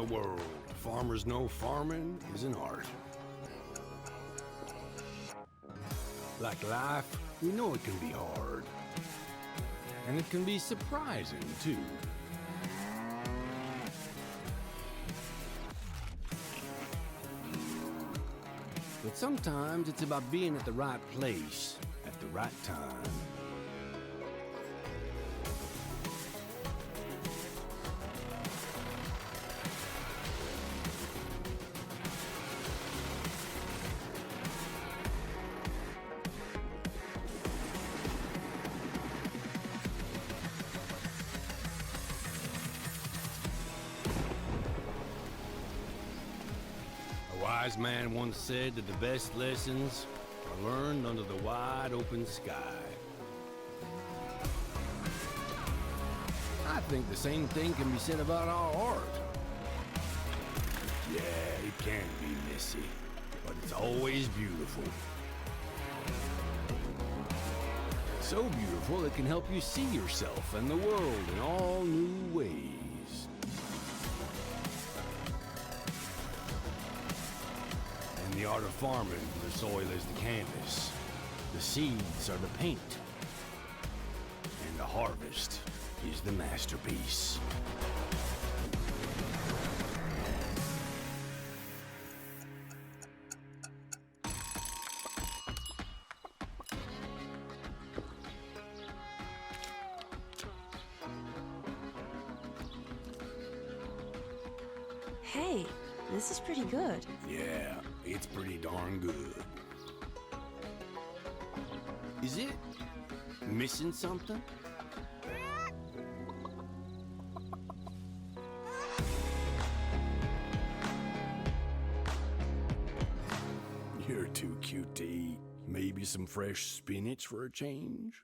the world, farmers know farming is an art. Like life, we know it can be hard. And it can be surprising, too. But sometimes it's about being at the right place at the right time. A wise man once said that the best lessons are learned under the wide open sky. I think the same thing can be said about our art. Yeah, it can be messy, but it's always beautiful. So beautiful it can help you see yourself and the world in all new ways. In the art of farming, the soil is the canvas, the seeds are the paint, and the harvest is the masterpiece. Hey, this is pretty good. Yeah, it's pretty darn good. Is it missing something? You're too cute to eat. Maybe some fresh spinach for a change?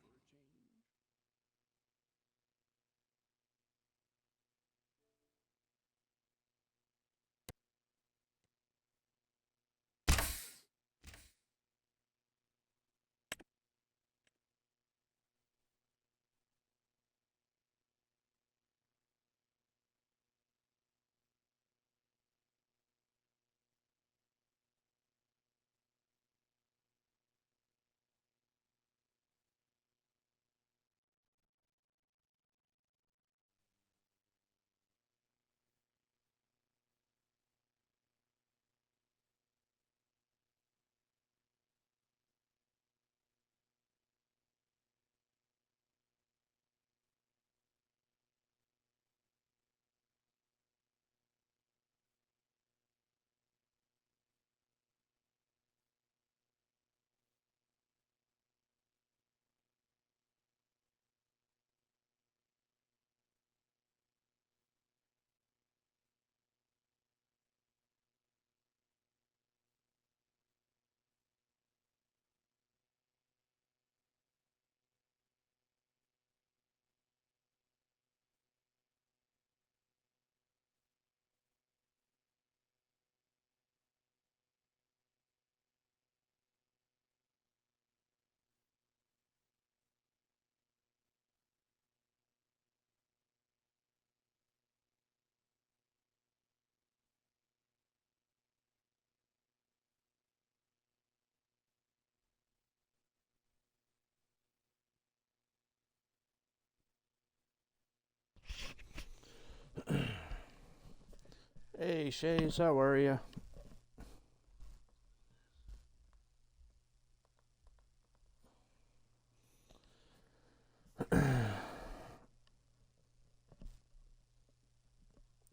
Hey Shays, how are you?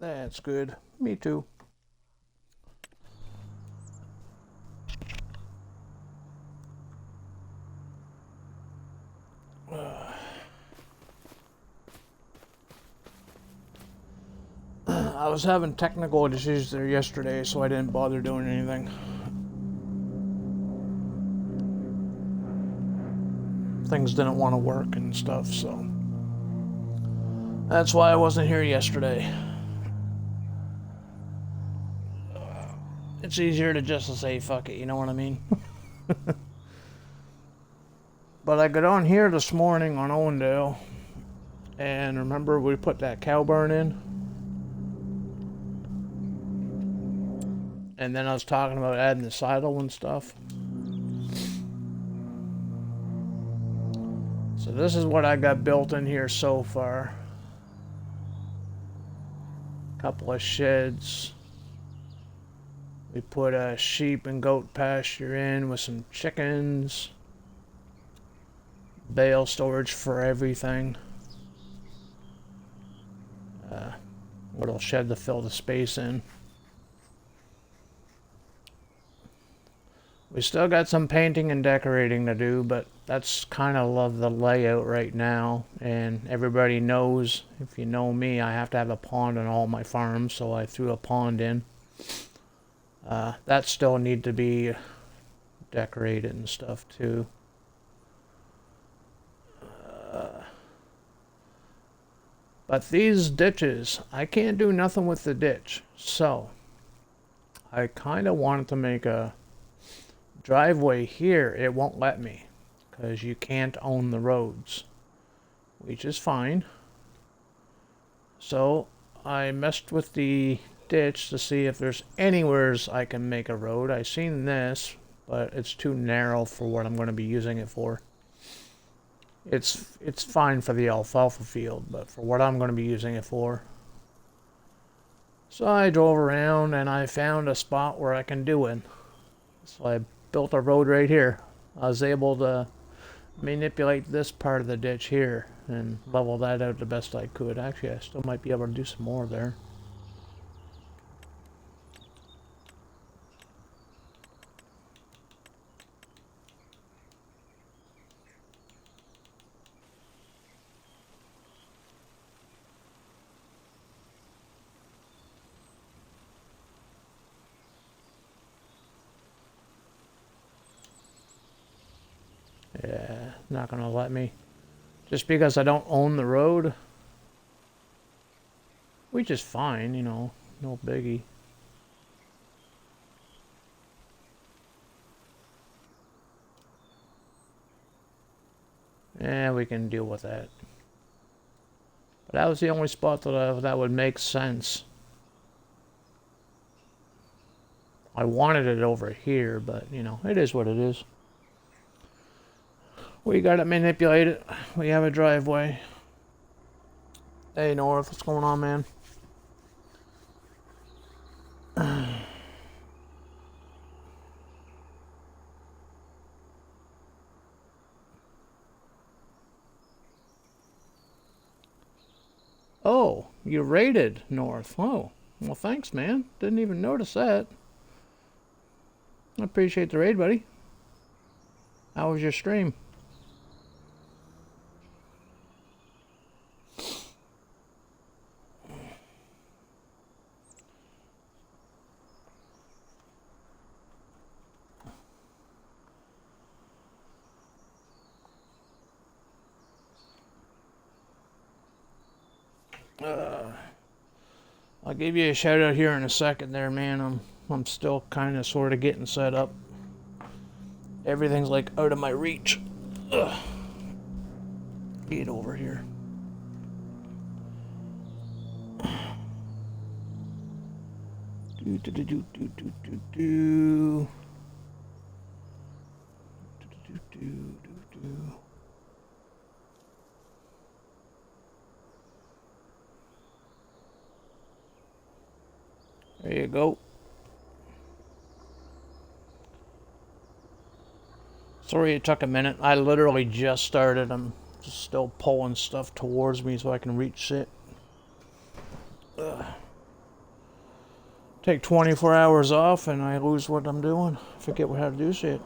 That's good. Me too. I was having technical issues there yesterday, so I didn't bother doing anything. Things didn't want to work and stuff, so that's why I wasn't here yesterday. It's easier to just say fuck it, you know what I mean? But I got on here this morning on Owendale, and remember we put that cow barn in? And then I was talking about adding the sidle and stuff. So this is what I got built in here so far. Couple of sheds. We put a sheep and goat pasture in with some chickens. Bale storage for everything. Little shed to fill the space in. We still got some painting and decorating to do, but that's kind of the layout right now. And everybody knows, if you know me, I have to have a pond on all my farms, so I threw a pond in. That still need to be decorated and stuff too. But these ditches, I can't do nothing with the ditch. So, I kind of wanted to make a driveway here. It won't let me, because you can't own the roads, which is fine. So, I messed with the ditch to see if there's anywheres I can make a road. I seen this, but it's too narrow for what I'm going to be using it for. It's fine for the alfalfa field, but for what I'm going to be using it for. So I drove around and I found a spot where I can do it. So I built a road right here. I was able to manipulate this part of the ditch here and level that out the best I could. Actually, I still might be able to do some more there. Yeah, not gonna let me. Just because I don't own the road. Which is fine, you know, no biggie. Yeah, we can deal with that. But that was the only spot that would make sense. I wanted it over here, but, you know, it is what it is. We got it manipulated. We have a driveway. Hey, North, what's going on, man? Oh, you raided North. Oh, well, thanks, man. Didn't even notice that. I appreciate the raid, buddy. How was your stream? I'll give you a shout out here in a second there, man. I'm still kind of sort of getting set up. Everything's like out of my reach. Ugh. Get over here. There you go. Sorry it took a minute. I literally just started. I'm just still pulling stuff towards me so I can reach it. Take 24 hours off and I lose what I'm doing. Forget how to do shit.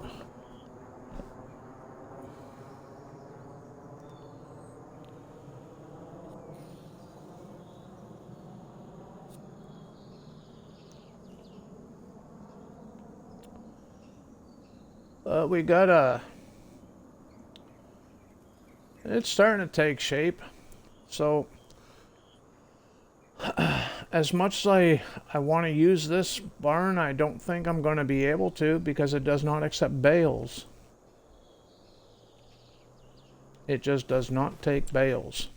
We got it's starting to take shape. So, as much as I want to use this barn, I don't think I'm going to be able to because it does not accept bales. It just does not take bales.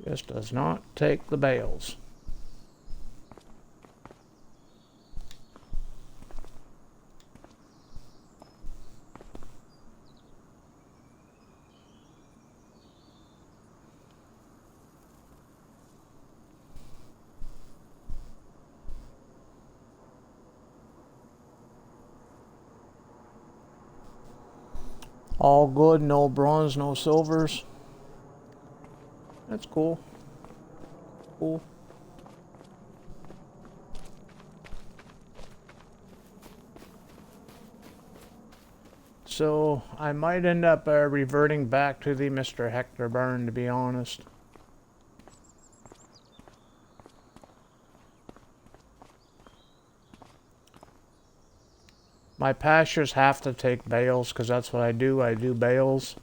This does not take the bales. All good, no bronze, no silvers. That's cool. Cool. So I might end up reverting back to the Mr. Hector burn, to be honest. My pastures have to take bales because that's what I do. I do bales.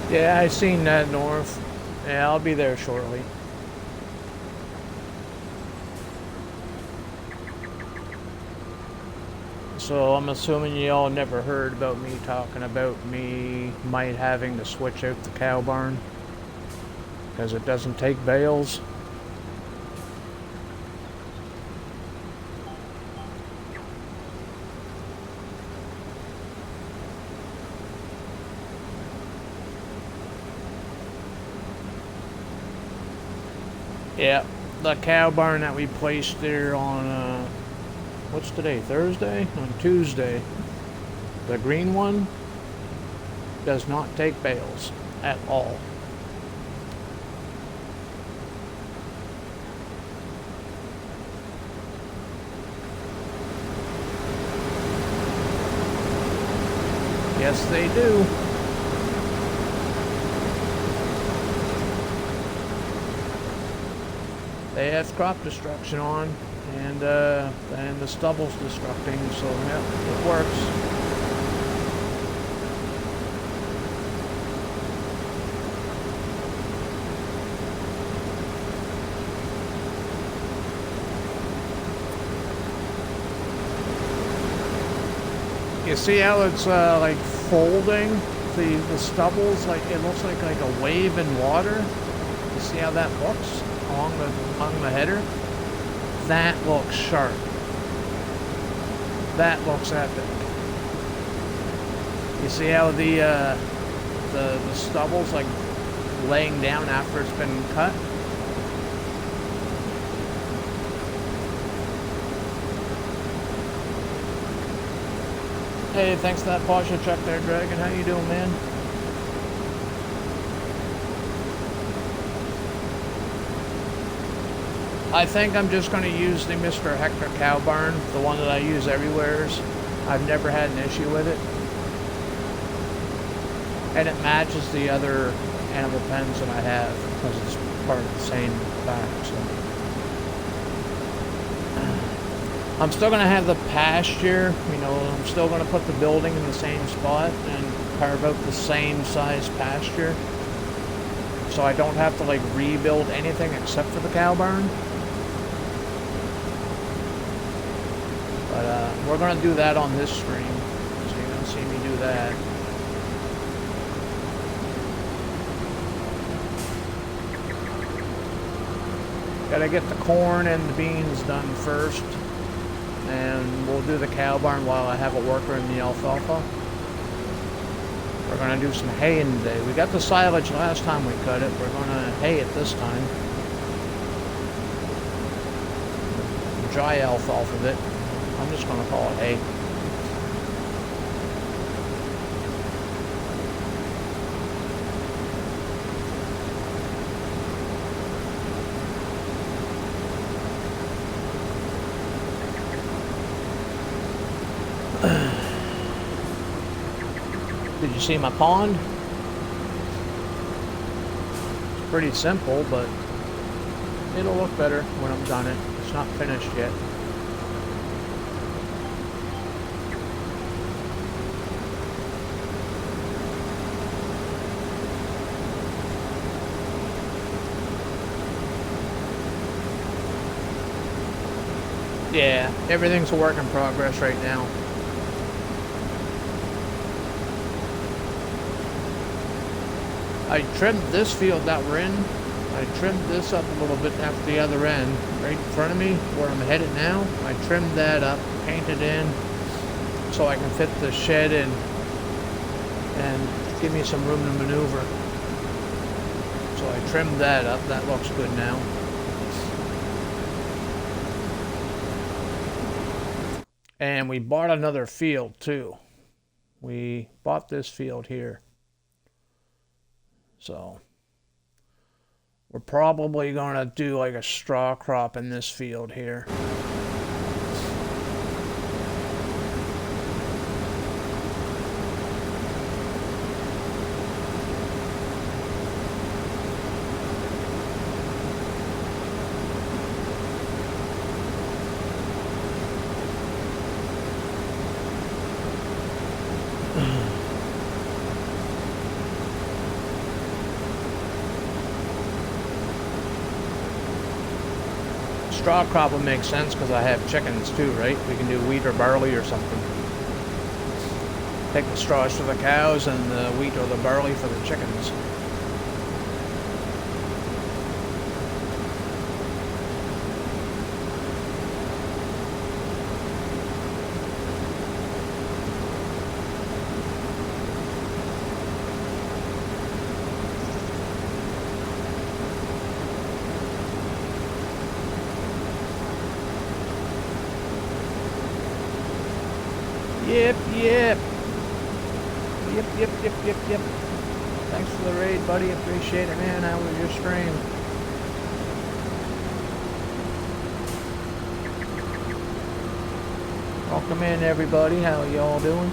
Yeah, I seen that north. Yeah, I'll be there shortly. So I'm assuming you all never heard about me talking about me might having to switch out the cow barn because it doesn't take bales. Yeah, the cow barn that we placed there on, what's today, Thursday? On Tuesday. The green one does not take bales at all. Yes, they do. They have crop destruction on, and the stubble's destructing, so yeah, it works. You see how it's like folding? The stubble's like, it looks like a wave in water. You see how that looks along the header? That looks sharp. That looks epic. You see how the the stubble's like laying down after it's been cut. Hey, thanks for that partial check there, Dragon. How you doing, man? I think I'm just going to use the Mr. Hector cow barn, the one that I use everywhere. I've never had an issue with it. And it matches the other animal pens that I have because it's part of the same pack. So. I'm still going to have the pasture, you know, I'm still going to put the building in the same spot and carve out the same size pasture. So I don't have to like rebuild anything except for the cow barn. But we're going to do that on this stream, so you're going to see me do that. Got to get the corn and the beans done first, and we'll do the cow barn while I have a worker in the alfalfa. We're going to do some haying today. We got the silage last time we cut it. We're going to hay it this time. Dry alfalfa bit. I'm just going to call it hay. Did you see my pond? It's pretty simple, but it'll look better when I'm done it. It's not finished yet. Yeah, everything's a work in progress right now. I trimmed this field that we're in. I trimmed this up a little bit after the other end. Right in front of me, where I'm headed now, I trimmed that up, painted in, so I can fit the shed in and give me some room to maneuver. So I trimmed that up. That looks good now. And we bought another field too. We bought this field here. So we're probably going to do like a straw crop in this field here. Straw crop would make sense because I have chickens too, right? We can do wheat or barley or something. Take the straws for the cows and the wheat or the barley for the chickens. Yep. Thanks for the raid, buddy. Appreciate it, man. How was your stream? Welcome in, everybody. How are y'all doing?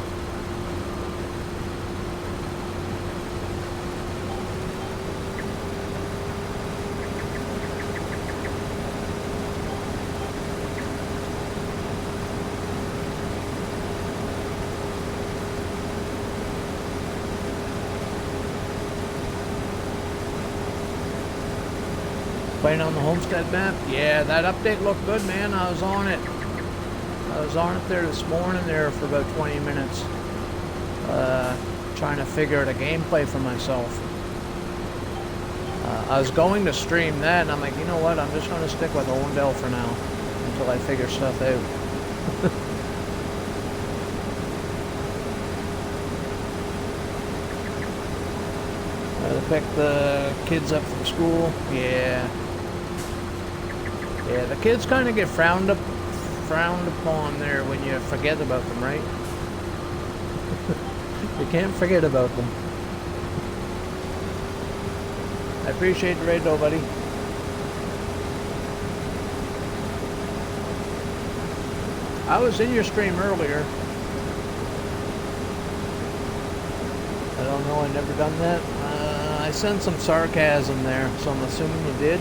Playing on the homestead map? Yeah, that update looked good, man. I was on it. I was on it there this morning there for about 20 minutes. Trying to figure out a gameplay for myself. I was going to stream that, and I'm like, you know what? I'm just going to stick with Owendale for now until I figure stuff out. pick the kids up from school. Yeah. Yeah, the kids kind of get frowned upon there when you forget about them, right? You can't forget about them. I appreciate the raid though, buddy. I was in your stream earlier. I don't know, I never done that. I sent some sarcasm there, so I'm assuming you did.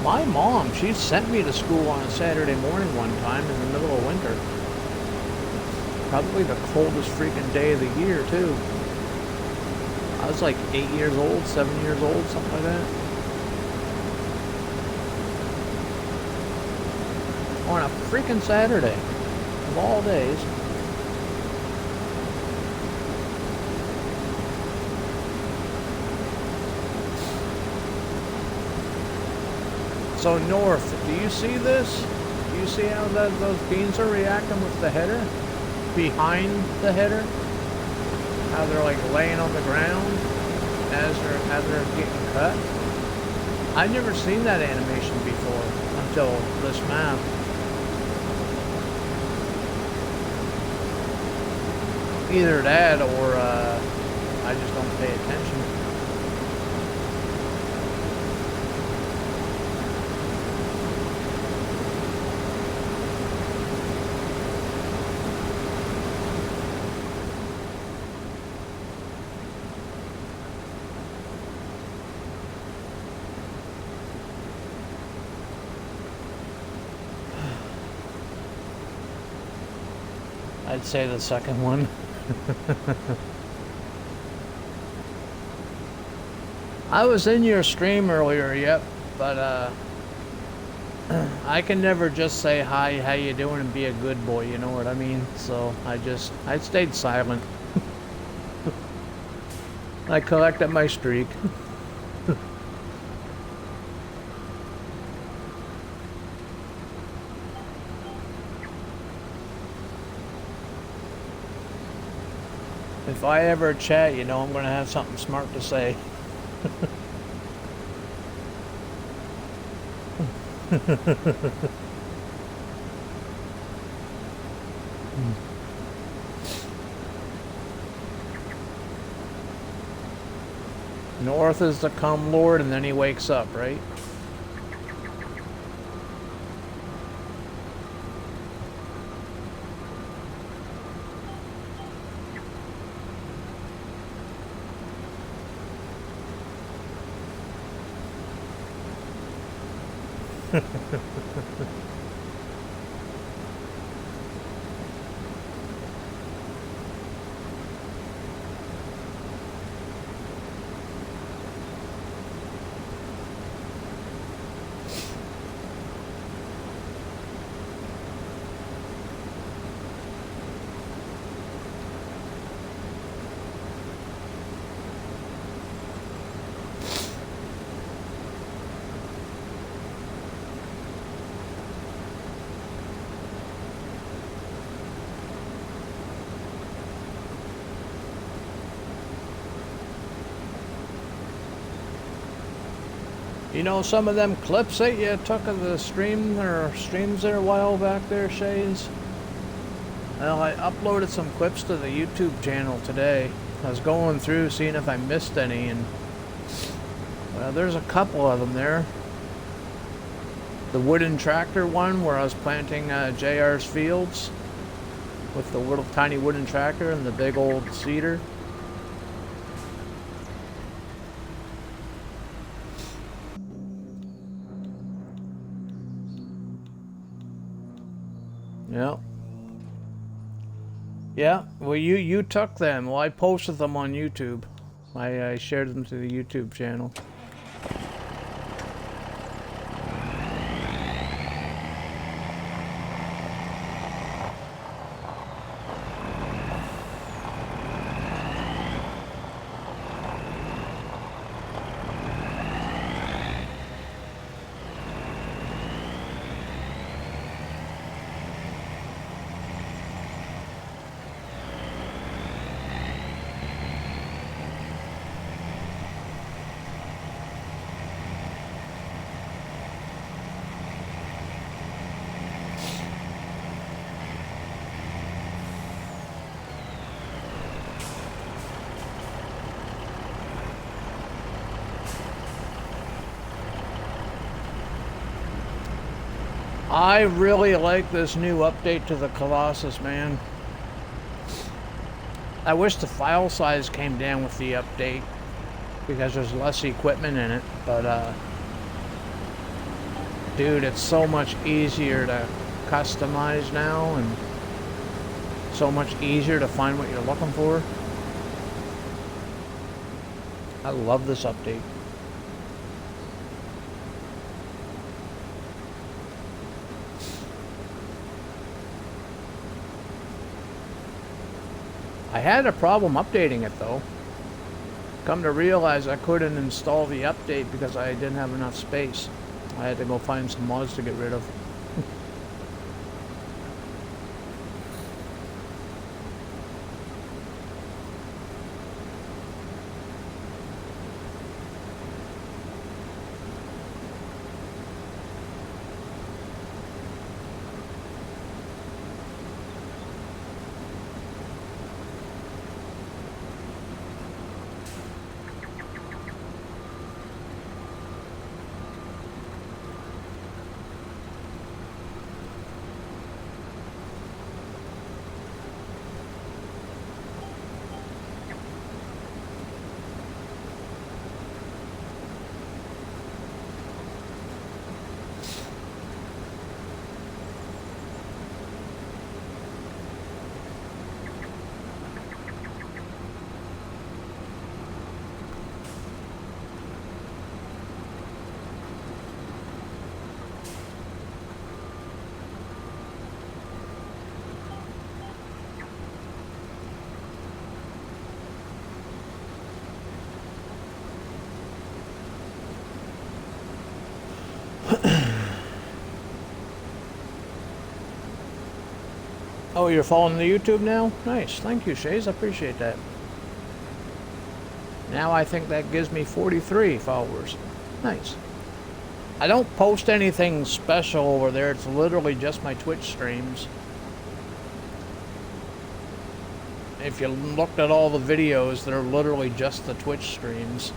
My mom, she sent me to school on a Saturday morning one time in the middle of winter. Probably the coldest freaking day of the year, too. I was like 8 years old, 7 years old, something like that. On a freaking Saturday, of all days. So North, do you see this? Do you see how those beans are reacting with the header? Behind the header? How they're like laying on the ground as they're getting cut? I've never seen that animation before until this map. Either that or I just don't pay attention. I'd say the second one. I was in your stream earlier, yep, but I can never just say hi, how you doing, and be a good boy, you know what I mean? So I stayed silent. I collected my streak. If I ever chat, you know I'm gonna have something smart to say. North is the come Lord, and then he wakes up, right? You know, some of them clips that you took of the stream or streams there a while back there, Shays? Well, I uploaded some clips to the YouTube channel today. I was going through seeing if I missed any, and well, there's a couple of them there. The wooden tractor one where I was planting JR's fields with the little tiny wooden tractor and the big old cedar. Yeah. Yeah, well you took them. Well, I posted them on YouTube. I shared them to the YouTube channel. I really like this new update to the Colossus, man. I wish the file size came down with the update because there's less equipment in it, but dude, it's so much easier to customize now and so much easier to find what you're looking for. I love this update. I had a problem updating it though. Come to realize I couldn't install the update because I didn't have enough space. I had to go find some mods to get rid of. Oh, you're following the YouTube now? Nice. Thank you, Shays. I appreciate that. Now I think that gives me 43 followers. Nice. I don't post anything special over there. It's literally just my Twitch streams. If you looked at all the videos, they're literally just the Twitch streams.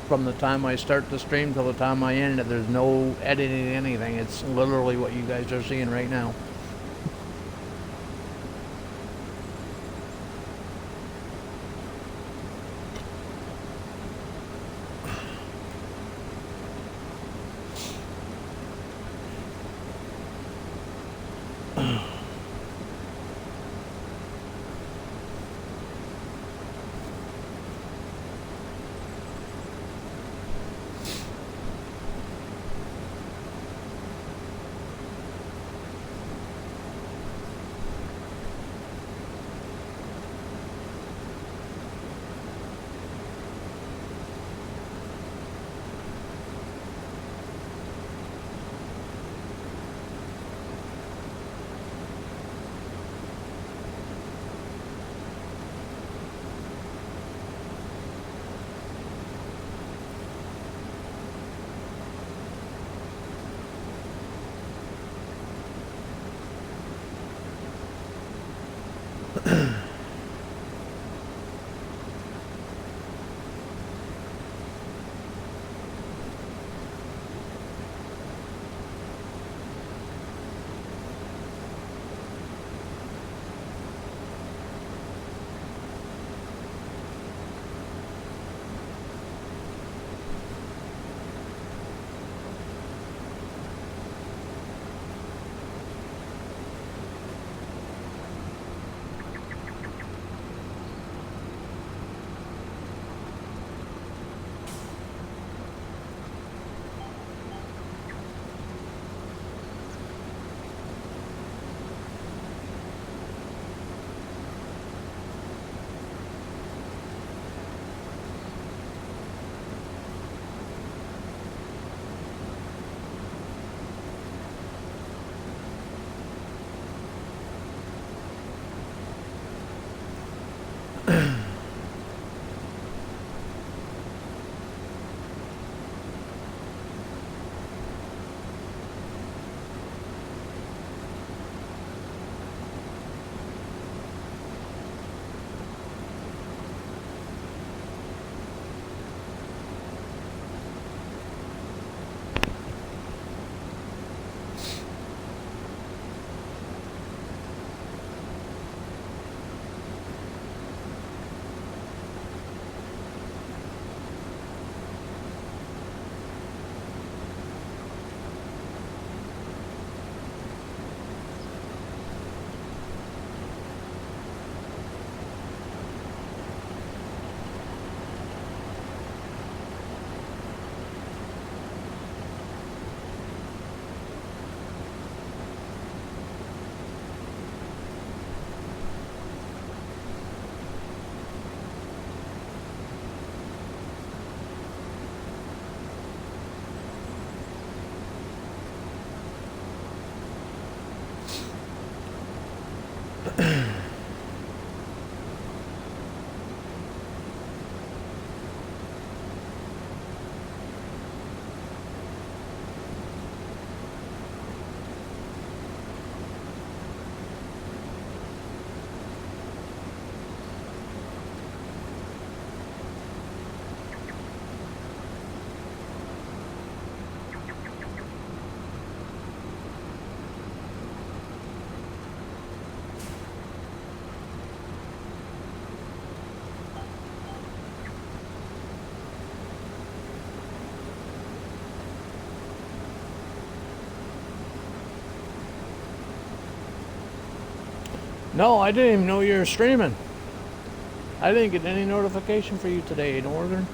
From the time I start the stream till the time I end it, there's no editing anything. It's literally what you guys are seeing right now. No, I didn't even know you were streaming. I didn't get any notification for you today, Northern.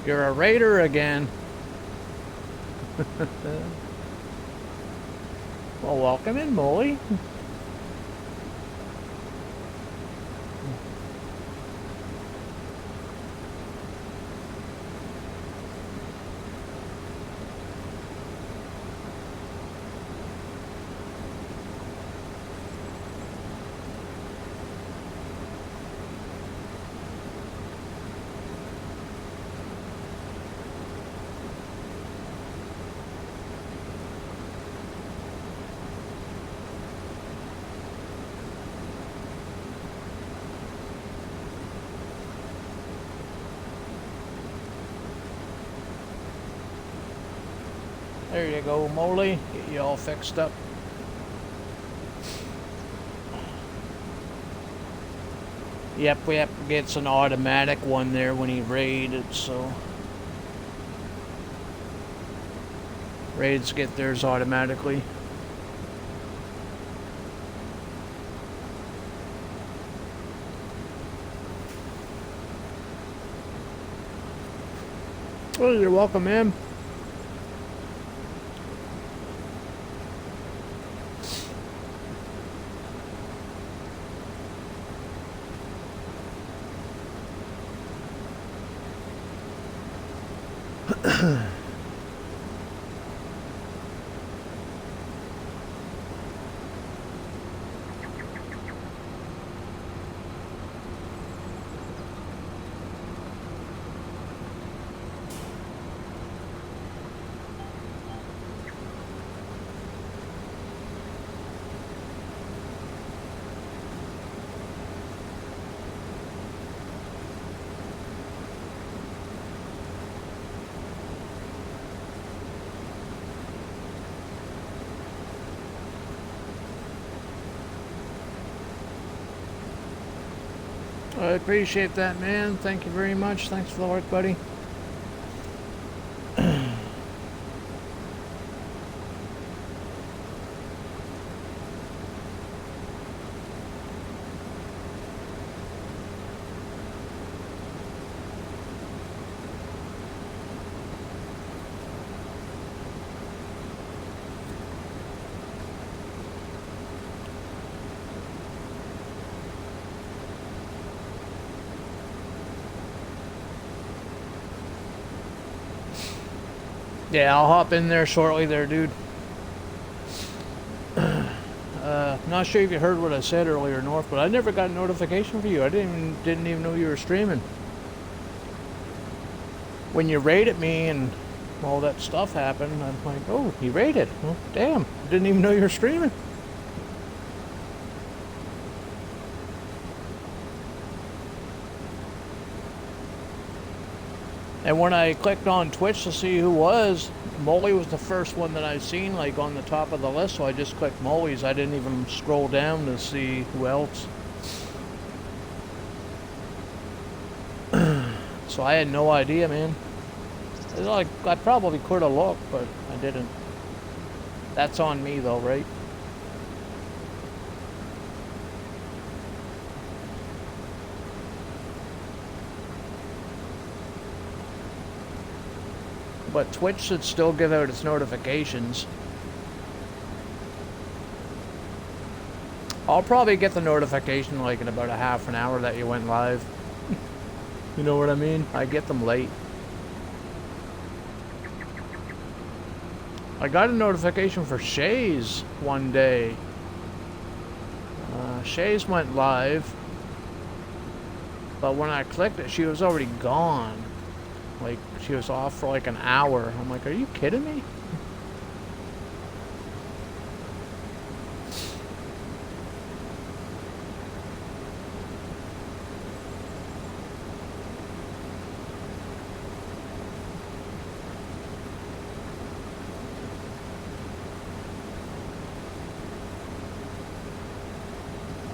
You're a raider again. Well, welcome in, Molly. There you go, Molly. Get you all fixed up. Yep, gets an automatic one there when he raided, so raids get theirs automatically. Oh, you're welcome, man. I appreciate that, man. Thank you very much. Thanks for the work, buddy. Yeah, I'll hop in there shortly there, dude. Not sure if you heard what I said earlier, North, but I never got a notification for you. I didn't even know you were streaming. When you raided me and all that stuff happened, I'm like, oh, he raided. Well, damn, didn't even know you were streaming. And when I clicked on Twitch to see who was, Molly was the first one that I seen, like on the top of the list, so I just clicked Molly's. I didn't even scroll down to see who else. So I had no idea, man. Like, I probably could have looked, but I didn't. That's on me though, right? But Twitch should still give out its notifications. I'll probably get the notification like in about a half an hour that you went live. You know what I mean? I get them late. I got a notification for Shays one day. Shays went live, but when I clicked it, she was already gone. Like, she was off for like an hour. I'm like, are you kidding me?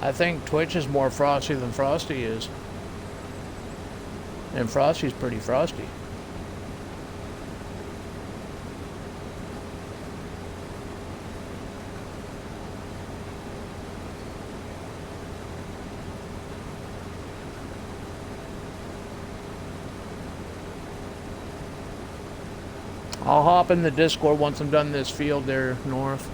I think Twitch is more frosty than Frosty is. And Frosty's pretty frosty. I'll hop in the Discord once I'm done this field there north.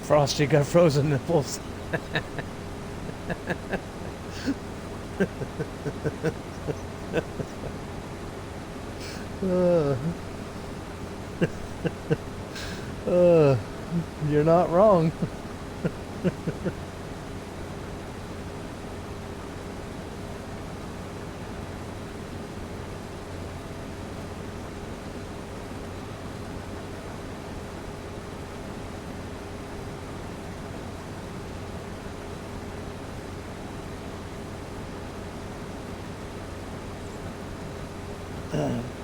Frosty got frozen nipples. You're not wrong.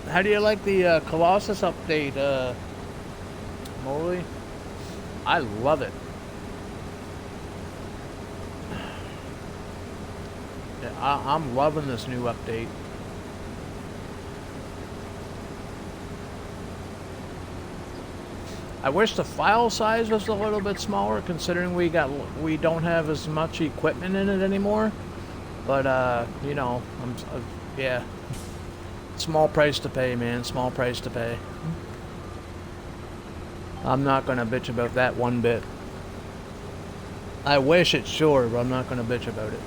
How do you like the Colossus update, Molly? I love it. Yeah, I'm loving this new update. I wish the file size was a little bit smaller, considering we don't have as much equipment in it anymore. But you know, yeah. Small price to pay, man. Small price to pay. I'm not gonna bitch about that one bit. I wish it, sure, but I'm not gonna bitch about it.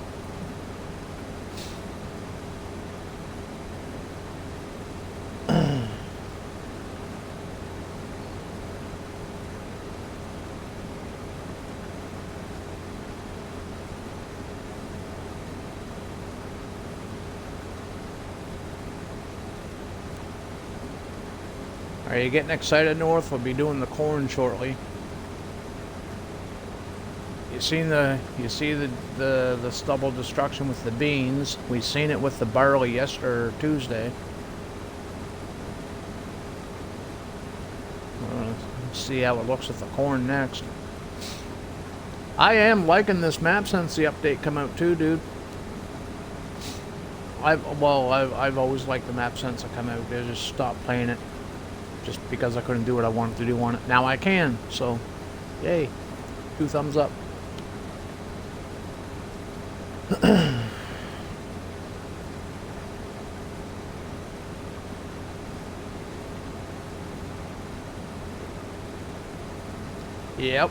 Are you getting excited, North? We'll be doing the corn shortly. You see the stubble destruction with the beans. We seen it with the barley yesterday or Tuesday. Let's see how it looks with the corn next. I am liking this map since the update come out too, dude. I've always liked the map since it come out. I just stopped playing it. Just because I couldn't do what I wanted to do on it. Now I can, so yay. 2 thumbs up. Yep.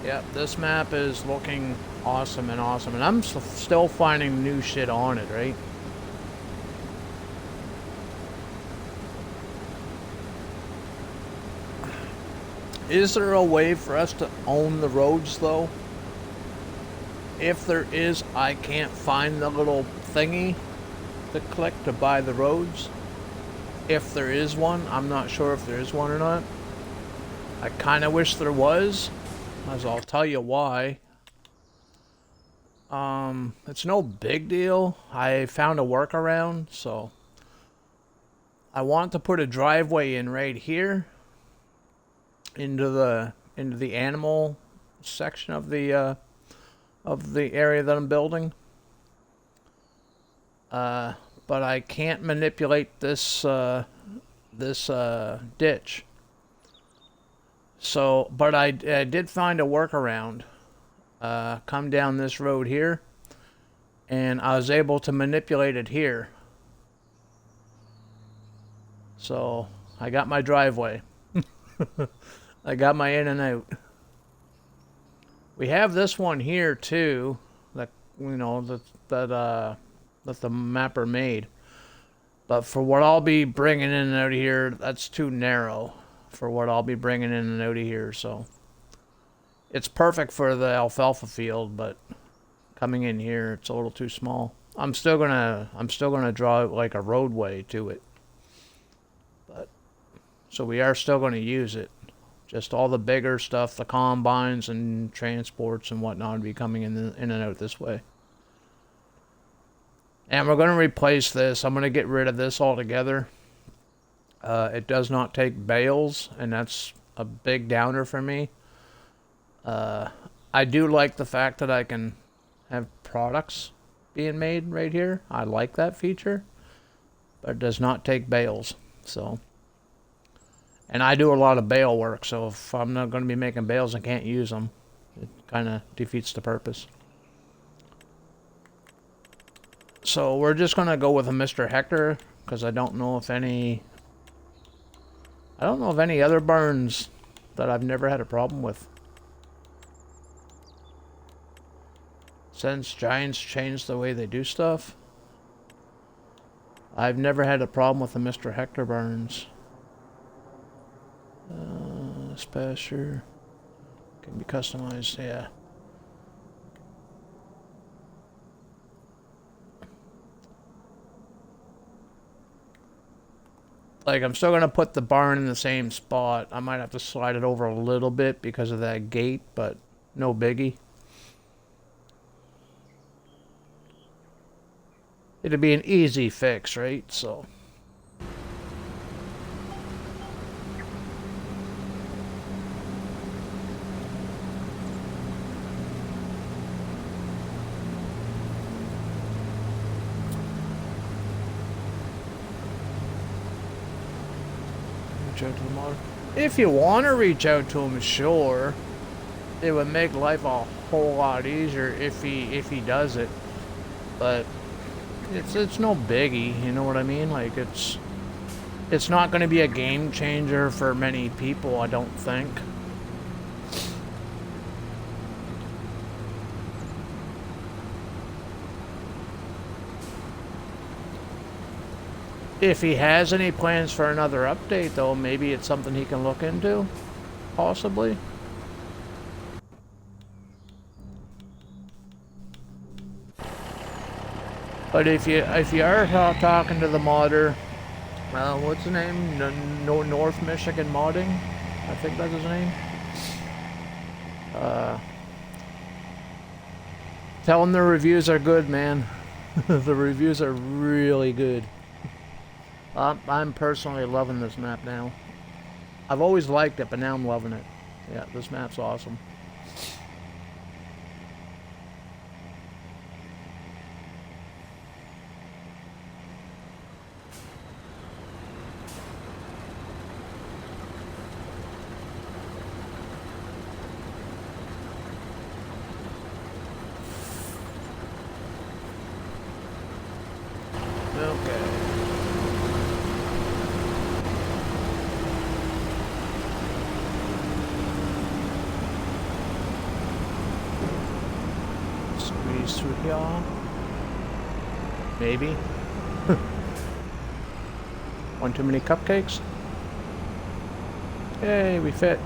Yep, this map is looking awesome, and I'm still finding new shit on it, right? Is there a way for us to own the roads, though? If there is, I can't find the little thingy to click to buy the roads. If there is one, I'm not sure if there is one or not. I kind of wish there was, as I'll tell you why. It's no big deal. I found a workaround, so I want to put a driveway in right here into the animal section of the area that I'm building. But I can't manipulate this ditch. So, but I did find a workaround. Come down this road here, and I was able to manipulate it here. So I got my driveway. I got my in and out. We have this one here too, that that the mapper made. But for what I'll be bringing in and out of here, that's too narrow for what I'll be bringing in and out of here. So it's perfect for the alfalfa field, but coming in here, it's a little too small. I'm still gonna draw like a roadway to it. But so we are still gonna use it. Just all the bigger stuff, the combines and transports and whatnot, will be coming in and out this way. And we're gonna replace this. I'm gonna get rid of this altogether. It does not take bales, and that's a big downer for me. I do like the fact that I can have products being made right here. I like that feature, but it does not take bales. So, and I do a lot of bale work, so if I'm not going to be making bales and can't use them, it kind of defeats the purpose. So we're just going to go with a Mr. Hector, because I don't know of any other barns that I've never had a problem with. Since Giants changed the way they do stuff, I've never had a problem with the Mr. Hector barns. This pasture can be customized, yeah. Like, I'm still gonna put the barn in the same spot. I might have to slide it over a little bit because of that gate, but no biggie. It'd be an easy fix, right? So. Reach out to the modder. If you want to reach out to him, sure. It would make life a whole lot easier if he does it. But it's no biggie, you know what I mean? Like, it's not going to be a game changer for many people, I don't think. If he has any plans for another update, though, maybe it's something he can look into, possibly. But if you are talking to the modder, what's his name? North Michigan Modding, I think that's his name. Tell him the reviews are good, man. The reviews are really good. I'm personally loving this map now. I've always liked it, but now I'm loving it. Yeah, this map's awesome. Through here, maybe. One too many cupcakes. Hey, we fit.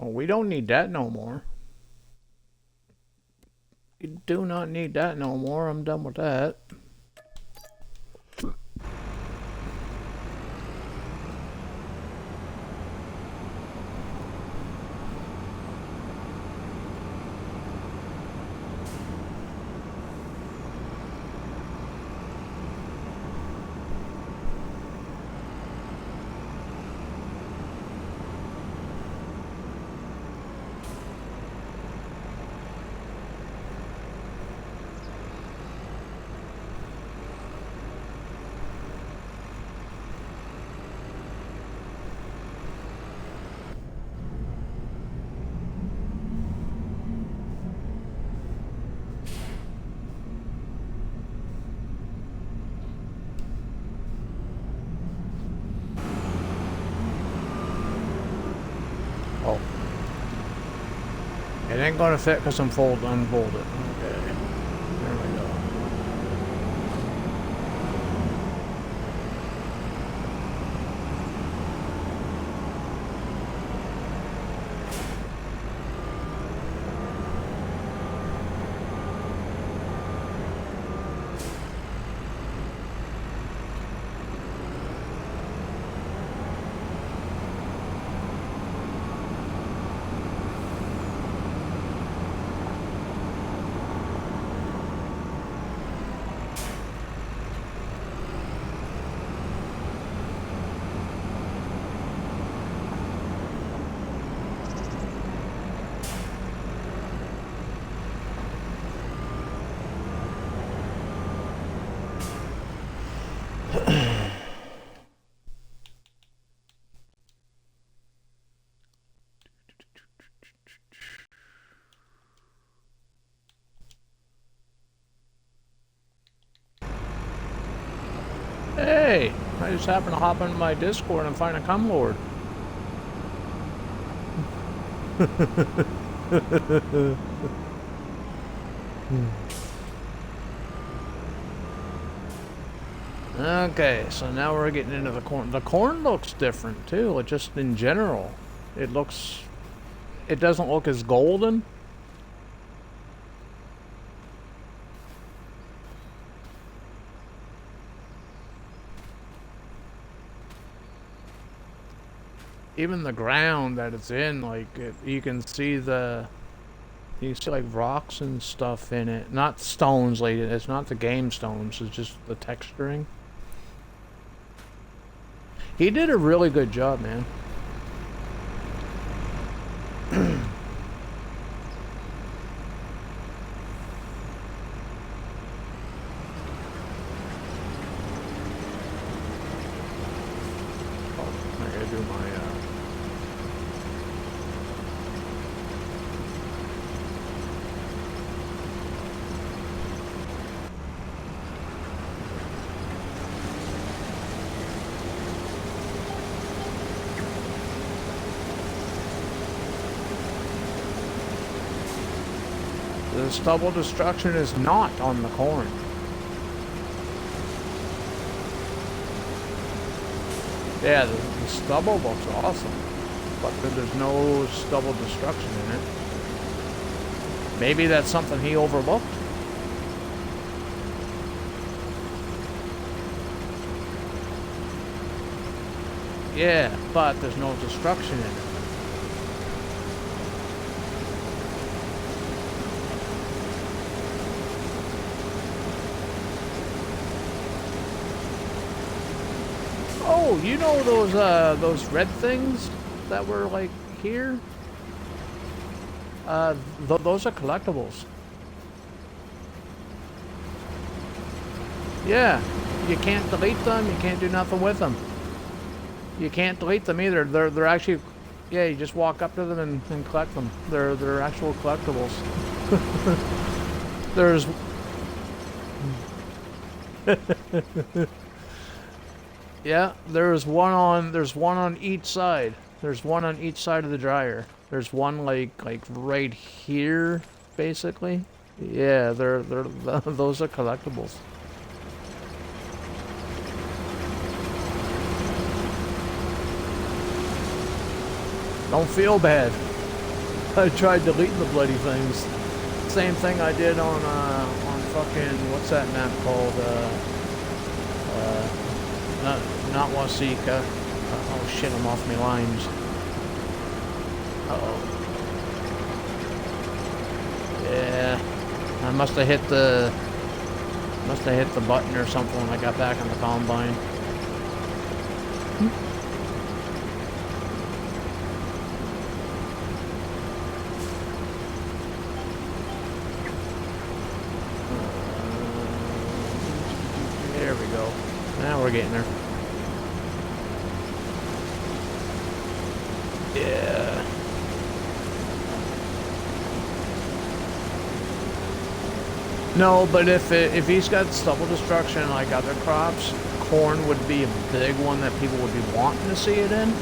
Oh, we don't need that no more. We do not need that no more. I'm done with that. Oh. It ain't gonna fit because I'm unfolded. Okay. There we go. Hey, I just happened to hop into my Discord and find a cumlord. Okay, so now we're getting into the corn. The corn looks different too, just in general. It doesn't look as golden. Even the ground that it's in, like, you can see like rocks and stuff in it. Not stones, like, it's not the game stones, it's just the texturing. He did a really good job, man. The stubble destruction is not on the corn. Yeah, the stubble looks awesome, but there's no stubble destruction in it. Maybe that's something he overlooked. Yeah, but there's no destruction in it. Oh, you know those red things that were like here? Those are collectibles. Yeah, you can't delete them. You can't do nothing with them. You can't delete them either. They're actually, yeah. You just walk up to them and collect them. They're actual collectibles. There's. Yeah, there's one on each side. There's one on each side of the dryer. There's one like right here, basically. Yeah, they're those are collectibles. Don't feel bad. I tried deleting the bloody things. Same thing I did on fucking, what's that map called? Not Wasika. Oh shit, I'm off my lines. Uh-oh. Yeah. I must have hit the button or something when I got back on the combine. There we go. Now we're getting there. Yeah. No, but if he's got stubble destruction like other crops, corn would be a big one that people would be wanting to see it in.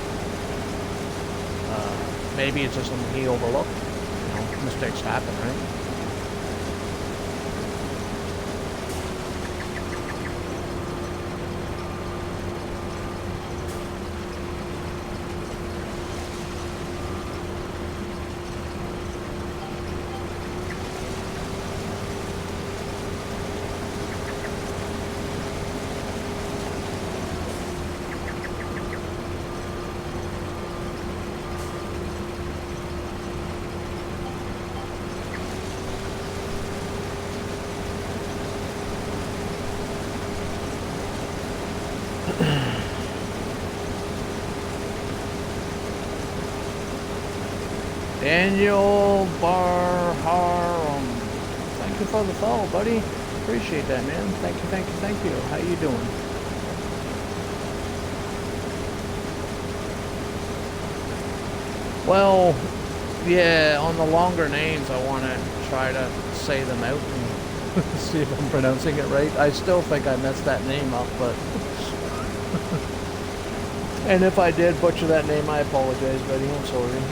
Maybe it's just something he overlooked. You know, mistakes happen, right? Daniel Barharam, thank you for the follow, buddy. Appreciate that, man. Thank you, thank you, thank you. How you doing? Well, yeah, on the longer names, I want to try to say them out and see if I'm pronouncing it right. I still think I messed that name up, but... and if I did butcher that name, I apologize, buddy. I'm sorry.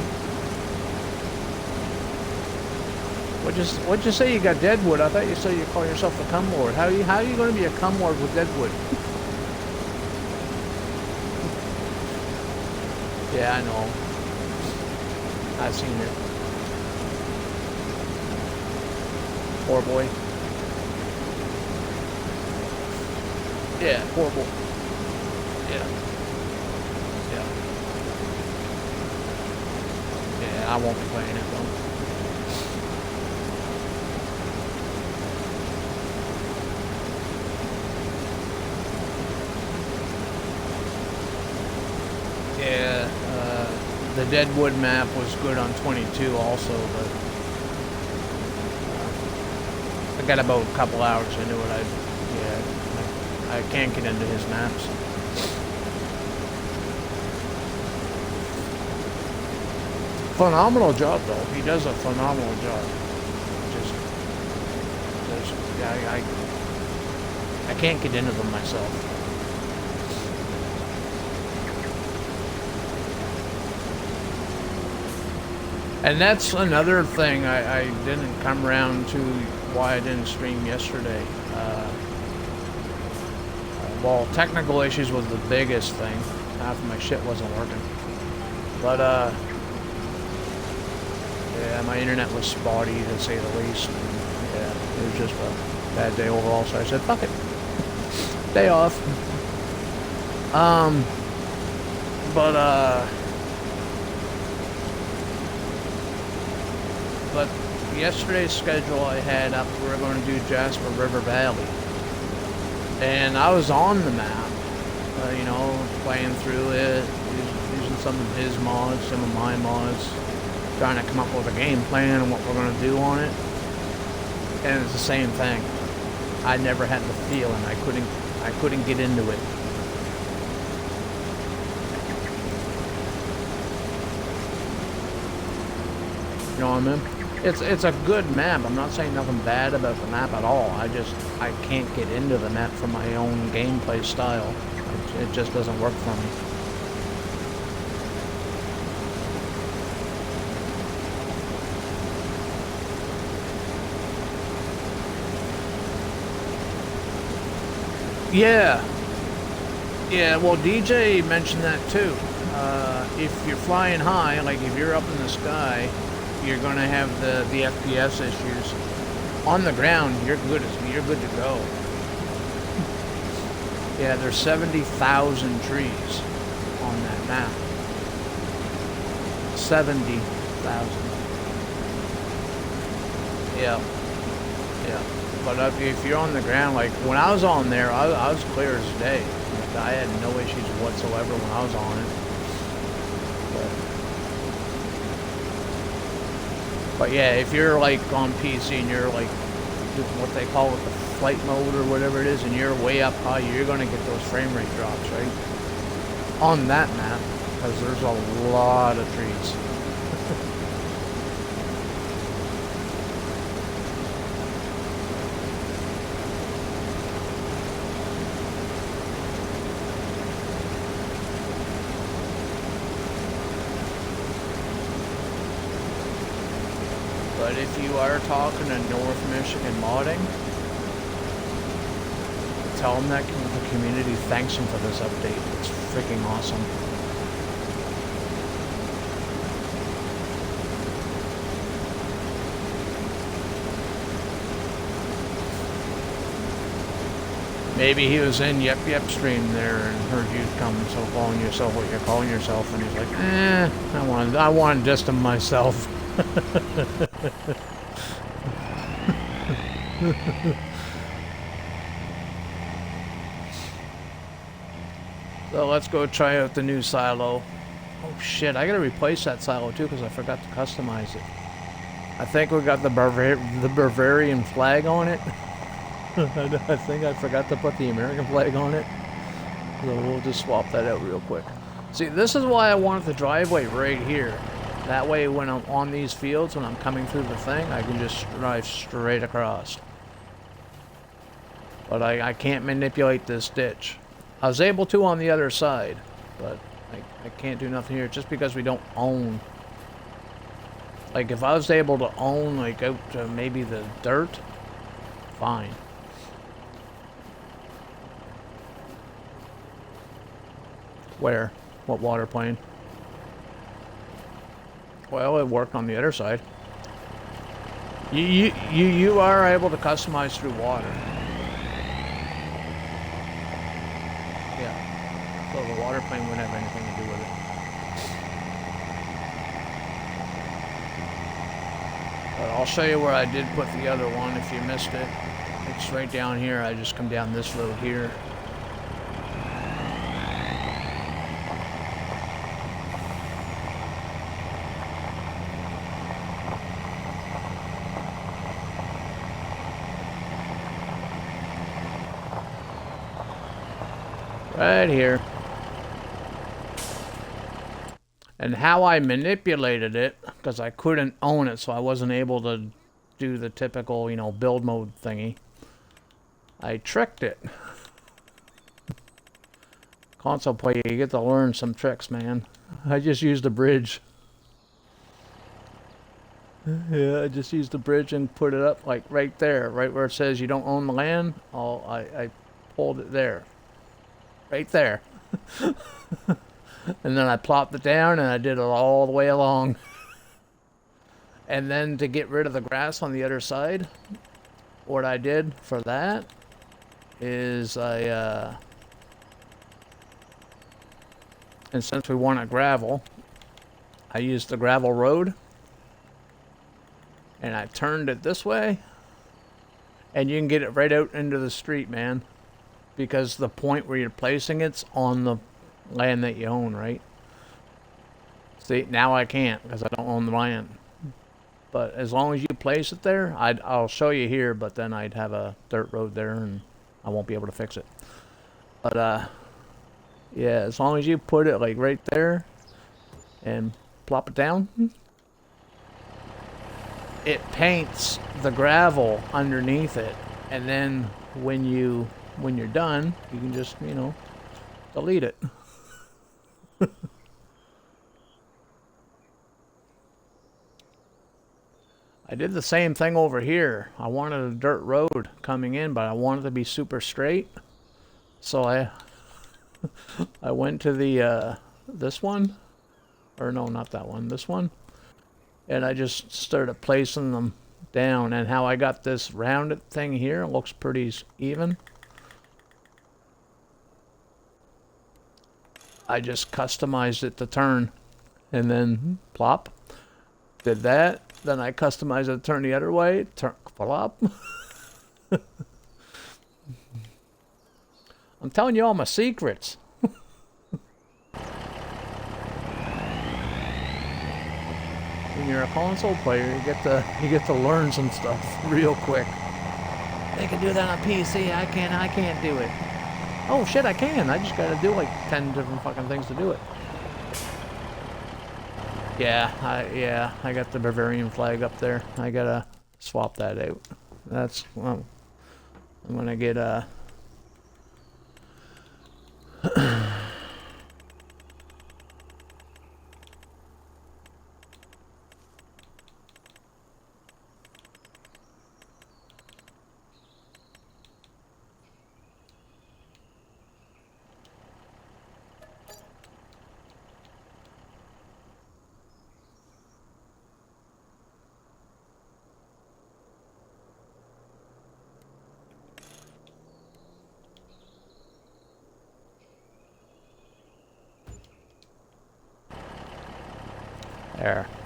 What'd you say you got Deadwood? I thought you said you call yourself a cum lord. How are you going to be a cum lord with Deadwood? Yeah, I know. I've seen it. Poor boy. Yeah, horrible. Yeah. Yeah. Yeah, I won't be playing it though. Yeah, the Deadwood map was good on 22 also, but I got about a couple hours into it. I can't get into his maps. Phenomenal job though. He does a phenomenal job. I can't get into them myself. And that's another thing I didn't come around to why I didn't stream yesterday. Well, technical issues was the biggest thing. Half of my shit wasn't working. But, yeah, my internet was spotty to say the least. And, yeah, it was just a bad day overall, so I said, fuck it. Day off. But yesterday's schedule I had up, we were going to do Jasper River Valley. And I was on the map, you know, playing through it, using some of his mods, some of my mods, trying to come up with a game plan and what we're going to do on it. And it's the same thing. I never had the feeling. I couldn't get into it. You know what I mean? It's a good map. I'm not saying nothing bad about the map at all. I can't get into the map for my own gameplay style. It just doesn't work for me. Yeah. Yeah, well, DJ mentioned that too. If you're flying high, like if you're up in the sky, you're gonna have the FPS issues. On the ground, you're good to go. Yeah, there's 70,000 trees on that map. 70,000. Yeah. Yeah. But if you're on the ground, like when I was on there, I was clear as day. Like, I had no issues whatsoever when I was on it. But yeah, if you're like on PC and you're like what they call it, the flight mode or whatever it is, and you're way up high, you're gonna get those frame rate drops, right? On that map, because there's a lot of trees. But if you are talking to North Michigan modding, tell them that the community thanks them for this update. It's freaking awesome. Maybe he was in Yep Yep stream there and heard you come so calling yourself what you're calling yourself, and he's like, I want just to myself. So let's go try out the new silo. Oh shit, I gotta replace that silo too because I forgot to customize it. I think we got the Bavarian flag on it. I think I forgot to put the American flag on it. So we'll just swap that out real quick. See, this is why I wanted the driveway right here. That way when I'm on these fields, when I'm coming through the thing, I can just drive straight across. But I can't manipulate this ditch. I was able to on the other side, but I can't do nothing here just because we don't own. Like if I was able to own like out to maybe the dirt, fine. Where? What water plane? Well, it worked on the other side. You are able to customize through water. Yeah. So the water plane wouldn't have anything to do with it. But I'll show you where I did put the other one if you missed it. It's right down here. I just come down this road here. Right here. And how I manipulated it, because I couldn't own it, so I wasn't able to do the typical, you know, build mode thingy. I tricked it. Console play, you get to learn some tricks, man. I just used a bridge. Yeah, I just used the bridge and put it up like right there, right where it says you don't own the land. I pulled it there. Right there. And then I plopped it down and I did it all the way along. And then to get rid of the grass on the other side, what I did for that is and since we wanted gravel, I used the gravel road and I turned it this way, and you can get it right out into the street, man. Because the point where you're placing it's on the land that you own, right? See, now I can't because I don't own the land. But as long as you place it there, I'll show you here, but then I'd have a dirt road there and I won't be able to fix it. But, yeah, as long as you put it like right there and plop it down, it paints the gravel underneath it. And then when you're done, you can just, you know, delete it. I did the same thing over here. I wanted a dirt road coming in, but I wanted it to be super straight. So I went to the this one, or no, not that one, this one, and I just started placing them down, and how I got this rounded thing here looks pretty even. I just customized it to turn, and then plop. Did that, then I customized it to turn the other way, turn, plop. I'm telling you all my secrets. When you're a console player, you get to learn some stuff real quick. They can do that on PC. I can't do it. Oh shit, I can. I just gotta do like 10 different fucking things to do it. Yeah, I got the Bavarian flag up there. I gotta swap that out. That's, well, I'm gonna get there.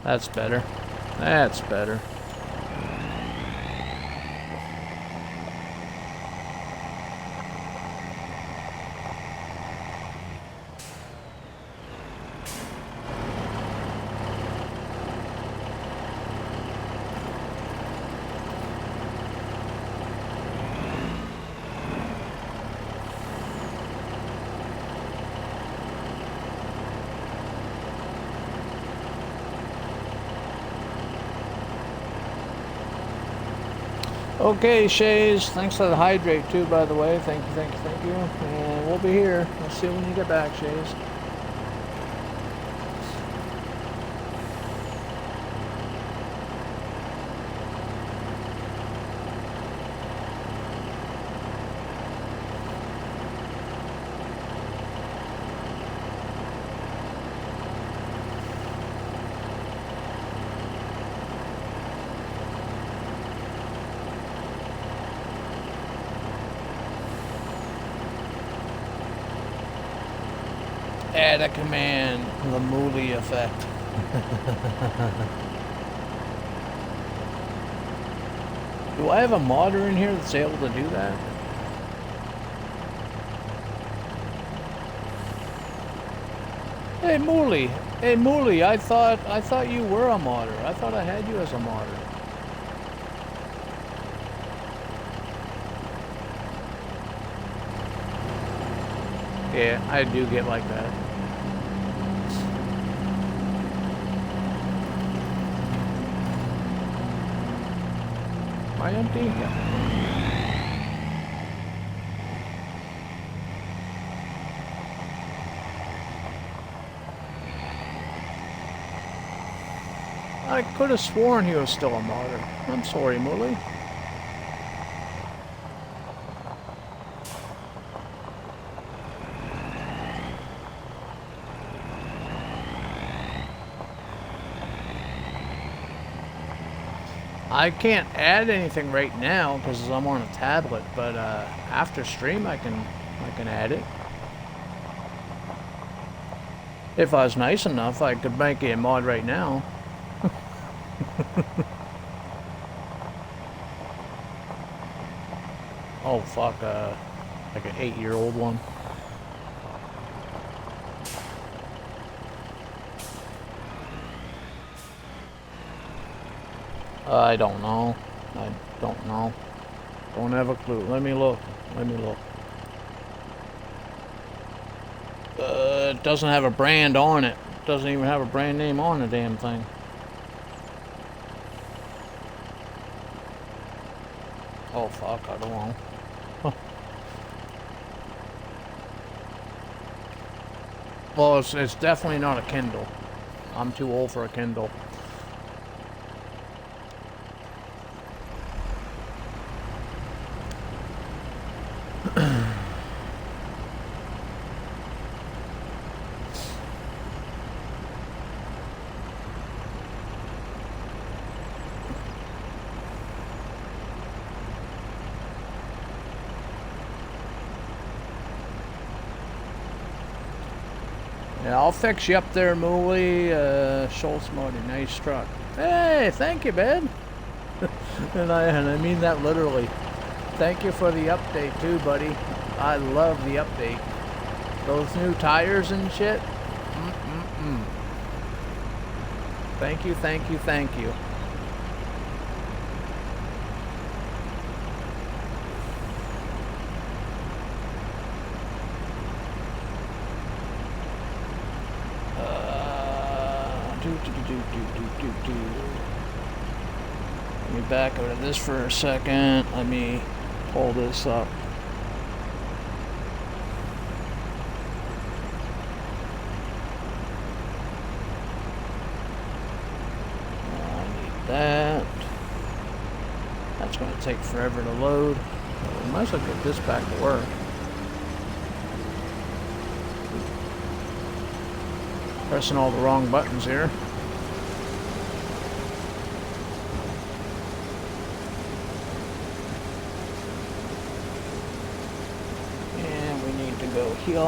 That's better. That's better. Okay, Shays, thanks for the hydrate too, by the way. Thank you, thank you, thank you. And we'll be here. We'll see you when you get back, Shays. Add a command, the Mooley effect. Do I have a modder in here that's able to do that? Hey Mooley, I thought you were a modder. I thought I had you as a modder. Yeah, I do get like that. Am I empty? Yeah. I could have sworn he was still a modder. I'm sorry, Mooley. I can't add anything right now because I'm on a tablet, but after stream I can add it. If I was nice enough, I could make a mod right now. Oh fuck, like an 8-year-old one. I don't know. I don't know. Don't have a clue. Let me look. Let me look. It doesn't have a brand on it. It doesn't even have a brand name on the damn thing. Oh fuck, I don't know. Well, it's definitely not a Kindle. I'm too old for a Kindle. Yeah, I'll fix you up there, Mooly. Schultz Modi, nice truck. Hey, thank you, Ben. and I mean that literally. Thank you for the update too, buddy. I love the update. Those new tires and shit. Thank you, thank you, thank you. Let me back out of this for a second. Let me pull this up. I need that. That's going to take forever to load. We might as well get this back to work. Pressing all the wrong buttons here. And we need to go here.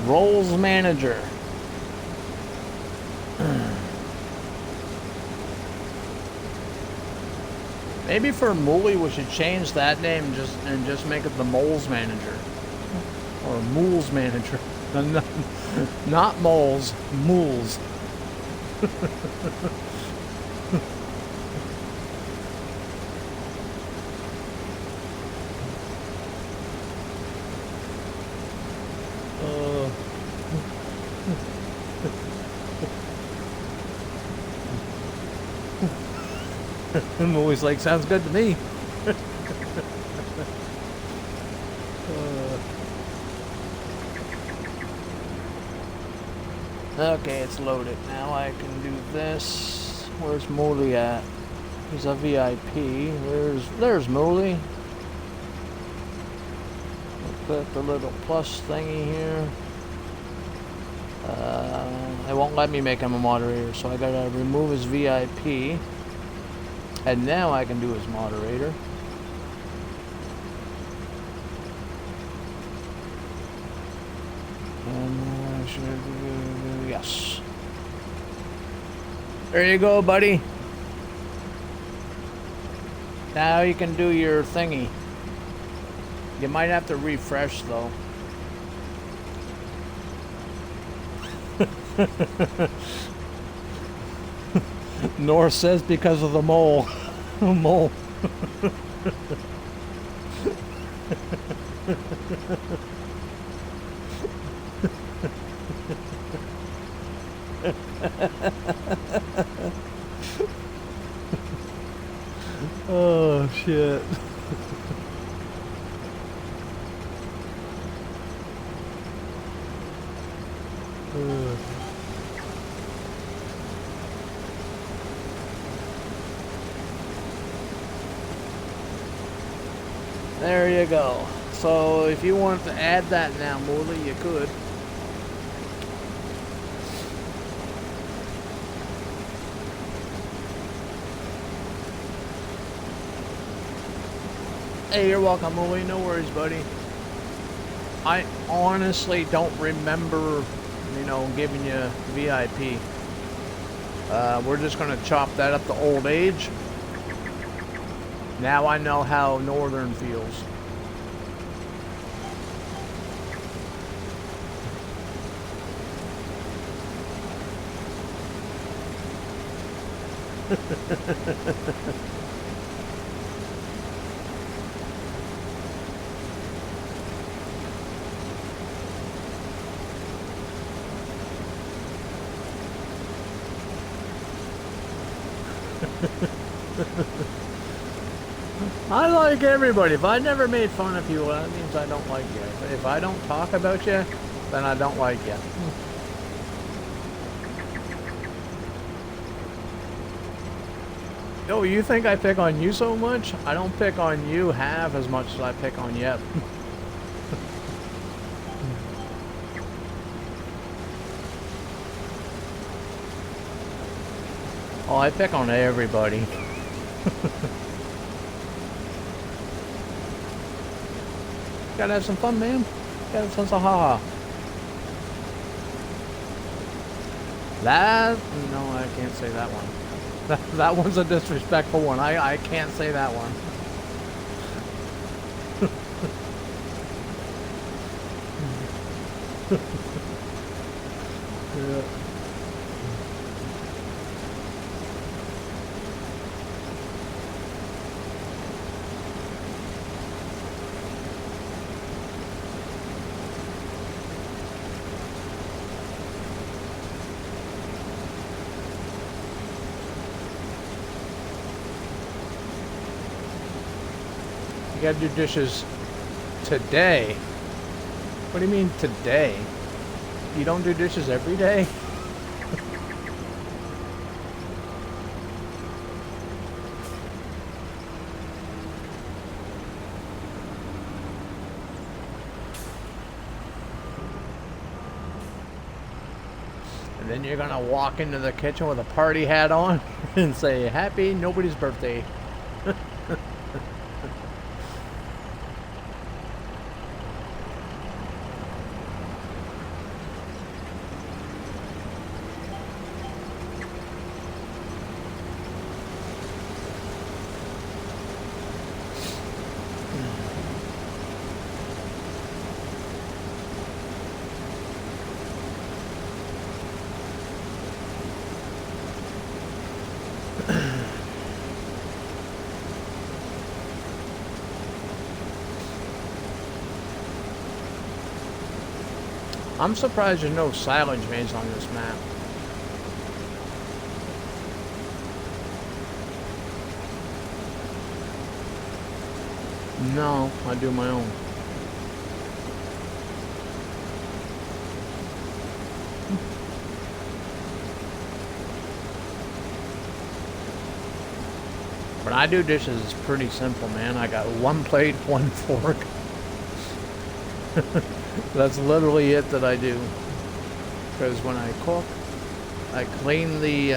Roles manager. Maybe for Mooly we should change that name and just make it the Moles Manager. Or Mools Manager. Not Moles, Mools. I'm always like, sounds good to me. Okay, it's loaded. Now I can do this. Where's Mooly at? He's a VIP. There's Mooly. Click the little plus thingy here. It won't let me make him a moderator, so I gotta remove his VIP. And now I can do his moderator. And yes. There you go, buddy. Now you can do your thingy. You might have to refresh though. North says because of the mole. Mole. Oh shit. There you go. So if you wanted to add that now, Mooly, you could. Hey, you're welcome, Mooly. No worries, buddy. I honestly don't remember, you know, giving you VIP. We're just gonna chop that up to old age. Now I know how Northern feels. I like everybody. If I never made fun of you, that means I don't like you. If I don't talk about you, then I don't like you. Yo, you think I pick on you so much? I don't pick on you half as much as I pick on Yep. Oh, I pick on everybody. Gotta have some fun, man. Gotta have some ha-ha. That, no, I can't say that one. That one's a disrespectful one. I can't say that one. Yeah. You gotta do dishes today. What do you mean today? You don't do dishes every day? And then you're gonna walk into the kitchen with a party hat on and say, happy nobody's birthday. I'm surprised there's no silage maze on this map. No, I do my own. When I do dishes, it's pretty simple, man. I got one plate, one fork. That's literally it that I do. Because when I cook, I clean the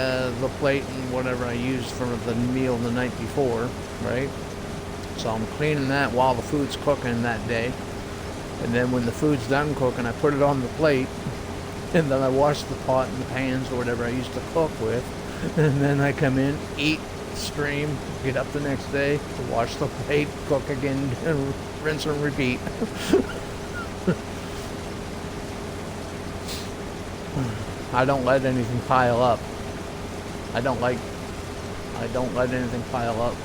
plate and whatever I used for the meal the night before, right? So I'm cleaning that while the food's cooking that day. And then when the food's done cooking, I put it on the plate. And then I wash the pot and the pans or whatever I used to cook with. And then I come in, eat, stream, get up the next day, wash the plate, cook again, and rinse and repeat. I don't let anything pile up. I don't let anything pile up.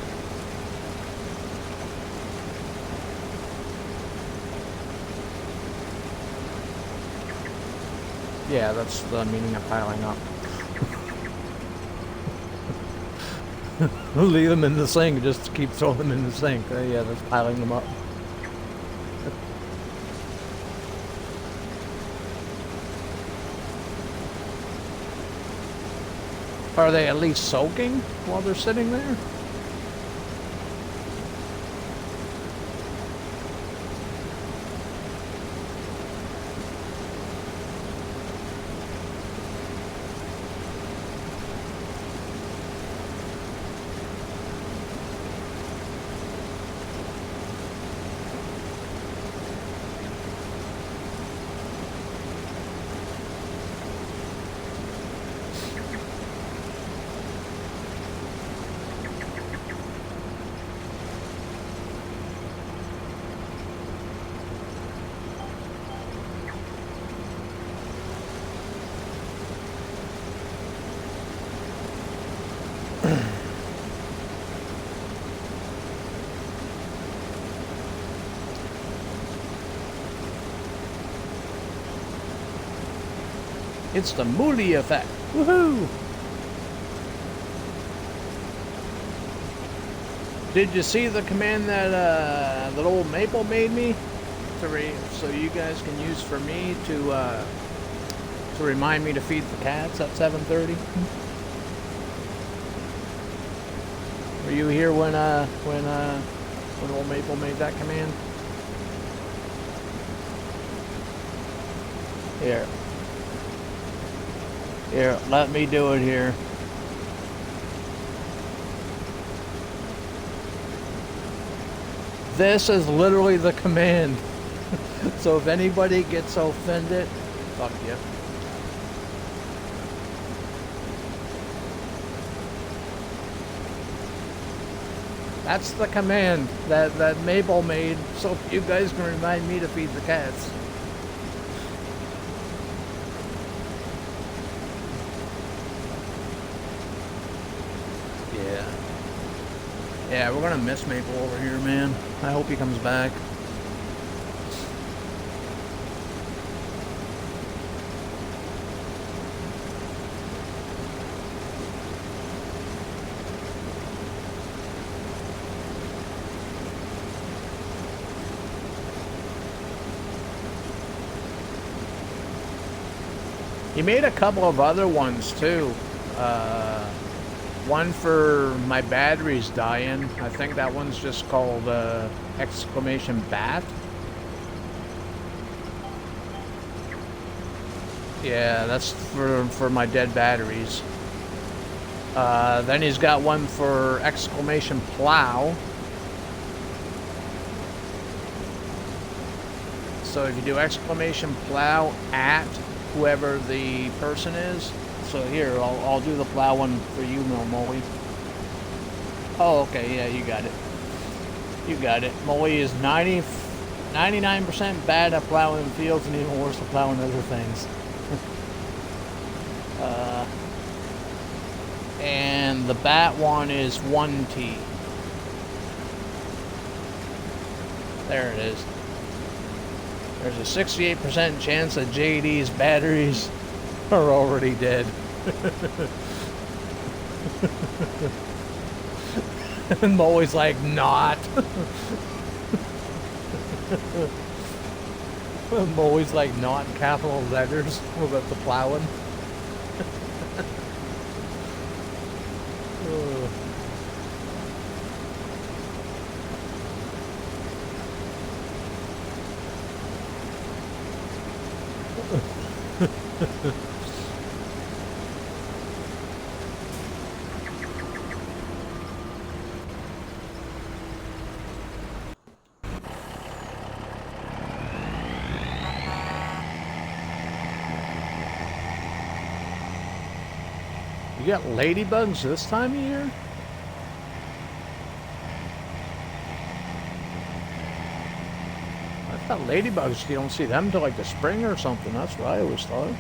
Yeah, that's the meaning of piling up. Leave them in the sink, just keep throwing them in the sink. Yeah, that's piling them up. Are they at least soaking while they're sitting there? It's the Mooley effect. Woohoo! Did you see the command that that old Maple made me? So you guys can use for me to remind me to feed the cats at 7:30. Were you here when old Maple made that command? Here, let me do it here. This is literally the command So if anybody gets offended, fuck you. That's the command that Mabel made, so you guys can remind me to feed the cats. Yeah. Yeah, we're gonna miss Maple over here, man. I hope he comes back. He made a couple of other ones too. One for my batteries dying. I think that one's just called exclamation bat. Yeah, that's for my dead batteries. Then he's got one for exclamation plow. So if you do exclamation plow at whoever the person is. So here, I'll do the plow one for you, Molly. Oh, okay, yeah, you got it. You got it. Molly is 99% bad at plowing fields and even worse at plowing other things. And the bat one is 1T. There it is. There's a 68% chance that JD's batteries are already dead. And Molly's like, not. Molly's like, not in capital letters about the plowing. You got ladybugs this time of year? I thought ladybugs, you don't see them till like the spring or something. That's what I always thought.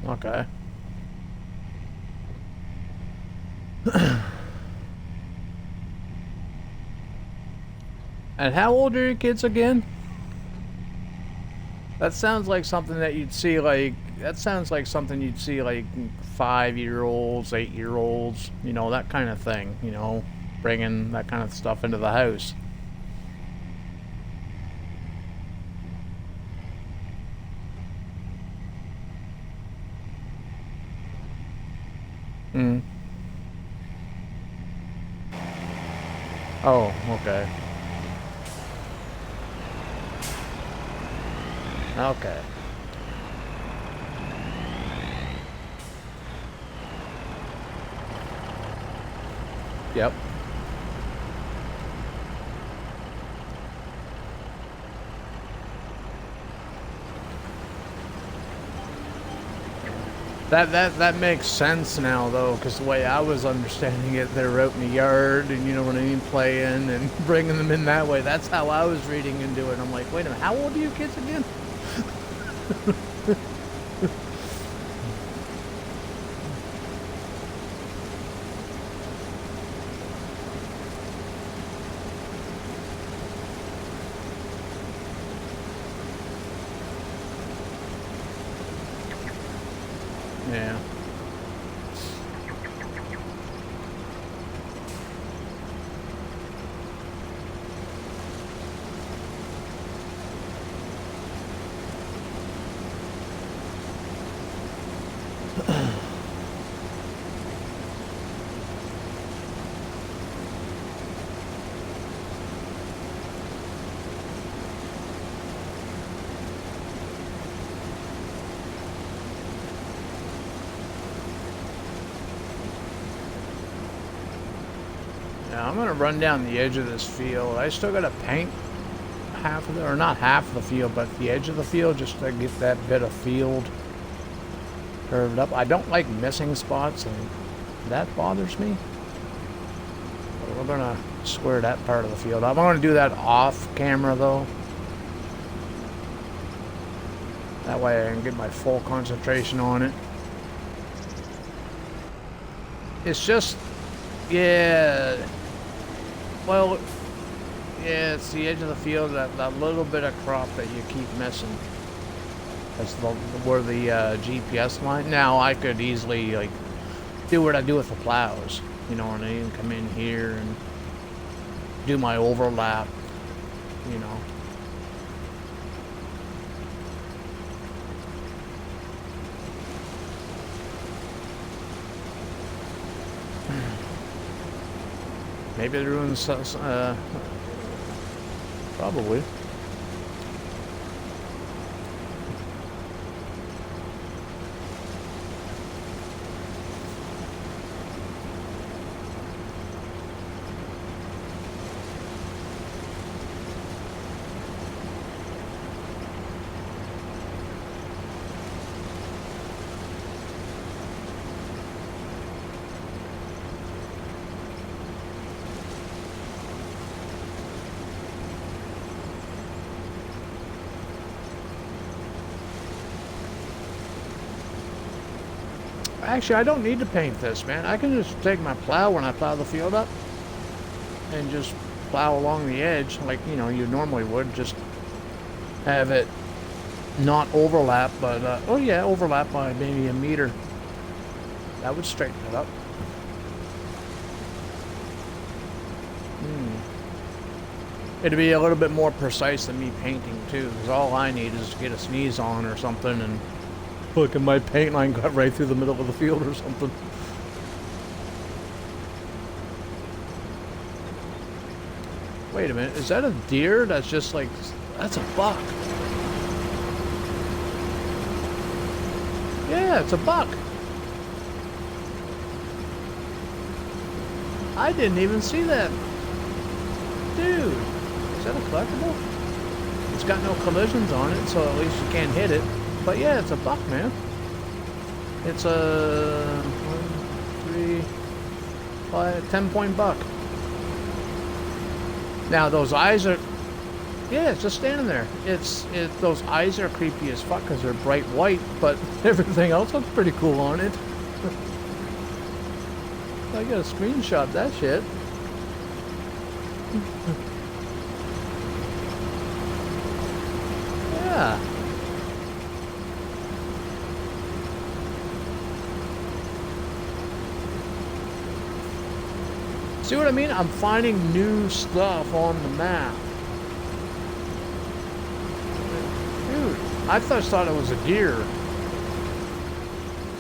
Okay. And how old are your kids again? That sounds like something that you'd see like, that sounds like something you'd see like 5-year-olds, 8-year-olds, you know, that kind of thing, you know, bringing that kind of stuff into the house. Hmm. Oh, okay. Okay. Yep. That makes sense now, though, because the way I was understanding it, they're out in the yard, and you know what I mean, playing and bringing them in that way. That's how I was reading into it. I'm like, wait a minute, how old are you kids again? Yeah. I'm gonna run down the edge of this field. I still gotta paint half of it, or not half of the field, but the edge of the field, just to get that bit of field curved up. I don't like missing spots, and that bothers me. But we're gonna square that part of the field up. I'm gonna do that off camera though. That way I can get my full concentration on it. It's just, yeah, well, yeah, it's the edge of the field, that little bit of crop that you keep missing. That's where the GPS line. Now, I could easily, like, do what I do with the plows. You know what I mean? Come in here and do my overlap, you know. Maybe they're doing probably. Actually, I don't need to paint this, man. I can just take my plow when I plow the field up and just plow along the edge like, you know, you normally would. Just have it not overlap, but, oh yeah, overlap by maybe a meter. That would straighten it up. It'd be a little bit more precise than me painting, too, because all I need is to get a sneeze on or something and look at my paint line got right through the middle of the field or something. Wait a minute, is that a deer that's just like, that's a buck. Yeah, it's a buck. I didn't even see that. Dude, is that a collectible? It's got no collisions on it, so at least you can't hit it. But yeah, it's a buck, man. It's a 1, 3, 5, 10-point buck. Now those eyes are, yeah, it's just standing there. Those eyes are creepy as fuck because they're bright white, but everything else looks pretty cool on it. I gotta screenshot that shit. Yeah. See what I mean? I'm finding new stuff on the map. Dude, I first thought it was a deer.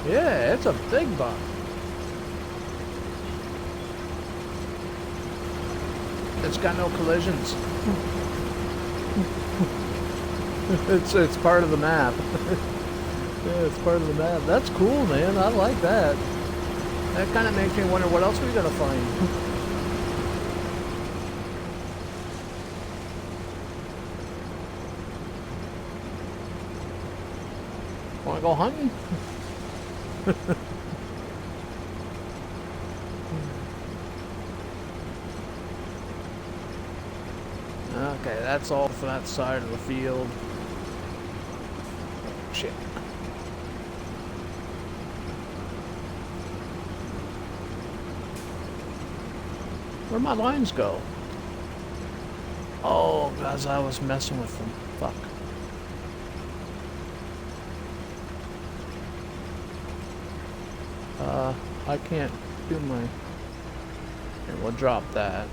Yeah, it's a big buck. It's got no collisions. it's part of the map. Yeah, it's part of the map. That's cool, man. I like that. That kind of makes me wonder what else we gotta find. Wanna go hunting? Okay, that's all for that side of the field. Shit. Where'd my lines go? Oh, guys, I was messing with them. Fuck. I can't do my... Here, we'll drop that.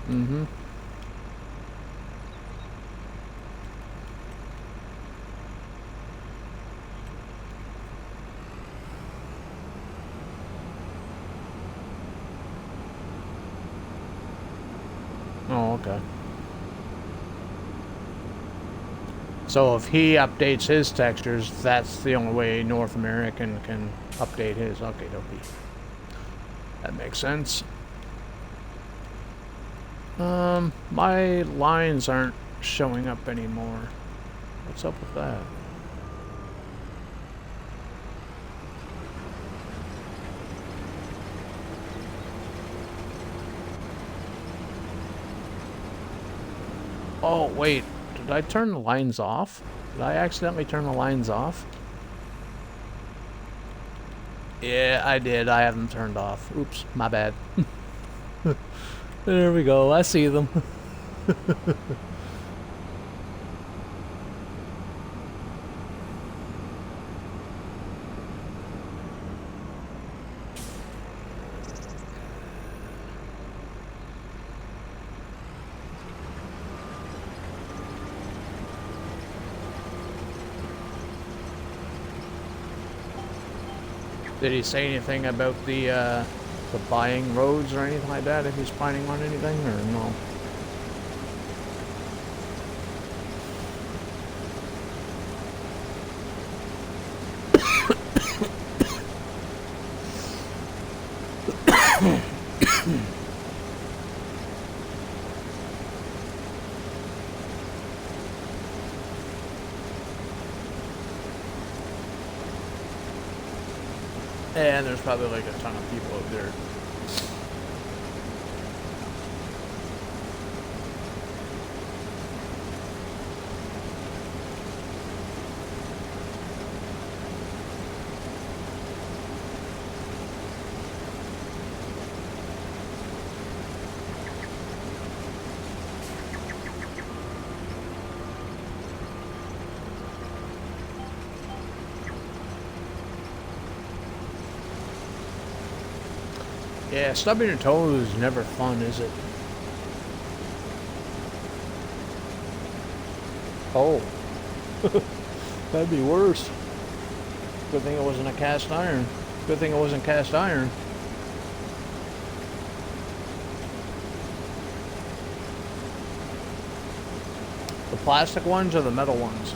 Mm-hmm. Oh, okay. So if he updates his textures, that's the only way North American can update his. Okay, dokie. That makes sense. My lines aren't showing up anymore. What's up with that? Oh, wait. Did I turn the lines off? Did I accidentally turn the lines off? Yeah, I did. I have them turned off. Oops, my bad. There we go. I see them. Did he say anything about the buying roads or anything like that, if he's planning on anything, or no? And there's probably like a ton of people out there. Yeah, stubbing your toe is never fun, is it? Oh. That'd be worse. Good thing it wasn't a cast iron. Good thing it wasn't cast iron. The plastic ones or the metal ones?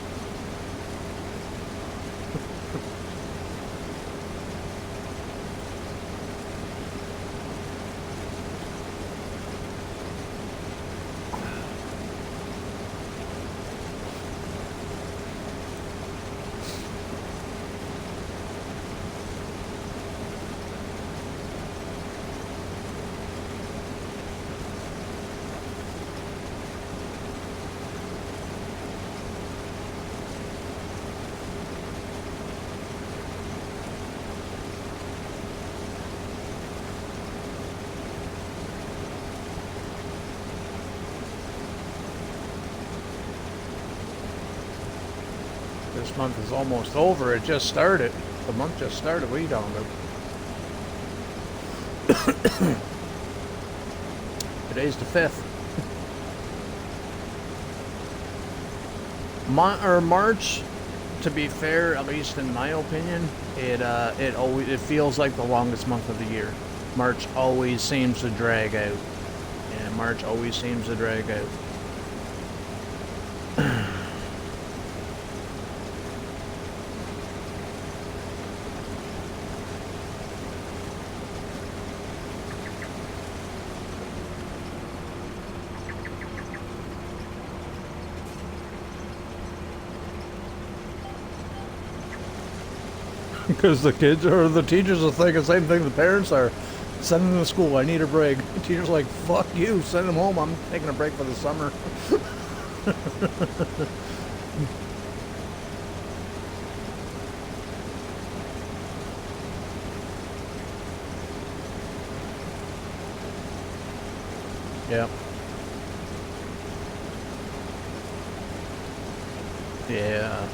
This month is almost over. It just started. The month just started. What are you talking about? Today's the 5th. March, to be fair, at least in my opinion, it feels like the longest month of the year. March always seems to drag out. Yeah, March always seems to drag out. Because the kids or the teachers will think the same thing the parents are. Send them to school, I need a break. The teacher's like, fuck you, send them home, I'm taking a break for the summer. Yep. Yeah.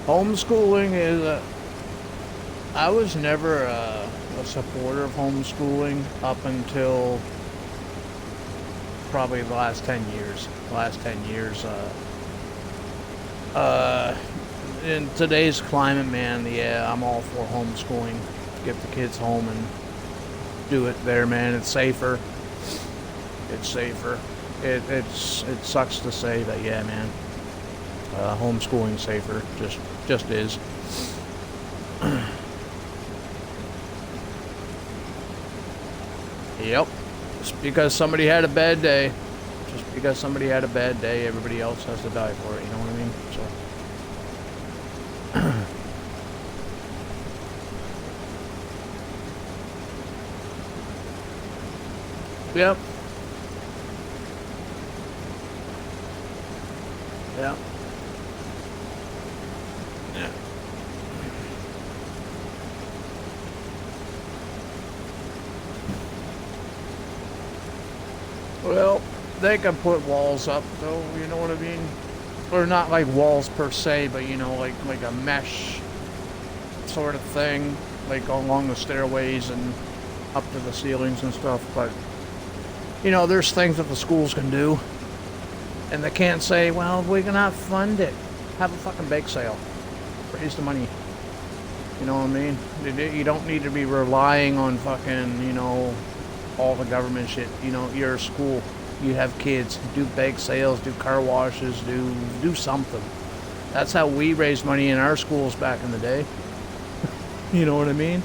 Homeschooling is I was never a supporter of homeschooling up until probably the last 10 years. In today's climate, man, yeah, I'm all for homeschooling. Get the kids home and do it there, man. It's safer. it's safer. It sucks to say, but yeah, man. Homeschooling safer, just is. Yep. Just because somebody had a bad day, everybody else has to die for it. You know what I mean? So. Yep. Yep. Yeah. Well, they can put walls up though, you know what I mean? Or not like walls per se, but you know, like a mesh sort of thing, like along the stairways and up to the ceilings and stuff. But you know, there's things that the schools can do, and they can't say, well, we cannot fund it. Have a fucking bake sale, raise the money. You know what I mean? You don't need to be relying on fucking, you know, all the government shit. You know, you're a school, you have kids, do bake sales, do car washes, do something. That's how we raised money in our schools back in the day. You know what I mean?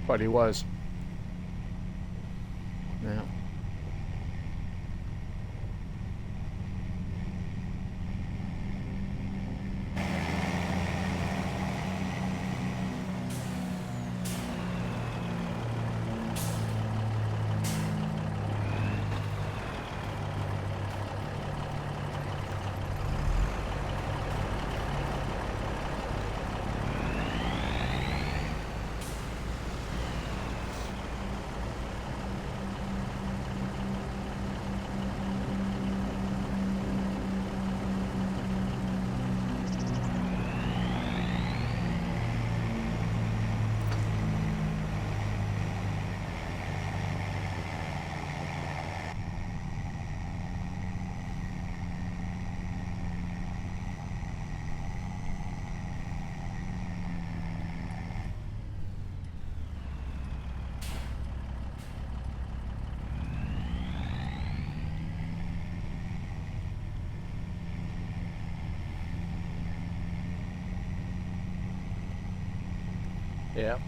But he was. Yeah. Yeah.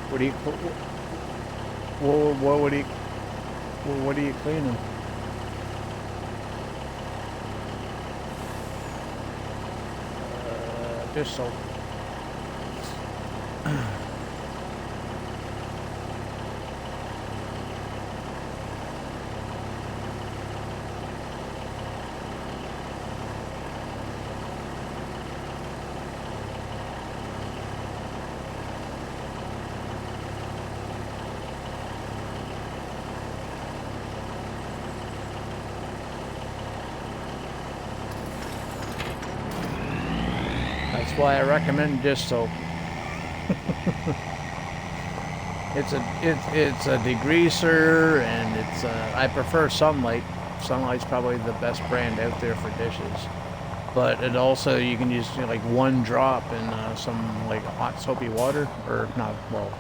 What do you? What would he? What are you cleaning? Dish soap. That's why I recommend dish soap. it's a degreaser, and it's I prefer Sunlight. Sunlight's probably the best brand out there for dishes. But it also, you can use, you know, like 1 drop in some like hot soapy water, or not. Well,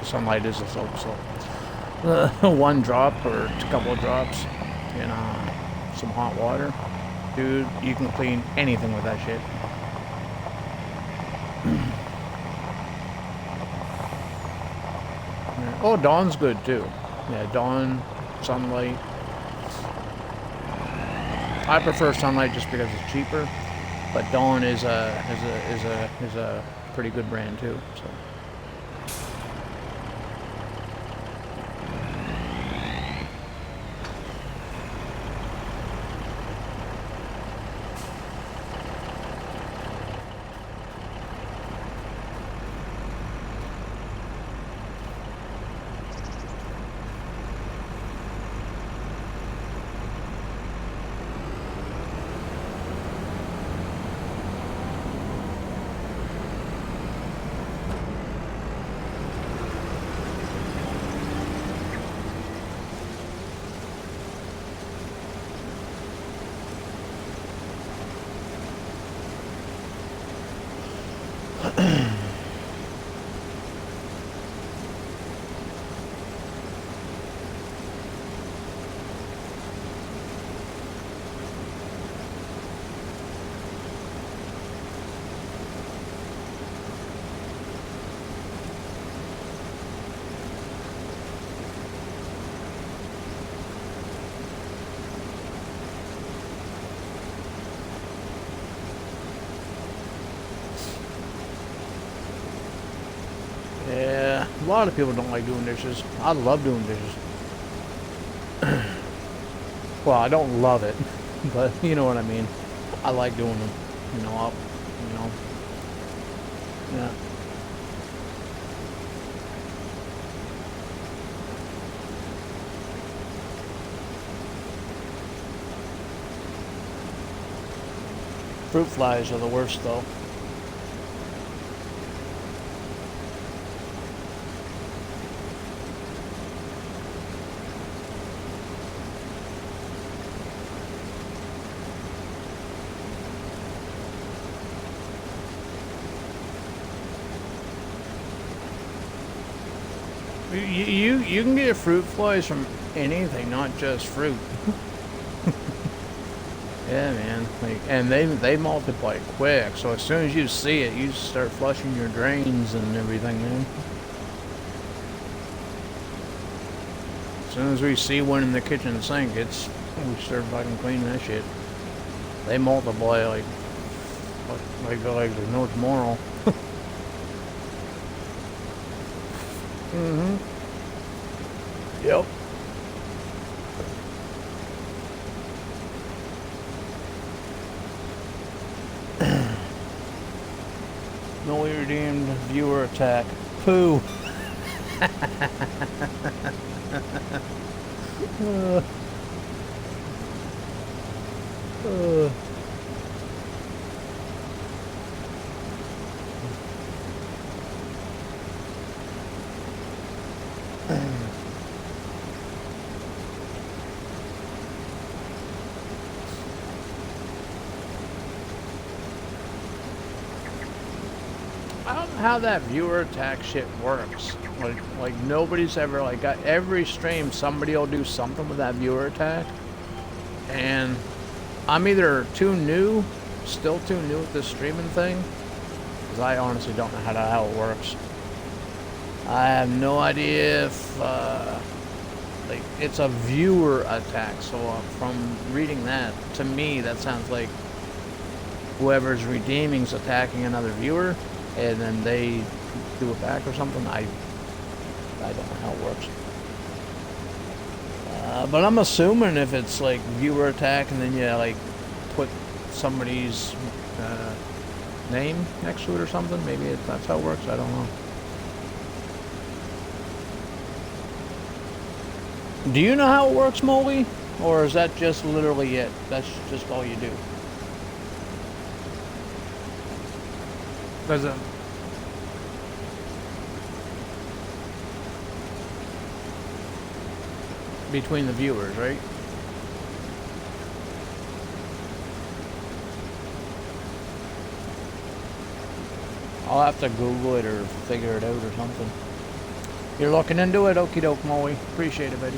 Sunlight is a soap, so 1 drop or a couple of drops in some hot water, dude. You can clean anything with that shit. Oh, Dawn's good too. Yeah, Dawn, Sunlight. I prefer Sunlight just because it's cheaper, but Dawn is a pretty good brand too. So. Yeah, a lot of people don't like doing dishes. I love doing dishes. Well, I don't love it, but you know what I mean. I like doing them. You know, yeah. Fruit flies are the worst, though. You can get fruit flies from anything, not just fruit. Yeah, man. Like, and they multiply quick. So as soon as you see it, you start flushing your drains and everything, man. As soon as we see one in the kitchen sink, we start fucking cleaning that shit. They multiply like there's no tomorrow. Mm-hmm. Yep. No redeemed viewer attack. Pooh. I don't know how that viewer attack shit works. Like nobody's ever got every stream. Somebody will do something with that viewer attack, and I'm either still too new at this streaming thing, because I honestly don't know how it works. I have no idea if like it's a viewer attack. So from reading that, to me, that sounds like whoever's redeeming's attacking another viewer, and then they do it back or something. I don't know how it works. But I'm assuming if it's like viewer attack, and then you like put somebody's name next to it or something, maybe that's how it works. I don't know. Do you know how it works, Molly? Or is that just literally it? That's just all you do? Because between the viewers, right? I'll have to Google it or figure it out or something. You're looking into it? Okie doke, Molly. Appreciate it, buddy.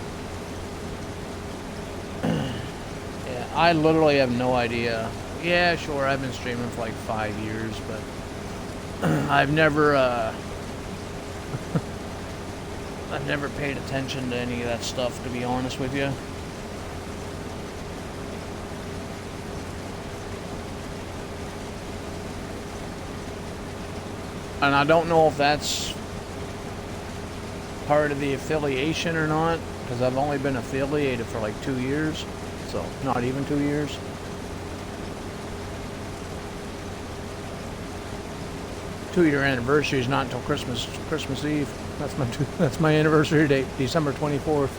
Yeah, I literally have no idea. Yeah, sure, I've been streaming for like 5 years, but I've never I've never paid attention to any of that stuff, to be honest with you. And I don't know if that's part of the affiliation or not, because I've only been affiliated for like 2 years, so not even 2 years. Two-year anniversary is not until Christmas Eve. That's my anniversary date, December 24th.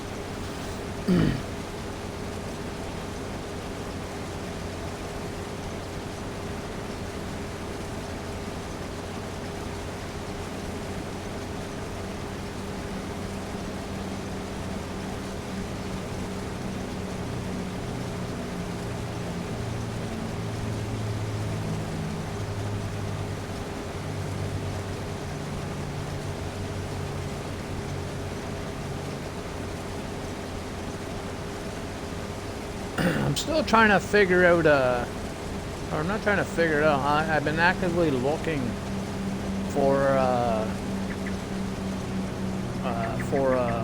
I'm still trying to figure out, or I'm not trying to figure it out. I've been actively looking for,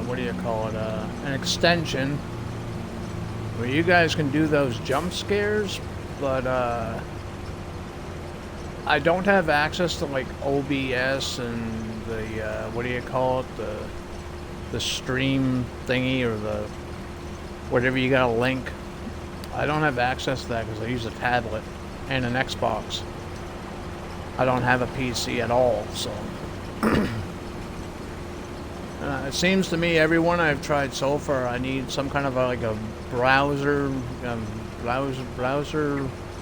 what do you call it, an extension where you guys can do those jump scares, but, I don't have access to, like, OBS and the, what do you call it, the stream thingy, or the, whatever you gotta link. I don't have access to that because I use a tablet and an Xbox. I don't have a PC at all, so. It seems to me everyone I've tried so far, I need some kind of like a browser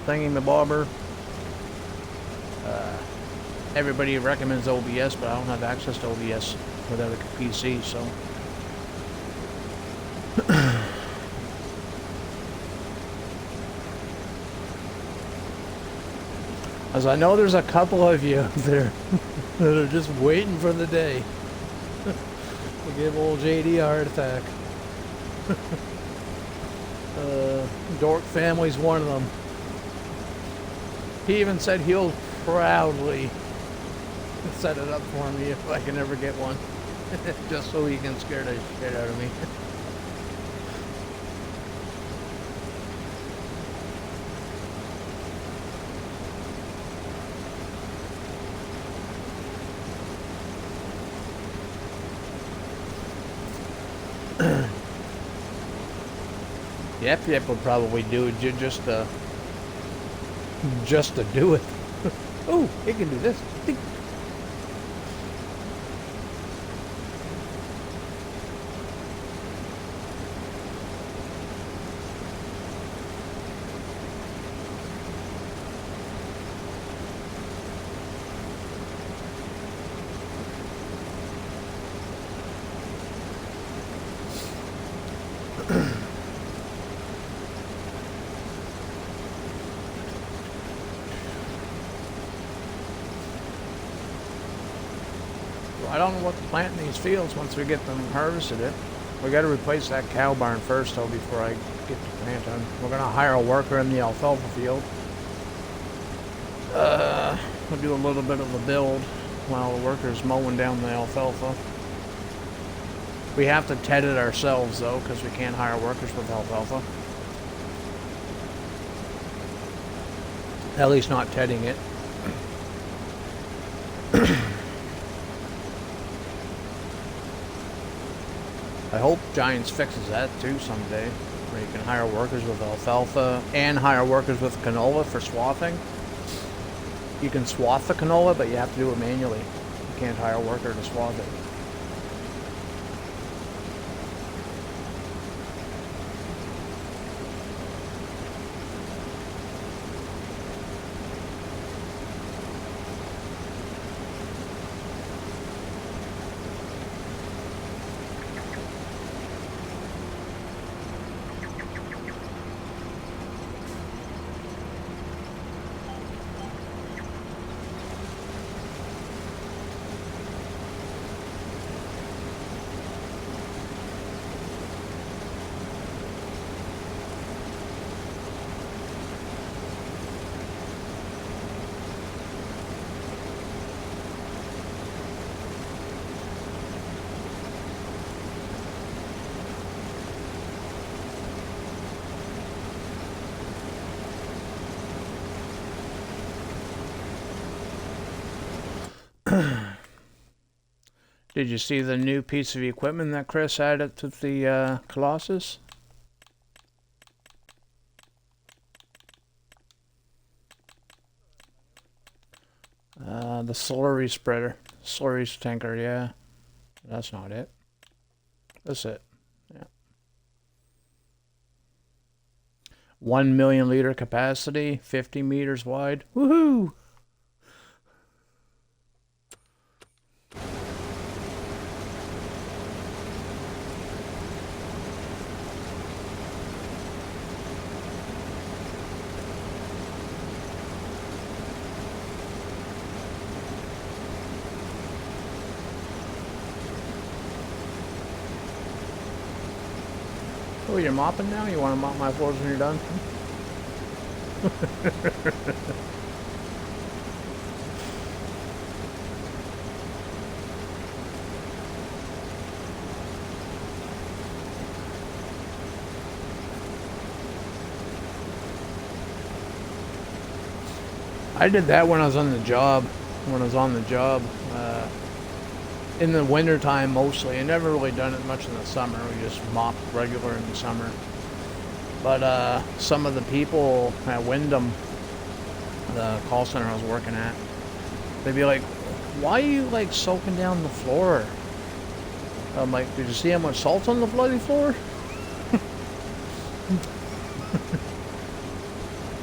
thingy-mabobber. Everybody recommends OBS, but I don't have access to OBS without a PC, so. As I know there's a couple of you there that are just waiting for the day to give old JD a heart attack. Dork Family's one of them. He even said he'll proudly set it up for me if I can ever get one. Just so he can scare the shit out of me. Yep would probably do it just to do it. Oh, it can do this. I don't know what to plant in these fields once we get them harvested it. We got to replace that cow barn first though before I get to planting. We're gonna hire a worker in the alfalfa field. We'll do a little bit of a build while the worker's mowing down the alfalfa. We have to ted it ourselves though, because we can't hire workers with alfalfa. At least not tedding it. I hope Giants fixes that too someday, where you can hire workers with alfalfa and hire workers with canola for swathing. You can swath the canola, but you have to do it manually. You can't hire a worker to swath it. Did you see the new piece of equipment that Chris added to the Colossus? The slurry spreader. Slurry tanker, yeah. That's not it. That's it. Yeah. 1 million liter capacity, 50 meters wide. Woohoo! Oh, you're mopping now? You want to mop my floors when you're done? I did that when I was on the job. In the winter time mostly. I never really done it much in the summer. We just mopped regular in the summer. But some of the people at Wyndham, the call center I was working at, they'd be like, "Why are you like soaking down the floor?" I'm like, "Did you see how much salt's on the bloody floor?"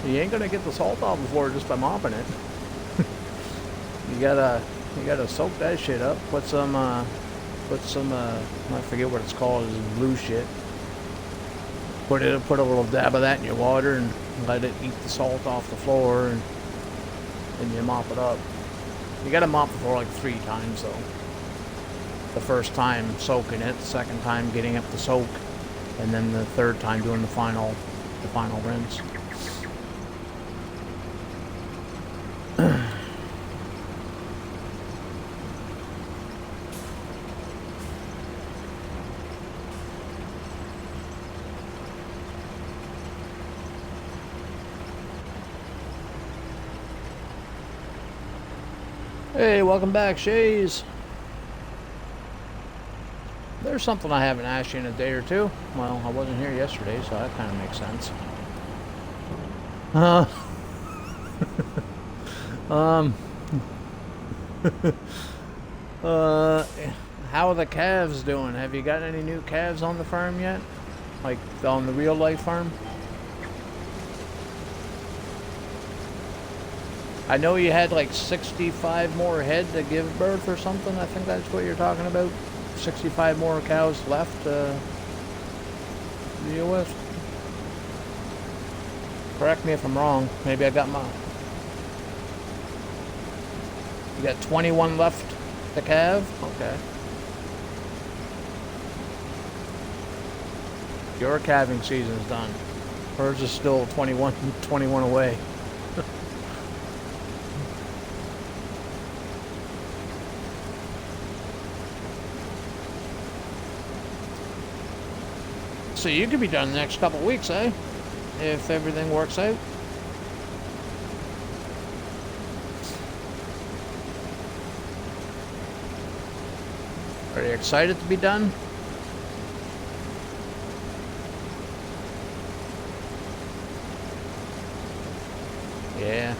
You ain't gonna get the salt off the floor just by mopping it. You gotta soak that shit up. Put some I forget what it's called, it's blue shit. Put a little dab of that in your water and let it eat the salt off the floor, and then you mop it up. You gotta mop the floor like 3 times though. The first time soaking it, the second time getting up the soak, and then the third time doing the final rinse. Hey, welcome back, Shays. There's something I haven't asked you in a day or two. Well, I wasn't here yesterday, so that kind of makes sense. How are the calves doing? Have you got any new calves on the farm yet? Like on the real life farm? I know you had like 65 more head to give birth or something. I think that's what you're talking about. 65 more cows left to deal with. Correct me if I'm wrong. Maybe I got my... You got 21 left to calve? Okay. Your calving season's done. Hers is still 21 away. So you could be done in the next couple weeks, eh? If everything works out. Are you excited to be done? Yeah.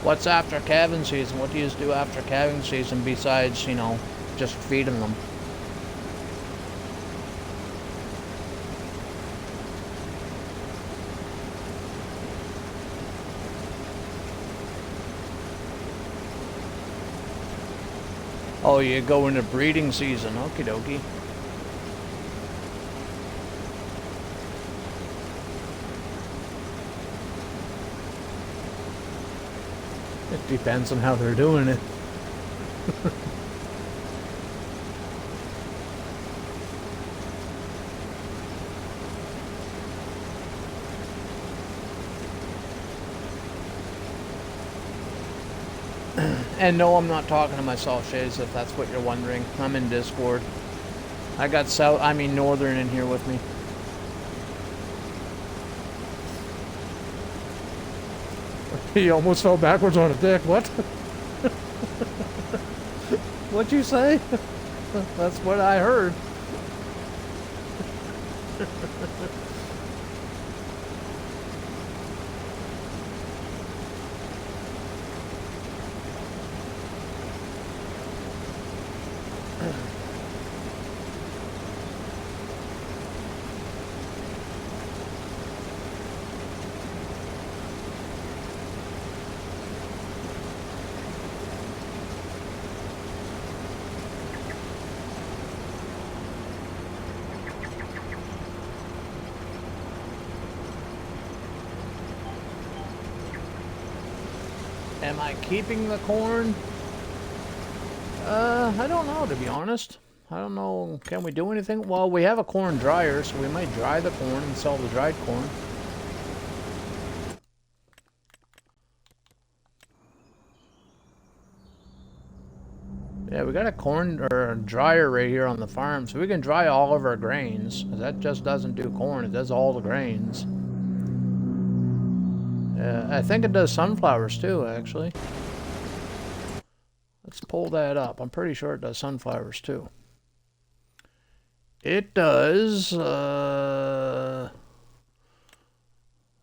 What's after calving season? What do you do after calving season besides, you know, just feeding them? Oh, you go into breeding season. Okie dokie. It depends on how they're doing it. And no, I'm not talking to myself, Shays, if that's what you're wondering. I'm in Discord. I got Northern in here with me. He almost fell backwards on a dick. What? What'd you say? That's what I heard. Am I keeping the corn? I don't know, to be honest. I don't know. Can we do anything? Well, we have a corn dryer, so we might dry the corn and sell the dried corn. Yeah, we got a corn or a dryer right here on the farm, so we can dry all of our grains. That just doesn't do corn, it does all the grains. I think it does sunflowers too, actually. Let's pull that up. I'm pretty sure it does sunflowers too. It does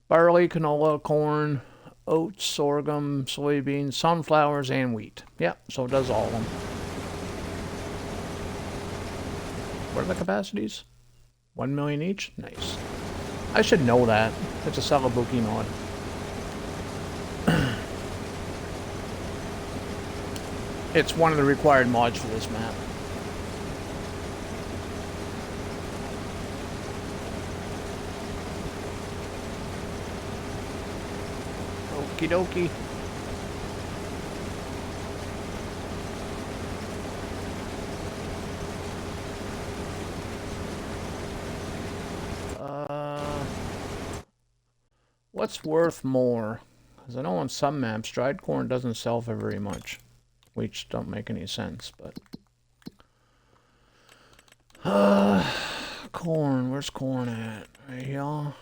barley, canola, corn, oats, sorghum, soybeans, sunflowers, and wheat. Yep, so it does all of them. What are the capacities? 1 million each? Nice. I should know that. It's a Salabuki mod. It's one of the required mods for this map. Okie dokie. What's worth more? Because I know on some maps, dried corn doesn't sell for very much. Which don't make any sense, but... corn. Where's corn at? Right here.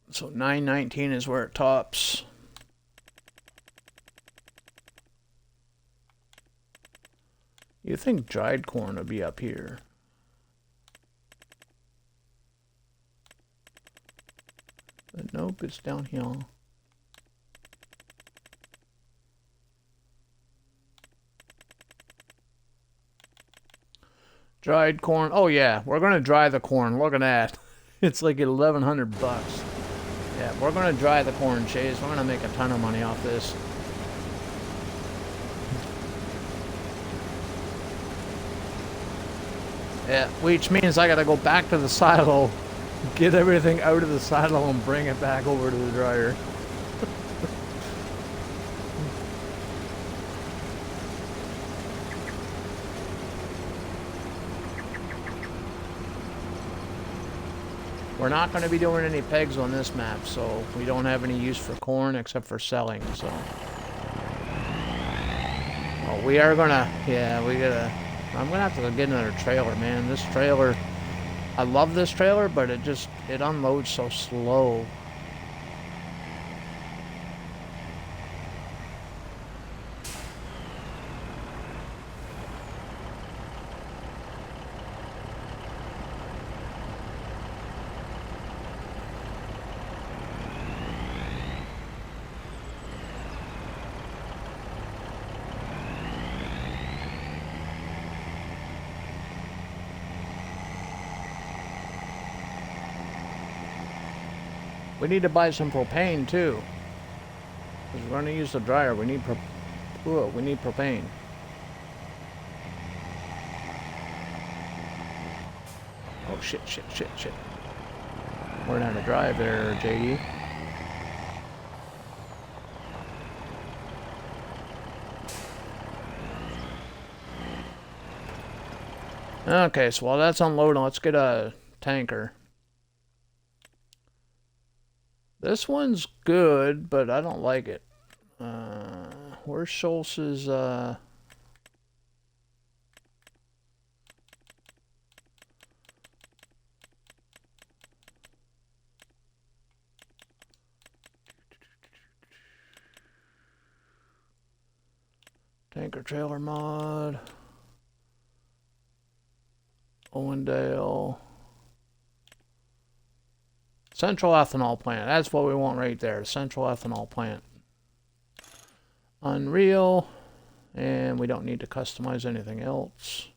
So 919 is where it tops. You think dried corn would be up here? But nope, it's down here. Dried corn. Oh yeah, we're gonna dry the corn. Look at that. It's like 1,100 bucks. Yeah, we're gonna dry the corn, Chase. We're gonna make a ton of money off this. Yeah, which means I gotta go back to the silo, get everything out of the silo, and bring it back over to the dryer. We're not going to be doing any pegs on this map, so we don't have any use for corn except for selling, so... Oh, we are gonna, yeah, I'm gonna have to get another trailer, man. This trailer, I love this trailer, but it unloads so slow. We need to buy some propane too, because we're going to use the dryer. We need propane. Oh shit! Learn how to drive there, JD. Okay, so while that's unloading, let's get a tanker. This one's good, but I don't like it. Where's Schultz's, tanker trailer mod? Owendale. Central ethanol plant. That's what we want right there. Central ethanol plant. Unreal. And we don't need to customize anything else.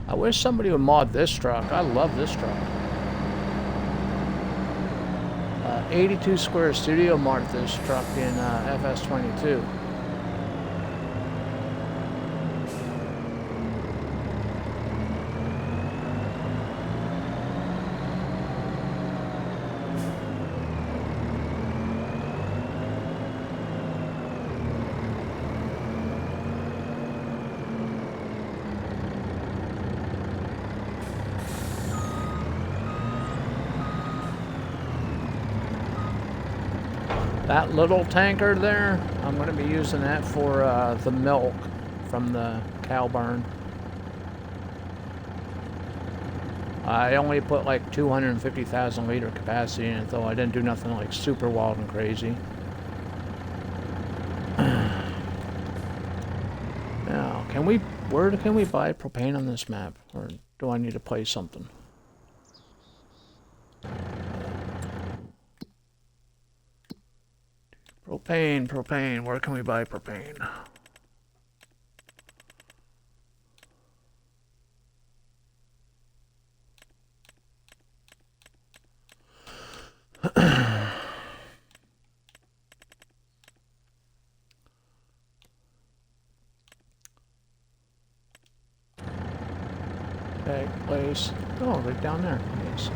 I wish somebody would mod this truck. I love this truck. 82 Square Studio marked this truck in FS22. That little tanker there, I'm going to be using that for the milk from the cow barn. I only put like 250,000 liter capacity in it, though. I didn't do nothing like super wild and crazy. Now, where can we buy propane on this map? Or do I need to play something? Propane, where can we buy propane? Okay, place. Oh, right down there. Yes.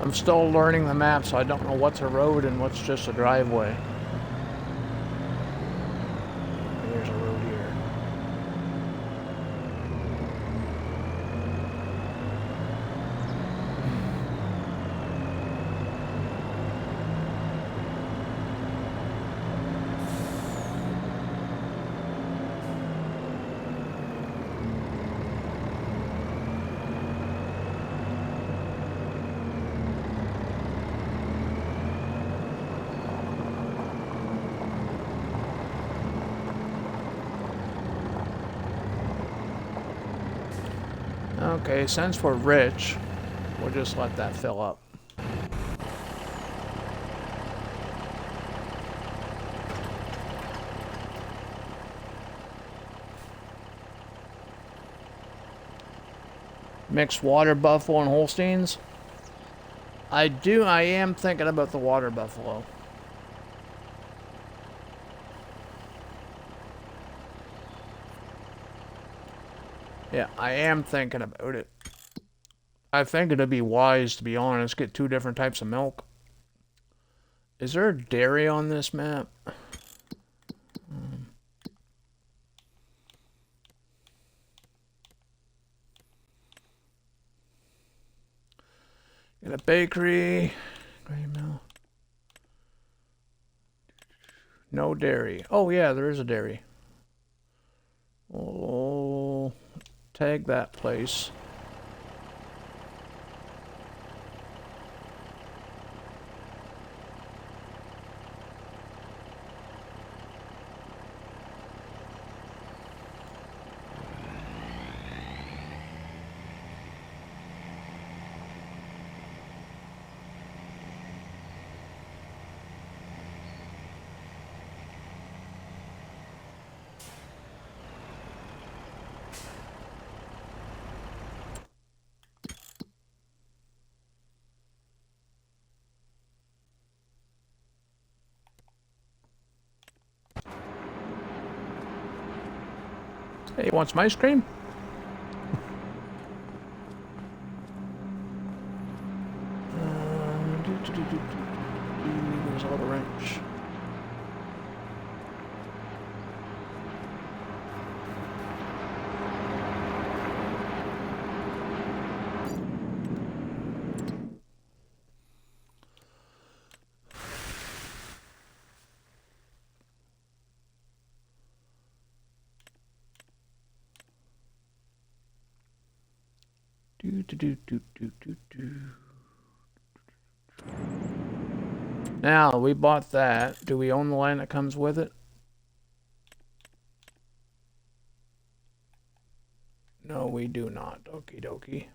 I'm still learning the map, so I don't know what's a road and what's just a driveway. There's a road here. Okay, since we're rich, we'll just let that fill up. Mixed water buffalo and Holsteins. I am thinking about the water buffalo. Yeah, I am thinking about it. I think it'd be wise, to be honest, get 2 different types of milk. Is there a dairy on this map? Got a bakery. Gray milk. No dairy. Oh yeah, there is a dairy. Oh, tag that place. Hey, you want some ice cream? There's a little wrench. Now, we bought that. Do we own the land that comes with it? No, we do not. Okie dokie.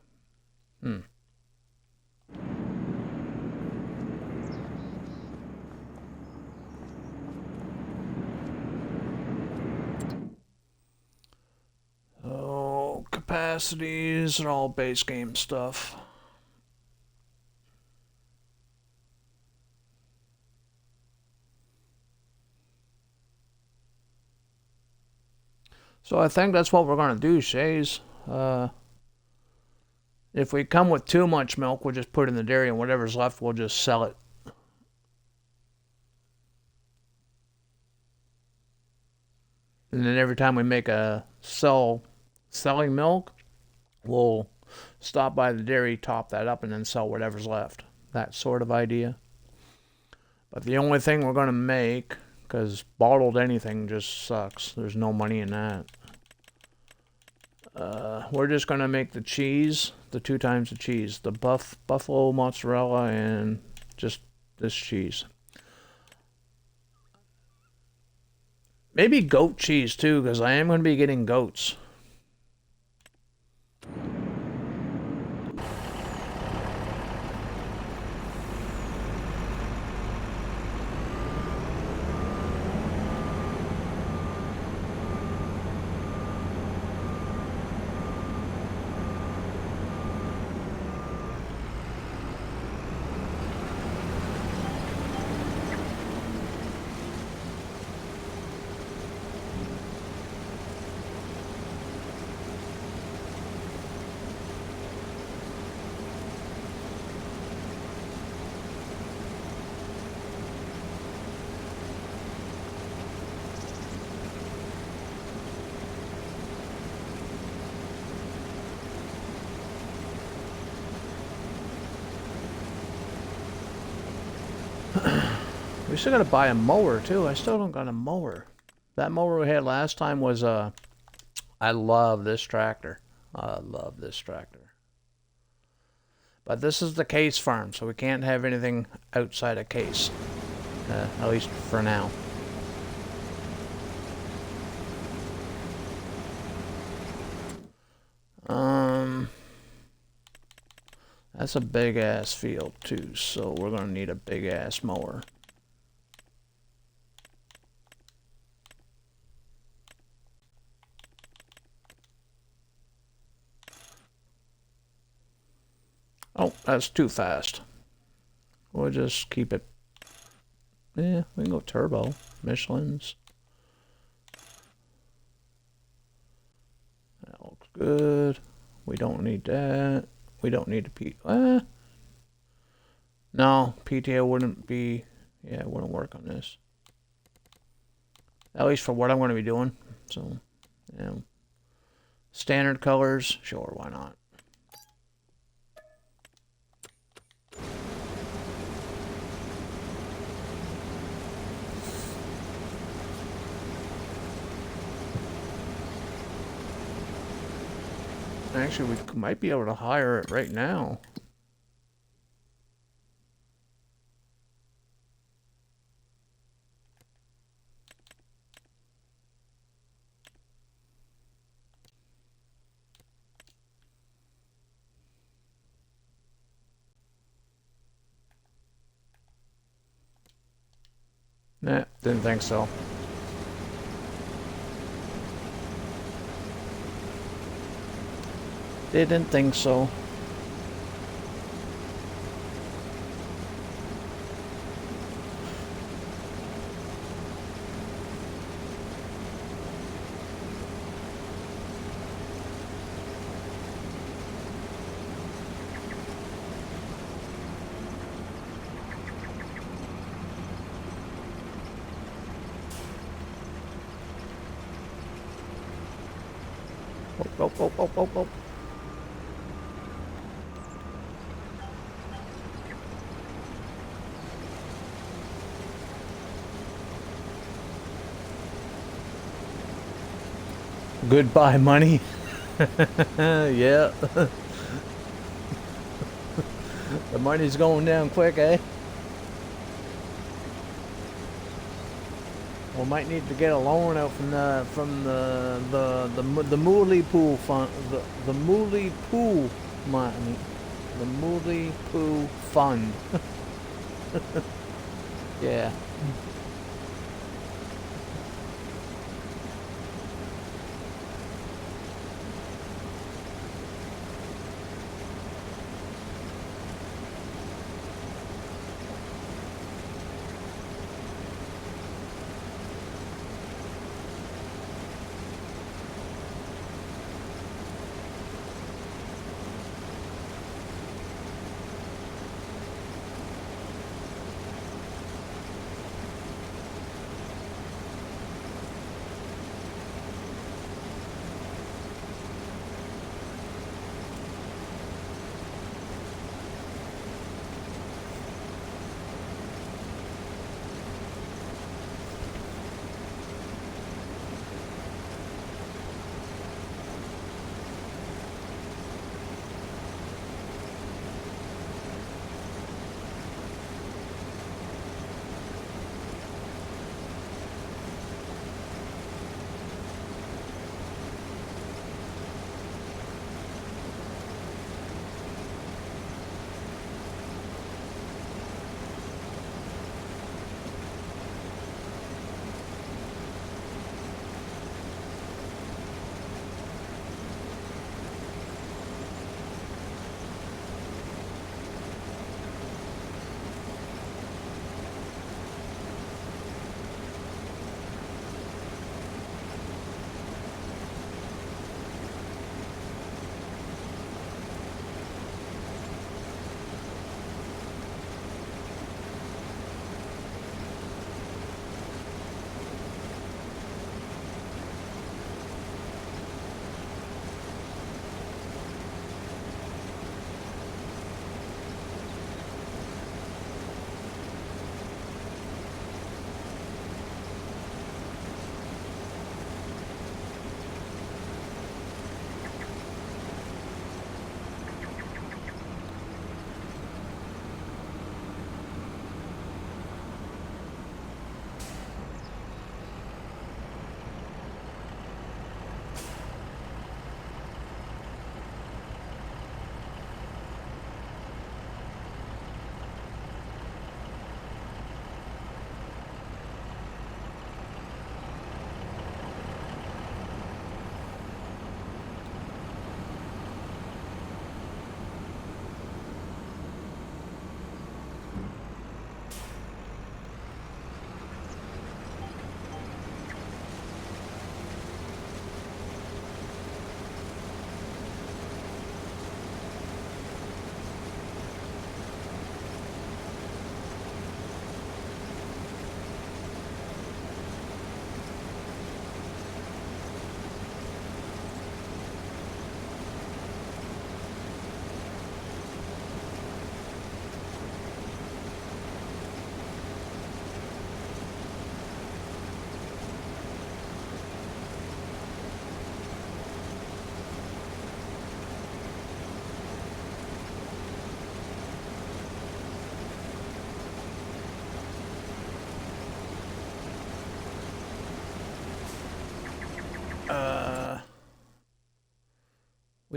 Oh, capacities are all base game stuff. So I think that's what we're going to do, Shays. If we come with too much milk, we'll just put it in the dairy, and whatever's left, we'll just sell it. And then every time we make a selling milk, we'll stop by the dairy, top that up, and then sell whatever's left. That sort of idea. But the only thing we're going to make, because bottled anything just sucks. There's no money in that. We're just going to make the cheese, the 2 times the cheese. The buffalo mozzarella and just this cheese. Maybe goat cheese too, because I am going to be getting goats. We still gotta buy a mower too. I still don't got a mower. That mower we had last time was I love this tractor. I love this tractor. But this is the case farm, so we can't have anything outside a case. At least for now. That's a big ass field too, so we're gonna need a big ass mower. Oh, that's too fast. We'll just keep it. Yeah, we can go turbo. Michelin's. That looks good. We don't need that. We don't need a no, PTO wouldn't be. Yeah, it wouldn't work on this. At least for what I'm going to be doing. So, yeah. Standard colors. Sure, why not? Actually, we might be able to hire it right now. Nah, didn't think so. Didn't think so. Oh. Goodbye, money. Yeah. The money's going down quick, eh? We might need to get a loan out from the Mooley Pool fund, the Mooley Pool money, the Mooley Pool fund. Yeah.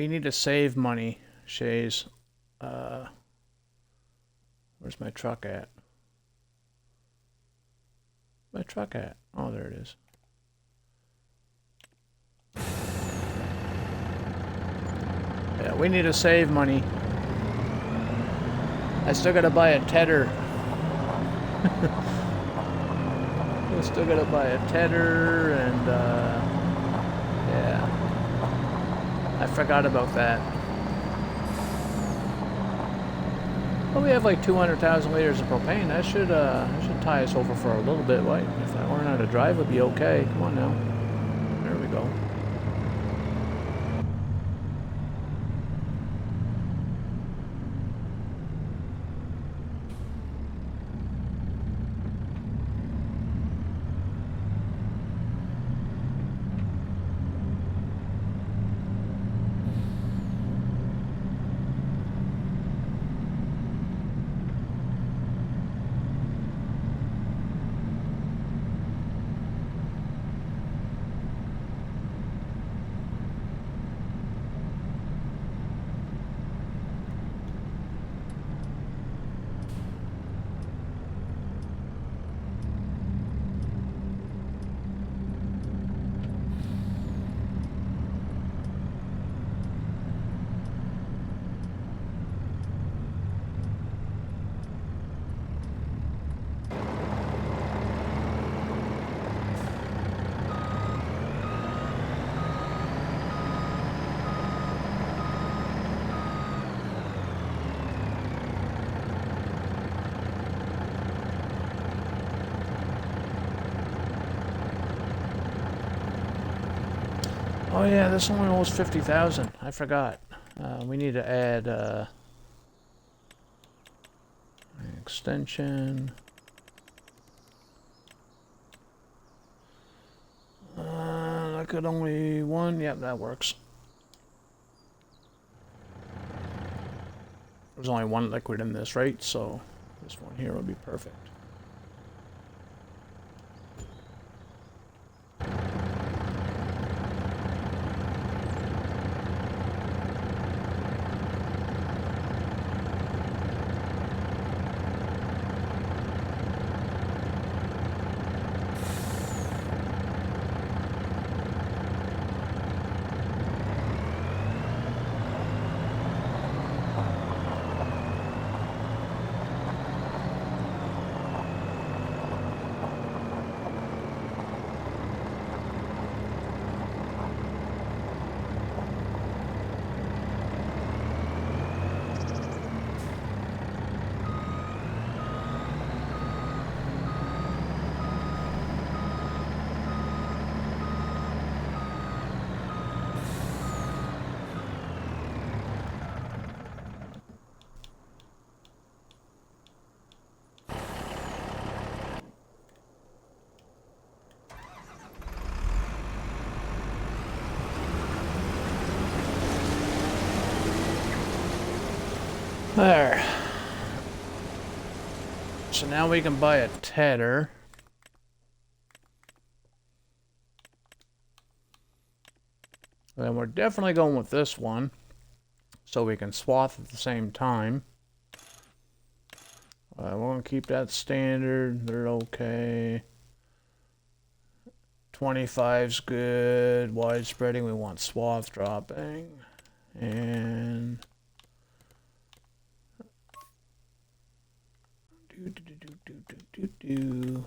we need to save money, Shays. Where's my truck at? My truck at? Oh, there it is. Yeah, we need to save money. I still gotta buy a tedder. I still gotta buy a tedder and yeah. I forgot about that. Well, we have like 200,000 liters of propane. That should tie us over for a little bit, right? If I learn how to drive, it'll be okay. Come on now. There we go. Oh yeah, this only owes 50,000. I forgot. We need to add an extension. I could only one. Yep, that works. There's only one liquid in this, right? So this one here will be perfect. There. So now we can buy a tedder. And we're definitely going with this one, so we can swath at the same time. We're going to keep that standard. They're okay. 25's good. Widespreading, we want swath dropping. And... do.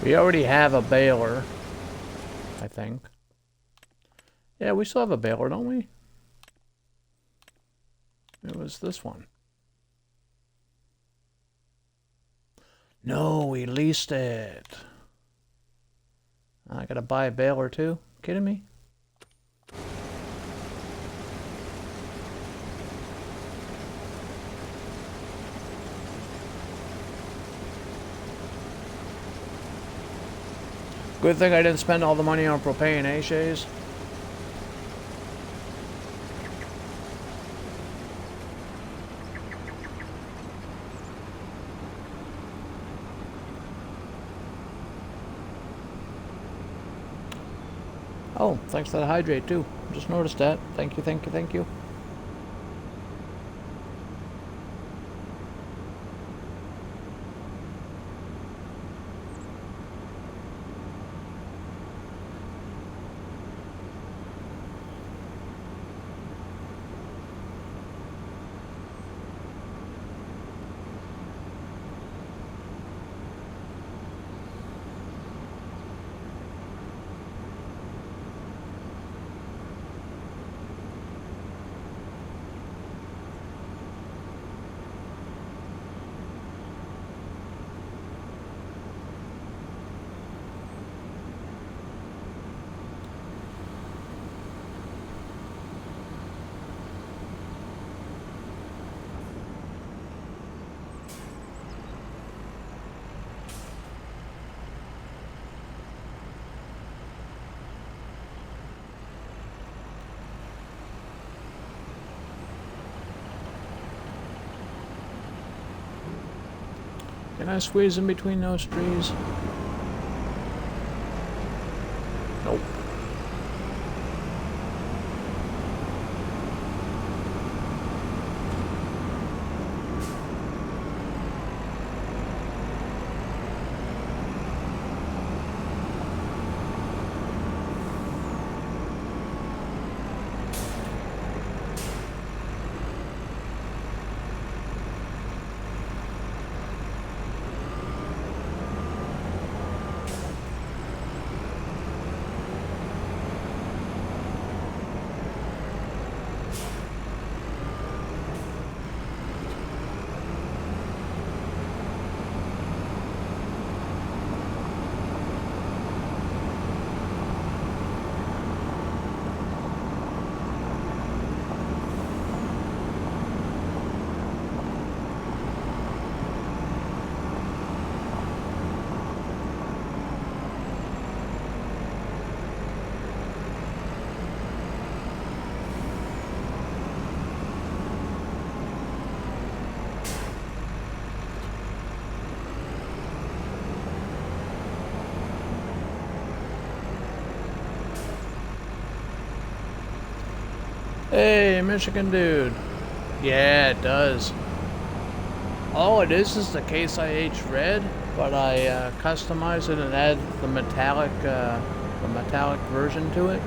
We already have a baler, I think. Yeah, we still have a baler, don't we? It was this one. No, we leased it. I gotta buy a bale or two. Kidding me? Good thing I didn't spend all the money on propane, eh, Shays? Oh, thanks for that hydrate too. Just noticed that. Thank you, thank you, thank you. Can I squeeze in between those trees? Nope. Hey, Michigan dude. Yeah, it does. All it is the Case IH red, but I customize it and add the metallic version to it.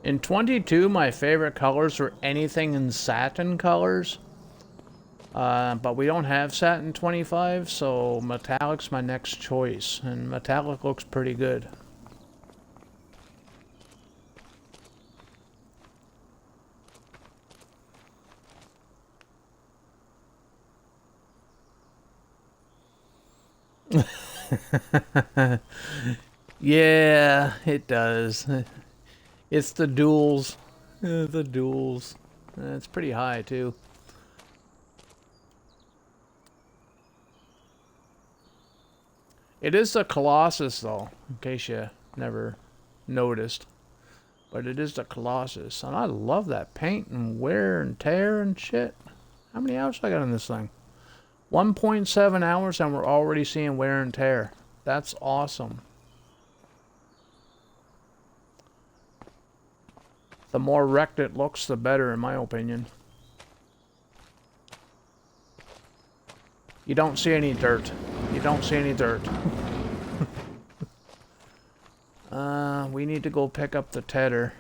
In 22, my favorite colors were anything in satin colors. But we don't have satin 25, so metallic's my next choice, and metallic looks pretty good. Yeah, it does. It's the duals. The duals. It's pretty high, too. It is the Colossus, though, in case you never noticed. But it is the Colossus. And I love that paint and wear and tear and shit. How many hours I got on this thing? 1.7 hours and we're already seeing wear and tear. That's awesome. The more wrecked it looks, the better, in my opinion. You don't see any dirt. You don't see any dirt. We need to go pick up the tedder.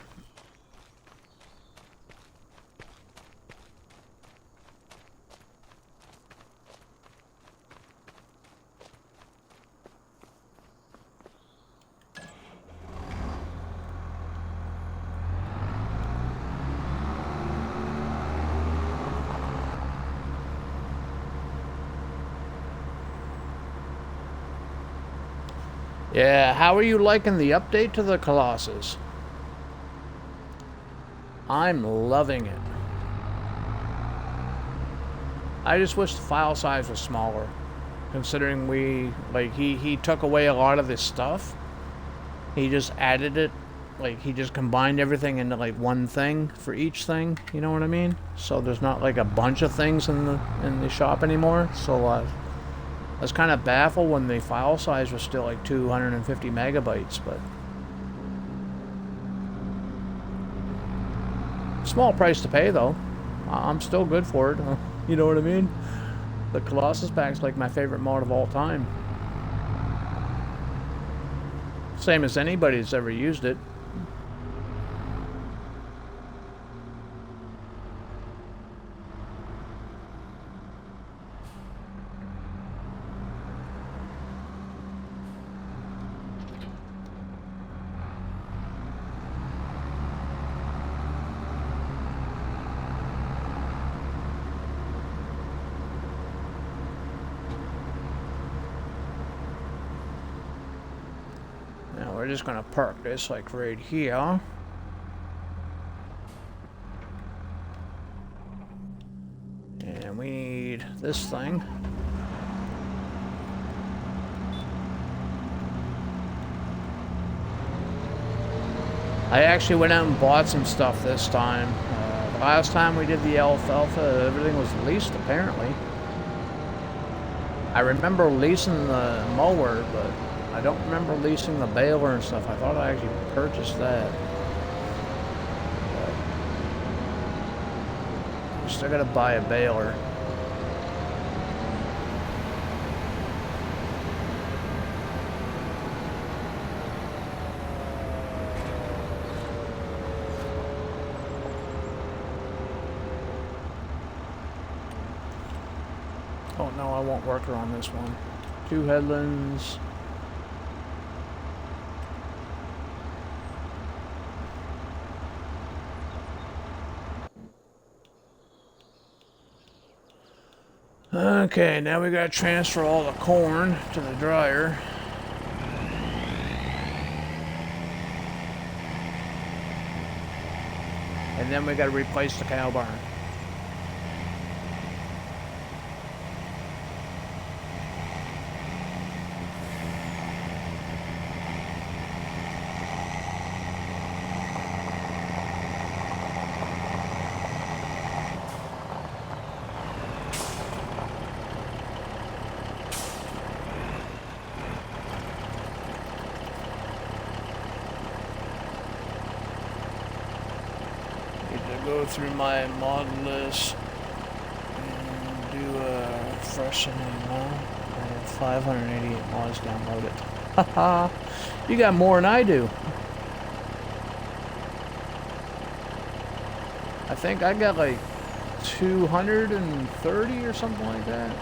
Yeah, how are you liking the update to the Colossus? I'm loving it. I just wish the file size was smaller. Considering he took away a lot of this stuff. He just added it, like he just combined everything into like one thing for each thing, you know what I mean? So there's not like a bunch of things in the shop anymore. So I was kind of baffled when the file size was still like 250 megabytes, but small price to pay though. I'm still good for it. You know what I mean? The Colossus pack's like my favorite mod of all time. Same as anybody that's ever used it. We're just gonna park this like right here. And we need this thing. I actually went out and bought some stuff this time. The last time we did the alfalfa, everything was leased apparently. I remember leasing the mower, but I don't remember leasing the baler and stuff. I thought I actually purchased that. But still gotta buy a baler. Oh no, I won't work her on this one. 2 headlands. Okay, now we gotta transfer all the corn to the dryer. And then we gotta replace the cow barn. Go through my mod list and do a freshening. I have 588 mods downloaded. Haha, you got more than I do. I think I got like 230 or something like that.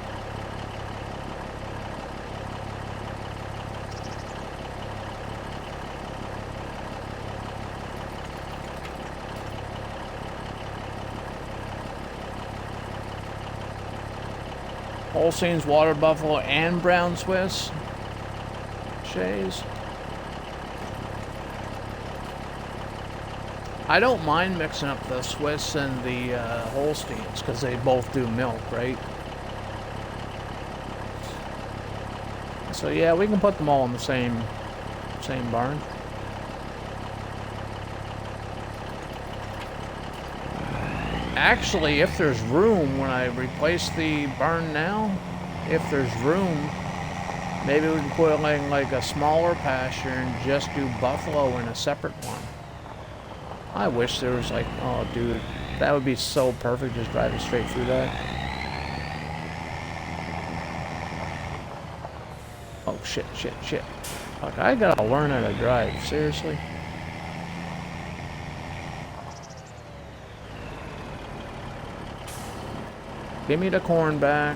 Holstein's, Water Buffalo, and Brown Swiss Shays. I don't mind mixing up the Swiss and the Holsteins because they both do milk, right? So yeah, we can put them all in the same barn. Actually, if there's room, when I replace the barn now, if there's room, maybe we can put like a smaller pasture and just do buffalo in a separate one. I wish there was like, oh dude, that would be so perfect, just driving straight through that. Oh shit. Fuck, I gotta learn how to drive, seriously. Give me the corn back.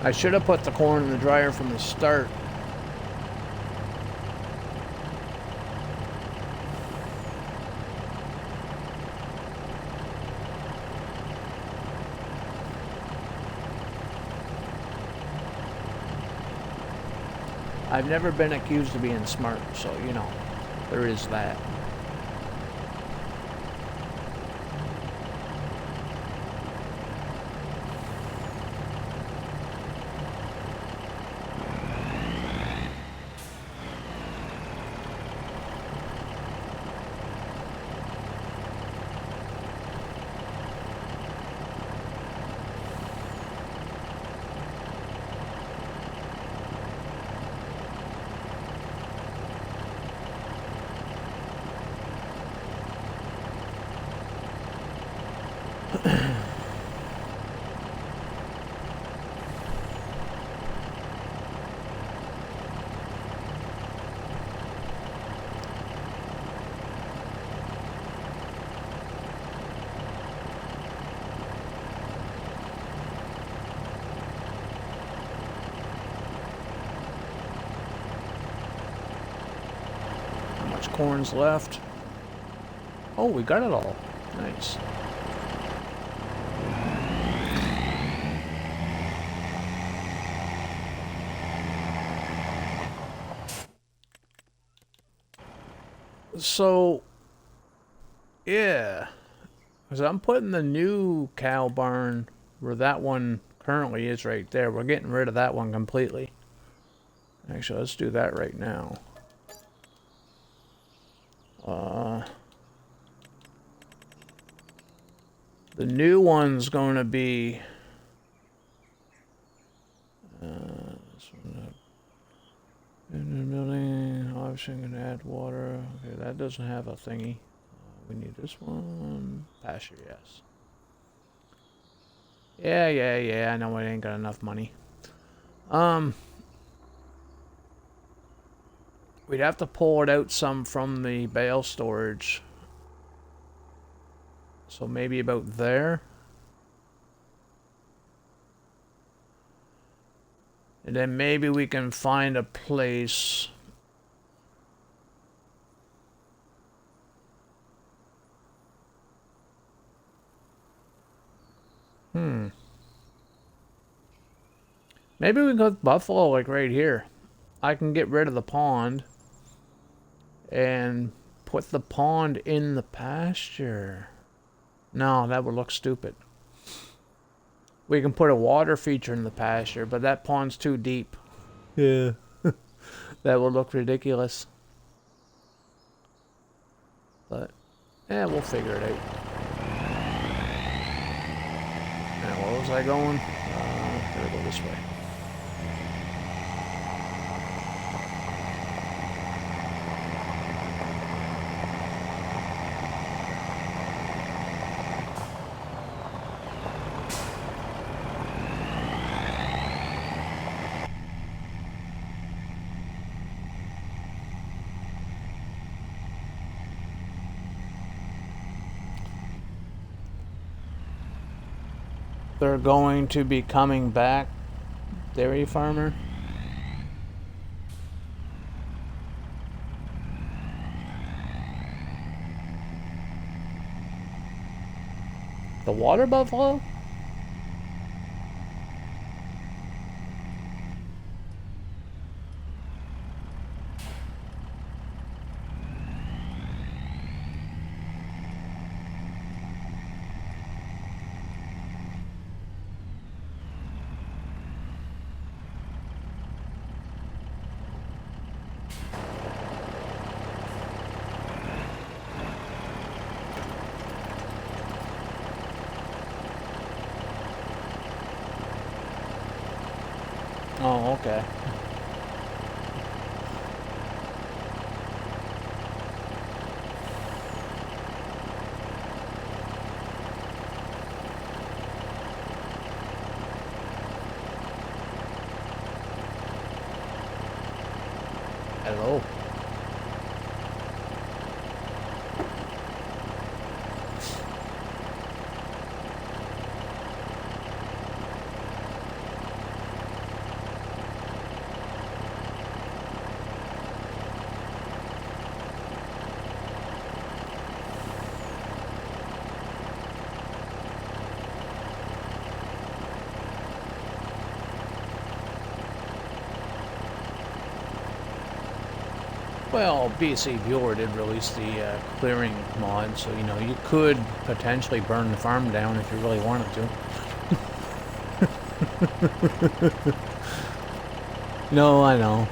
I should have put the corn in the dryer from the start. I've never been accused of being smart, so, you know, there is that. Corn's left. Oh, we got it all. Nice. So, yeah. Because I'm putting the new cow barn where that one currently is right there. We're getting rid of that one completely. Actually, let's do that right now. The new one's going to be this one in the building. Obviously, I'm going to add water. Okay, that doesn't have a thingy. We need this one. Pasture, yes. Yeah. I know I ain't got enough money. We'd have to pull it out some from the bale storage. So maybe about there. And then maybe we can find a place. Maybe we can go with buffalo like right here. I can get rid of the pond and put the pond in the pasture. No, that would look stupid. We can put a water feature in the pasture, but that pond's too deep. Yeah. That would look ridiculous. But, yeah, we'll figure it out. Now, where was I going? Gotta go this way. They're going to be coming back, dairy farmer. The water buffalo? Oh, okay. Hello. Well, BC Viewer did release the clearing mod, so you know you could potentially burn the farm down if you really wanted to. No, I know.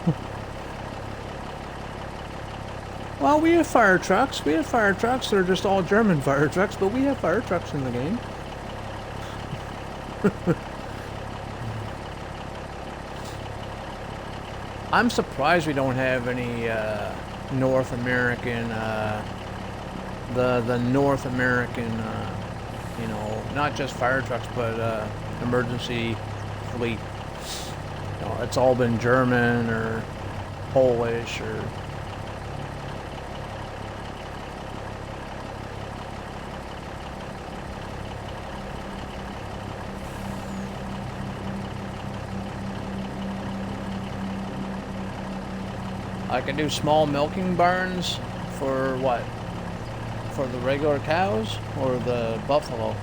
Well, we have fire trucks. We have fire trucks. They're just all German fire trucks, but we have fire trucks in the game. I'm surprised we don't have any North American, the North American, you know, not just fire trucks, but emergency fleet. You know, it's all been German or Polish or. I can do small milking barns for what? For the regular cows or the buffalo?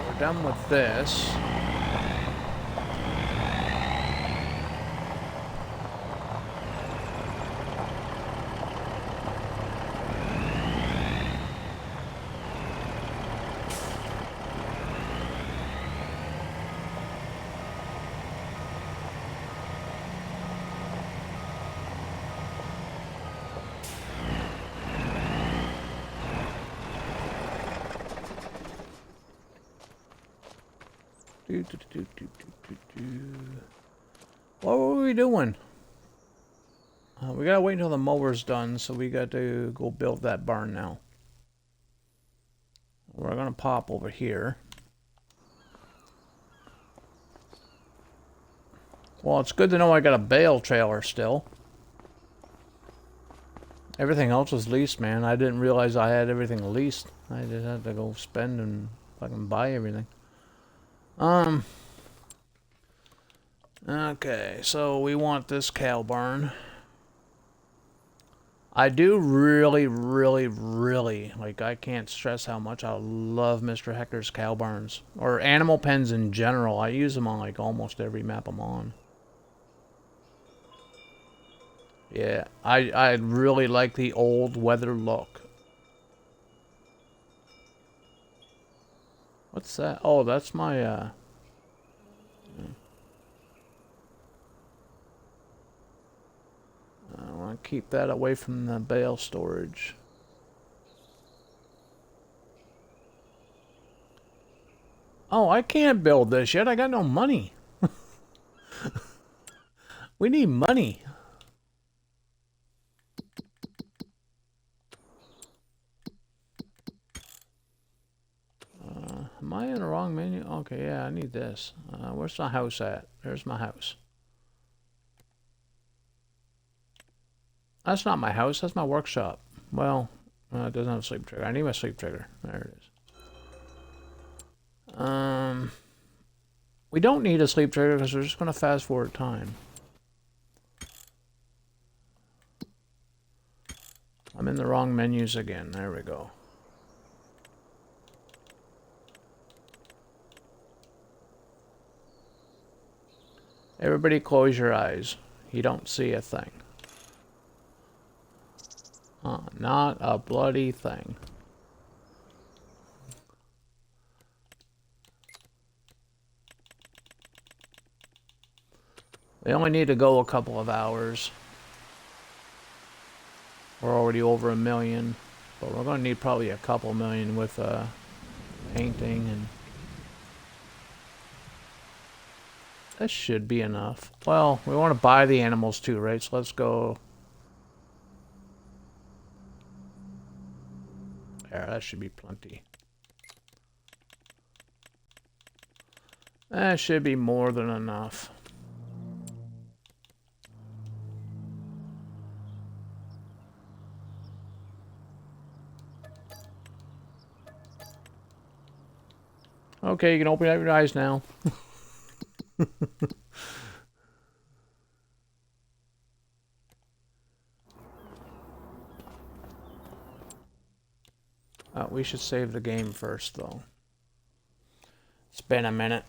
We're done with this. What were we doing? We gotta wait until the mower's done, so we got to go build that barn now. We're gonna pop over here. Well, it's good to know I got a bale trailer still. Everything else was leased, man. I didn't realize I had everything leased. I just had to go spend and fucking buy everything. Okay, so we want this cow barn. I do really, like, I can't stress how much I love Mr. Hector's cow barns. Or animal pens in general. I use them on, like, almost every map I'm on. Yeah, I really like the old weather look. What's that? Oh, that's my, I want to keep that away from the bale storage. Oh, I can't build this yet. I got no money. We need money. Am I in the wrong menu? Okay, yeah, I need this. Where's my house at? There's my house. That's not my house. That's my workshop. Well, it doesn't have a sleep trigger. I need my sleep trigger. There it is. We don't need a sleep trigger because we're just going to fast forward time. I'm in the wrong menus again. There we go. Everybody close your eyes. You don't see a thing. Not a bloody thing. We only need to go a couple of hours. We're already over 1 million. But we're going to need probably a couple million with painting and... That should be enough. Well, we want to buy the animals too, right? So let's go... There, that should be plenty. That should be more than enough. Okay, you can open up your eyes now. We should save the game first, though. It's been a minute.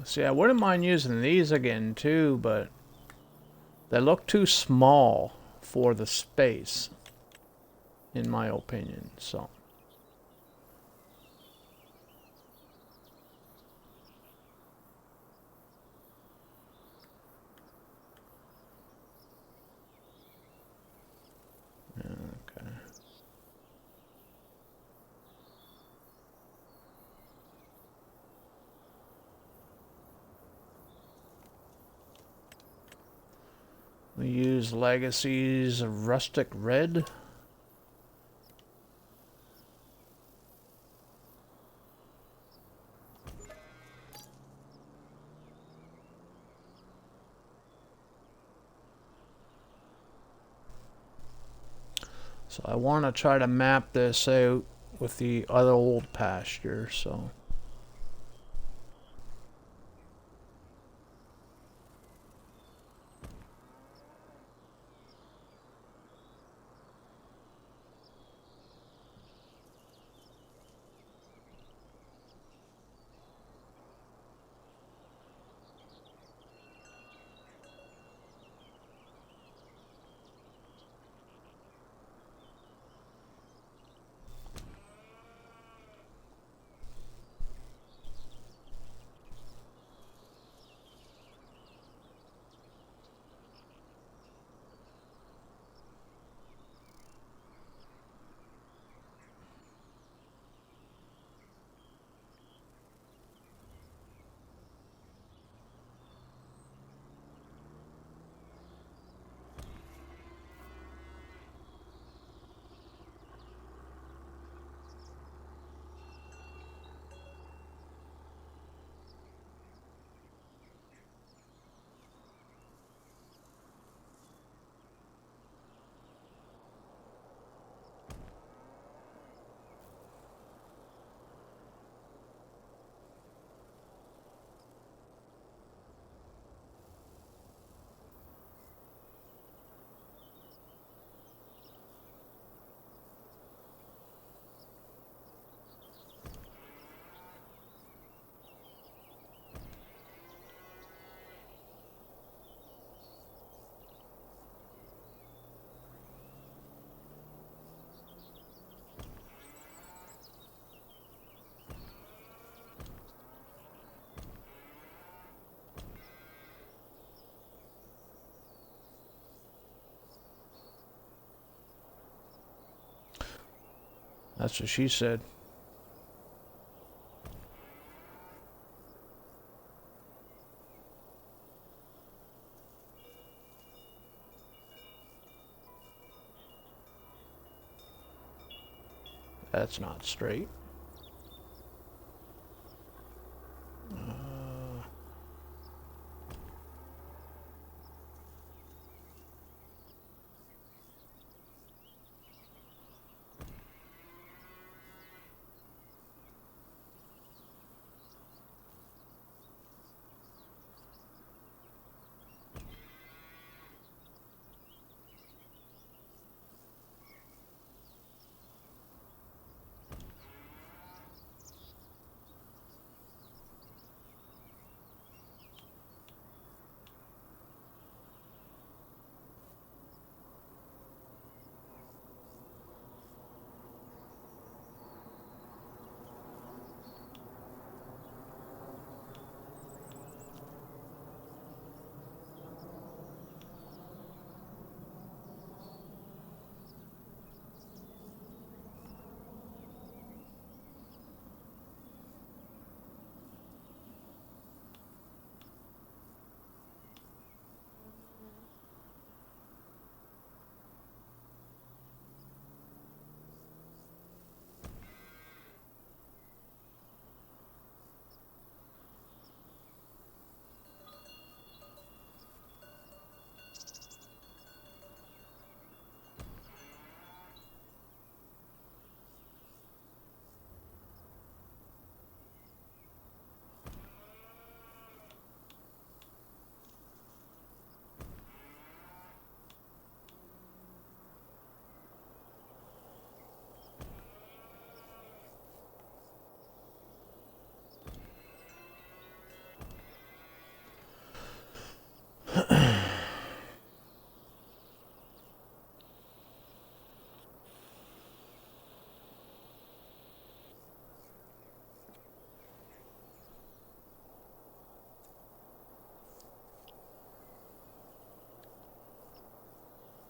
See, I wouldn't mind using these again, too, but they look too small for the space, in my opinion, so... Okay. We use Legacy's Rustic Red. So I want to try to map this out with the other old pasture, so... That's what she said. That's not straight.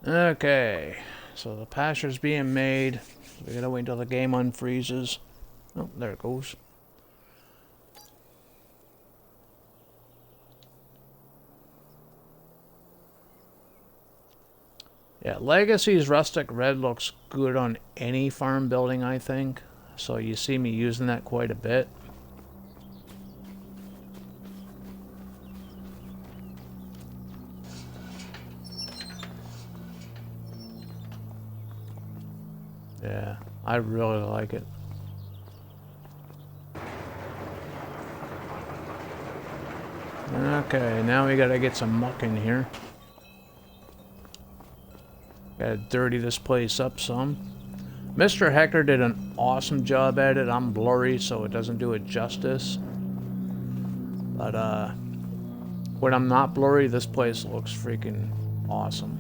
Okay, so the pasture's being made. We gotta wait until the game unfreezes. Oh, there it goes. Yeah, Legacy's Rustic Red looks good on any farm building, I think. So you see me using that quite a bit. Yeah, I really like it. Okay, now we gotta get some muck in here. Gotta dirty this place up some. Mr. Hecker did an awesome job at it. I'm blurry, so it doesn't do it justice. But, when I'm not blurry, this place looks freaking awesome.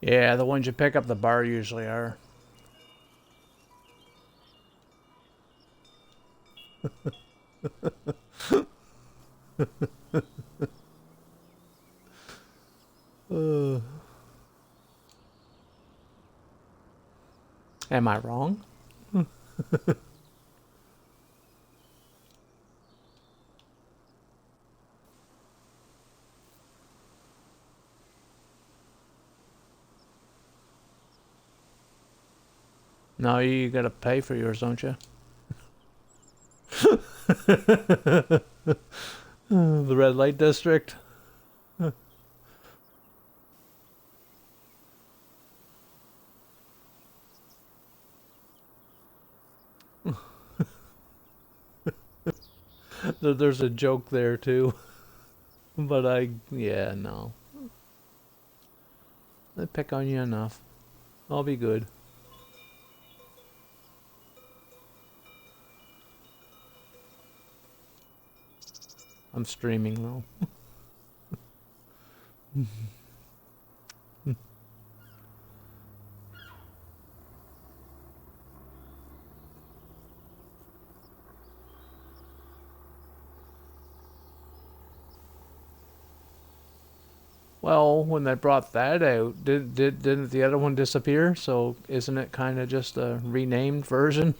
Yeah, the ones you pick up the bar usually are. Am I wrong? No, you gotta pay for yours, don't you? The red light district. There's a joke there too. But yeah, no. They pick on you enough. I'll be good. I'm streaming though. Well, when they brought that out, didn't the other one disappear? So isn't it kind of just a renamed version?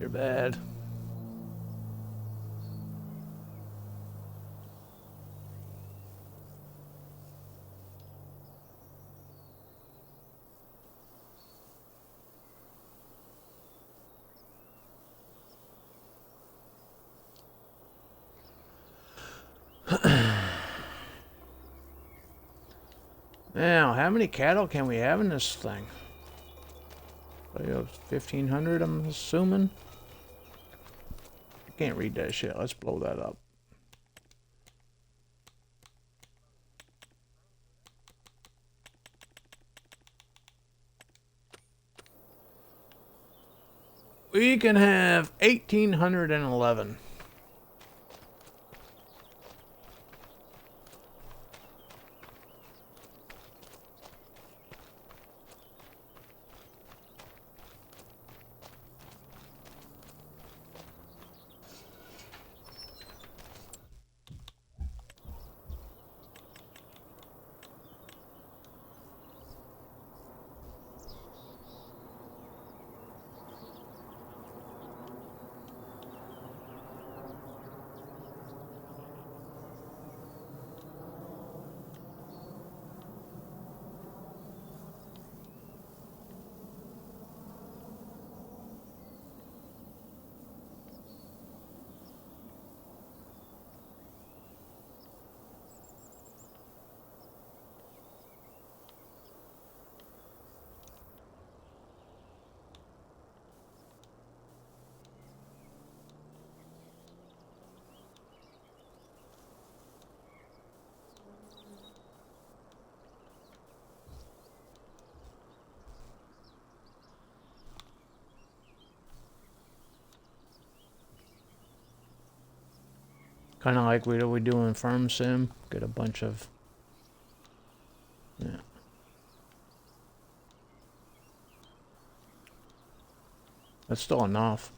You're bad. Now, how many cattle can we have in this thing? 1,500, I'm assuming. I can't read that shit. Let's blow that up. We can have 1,811. Kind of like we do in Farm Sim. Get a bunch of... Yeah. That's still enough.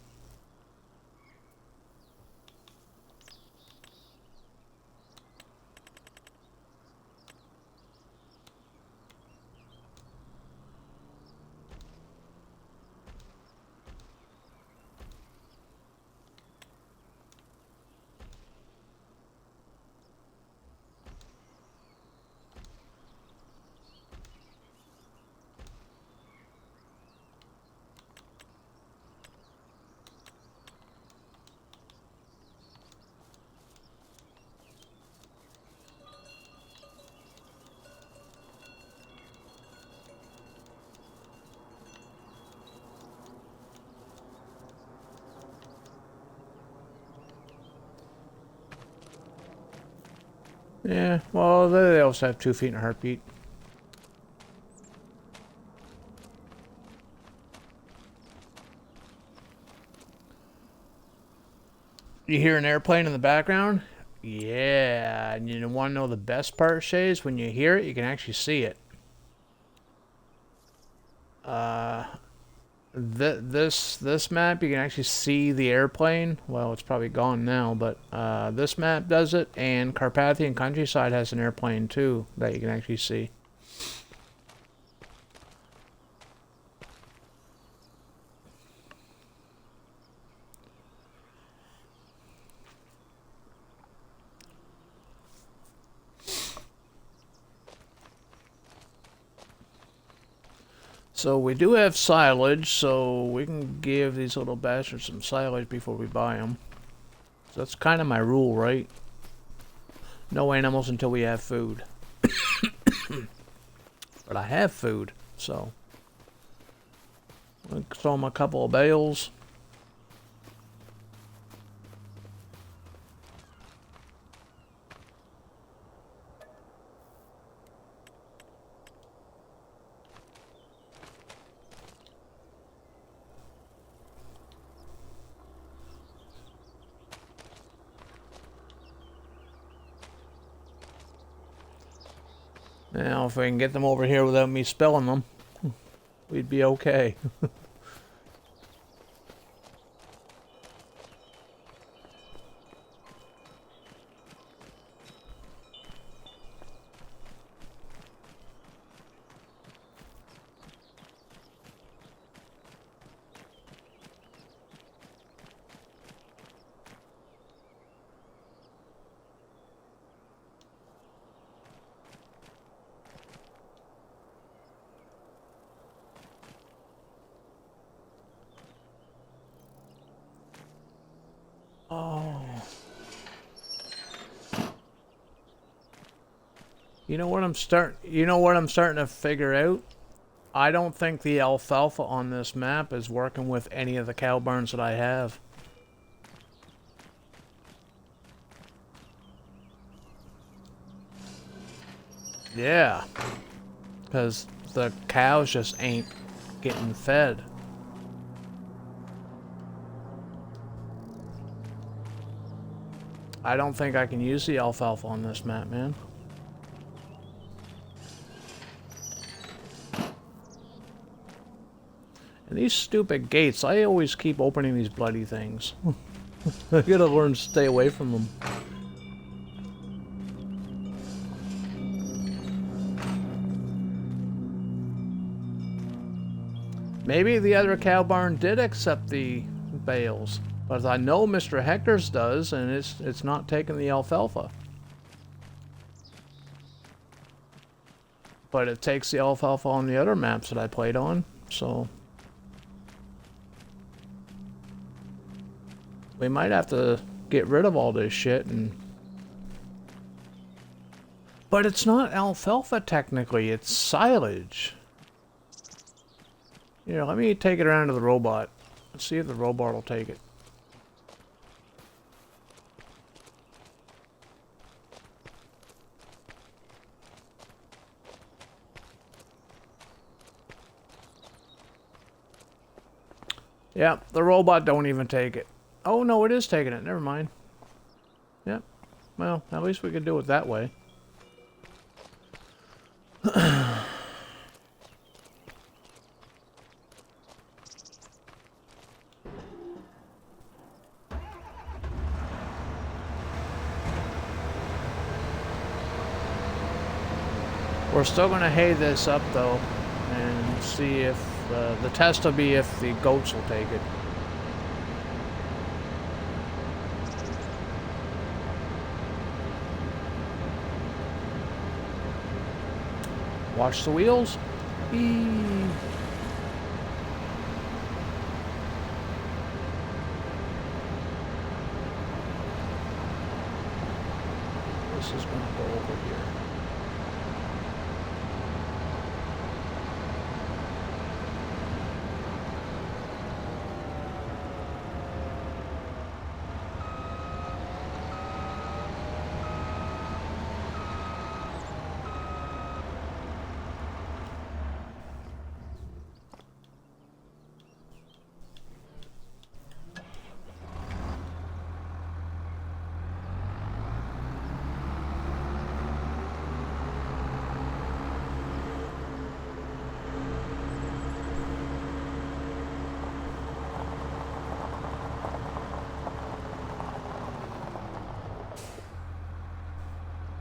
Yeah, well, they also have 2 feet and a heartbeat. You hear an airplane in the background? Yeah, and you want to know the best part, Shay, is when you hear it, you can actually see it. This map, you can actually see the airplane. Well, it's probably gone now, but this map does it, and Carpathian Countryside has an airplane too that you can actually see. So we do have silage, so we can give these little bastards some silage before we buy them. So that's kind of my rule, right? No animals until we have food. But I have food, so I'll throw them a couple of bales. Now, if we can get them over here without me spilling them, we'd be okay. You know what I'm starting to figure out? I don't think the alfalfa on this map is working with any of the cow barns that I have. Yeah. Because the cows just ain't getting fed. I don't think I can use the alfalfa on this map, man. And these stupid gates, I always keep opening these bloody things. I gotta learn to stay away from them. Maybe the other cow barn did accept the bales, but I know Mr. Hector's does, and it's not taking the alfalfa. But it takes the alfalfa on the other maps that I played on, so we might have to get rid of all this shit and... But it's not alfalfa technically, it's silage. Here, let me take it around to the robot. Let's see if the robot will take it. Yeah, the robot don't even take it. Oh no, it is taking it. Never mind. Yep. Well, at least we could do it that way. We're still going to hay this up though and see if the test will be if the goats will take it. Watch the wheels. Eee. This is going to go over here.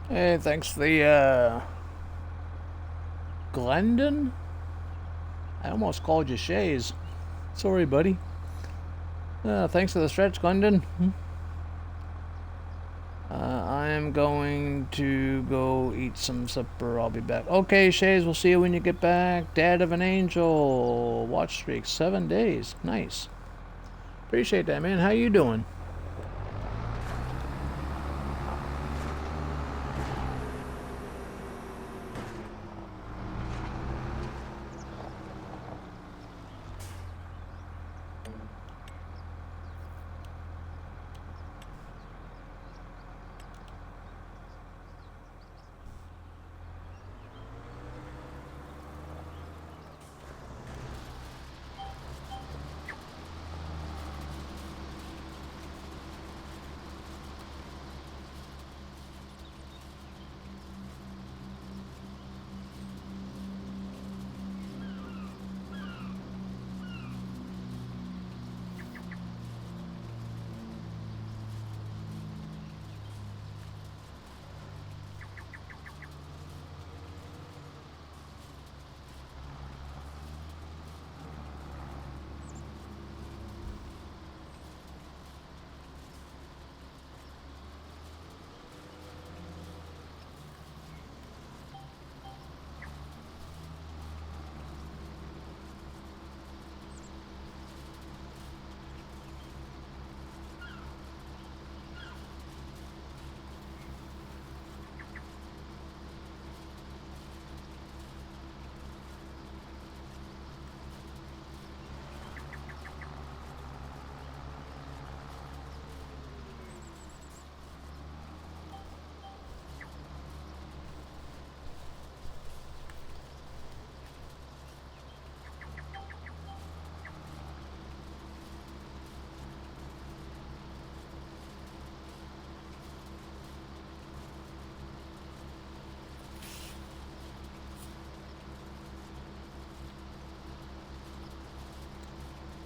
Hey, thanks for the, Glendon? I almost called you Shays. Sorry, buddy. Thanks for the stretch, Glendon. I am going to go eat some supper. I'll be back. Okay, Shays, we'll see you when you get back. Dad of an Angel. Watch streak, 7 days. Nice. Appreciate that, man. How you doing?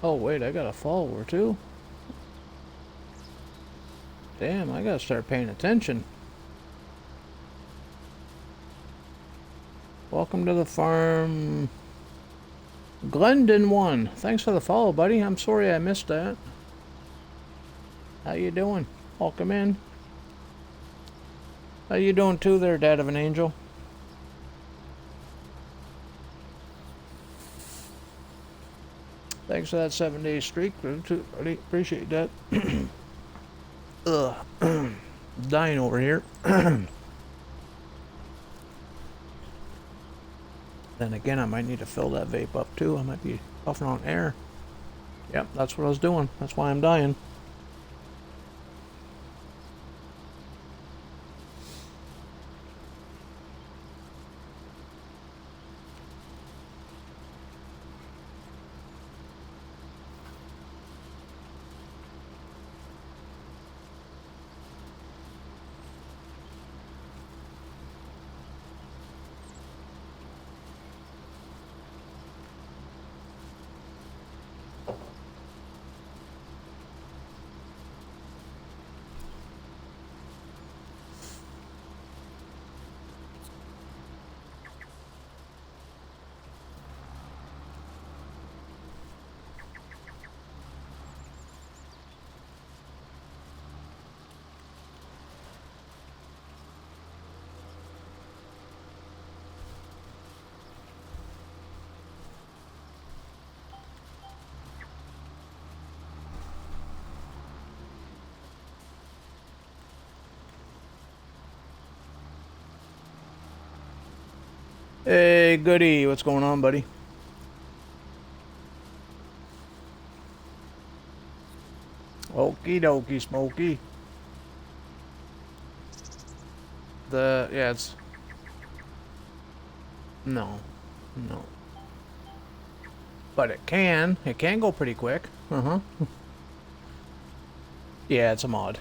Oh wait, I got a follower too. Damn, I gotta start paying attention. Welcome to the farm. Glendon 1. Thanks for the follow, buddy. I'm sorry I missed that. How you doing? Welcome in. How you doing too there, Dad of an Angel? Thanks for that 7-day streak. I appreciate that. Ugh. Dying over here. Then again, I might need to fill that vape up too. I might be puffing on air. Yep, that's what I was doing. That's why I'm dying. Hey, goody. What's going on, buddy? Okie dokie, Smokey. Yeah, it's... No. No. But it can. It can go pretty quick. Uh-huh. Yeah, it's a mod.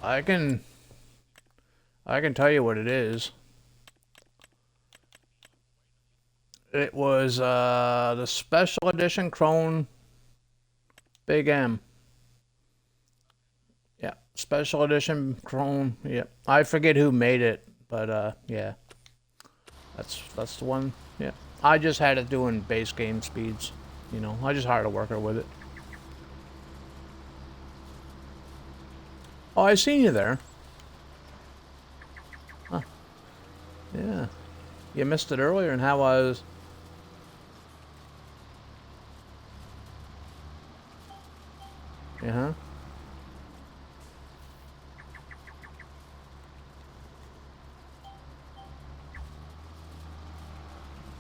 I can tell you what it is. It was the special edition Krone Big M. Yeah, special edition Krone. Yeah, I forget who made it, but yeah, that's the one. Yeah, I just had it doing base game speeds. You know, I just hired a worker with it. Oh, I seen you there. Huh. Yeah, you missed it earlier, and how I was. Uh-huh.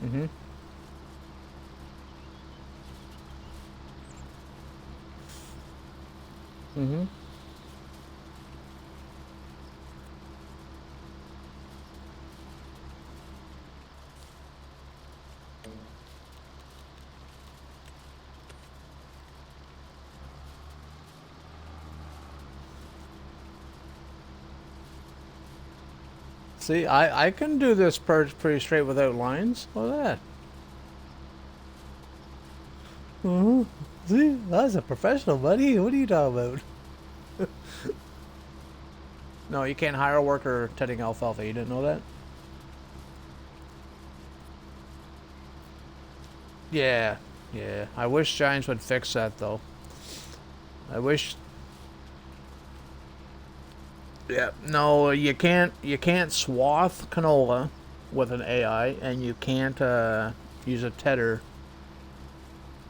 Mm-hmm. Mm-hmm. See, I can do this pretty straight without lines. Look at that. Mm-hmm. See, that's a professional, buddy. What are you talking about? No, you can't hire a worker tending alfalfa. You didn't know that? Yeah, yeah. I wish Giants would fix that, though. I wish... Yeah, no, you can't swath canola with an AI, and you can't use a tedder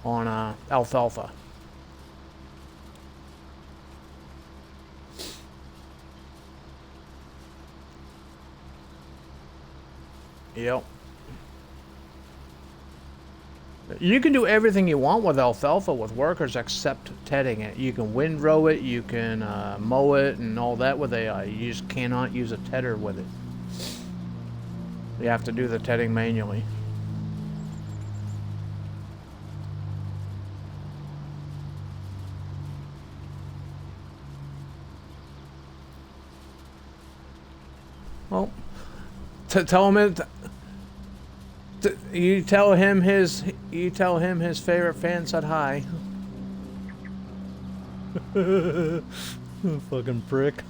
on alfalfa. Yep. You can do everything you want with alfalfa with workers except tedding it. You can windrow it, you can mow it, and all that with AI. You just cannot use a tedder with it. You have to do the tedding manually. Well, tell him it. You tell him his favorite fan said hi. Fucking prick.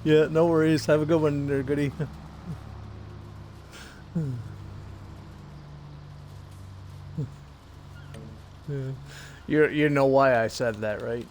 Yeah, no worries. Have a good one there, goodie. Yeah. You know why I said that, right?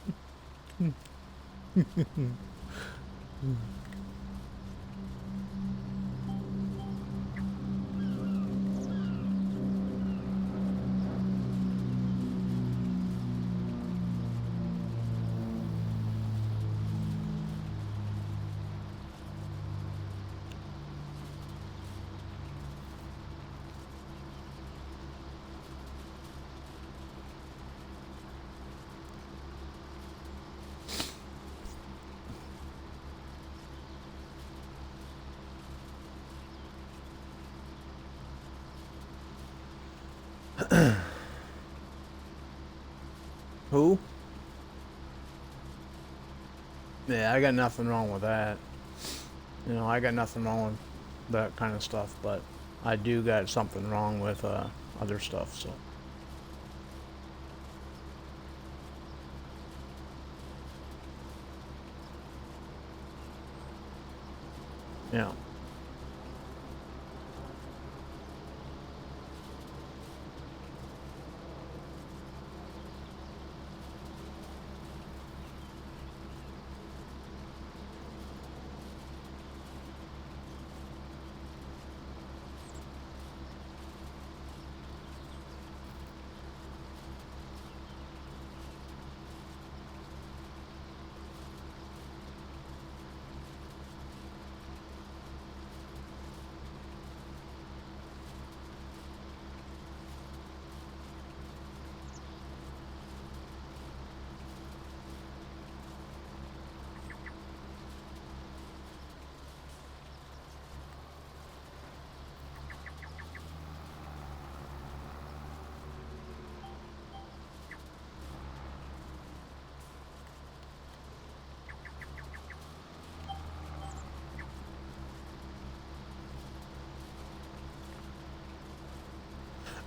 Who? Yeah, I got nothing wrong with that. You know, I got nothing wrong with that kind of stuff, but I do got something wrong with other stuff, so. Yeah.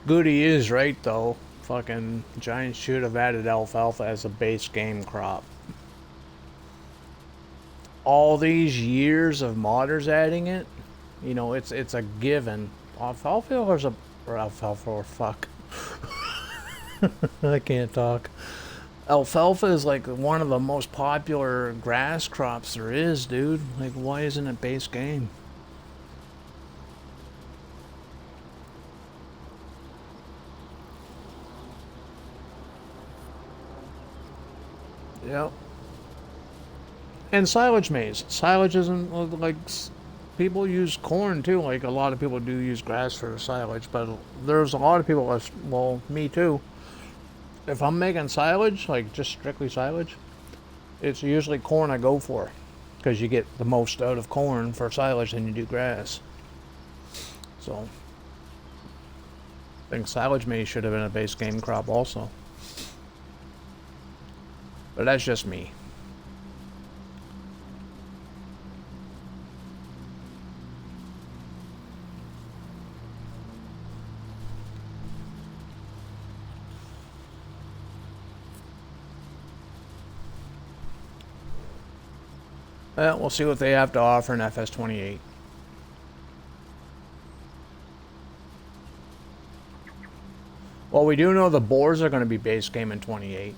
Goody is right, though. Fucking Giants should have added alfalfa as a base game crop. All these years of modders adding it, you know, it's a given. Alfalfa or alfalfa or fuck. I can't talk. Alfalfa is like one of the most popular grass crops there is, dude. Like, why isn't it base game? Yep. And silage maize. Silage isn't like people use corn too. Like a lot of people do use grass for silage, but there's a lot of people. Well, me too. If I'm making silage, like just strictly silage, it's usually corn I go for, because you get the most out of corn for silage than you do grass. So, I think silage maize should have been a base game crop also. But that's just me. Well, we'll see what they have to offer in FS28. Well, we do know the boars are going to be base game in 28,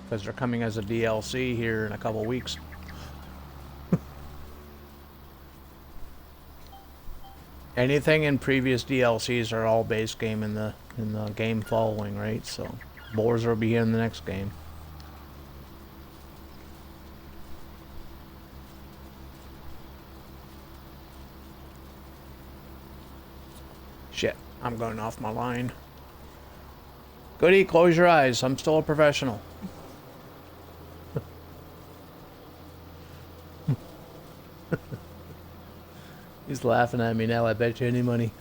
because they're coming as a DLC here in a couple weeks. Anything in previous DLCs are all base game in the game following, right? So boars will be in the next game. Shit, I'm going off my line. Goody, close your eyes. I'm still a professional. He's laughing at me now. I bet you any money.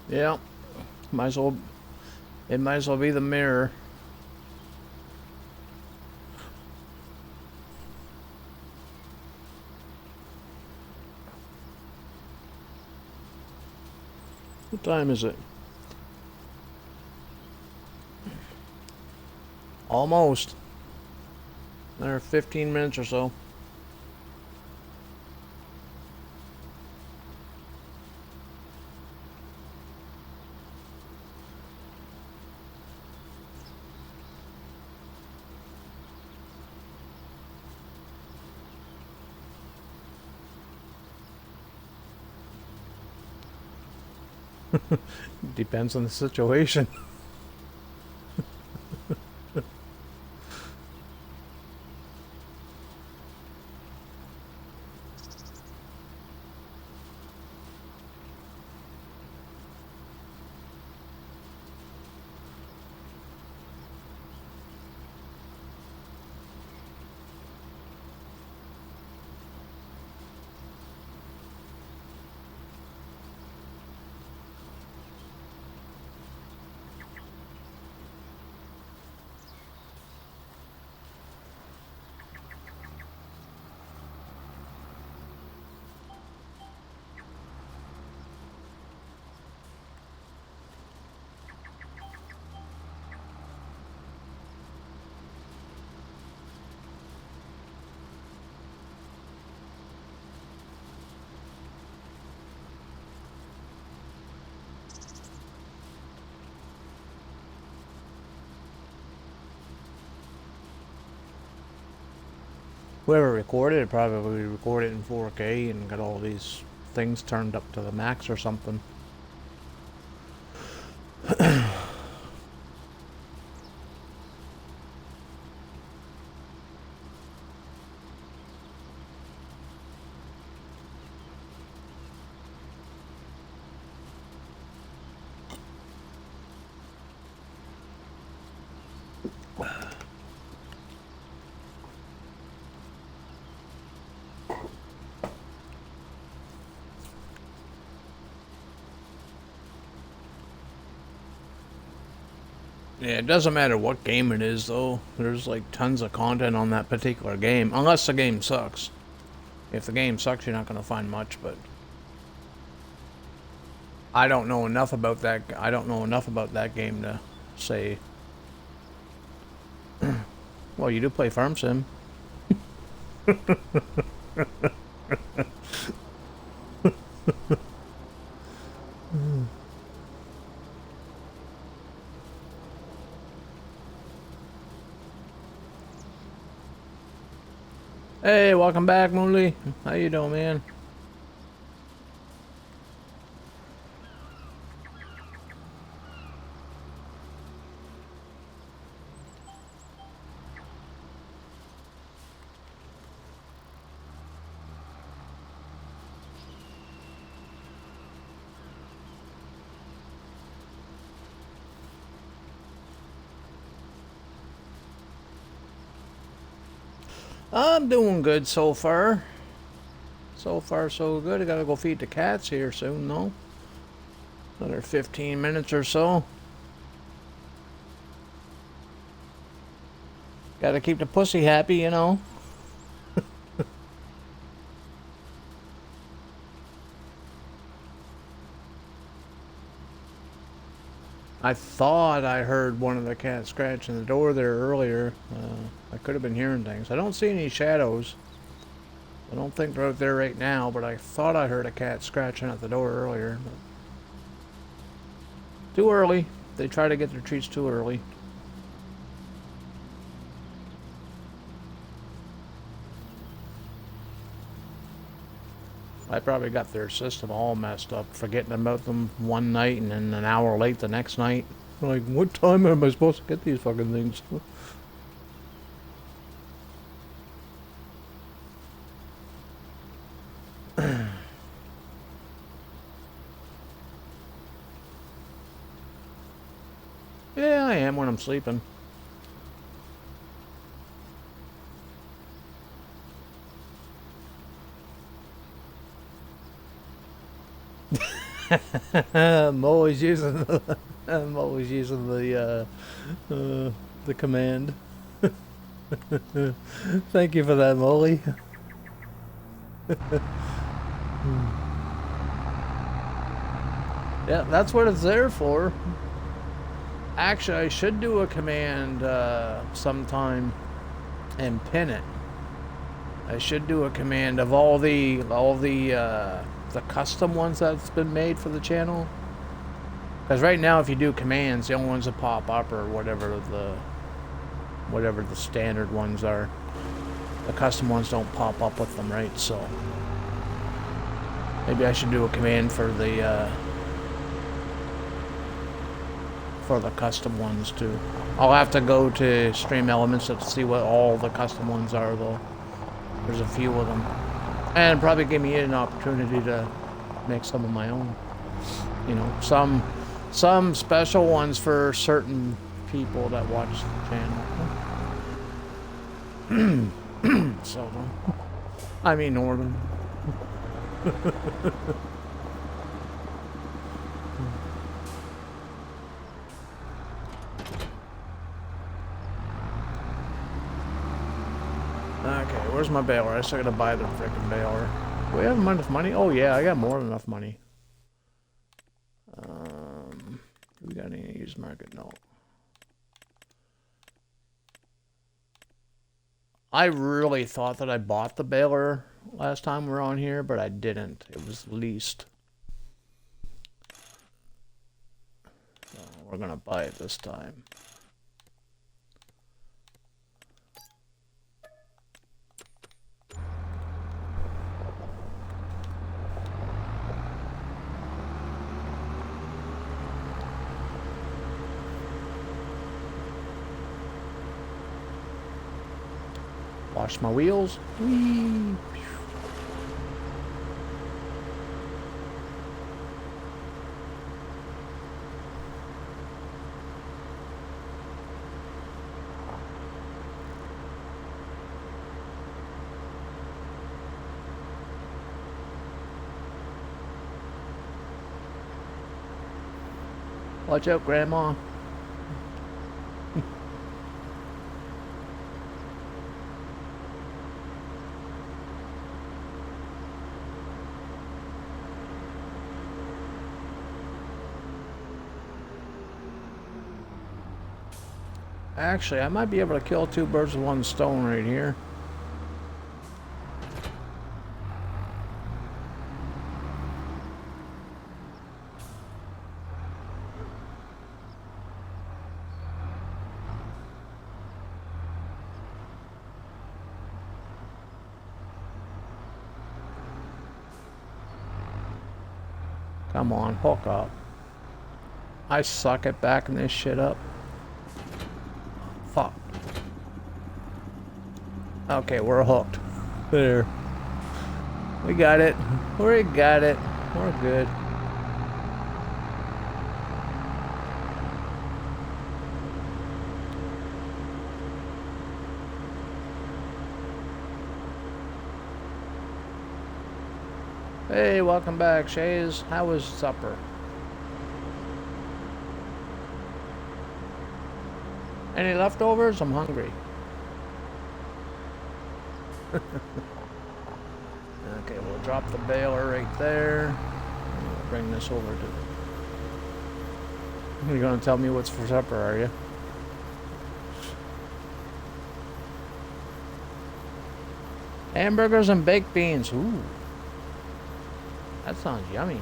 Yeah. Might as well. It might as well be the mirror. What time is it? Almost. Another 15 minutes or so. Depends on the situation. Whoever recorded it probably recorded it in 4K and got all these things turned up to the max or something. Yeah, it doesn't matter what game it is, though. There's like tons of content on that particular game, unless the game sucks. If the game sucks, you're not going to find much, but I don't know enough about that. I don't know enough about that game to say. Well, you do play Farm Sim. Hey, welcome back, Moonly. How you doing, man? I'm doing good so far. So far, so good. I gotta go feed the cats here soon, though. Another 15 minutes or so. Gotta keep the pussy happy, you know. I thought I heard one of the cats scratching the door there earlier. I could have been hearing things. I don't see any shadows. I don't think they're out there right now, but I thought I heard a cat scratching at the door earlier. But too early. They try to get their treats too early. I probably got their system all messed up, forgetting about them one night and then an hour late the next night. Like, what time am I supposed to get these fucking things? Yeah, I am when I'm sleeping. I'm always using the, the command. Thank you for that, Molly. Yeah, that's what it's there for. Actually, I should do a command sometime and pin it. I should do a command of all the custom ones that's been made for the channel. Because right now, if you do commands, the only ones that pop up are whatever the standard ones are. The custom ones don't pop up with them, right? So maybe I should do a command for the custom ones too. I'll have to go to Stream Elements to see what all the custom ones are, though. There's a few of them, and probably give me an opportunity to make some of my own. You know, some special ones for certain people that watch the channel. So, I mean, Northern. Okay, where's my baler? I still gotta buy the frickin' baler. Do we have enough money? Oh yeah, I got more than enough money. Do we got any used market? No. I really thought that I bought the baler last time we were on here, but I didn't. It was leased. So we're gonna buy it this time. Wash my wheels. Whee! Watch out, Grandma. Actually, I might be able to kill two birds with one stone right here. Come on, hook up. I suck at backing this shit up. Fuck. Okay, we're hooked. There. We got it. We got it. We're good. Hey, welcome back, Shays. How was supper? Any leftovers? I'm hungry. Okay, we'll drop the baler right there. We'll bring this over to... You're gonna tell me what's for supper, are you? Hamburgers and baked beans. Ooh. That sounds yummy.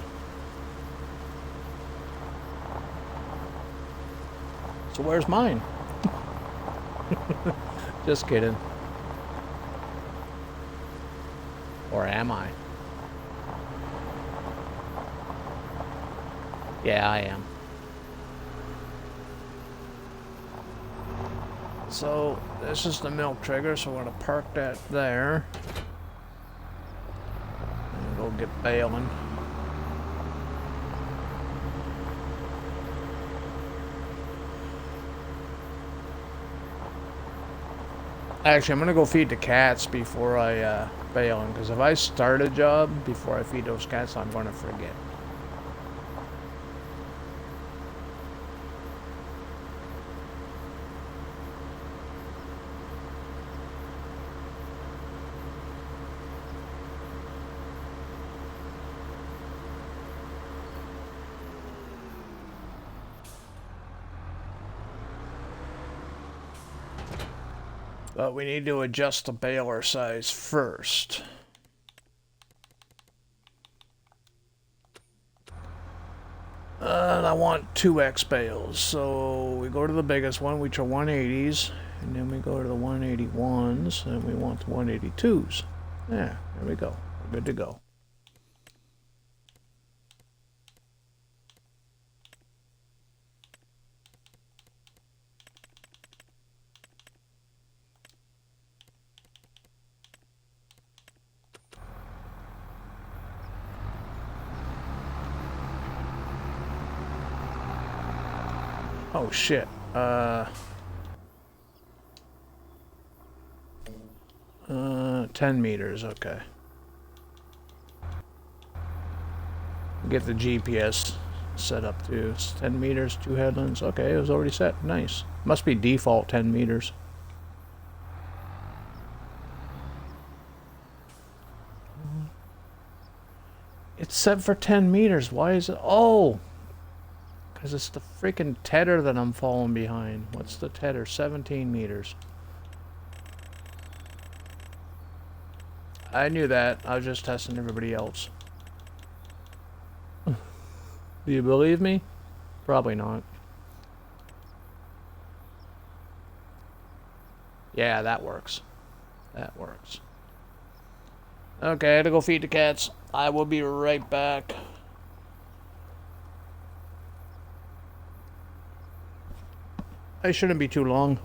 So where's mine? Just kidding. Or am I? Yeah, I am. So, this is the milk trigger, so we're gonna park that there. And go get bailing. Actually, I'm gonna go feed the cats before I bail them, because if I start a job before I feed those cats, I'm gonna forget. But we need to adjust the baler size first. And I want 2x bales, so we go to the biggest one, which are 180s, and then we go to the 181s, and we want the 182s. Yeah, there we go. We're good to go. Oh shit. 10 meters, okay. Get the GPS set up to 10 meters, 2 headlands. Okay, it was already set. Nice. Must be default 10 meters. It's set for 10 meters. Why is it? Oh! Because it's the freaking tether that I'm falling behind. What's the tether? 17 meters. I knew that. I was just testing everybody else. Do you believe me? Probably not. Yeah, that works. That works. Okay, I gotta go feed the cats. I will be right back. I shouldn't be too long.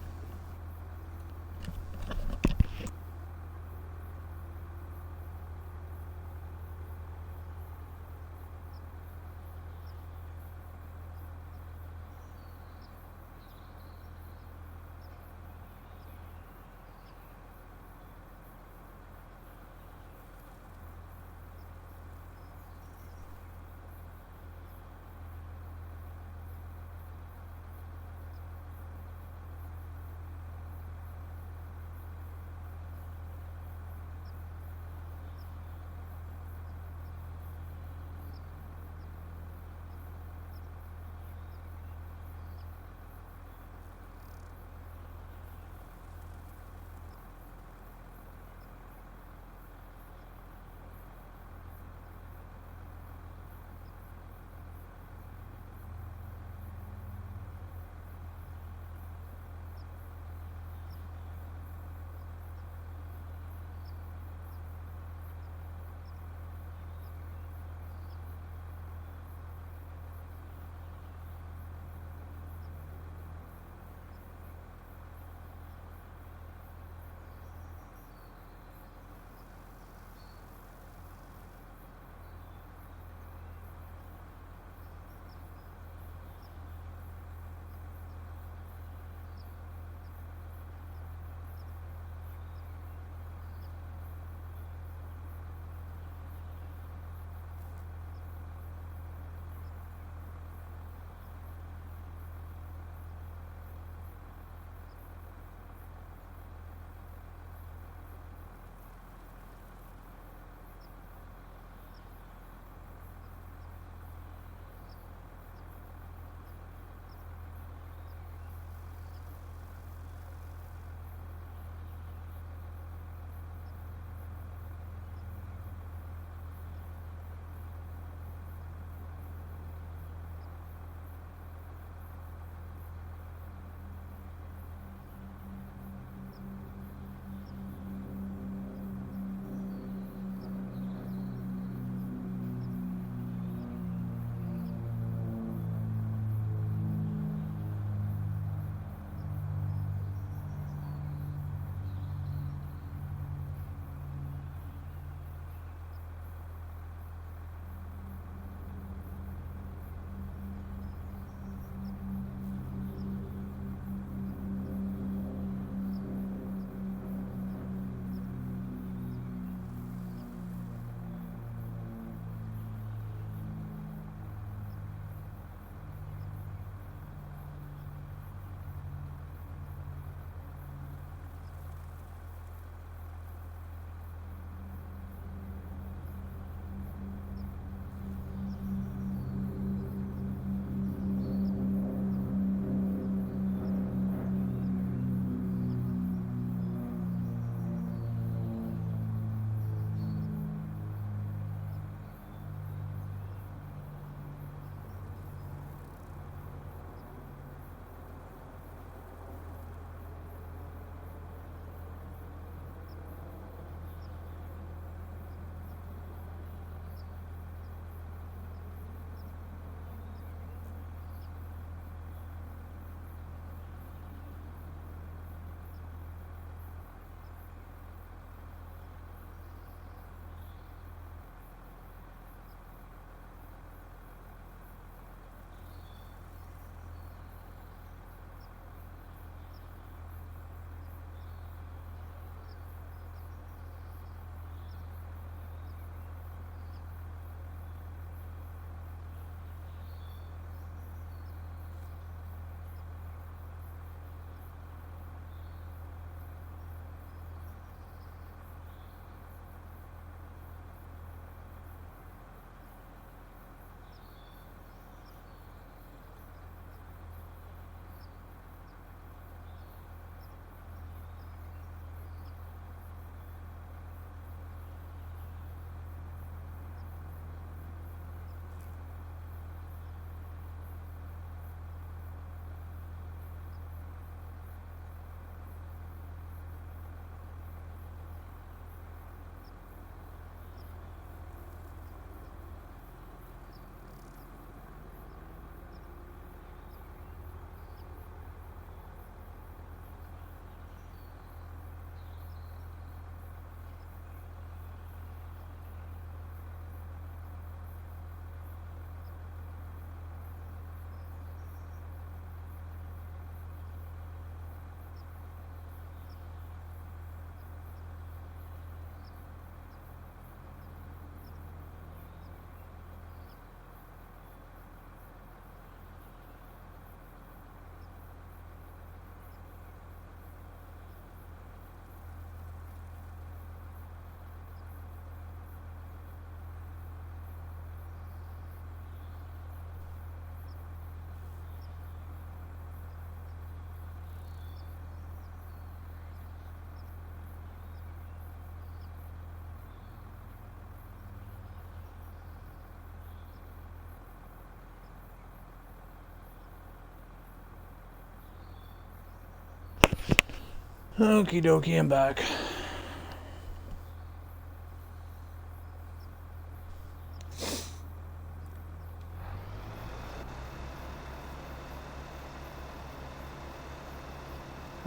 Okie dokie, I'm back.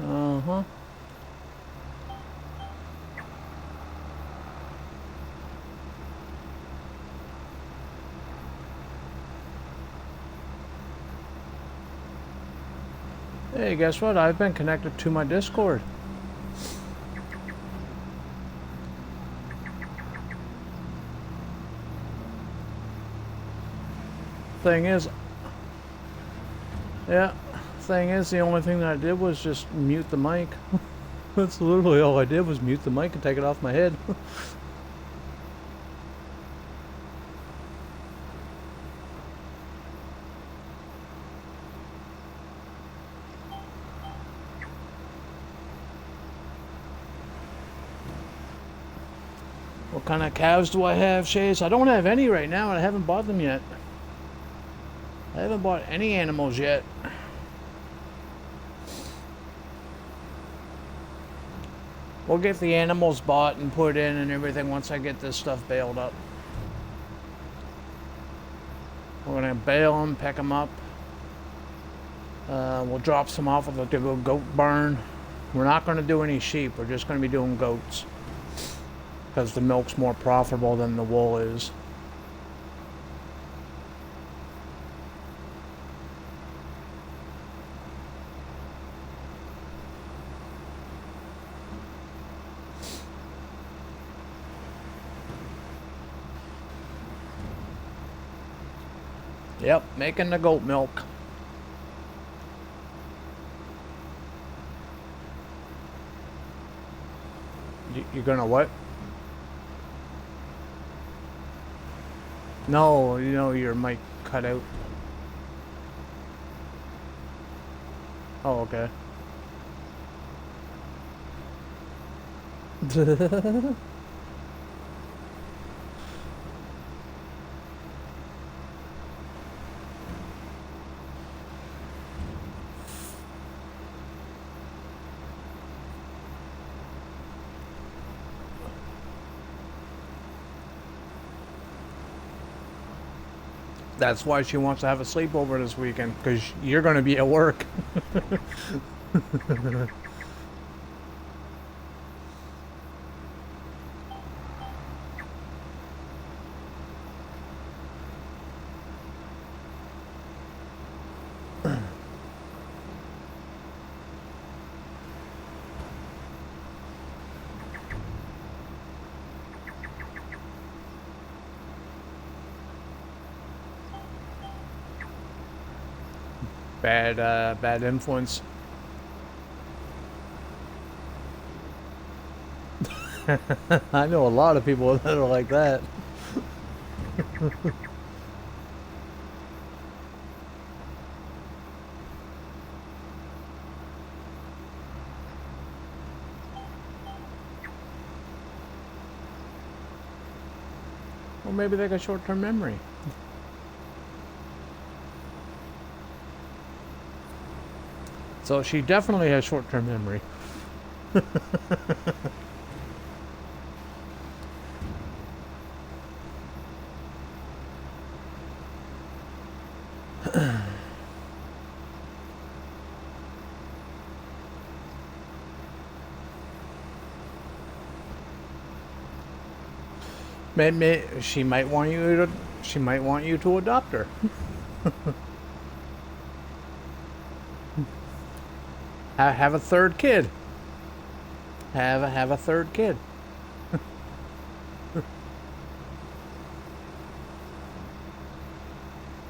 Uh-huh. Hey, guess what? I've been connected to my Discord. Thing is, the only thing that I did was just mute the mic. That's literally all I did, was mute the mic and take it off my head. What kind of calves do I have, Chase? I don't have any right now, and I haven't bought them yet. I haven't bought any animals yet. We'll get the animals bought and put in and everything once I get this stuff baled up. We're gonna bale them, pick them up. We'll drop some off at the goat barn. We're not gonna do any sheep. We're just gonna be doing goats, because the milk's more profitable than the wool is. Yep, making the goat milk. You're gonna what? No, you know your mic cut out. Oh, okay. That's why she wants to have a sleepover this weekend, because you're going to be at work. Bad influence. I know a lot of people that are like that. Well, maybe they got short-term memory. So she definitely has short-term memory. Maybe she might want you to adopt her. Have a third kid. Have a third kid.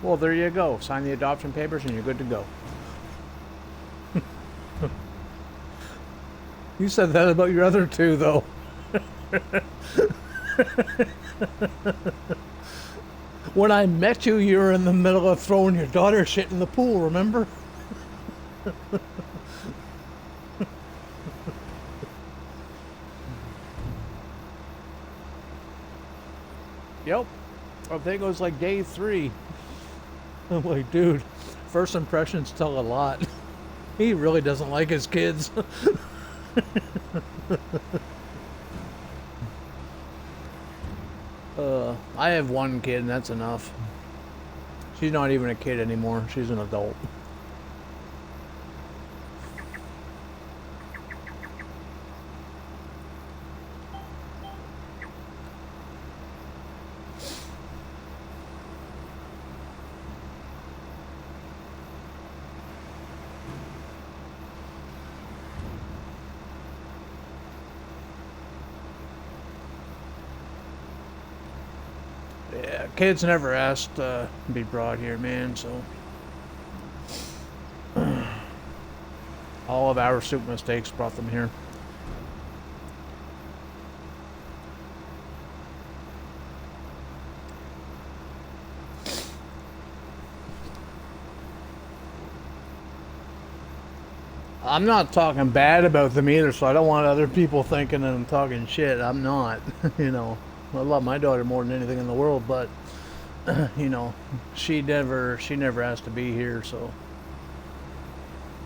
Well, there you go. Sign the adoption papers and you're good to go. You said that about your other two, though. When I met you, you were in the middle of throwing your daughter shit in the pool, remember? Yep. I think it was like day 3. I'm like, dude, first impressions tell a lot. He really doesn't like his kids. I have one kid and that's enough. She's not even a kid anymore. She's an adult. Yeah, kids never asked to be brought here, man, so... all of our stupid mistakes brought them here. I'm not talking bad about them either, so I don't want other people thinking that I'm talking shit. I'm not, you know. I love my daughter more than anything in the world, but you know, she never asked to be here, so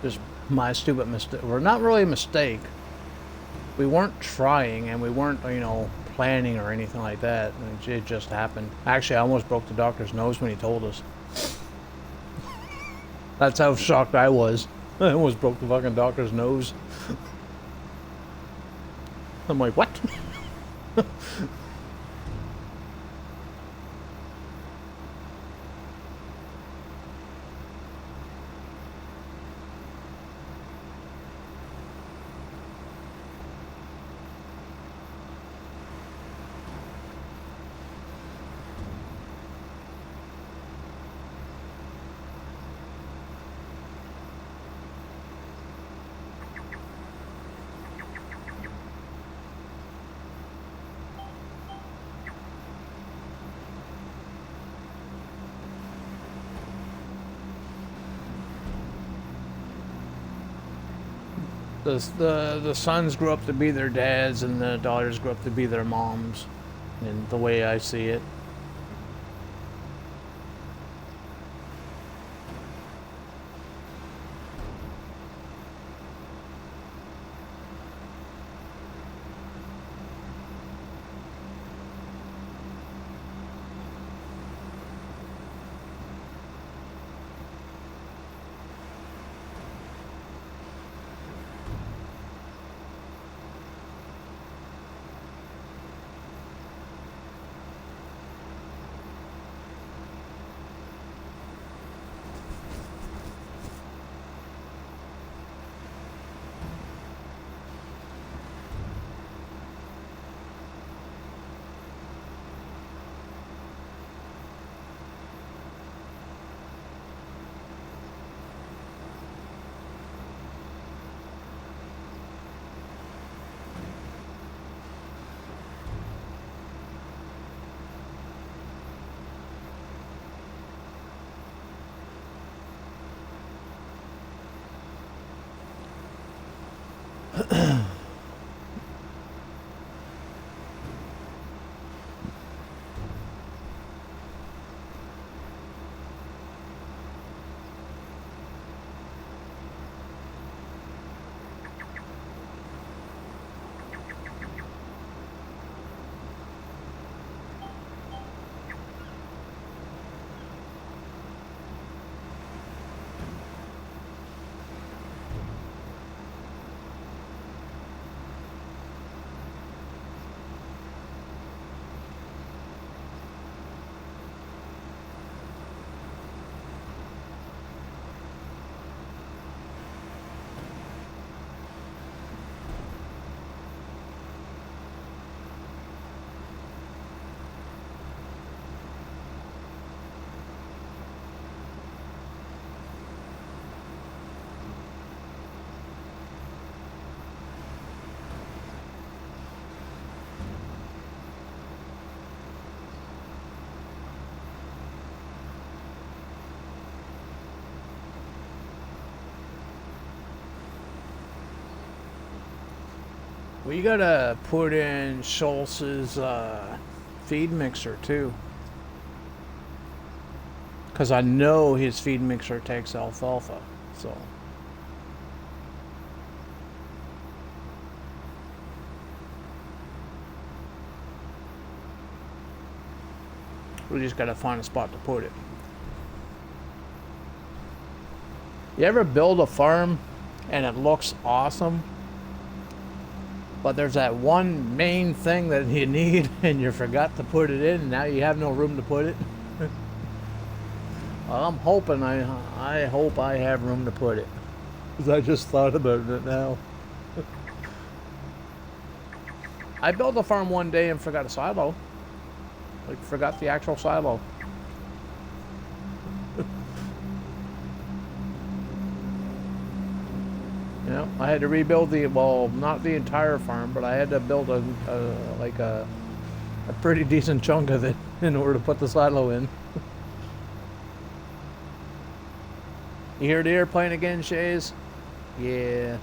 just my stupid mistake. Well, not really a mistake. We weren't trying, and we weren't, you know, planning or anything like that. It just happened. Actually, I almost broke the doctor's nose when he told us. That's how shocked I was. I almost broke the fucking doctor's nose. I'm like, what? The sons grew up to be their dads, and the daughters grew up to be their moms, and the way I see it. We gotta put in Schultz's feed mixer too. Because I know his feed mixer takes alfalfa, so. We just gotta find a spot to put it. You ever build a farm and it looks awesome, but there's that one main thing that you need and you forgot to put it in, and now you have no room to put it? Well, I'm hoping I hope I have room to put it, because I just thought about it now. I built a farm one day and forgot a silo. Like, forgot the actual silo. Yeah, I had to rebuild the, well, not the entire farm, but I had to build a pretty decent chunk of it in order to put the silo in. You hear the airplane again, Shays? Yeah.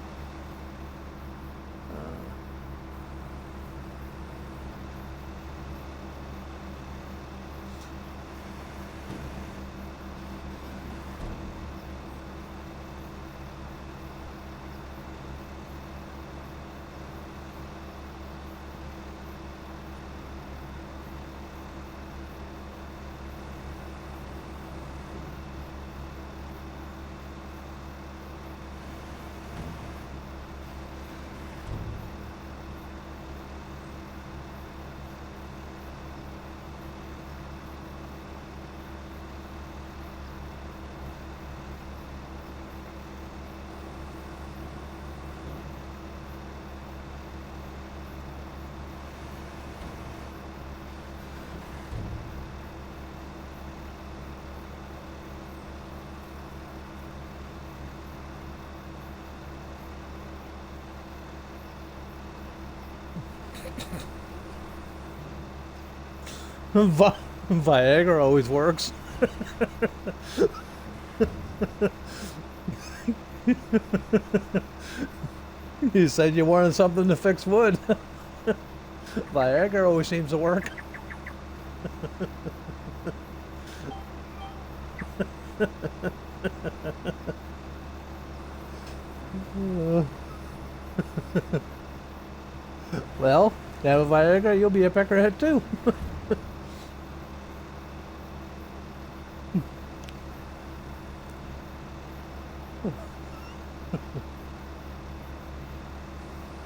Viagra always works. You said you wanted something to fix wood. Viagra always seems to work. Well, you have a Viagra, you'll be a peckerhead too.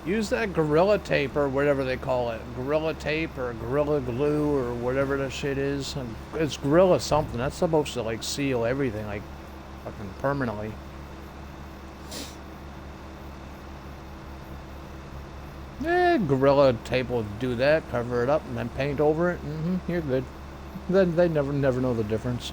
Use that Gorilla Tape or whatever they call it. Gorilla Tape or Gorilla Glue or whatever that shit is. It's Gorilla something. That's supposed to like seal everything like fucking permanently. Gorilla Tape will do that. Cover it up and then paint over it. You're good. Then they never know the difference.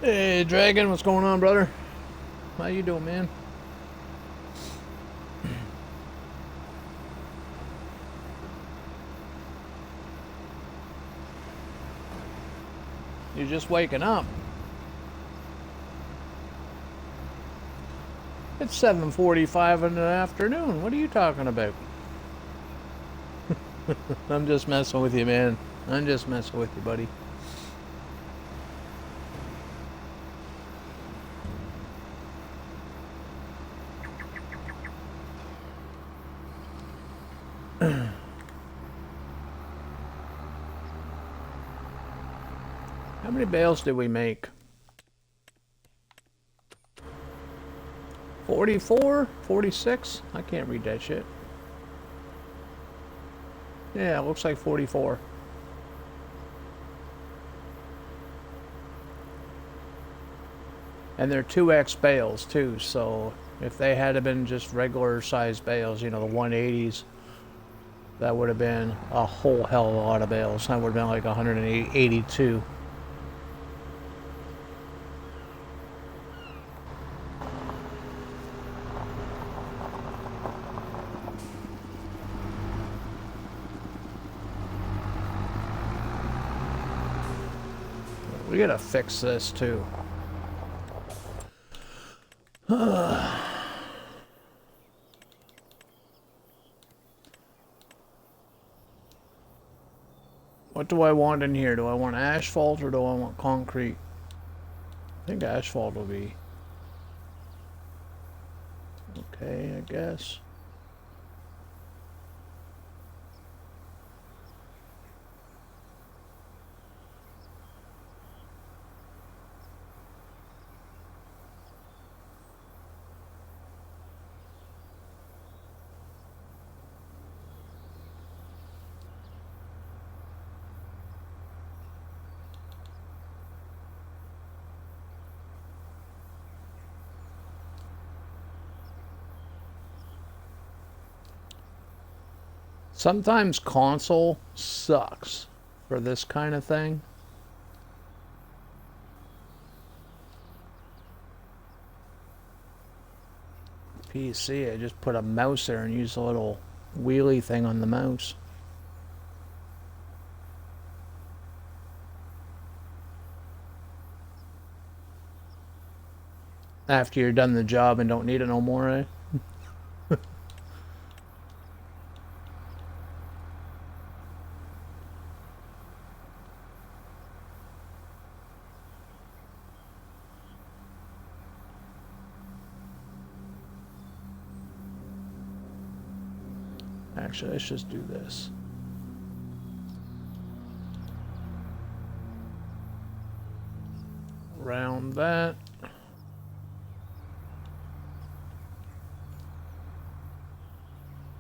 Hey, Dragon, what's going on, brother? How you doing, man? You're just waking up. It's 7:45 in the afternoon. What are you talking about? I'm just messing with you, man. I'm just messing with you, buddy. How many bales did we make? 44? 46? I can't read that shit. Yeah, it looks like 44. And they're 2X bales too, so if they had been just regular size bales, you know, the 180s, that would have been a whole hell of a lot of bales. That would have been like 182. We gotta fix this too. What do I want in here? Do I want asphalt or do I want concrete? I think asphalt will be okay, I guess. Sometimes console sucks for this kind of thing. PC, I just put a mouse there and use a little wheelie thing on the mouse. After you're done the job and don't need it no more, eh? Actually, let's just do this. Round that.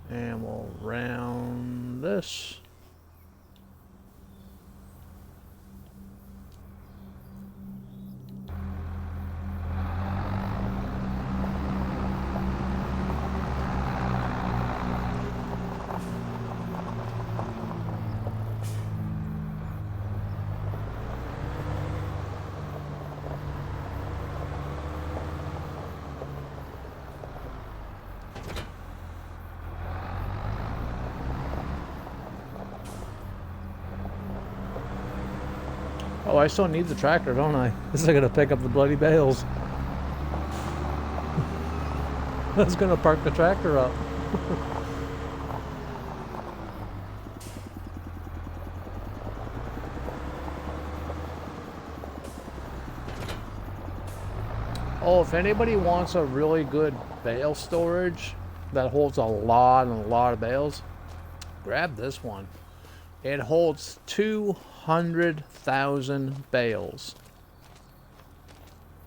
And we'll round this. Oh, I still need the tractor, don't I? This is gonna pick up the bloody bales. I was gonna park the tractor up. Oh, if anybody wants a really good bale storage that holds a lot and a lot of bales, grab this one. It holds 200,000 bales.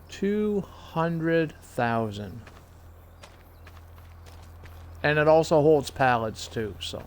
200,000. And it also holds pallets too, so.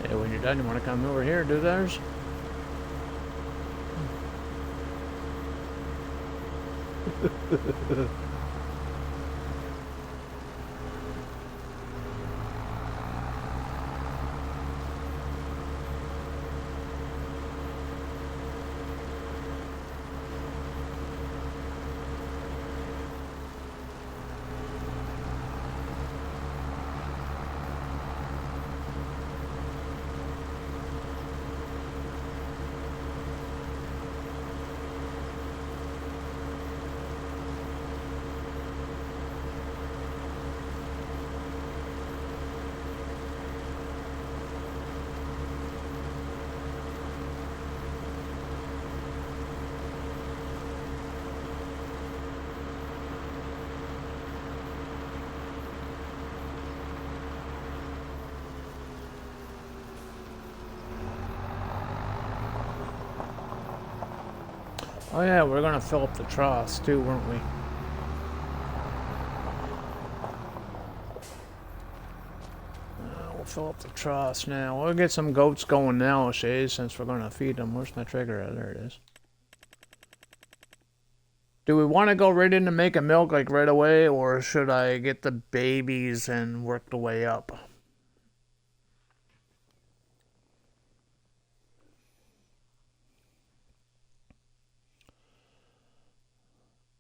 When you're done, you want to come over here and do theirs? Oh yeah, we're gonna fill up the troughs too, weren't we? We'll fill up the troughs now. We'll get some goats going now, Shay, since we're gonna feed them. Where's my trigger? Oh, there it is. Do we want to go right into making milk like right away, or should I get the babies and work the way up?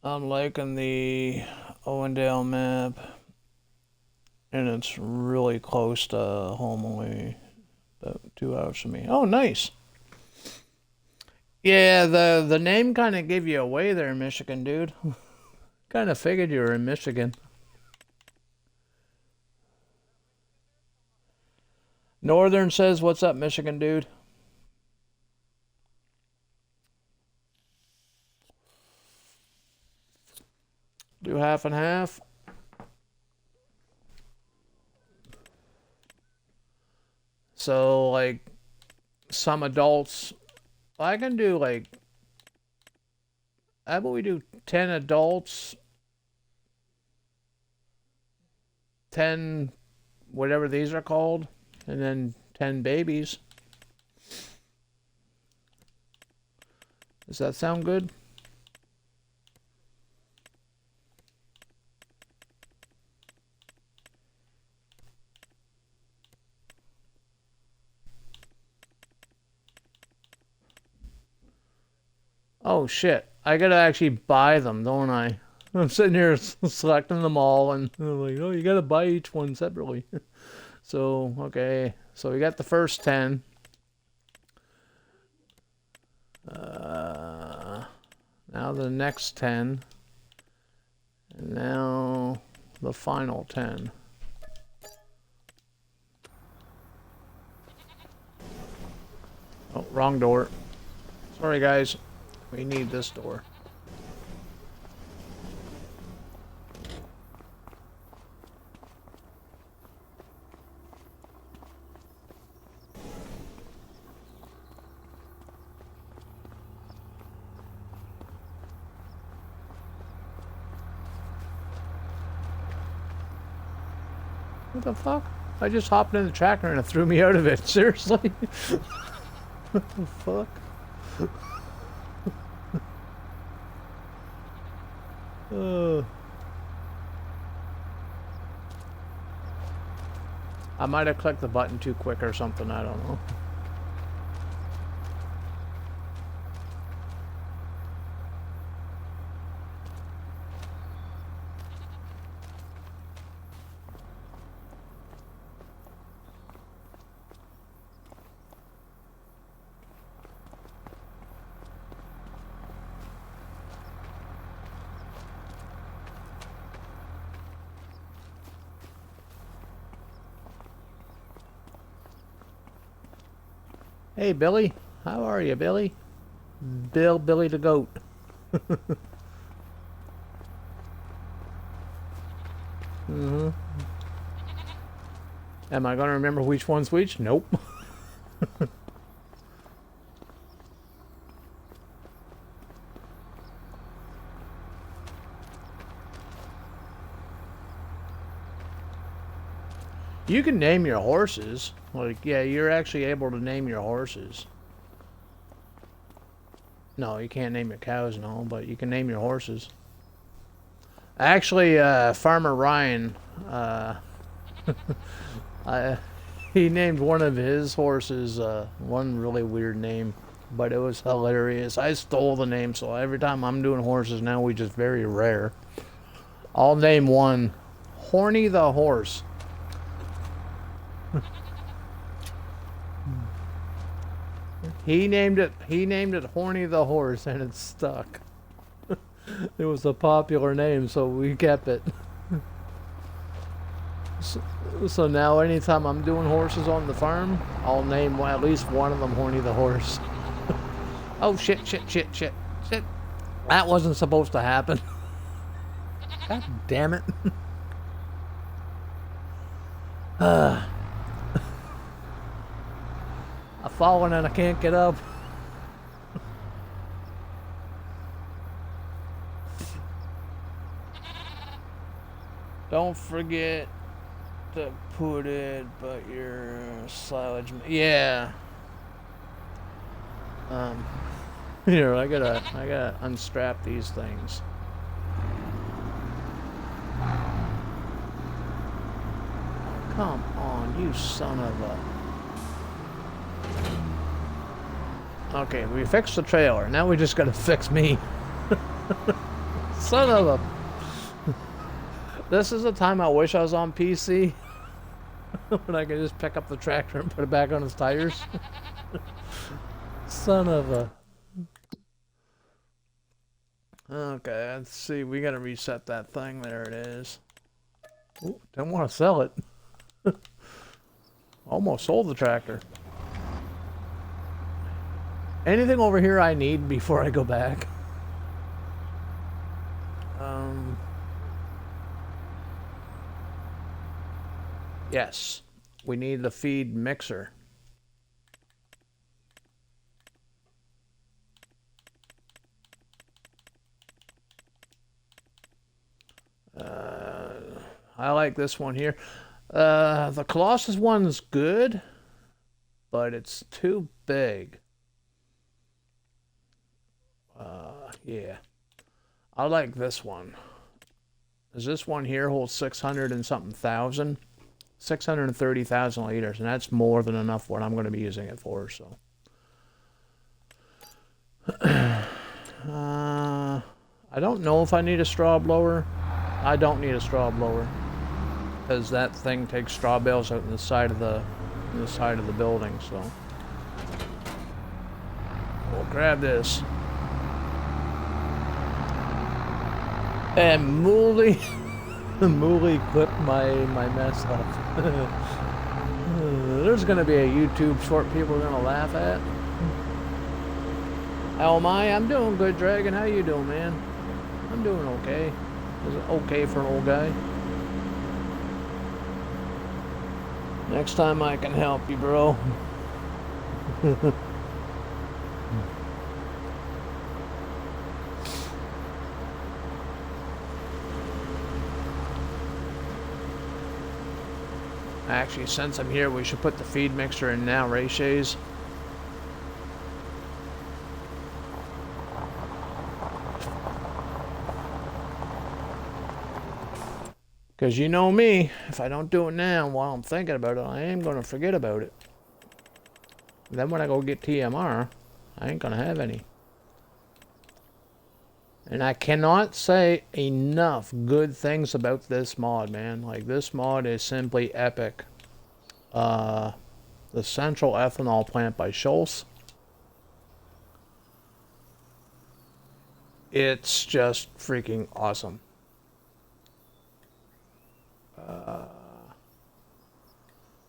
I'm liking the Owendale map, and it's really close to home, only about 2 hours from me. Oh, nice. Yeah, the name kind of gave you away there, Michigan, dude. Kind of figured you were in Michigan. Northern says, "What's up, Michigan, dude?" Do half and half. So, like, some adults, I can do, like, how about we do 10 adults, 10, whatever these are called, and then 10 babies. Does that sound good? Oh shit, I gotta actually buy them, don't I? I'm sitting here selecting them all, and I'm like, oh, you gotta buy each one separately. So, okay, so we got the first 10. Now the next 10. And now the final 10. Oh, wrong door. Sorry, guys. We need this door. What the fuck? I just hopped in the tractor and it threw me out of it. Seriously? What the fuck? I might have clicked the button too quick or something, I don't know. Hey, Billy. How are you, Billy? Billy the goat. Mm-hmm. Am I going to remember which one's which? Nope. You can name your horses. Like, yeah, you're actually able to name your horses. No, you can't name your cows, no, but you can name your horses. Actually, Farmer Ryan, he named one of his horses one really weird name, but it was hilarious. I stole the name, so every time I'm doing horses now, we just very rare. I'll name one Horny the Horse. He named it Horny the Horse, and it stuck. It was a popular name, so we kept it. So now anytime I'm doing horses on the farm, I'll name at least one of them Horny the Horse. Oh shit. That wasn't supposed to happen. God damn it. I've fallen and I can't get up. Don't forget to put it, but your silage. Yeah. Here, I gotta unstrap these things. Come on, you son of a... Okay, we fixed the trailer. Now we just gotta fix me. Son of a... This is the time I wish I was on PC. When I could just pick up the tractor and put it back on its tires. Son of a... Okay, let's see. We gotta reset that thing. There it is. Ooh, don't want to sell it. Almost sold the tractor. Anything over here I need before I go back? Yes. We need the feed mixer. I like this one here. The Colossus one's good, but it's too big. Yeah. I like this one. Does this one here hold 600 and something thousand? 630,000 liters, and that's more than enough what I'm going to be using it for, so. I don't know if I need a straw blower. I don't need a straw blower, because that thing takes straw bales out in the side of the building, so. We'll grab this. And Mooly clipped my mess up. There's gonna be a YouTube short people are gonna laugh at. How am I? I'm doing good, Dragon. How you doing, man? I'm doing okay. Is it okay for an old guy? Next time I can help you, bro. Actually, since I'm here, we should put the feed mixture in now, Ray Shays. Because you know me, if I don't do it now while I'm thinking about it, I am going to forget about it. And then when I go get TMR, I ain't going to have any. And I cannot say enough good things about this mod, man. Like, this mod is simply epic. The Central Ethanol Plant by Schultz. It's just freaking awesome.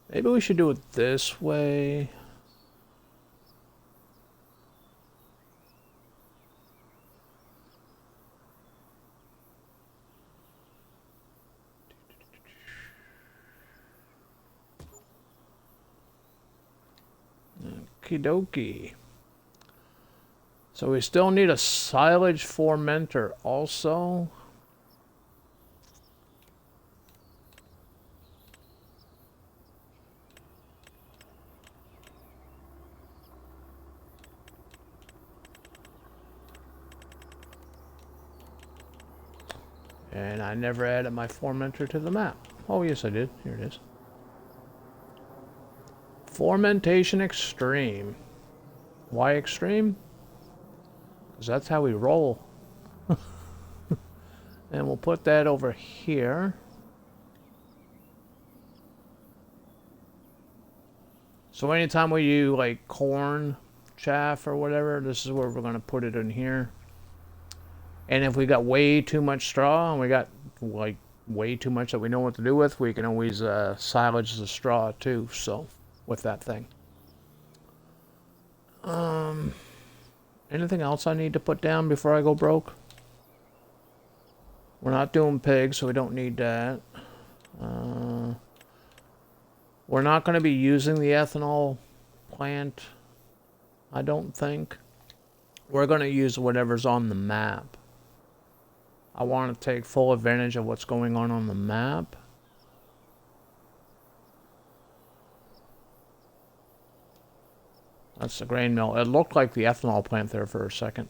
Maybe we should do it this way. Okie dokie. So we still need a silage fermenter also. And I never added my fermenter to the map. Oh yes I did. Here it is. Fermentation Extreme. Why Extreme? Because that's how we roll. And we'll put that over here. So anytime we do like corn chaff or whatever, this is where we're going to put it in here. And if we got way too much straw and we got like way too much that we know what to do with, we can always silage the straw too, so with that thing. Anything else I need to put down before I go broke? We're not doing pigs, so we don't need that. We're not going to be using the ethanol plant, I don't think. We're going to use whatever's on the map. I want to take full advantage of what's going on the map. That's the grain mill. It looked like the ethanol plant there for a second.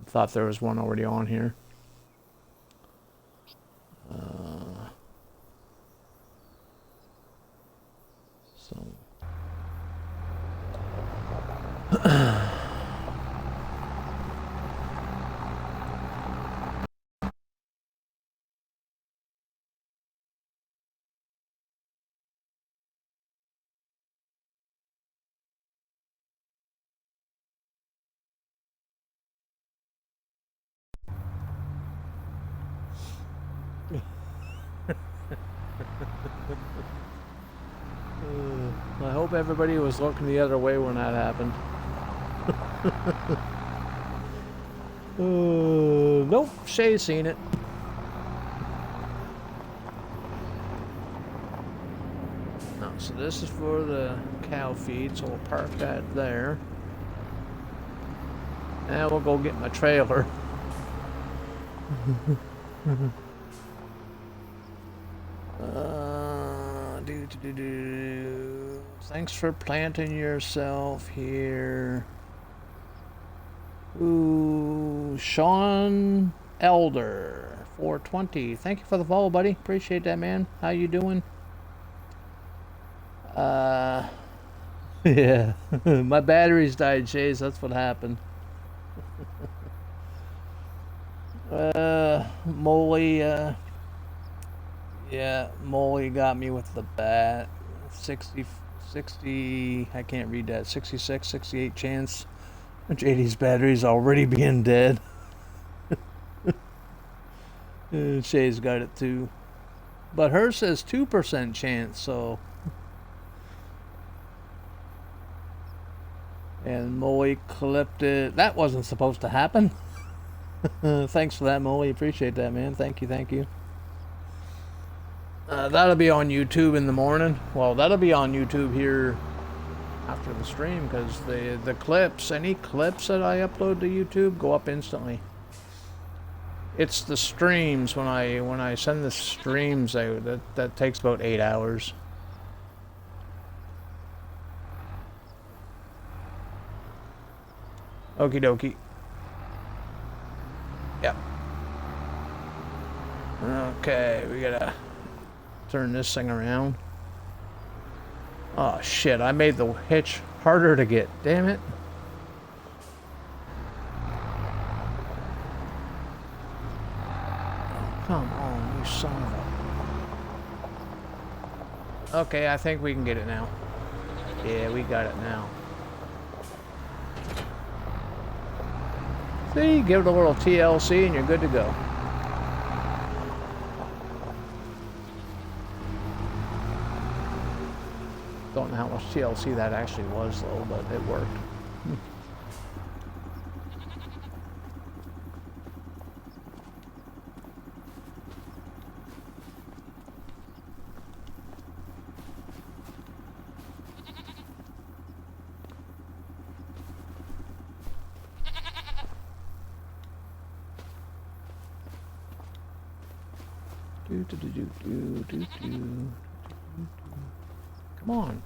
Thought there was one already on here. So. I hope everybody was looking the other way when that happened. Nope, Shay's seen it. No, so this is for the cow feed, so we'll park that there. Now we'll go get my trailer. Thanks for planting yourself here. Ooh, Sean Elder, 420. Thank you for the follow, buddy. Appreciate that, man. How you doing? Yeah. My batteries died, Chase. That's what happened. Molly, yeah, Molly got me with the bat. 60, I can't read that. 66, 68 chance. JD's battery's already being dead. Shay's got it too. But hers says 2% chance, so. And Molly clipped it. That wasn't supposed to happen. Thanks for that, Molly. Appreciate that, man. Thank you, thank you. That'll be on YouTube in the morning. Well, that'll be on YouTube here after the stream, because the clips, any clips that I upload to YouTube go up instantly. It's the streams, when I send the streams out, that takes about 8 hours. Okie dokie. Yep. Okay, we gotta turn this thing around. Oh shit, I made the hitch harder to get. Damn it. Oh, come on, you son of a... Okay, I think we can get it now. Yeah, we got it now. See, give it a little TLC and you're good to go. Don't know how much TLC that actually was though, but it worked. Come on.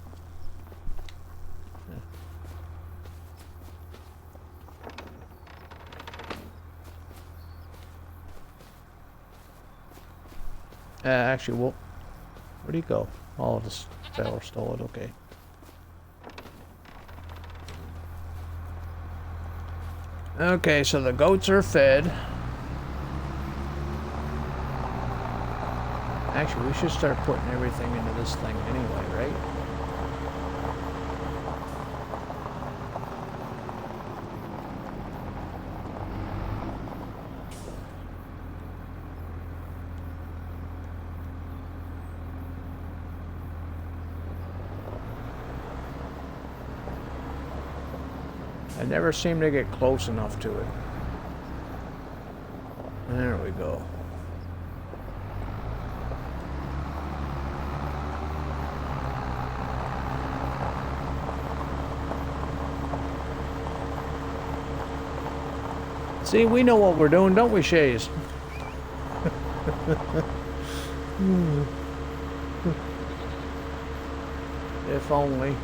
Actually, well, where'd he go? Oh, the sailor stole it. Okay. Okay, so the goats are fed. Actually, we should start putting everything into this thing anyway, right? I never seem to get close enough to it. There we go. See, we know what we're doing, don't we, Shays? If only.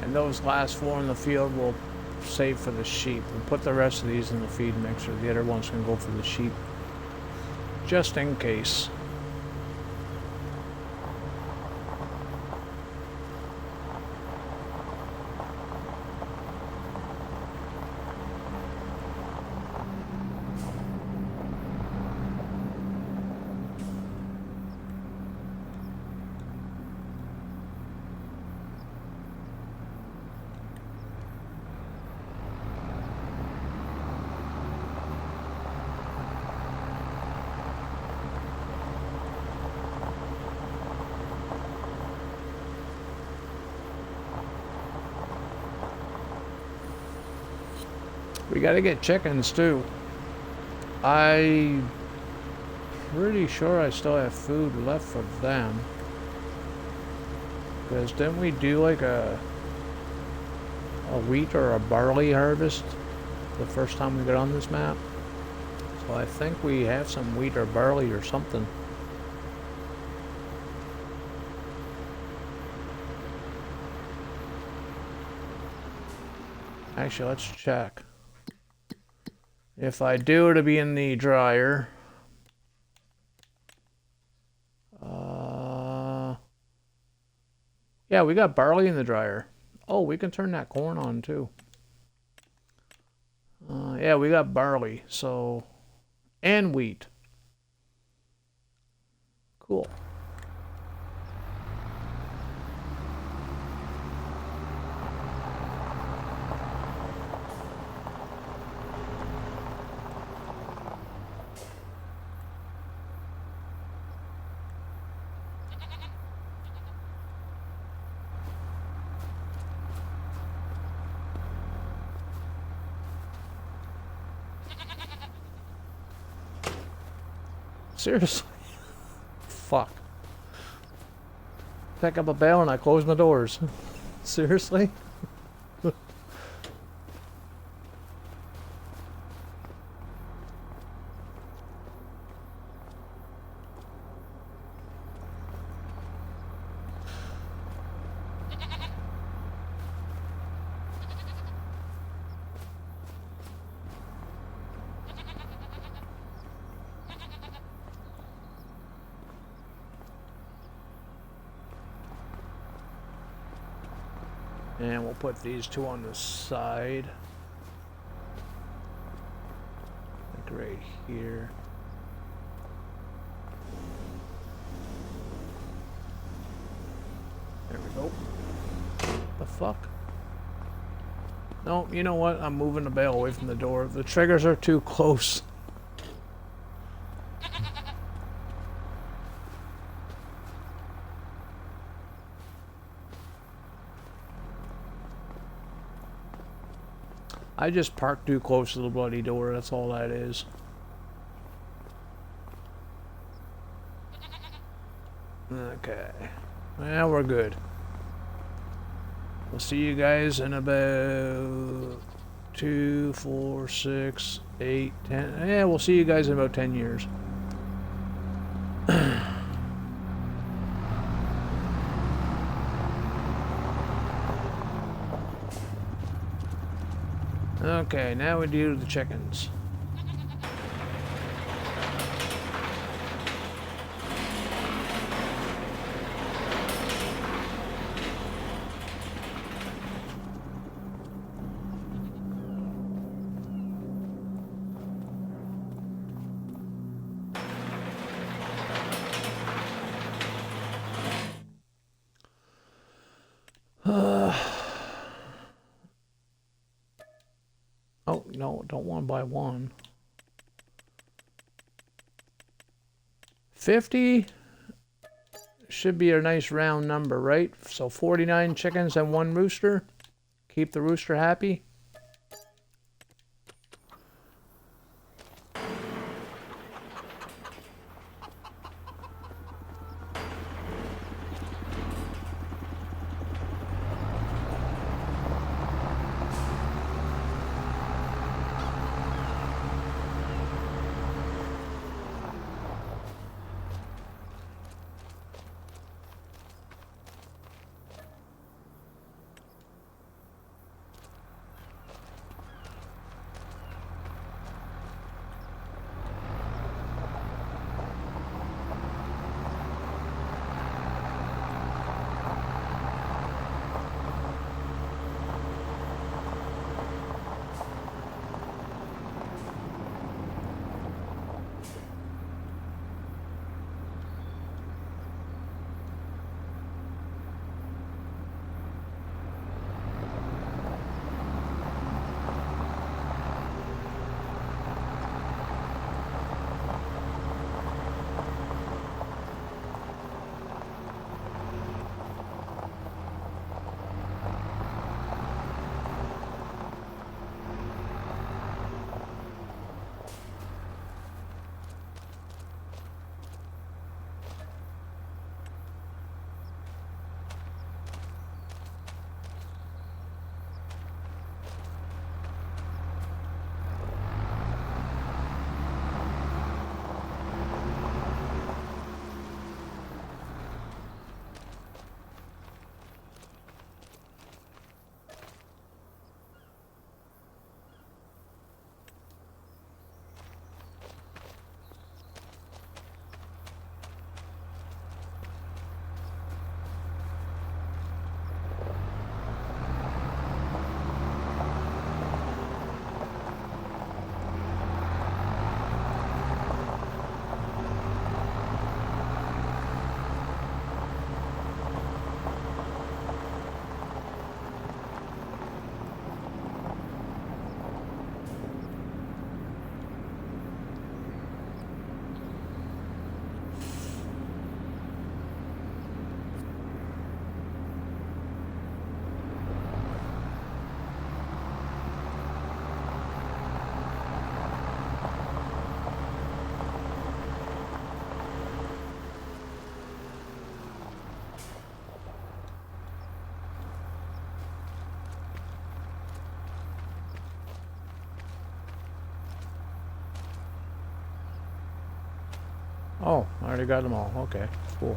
And those last 4 in the field will save for the sheep. We'll put the rest of these in the feed mixer. The other ones can go for the sheep. Just in case. We gotta get chickens too. I'm pretty sure I still have food left for them. Because didn't we do like a wheat or a barley harvest the first time we got on this map? So I think we have some wheat or barley or something. Actually, let's check. If I do, it'll be in the dryer. Yeah, we got barley in the dryer. Oh, we can turn that corn on too. Yeah, we got barley, so... and wheat. Cool. Seriously? Fuck. Pick up a bell and I close my doors. Seriously? And we'll put these 2 on the side. Like right here. There we go. The fuck? No, you know what? I'm moving the bale away from the door. The triggers are too close. I just parked too close to the bloody door, that's all that is. Okay. Well, we're good. We'll see you guys in about 2, 4, 6, 8, 10. Yeah, we'll see you guys in about 10 years. Okay, now we do the chickens. Oh, no, don't want to buy one. 50 should be a nice round number, right? So 49 chickens and 1 rooster. Keep the rooster happy. Oh, I already got them all. Okay, cool.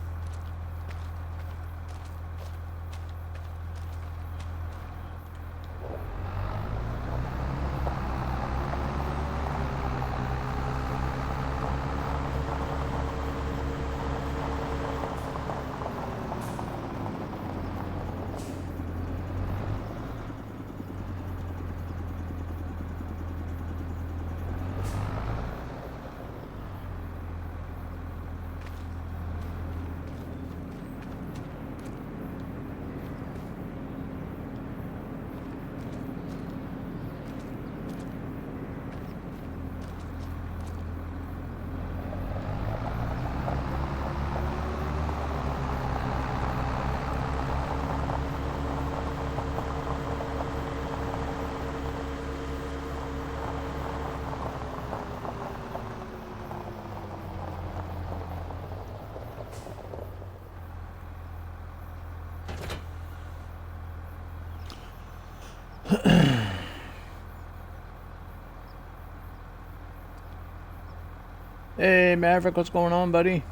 Hey, Maverick, what's going on, buddy?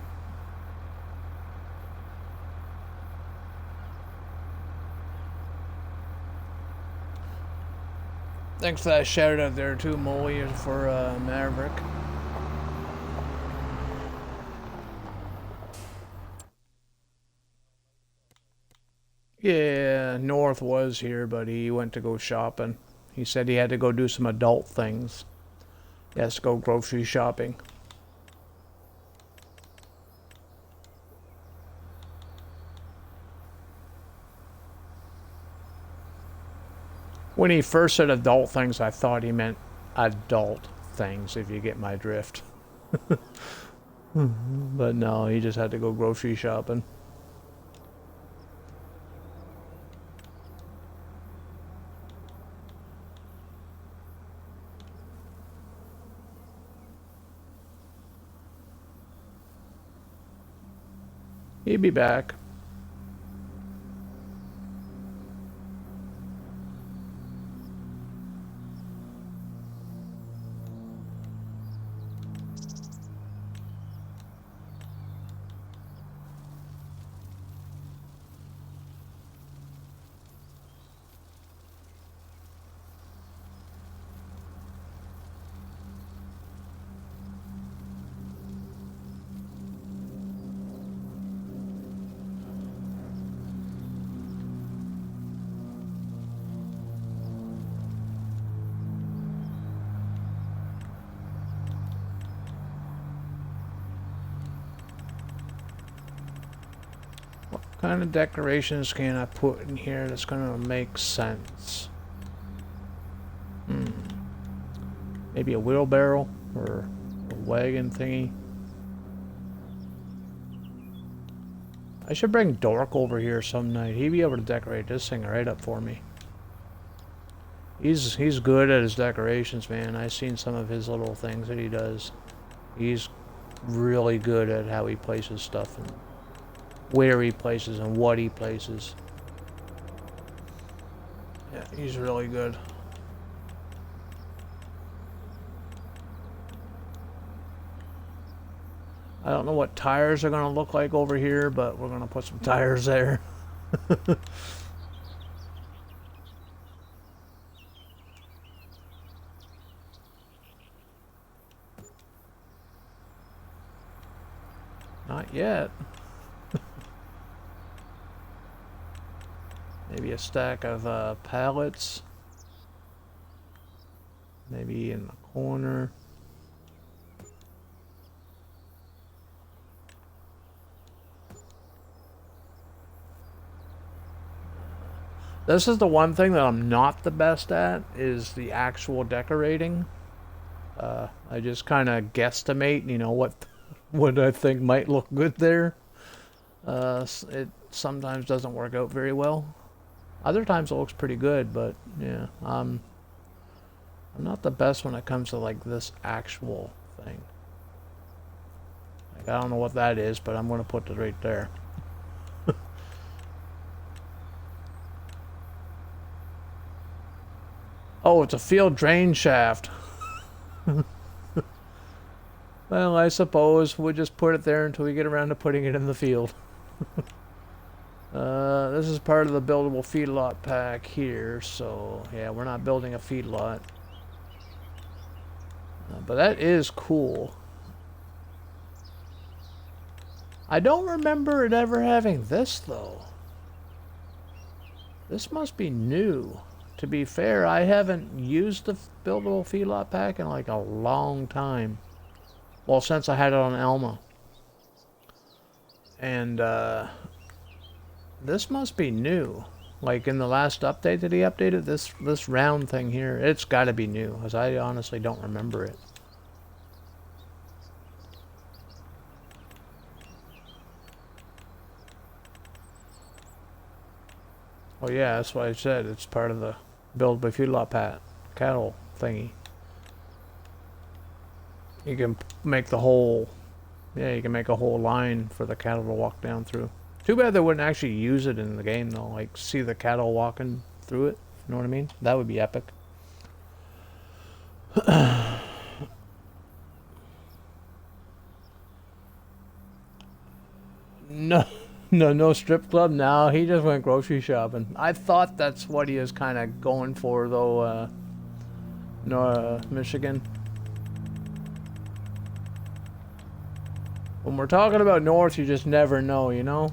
Thanks for that shout out there too, Molly, for Maverick. Yeah, North was here, but he went to go shopping. He said he had to go do some adult things. He has to go grocery shopping. When he first said adult things, I thought he meant adult things, if you get my drift. But no, he just had to go grocery shopping. He'll be back. What kind of decorations can I put in here that's gonna make sense? Maybe a wheelbarrow or a wagon thingy. I should bring Dork over here some night. He'd be able to decorate this thing right up for me. He's good at his decorations, man. I've seen some of his little things that he does. He's really good at how he places stuff and where he places and what he places. Yeah, he's really good. I don't know what tires are going to look like over here, but we're going to put some tires there. Not yet. Maybe a stack of pallets. Maybe in the corner. This is the one thing that I'm not the best at, is the actual decorating. I just kind of guesstimate, you know, what I think might look good there. It sometimes doesn't work out very well. Other times it looks pretty good, but yeah, I'm not the best when it comes to like this actual thing. Like, I don't know what that is, but I'm gonna put it right there. Oh, it's a field drain shaft. Well, I suppose we'll just put it there until we get around to putting it in the field. This is part of the buildable feedlot pack here, so yeah, we're not building a feedlot. But that is cool. I don't remember it ever having this, though. This must be new. To be fair, I haven't used the buildable feedlot pack in like a long time. Well, since I had it on Elma. And this must be new. Like in the last update that he updated, this round thing here, it's got to be new, because I honestly don't remember it. Oh yeah, that's what I said. It's part of the build by feedlot cattle thingy. You can make the whole, yeah, you can make a whole line for the cattle to walk down through. Too bad they wouldn't actually use it in the game though, like see the cattle walking through it. You know what I mean? That would be epic. No, no strip club. No, he just went grocery shopping. I thought that's what he was kind of going for, though. Michigan. When we're talking about North, you just never know, you know?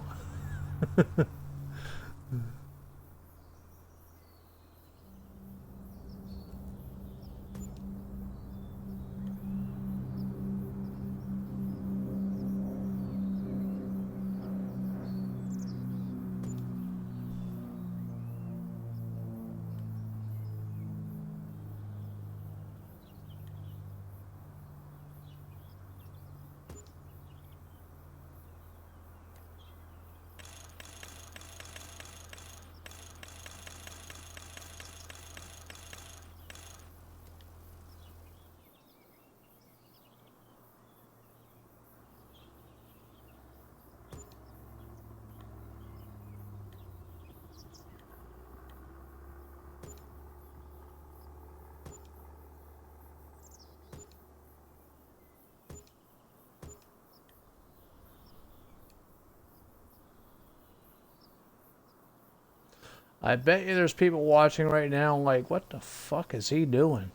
I bet you there's people watching right now like, what the fuck is he doing?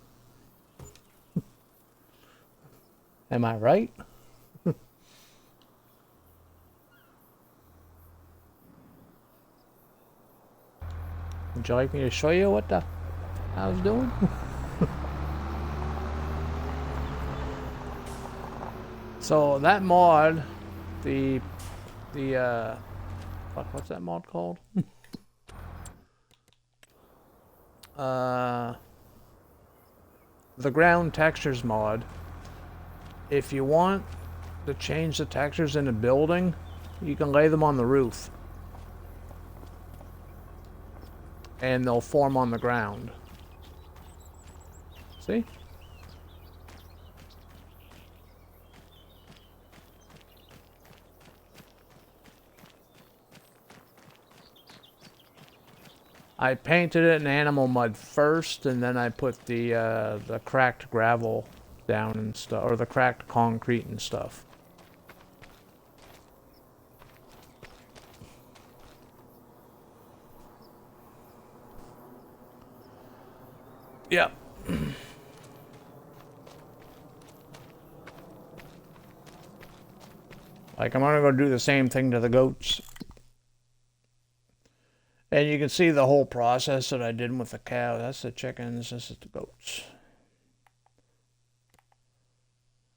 Am I right? Would you like me to show you what the I was doing? So that mod, fuck, what's that mod called? The ground textures mod. If you want to change the textures in a building, you can lay them on the roof. And they'll form on the ground. See? I painted it in animal mud first, and then I put the cracked gravel down and stuff, or the cracked concrete and stuff. Yeah. Like, I'm gonna go do the same thing to the goats. And you can see the whole process that I did with the cow. That's the chickens, this is the goats.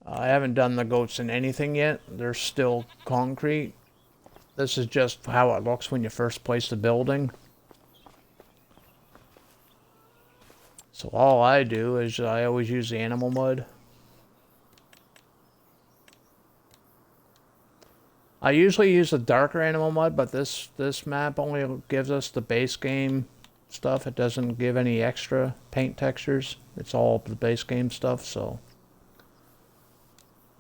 I haven't done the goats in anything yet. They're still concrete. This is just how it looks when you first place the building. So all I do is I always use the animal mud. I usually use the darker animal mud, but this map only gives us the base game stuff. It doesn't give any extra paint textures. It's all the base game stuff, so.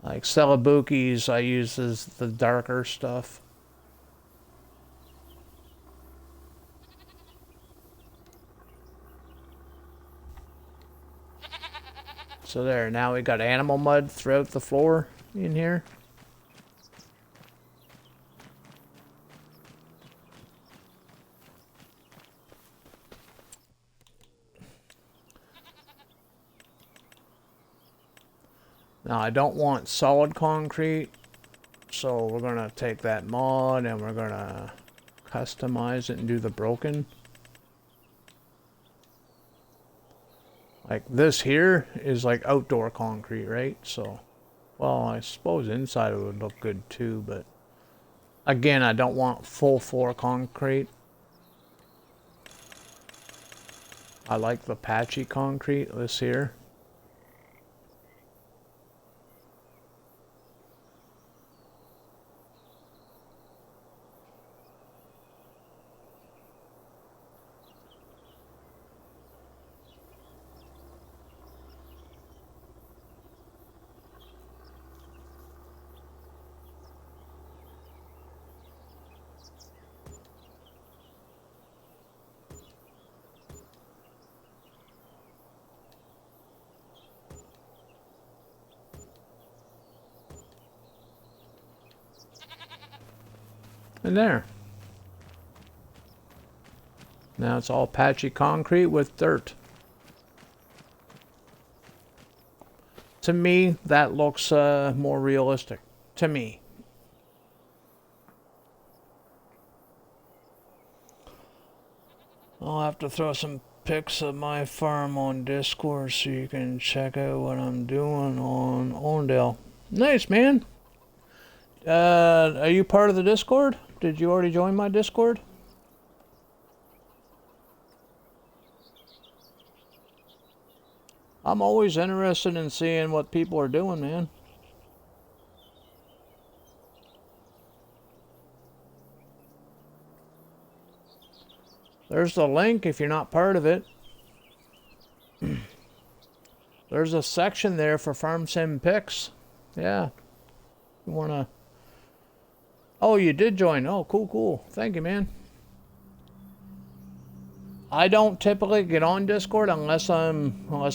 Like Celebuki's, I use the darker stuff. So there, now we got animal mud throughout the floor in here. Now I don't want solid concrete, so we're gonna take that mod and we're gonna customize it and do the broken. Like this here is like outdoor concrete, right? So, well, I suppose inside it would look good too, but again, I don't want full floor concrete. I like the patchy concrete, this here. And there. Now it's all patchy concrete with dirt. To me, that looks more realistic. To me. I'll have to throw some pics of my farm on Discord so you can check out what I'm doing on Owendale. Nice, man. Are you part of the Discord? Did you already join my Discord? I'm always interested in seeing what people are doing, man. There's the link if you're not part of it. There's a section there for Farm Sim Pics. Yeah. You wanna... Oh, you did join. Oh, cool, cool. Thank you, man. I don't typically get on Discord unless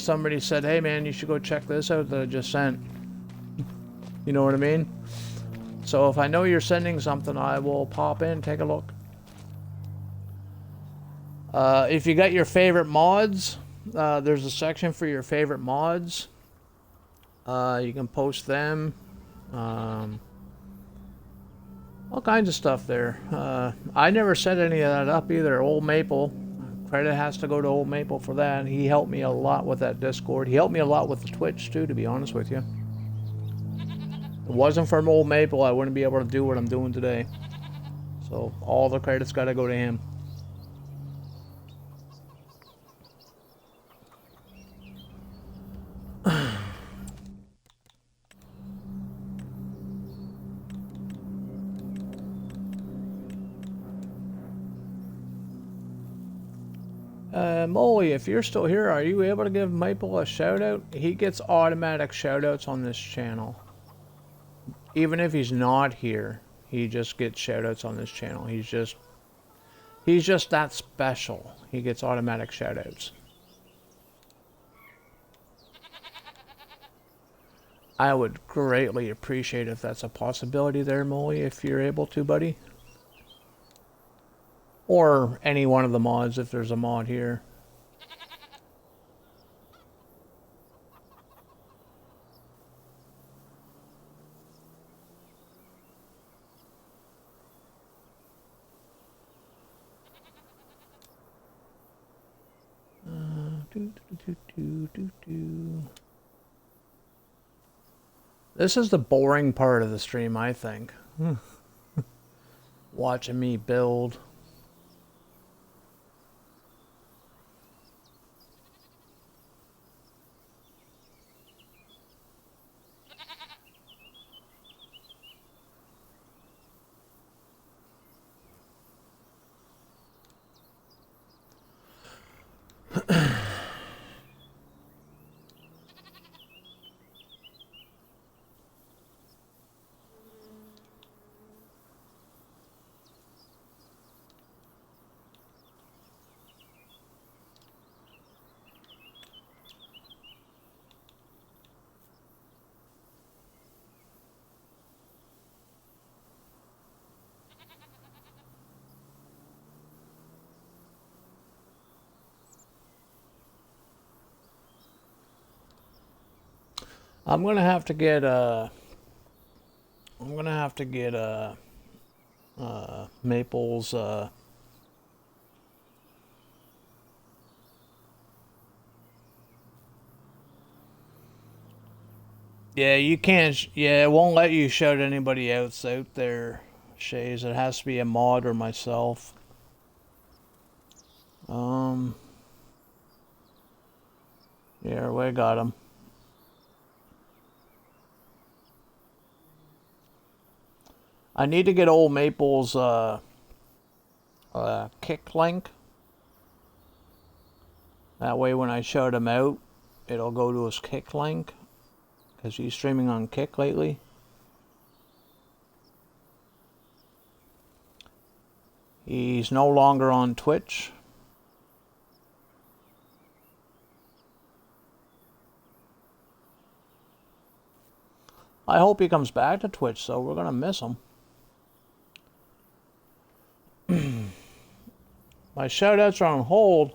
somebody said, hey man, you should go check this out that I just sent. You know what I mean? So if I know you're sending something, I will pop in, take a look. If you got your favorite mods, there's a section for your favorite mods. You can post them. All kinds of stuff there. I never set any of that up either. Old Maple. Credit has to go to Old Maple for that. He helped me a lot with that Discord. He helped me a lot with the Twitch too, to be honest with you. If it wasn't for Old Maple, I wouldn't be able to do what I'm doing today. So all the credit's got to go to him. Molly, if you're still here, are you able to give Maple a shout out? He gets automatic shout outs on this channel. Even if he's not here, he just gets shout outs on this channel. He's just that special. He gets automatic shout outs. I would greatly appreciate if that's a possibility there, Molly, if you're able to, buddy. Or any one of the mods, if there's a mod here. This is the boring part of the stream, I think. Watching me build. I'm gonna have to get Maple's yeah, you can't yeah, it won't let you shout anybody else out there, Shays. It has to be a mod or myself. Yeah, we got him. I need to get Old Maple's kick link. That way when I shout him out, it'll go to his kick link. Because he's streaming on Kick lately. He's no longer on Twitch. I hope he comes back to Twitch, so we're going to miss him. My shoutouts are on hold.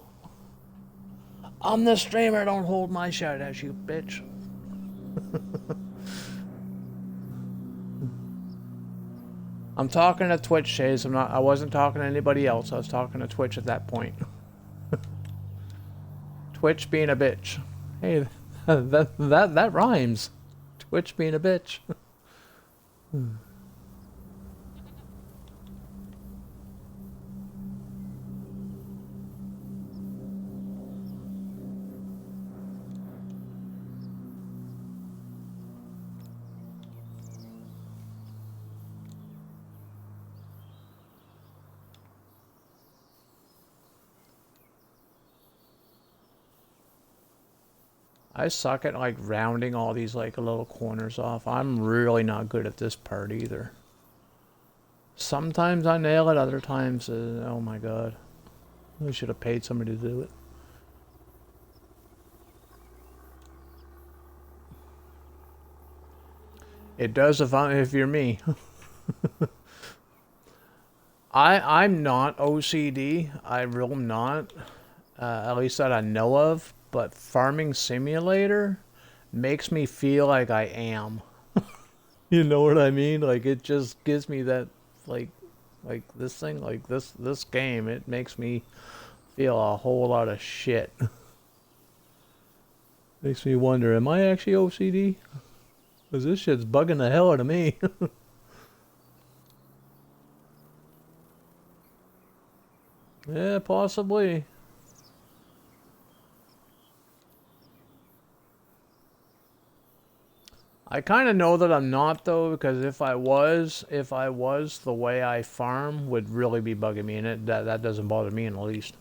I'm the streamer, don't hold my shoutouts, you bitch. I'm talking to Twitch, Chase. I wasn't talking to anybody else. I was talking to Twitch at that point. Twitch being a bitch. Hey, that rhymes. Twitch being a bitch. I suck at like rounding all these like little corners off. I'm really not good at this part either. Sometimes I nail it, other times, oh my god. I should have paid somebody to do it. It does if you're me. I'm not OCD. I really am not. At least that I know of. But Farming Simulator makes me feel like I am. You know what I mean? Like it just gives me that like this thing, like this game, it makes me feel a whole lot of shit. Makes me wonder, am I actually OCD? Because this shit's bugging the hell out of me. Yeah, possibly. I kind of know that I'm not though, because if I was, the way I farm would really be bugging me, and that doesn't bother me in the least.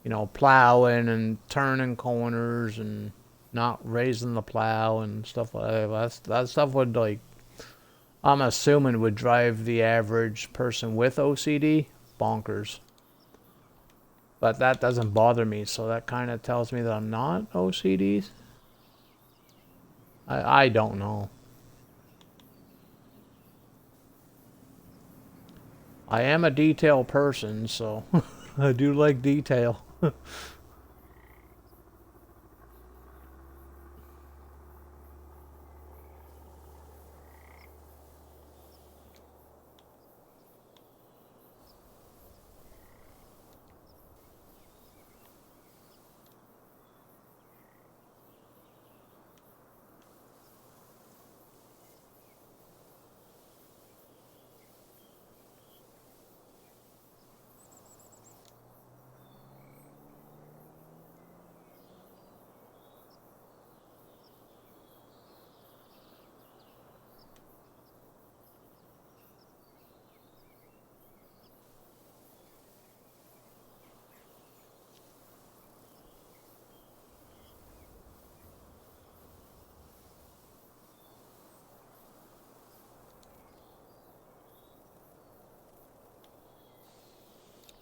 You know, plowing and turning corners and not raising the plow and stuff like that. That stuff would, like, I'm assuming would drive the average person with OCD bonkers. But that doesn't bother me, so that kind of tells me that I'm not OCD. I don't know. I am a detail person, so I do like detail.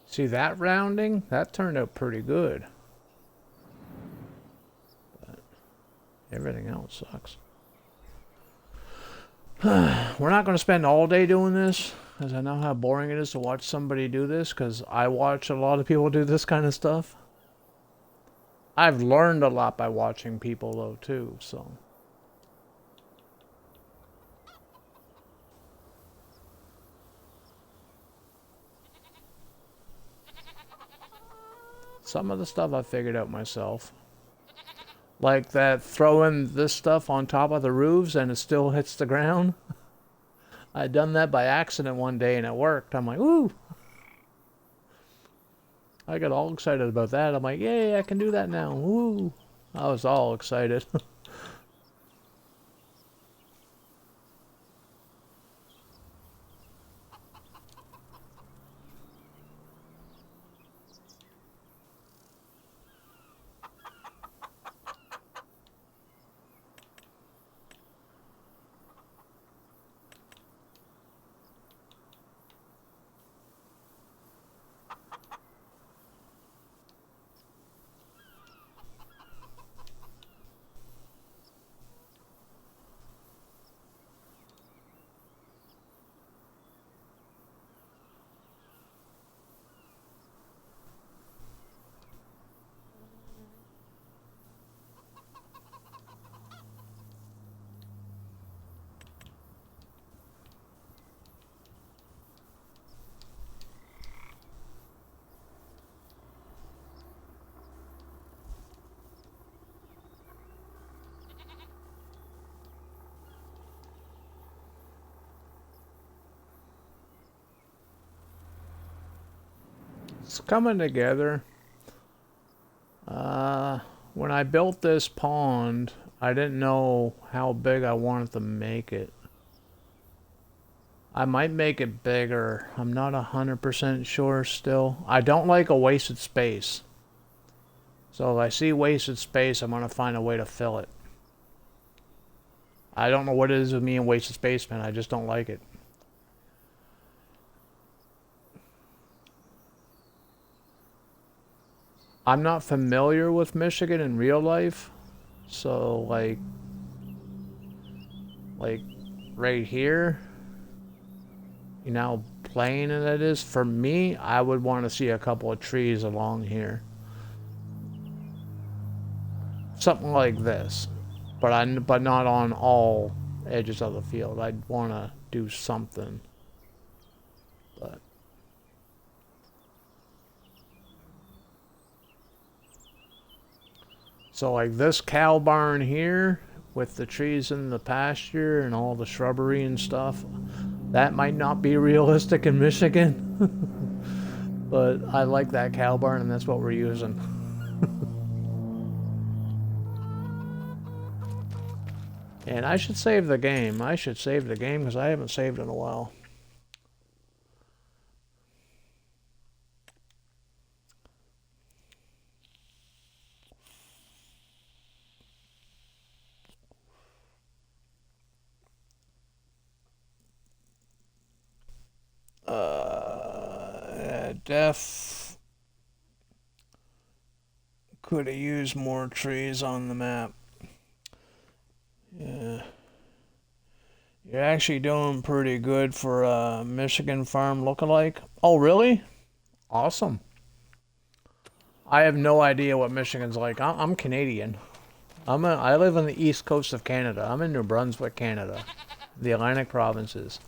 See that rounding? That turned out pretty good. But everything else sucks. We're not going to spend all day doing this, because I know how boring it is to watch somebody do this, because I watch a lot of people do this kind of stuff. I've learned a lot by watching people, though, too, so... Some of the stuff I figured out myself. Like that throwing this stuff on top of the roofs and it still hits the ground. I done that by accident one day and it worked. I'm like, ooh. I got all excited about that. I'm like, yay, I can do that now. Woo. I was all excited. It's coming together. When I built this pond, I didn't know how big I wanted to make it. I might make it bigger. I'm not 100% sure still. I don't like a wasted space. So if I see wasted space, I'm going to find a way to fill it. I don't know what it is with me and wasted space, man. I just don't like it. I'm not familiar with Michigan in real life. So like right here, you know how plain it is. For me, I would want to see a couple of trees along here. Something like this. But not on all edges of the field. I'd want to do something. But so like this cow barn here with the trees in the pasture and all the shrubbery and stuff, that might not be realistic in Michigan. But I like that cow barn and that's what we're using. And I should save the game. I should save the game because I haven't saved in a while. Def could have used more trees on the map. Yeah. You're actually doing pretty good for a Michigan farm lookalike. Oh, really? Awesome. I have no idea what Michigan's like. I'm Canadian. I live on the east coast of Canada. I'm in New Brunswick, Canada. The Atlantic provinces.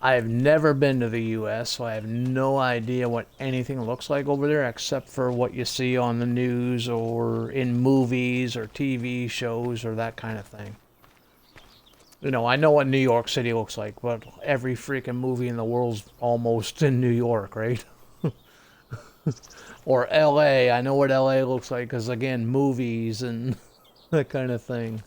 I have never been to the US, so I have no idea what anything looks like over there except for what you see on the news or in movies or TV shows or that kind of thing. You know, I know what New York City looks like, but every freaking movie in the world's almost in New York, right? Or LA, I know what LA looks like because, again, movies and that kind of thing.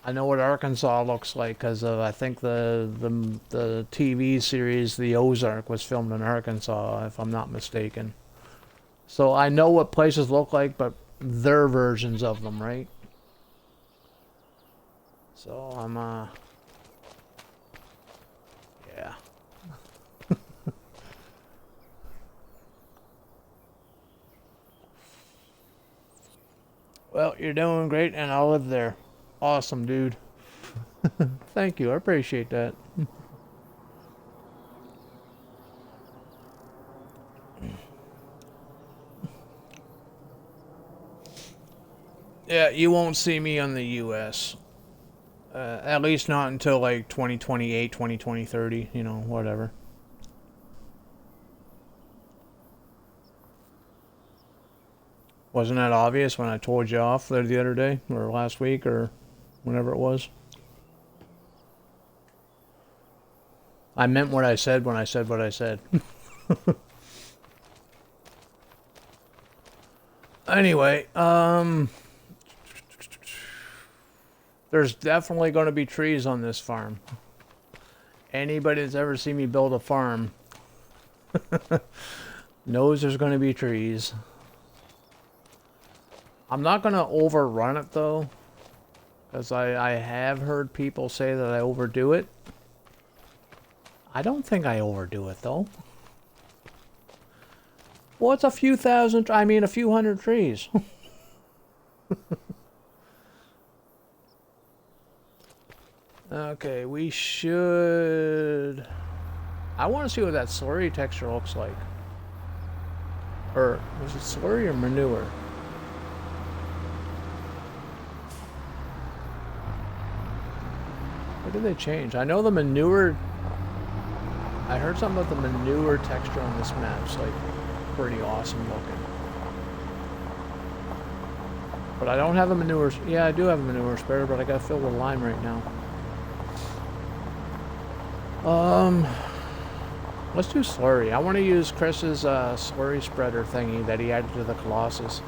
I know what Arkansas looks like because of, I think the TV series The Ozark was filmed in Arkansas, if I'm not mistaken. So I know what places look like, but their versions of them, right? So I'm yeah. Well, you're doing great, and I'll live there. Awesome, dude. Thank you. I appreciate that. Yeah, you won't see me on the US. At least not until like 2028, 2030, you know, whatever. Wasn't that obvious when I told you off there the other day, or last week, or whenever it was? I meant what I said when I said what I said. Anyway, there's definitely going to be trees on this farm. Anybody that's ever seen me build a farm knows there's going to be trees. I'm not going to overrun it though, because I have heard people say that I overdo it. I don't think I overdo it though. Well, it's a few hundred trees. Okay, we should... I want to see what that slurry texture looks like. Or, was it slurry or manure? What did they change? I know the manure... I heard something about the manure texture on this map. It's like pretty awesome looking. But I don't have a manure... Yeah, I do have a manure sprayer, but I gotta fill with lime right now. Let's do slurry. I want to use Chris's slurry spreader thingy that he added to the Colossus.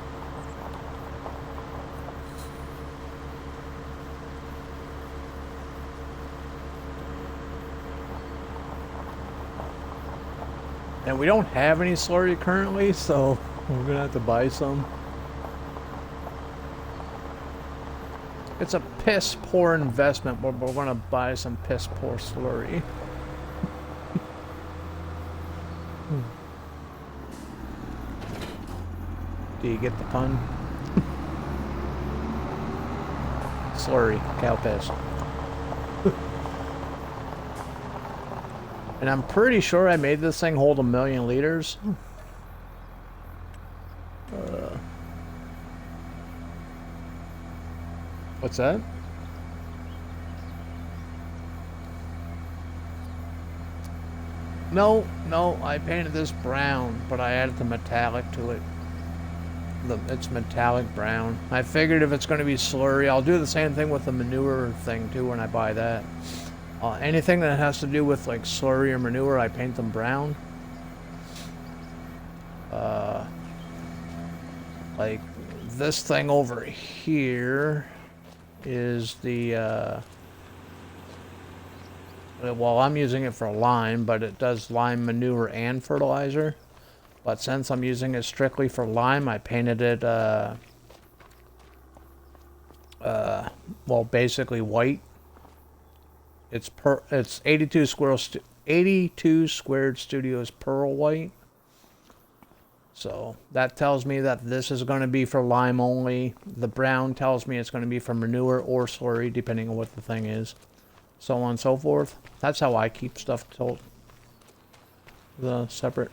And we don't have any slurry currently, so we're gonna have to buy some. It's a piss poor investment, but we're gonna buy some piss poor slurry. Do you get the pun? Slurry, cow piss. And I'm pretty sure I made this thing hold 1,000,000 liters. What's that? No, I painted this brown, but I added the metallic to it. It's metallic brown. I figured if it's going to be slurry, I'll do the same thing with the manure thing too when I buy that. Anything that has to do with like slurry or manure, I paint them brown. Like this thing over here is the well, I'm using it for lime, but it does lime manure and fertilizer. But since I'm using it strictly for lime, I painted it well, basically white. It's 82 squared studios pearl white. So that tells me that this is going to be for lime only. The brown tells me it's going to be for manure or slurry, depending on what the thing is. So on and so forth. That's how I keep stuff told. The separate.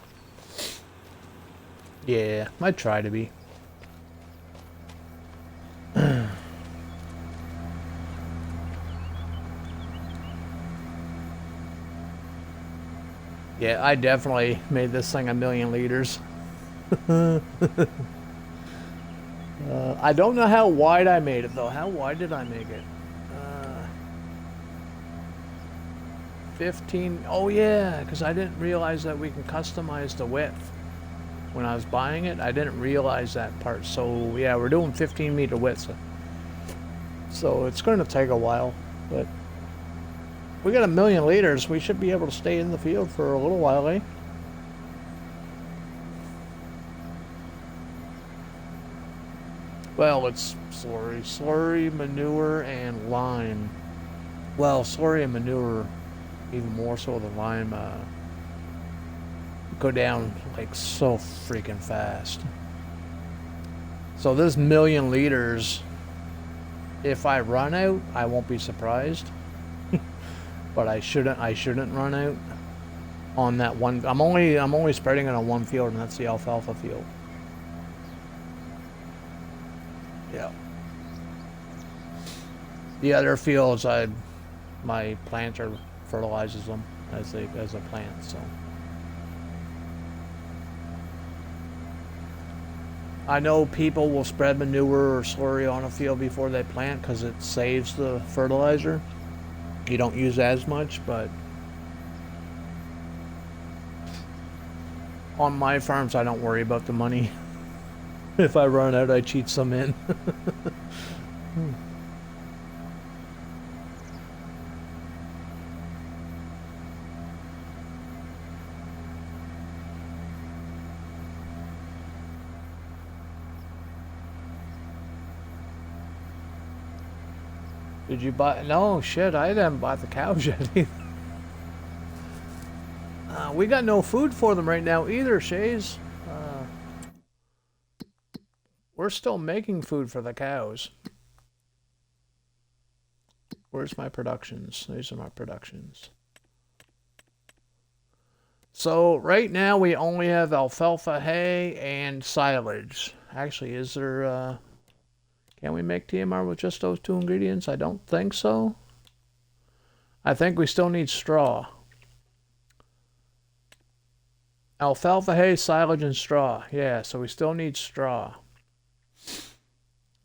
Yeah, I try to be. Yeah, I definitely made this thing 1,000,000 liters. I don't know how wide I made it though. How wide did I make it? 15. Oh yeah, because I didn't realize that we can customize the width. When I was buying it, I didn't realize that part. So yeah, we're doing 15-meter width. So it's going to take a while, but we got 1,000,000 liters. We should be able to stay in the field for a little while, eh? Well, it's slurry, manure, and lime. Well, slurry and manure, even more so than lime, go down like so freaking fast. So this 1,000,000 liters, if I run out, I won't be surprised. But I shouldn't run out on that one. I'm only spreading it on one field, and that's the alfalfa field. Yeah. The other fields, my planter fertilizes them as a plant. So I know people will spread manure or slurry on a field before they plant because it saves the fertilizer. You don't use as much, but on my farms, I don't worry about the money. If I run out, I cheat some in. Did you buy? No, shit, I haven't bought the cows yet either. We got no food for them right now either, Shays. We're still making food for the cows. Where's my productions? These are my productions. So right now we only have alfalfa hay and silage. Actually, is there... Can we make TMR with just those two ingredients? I don't think so. I think we still need straw. Alfalfa hay, silage, and straw. Yeah, so we still need straw.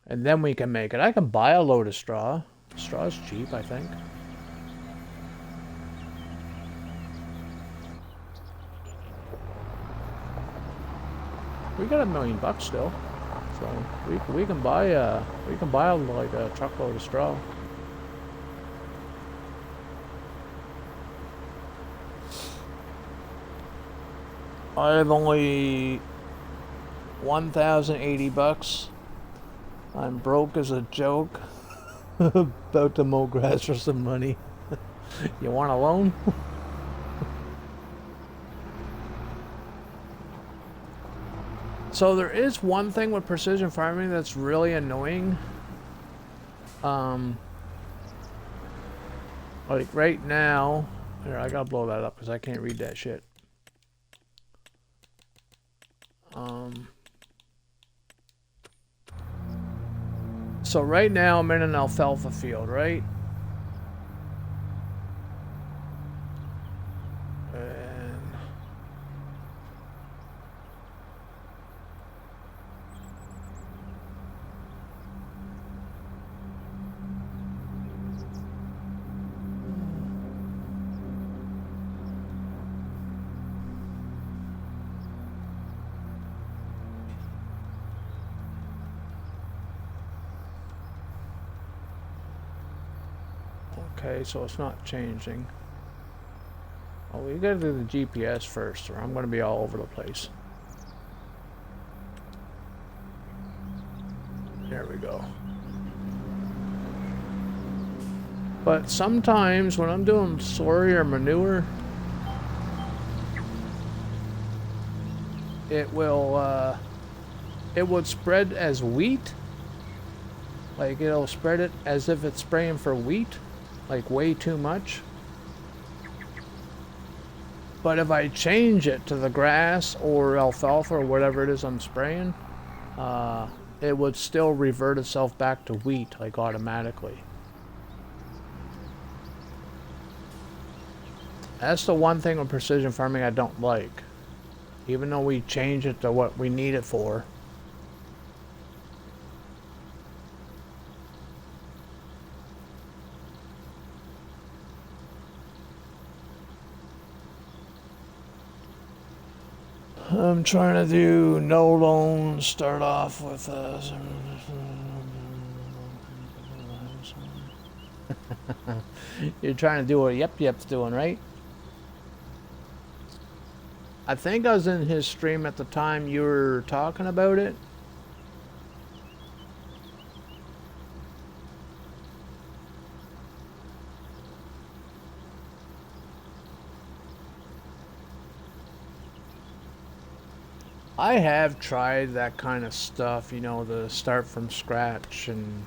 And then we can make it. I can buy a load of straw. Straw's cheap, I think. We got $1 million still, so we can buy like a truckload of straw. I have only $1,080. I'm broke as a joke. About to mow grass for some money. You want a loan? So there is one thing with precision farming that's really annoying. Like right now, here, I gotta blow that up because I can't read that shit. So right now I'm in an alfalfa field, right? And okay, so it's not changing. Oh, we gotta do the GPS first, or I'm gonna be all over the place. There we go. But sometimes when I'm doing slurry or manure, it would spread as wheat. Like it'll spread it as if it's spraying for wheat, like way too much. But if I change it to the grass or alfalfa or whatever it is I'm spraying, it would still revert itself back to wheat, like automatically. That's the one thing with precision farming I don't like. Even though we change it to what we need it for. I'm trying to do no loans, start off with You're trying to do what Yep's doing, right? I think I was in his stream at the time you were talking about it. I have tried that kind of stuff, you know, the start from scratch and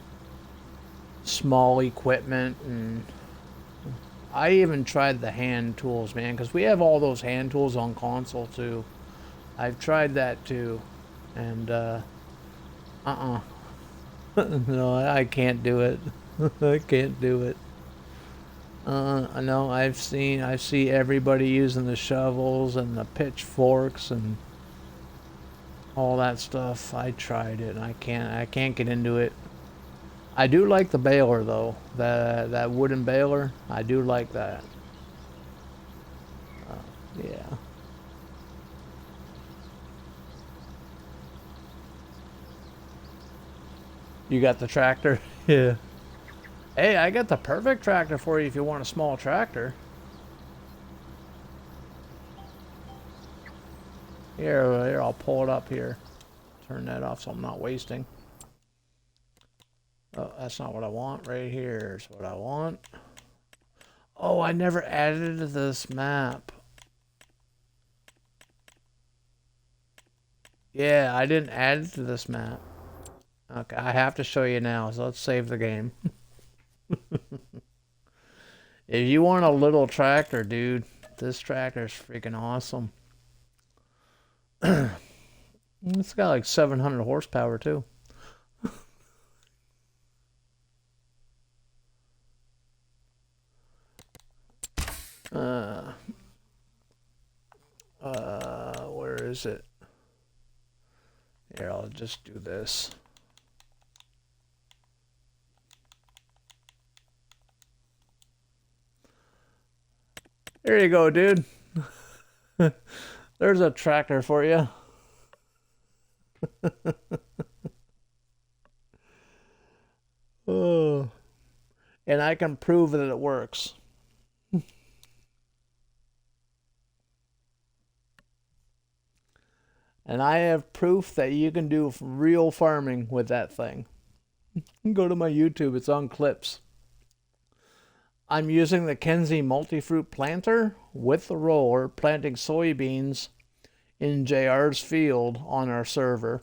small equipment, and I even tried the hand tools, man, because we have all those hand tools on console too. I've tried that too, and no, I can't do it. I can't do it. I know I see everybody using the shovels and the pitchforks and all that stuff. I tried it and I can't get into it. I do like the baler though, that wooden baler. I do like that. Yeah. You got the tractor? Yeah. Hey, I got the perfect tractor for you if you want a small tractor. Here, I'll pull it up here. Turn that off so I'm not wasting. Oh, that's not what I want. Right here is what I want. Oh, I never added to this map. Yeah, I didn't add it to this map. Okay, I have to show you now, so let's save the game. If you want a little tractor, dude, this tractor is freaking awesome. It's got like 700 horsepower too. Where is it? Here, I'll just do this. There you go, dude. There's a tractor for you. Oh, and I can prove that it works. And I have proof that you can do real farming with that thing. Go to my YouTube, it's on clips. I'm using the Kenzie multi-fruit planter with the roller planting soybeans in JR's field on our server.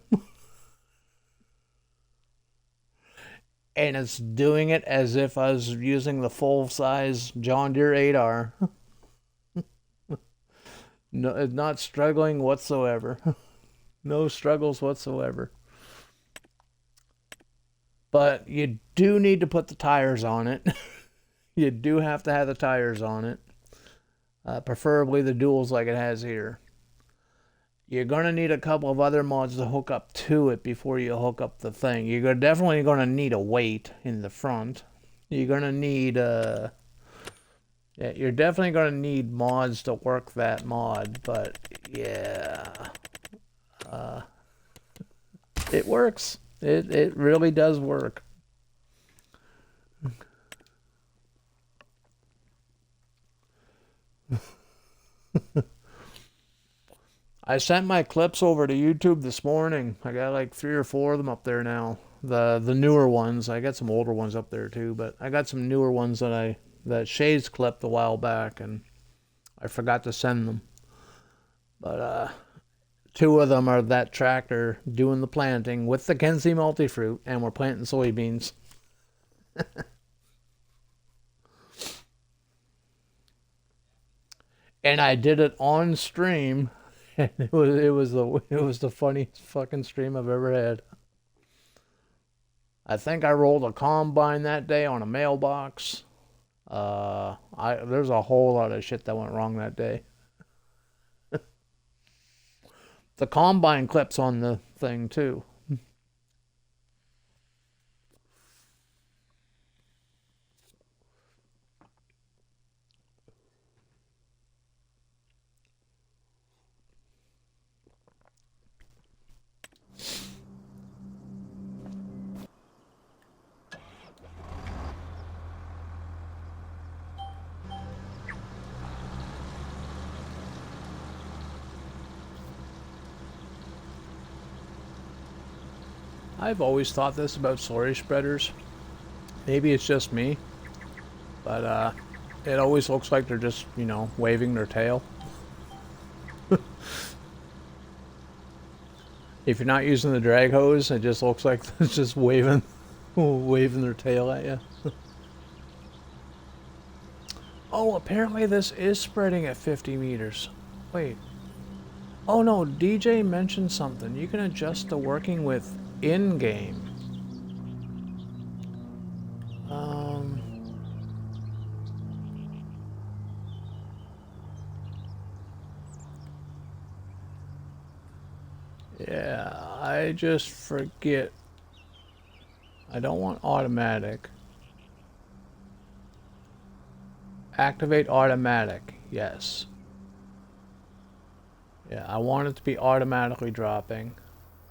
And it's doing it as if I was using the full-size John Deere 8R. No, it's not struggling whatsoever. No struggles whatsoever. But you do need to put the tires on it. You do have to have the tires on it. Preferably the duals like it has here. You're going to need a couple of other mods to hook up to it before you hook up the thing. You're definitely going to need a weight in the front. You're going to need yeah, you're definitely going to need mods to work that mod, but yeah. It works. It really does work. I sent my clips over to YouTube this morning. I got like 3 or 4 of them up there now. The newer ones. I got some older ones up there too, but I got some newer ones that Shay's clipped a while back, and I forgot to send them. But 2 of them are that tractor doing the planting with the Kenzie multi-fruit, and we're planting soybeans. And I did it on stream. And it was the funniest fucking stream I've ever had. I think I rolled a combine that day on a mailbox. There's a whole lot of shit that went wrong that day. The combine clips on the thing too. I've always thought this about soy spreaders. Maybe it's just me, but it always looks like they're just, waving their tail. If you're not using the drag hose, it just looks like it's just waving their tail at you. Oh, apparently this is spreading at 50 meters. Wait. Oh no, DJ mentioned something. You can adjust the working width in-game. Yeah, I just forget. I don't want automatic. Activate automatic, yes. Yeah, I want it to be automatically dropping,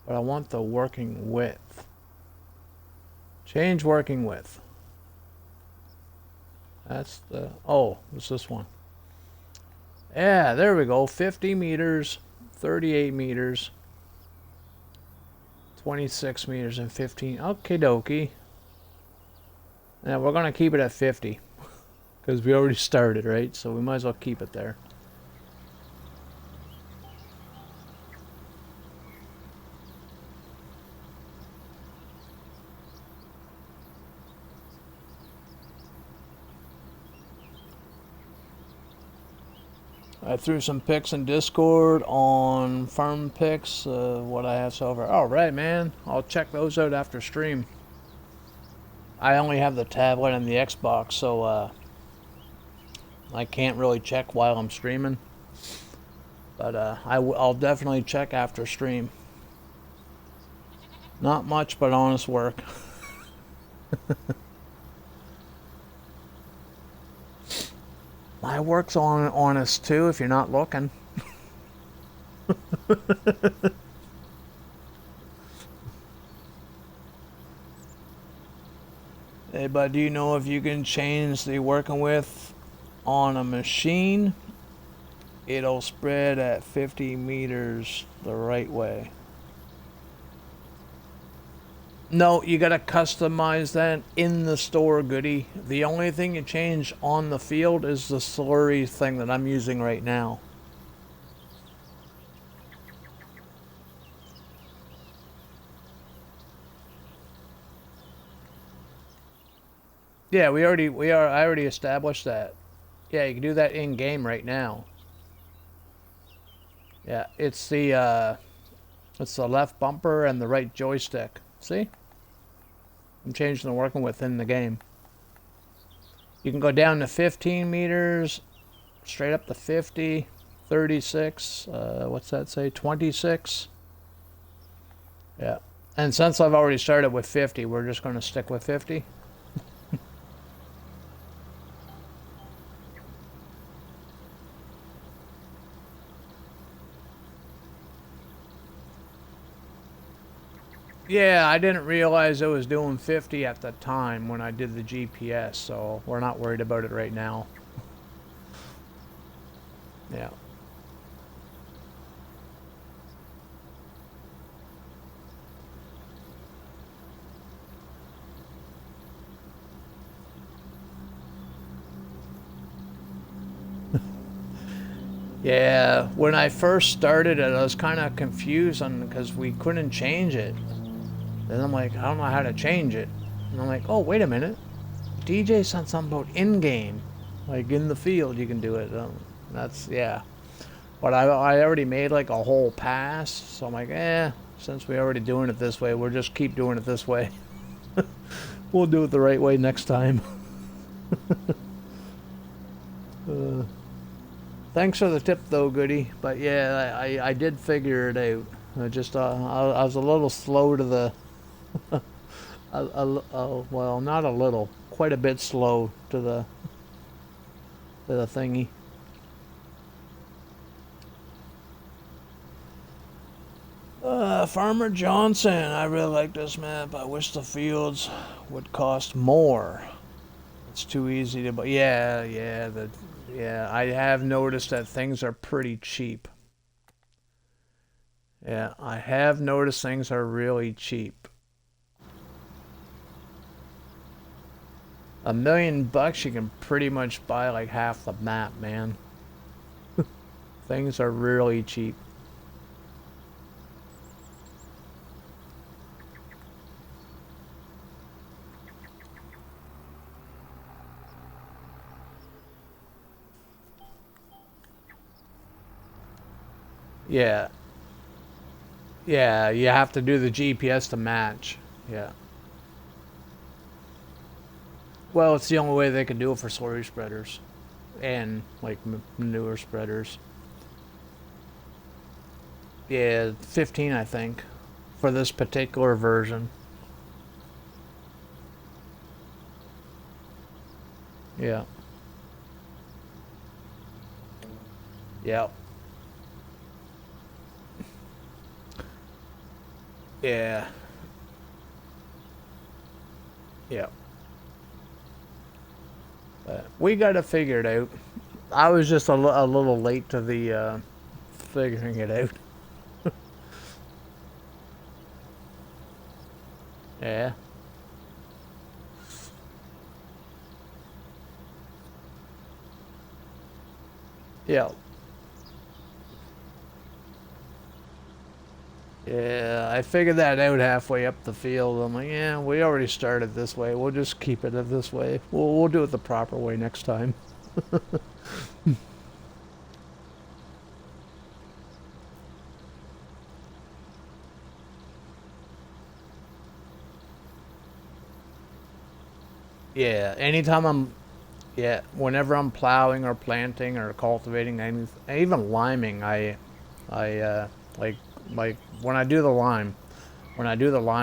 but I want the working width. Change working width. That's the, oh, it's this one. Yeah, there we go. 50 meters, 38 meters, 26 meters, and 15. Okie dokie. Now we're going to keep it at 50 because we already started, right? So we might as well keep it there. I threw some pics in Discord on farm pics, what I have so far. All right, man. I'll check those out after stream. I only have the tablet and the Xbox, so I can't really check while I'm streaming. But I'll definitely check after stream. Not much, but honest work. My work's honest too, if you're not looking. Hey, but do you know if you can change the working width on a machine? It'll spread at 50 meters the right way. No, you gotta customize that in the store, goody. The only thing you change on the field is the slurry thing that I'm using right now. Yeah, I already established that. Yeah, you can do that in game right now. Yeah, it's the left bumper and the right joystick. See? I'm changing the working width in the game. You can go down to 15 meters, straight up to 50, 36, what's that say? 26. Yeah. And since I've already started with 50, we're just going to stick with 50. Yeah, I didn't realize it was doing 50 at the time when I did the GPS, so we're not worried about it right now. Yeah. Yeah, when I first started it, I was kind of confused because we couldn't change it. Then I'm like, I don't know how to change it. And I'm like, oh, wait a minute. DJ said something about in-game. Like, in the field, you can do it. That's, yeah. But I already made, like, a whole pass. So I'm like, since we're already doing it this way, we'll just keep doing it this way. We'll do it the right way next time. Thanks for the tip, though, Goody. But, yeah, I did figure it out. I was a little slow to the... well, not a little, quite a bit slow to the thingy. Farmer Johnson, I really like this map. I wish the fields would cost more. It's too easy to buy. Yeah, I have noticed that things are pretty cheap. Yeah, I have noticed things are really cheap. $1 million, you can pretty much buy like half the map, man. Things are really cheap. Yeah. Yeah, you have to do the GPS to match. Yeah. Well, it's the only way they can do it for slurry spreaders. And, like, manure spreaders. Yeah, 15, I think. For this particular version. Yeah. Yep. Yeah. Yep. But we got to figure it out. I was just a little late to the figuring it out. Yeah. Yeah. Yeah, I figured that out halfway up the field. I'm like, yeah, we already started this way. We'll just keep it this way. We'll do it the proper way next time. Yeah, whenever I'm plowing or planting or cultivating, even liming, like, when I do the lime,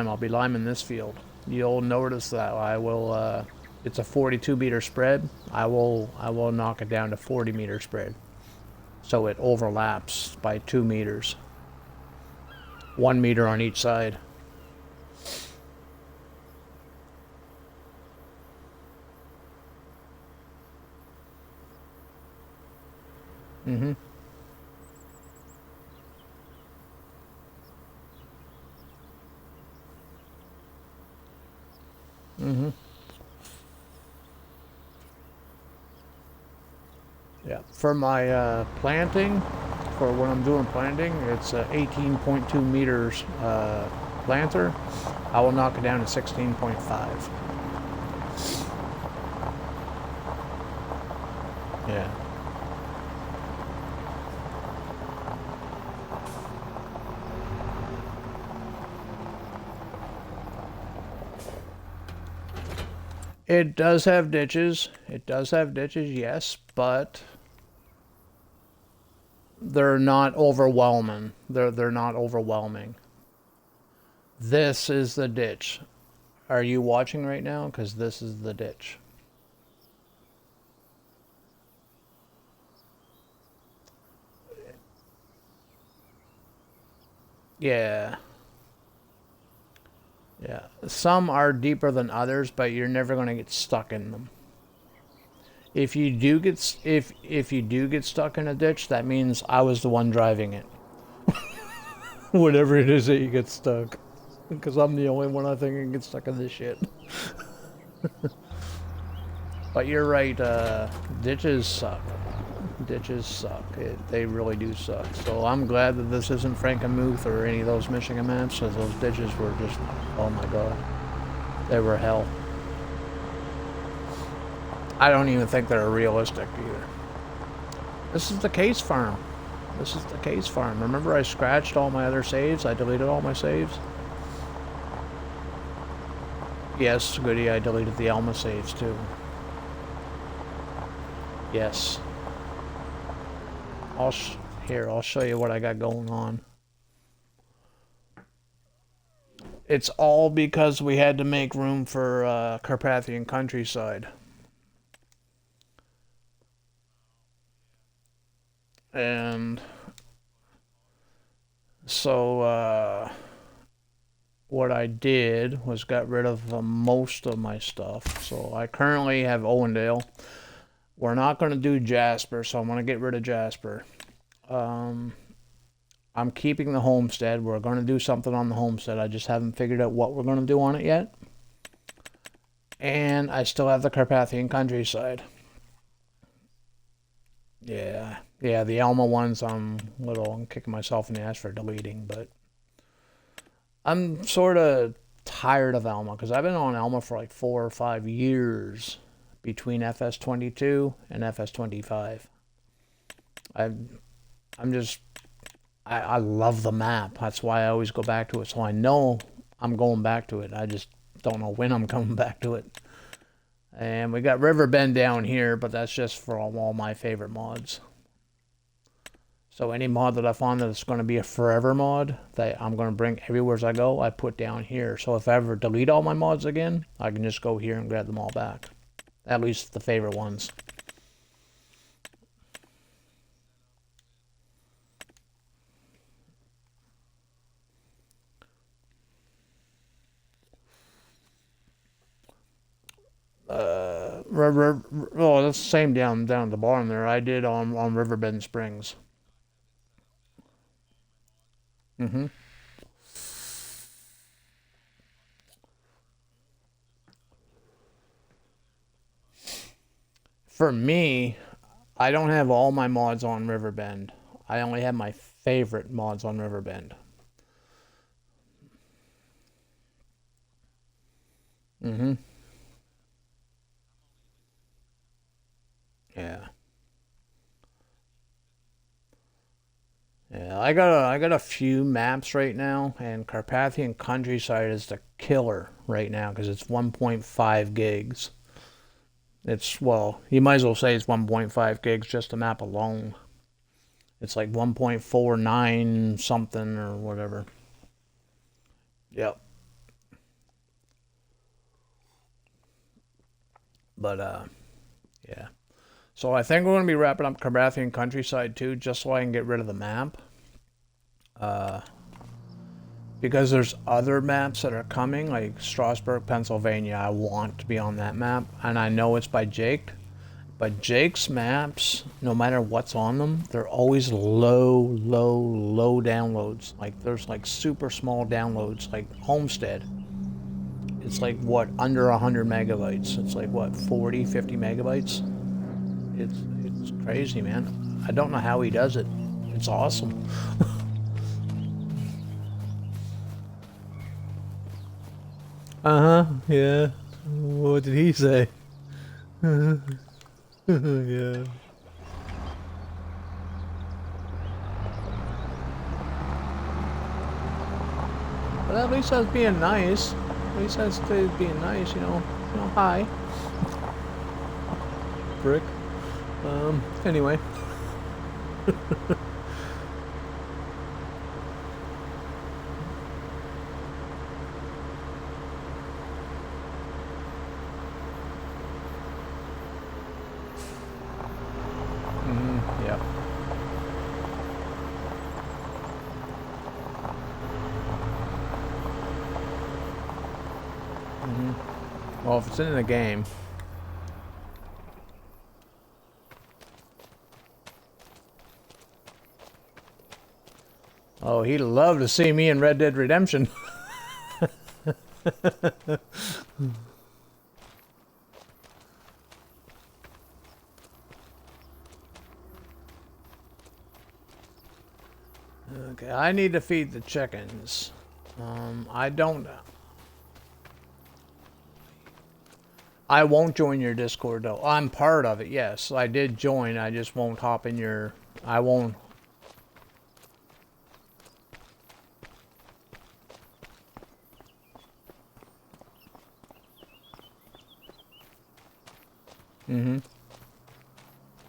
I'll be liming this field. You'll notice that I will, it's a 42 meter spread. I will knock it down to 40 meter spread. So it overlaps by 2 meters. 1 meter on each side. Mm-hmm. Mm-hmm. Yeah. For my planting, for when I'm doing planting, it's a 18.2 meters planter. I will knock it down to 16.5. Yeah. It does have ditches. It does have ditches, yes, but they're not overwhelming. They're not overwhelming. This is the ditch. Are you watching right now? Because this is the ditch. Yeah. Yeah. Some are deeper than others, but you're never going to get stuck in them. If you do get if you do get stuck in a ditch, that means I was the one driving it. Whatever it is that you get stuck. Because I'm the only one I think can get stuck in this shit. But you're right, ditches suck. Ditches suck. They really do suck. So I'm glad that this isn't Frankenmuth or any of those Michigan maps, because those ditches were just, oh my god. They were hell. I don't even think they're realistic either. This is the Case Farm. This is the Case Farm. Remember I scratched all my other saves? I deleted all my saves? Yes, goody, I deleted the Alma saves too. Yes. Here, I'll show you what I got going on. It's all because we had to make room for Carpathian Countryside. And so what I did was got rid of most of my stuff. So I currently have Owendale. We're not going to do Jasper, so I'm going to get rid of Jasper. I'm keeping the homestead. We're going to do something on the homestead. I just haven't figured out what we're going to do on it yet. And I still have the Carpathian Countryside. Yeah, the Alma ones I'm kicking myself in the ass for deleting, but I'm sort of tired of Alma because I've been on Alma for like 4 or 5 years between FS22 and FS25. I love the map. That's why I always go back to it. So I know I'm going back to it. I just don't know when I'm coming back to it. And we got Riverbend down here, but that's just for all my favorite mods. So any mod that I find that it's going to be a forever mod that I'm going to bring everywhere as I go, I put down here. So if I ever delete all my mods again, I can just go here and grab them all back. At least the favorite ones. Oh, that's the same down at the bottom there. I did on Riverbend Springs. Mm-hmm. For me, I don't have all my mods on Riverbend. I only have my favorite mods on Riverbend. Mm-hmm. Yeah. Yeah, I got a few maps right now, and Carpathian Countryside is the killer right now because it's 1.5 gigs. It's, well, you might as well say it's 1.5 gigs just the map alone. It's like 1.49 something or whatever. Yep. But yeah. So I think we're going to be wrapping up Carpathian Countryside too, just so I can get rid of the map. Because there's other maps that are coming, like Strasburg, Pennsylvania. I want to be on that map, and I know it's by Jake, But Jake's maps, no matter what's on them, they're always low downloads. Like there's like super small downloads, like Homestead. It's like what, under 100 megabytes. It's like what, 40, 50 megabytes. It's crazy, man. I don't know how he does it. It's awesome. Yeah. What did he say? Yeah. But at least I was being nice. At least I was being nice, you know. Hi. Brick. Anyway. Yep. Well, if it's in the game. Oh, he'd love to see me in Red Dead Redemption. Okay, I need to feed the chickens. I won't join your Discord though. I'm part of it, yes. I did join, I just won't hop in your... I won't...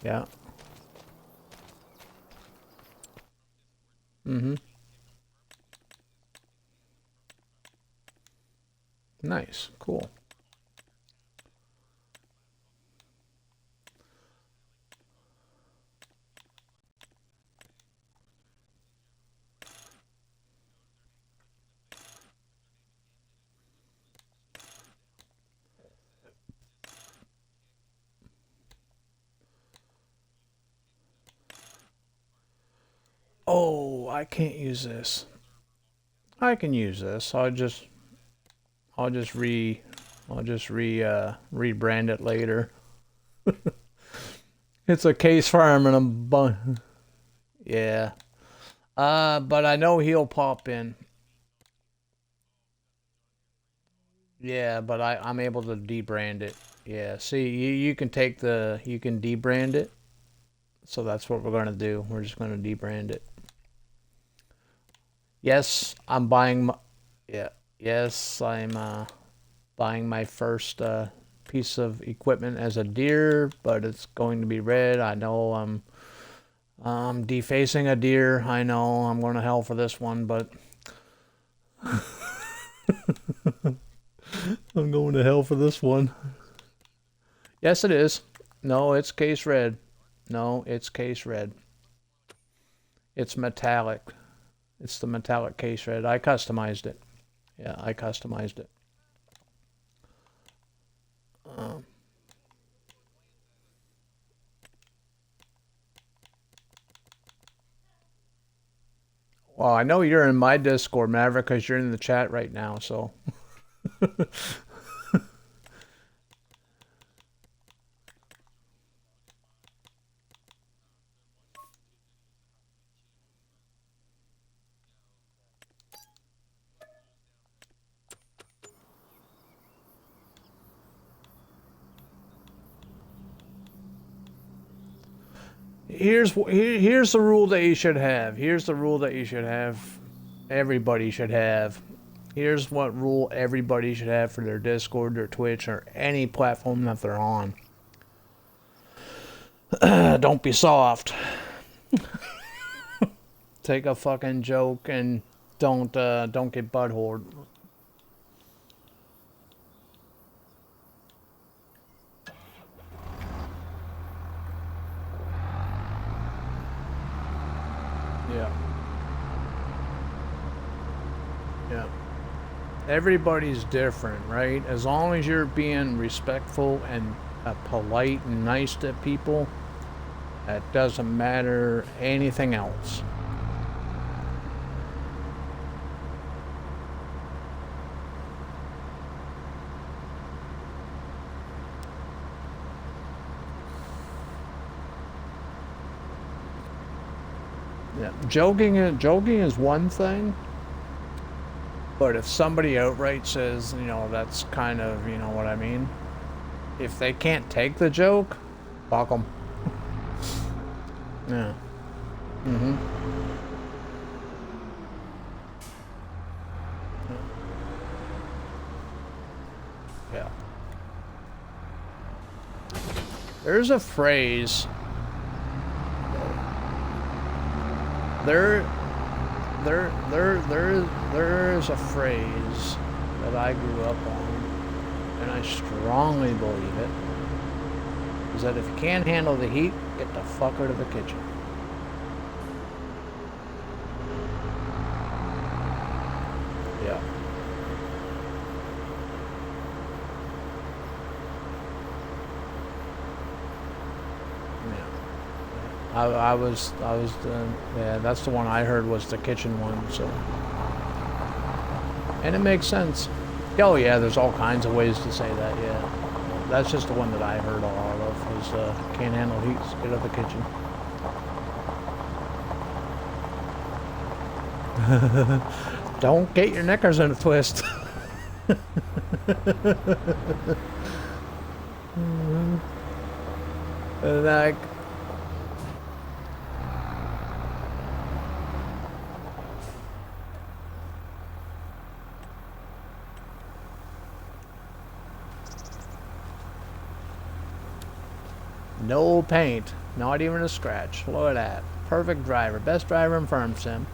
Yeah. Nice, cool. Oh, I can't use this. I can use this. I'll just rebrand it later. It's a case farm and a bun. Yeah. But I know he'll pop in. Yeah, but I'm able to debrand it. Yeah, see, you can take you can debrand it. So that's what we're going to do. We're just going to debrand it. Yes, I'm buying my... Yeah, yes, I'm buying my first piece of equipment as a deer, but it's going to be red. I know I'm defacing a deer. I know I'm going to hell for this one, but... I'm going to hell for this one. Yes, it is. No, it's case red. No, it's case red. It's metallic. It's the metallic case red. I customized it. Yeah, I customized it. Well, I know you're in my Discord, Maverick, because you're in the chat right now, so... Here's the rule that you should have. Here's the rule that you should have. Everybody should have. Here's what rule everybody should have for their Discord, their Twitch, or any platform that they're on. Don't be soft. Take a fucking joke and don't get butthole. Yeah. Yeah. Everybody's different, right? As long as you're being respectful and polite and nice to people. It doesn't matter anything else. Yeah, joking is one thing, but if somebody outright says, you know, that's kind of, you know what I mean? If they can't take the joke, fuck them. Yeah. Mm-hmm. Yeah. There's a phrase. There is a phrase that I grew up on, and I strongly believe it, is that if you can't handle the heat, get the fuck out of the kitchen. Yeah. I was yeah, that's the one I heard was the kitchen one, so. And it makes sense. Oh yeah, there's all kinds of ways to say that, yeah. That's just the one that I heard a lot of, is can't handle heat, get out of the kitchen. Don't get your knickers in a twist. Like, no paint, not even a scratch. Look at that. Perfect driver. Best driver in Farm Sim.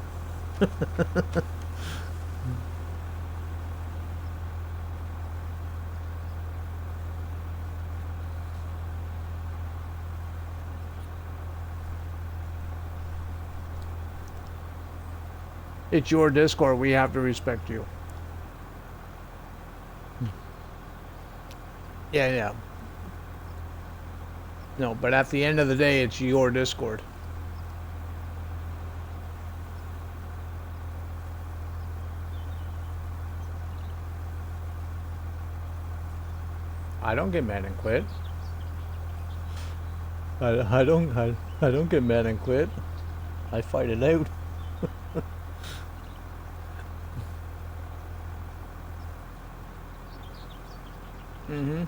It's your Discord. We have to respect you. Yeah, yeah. No, but at the end of the day, it's your Discord. I don't get mad and quit. I don't get mad and quit. I fight it out. Mm-hmm.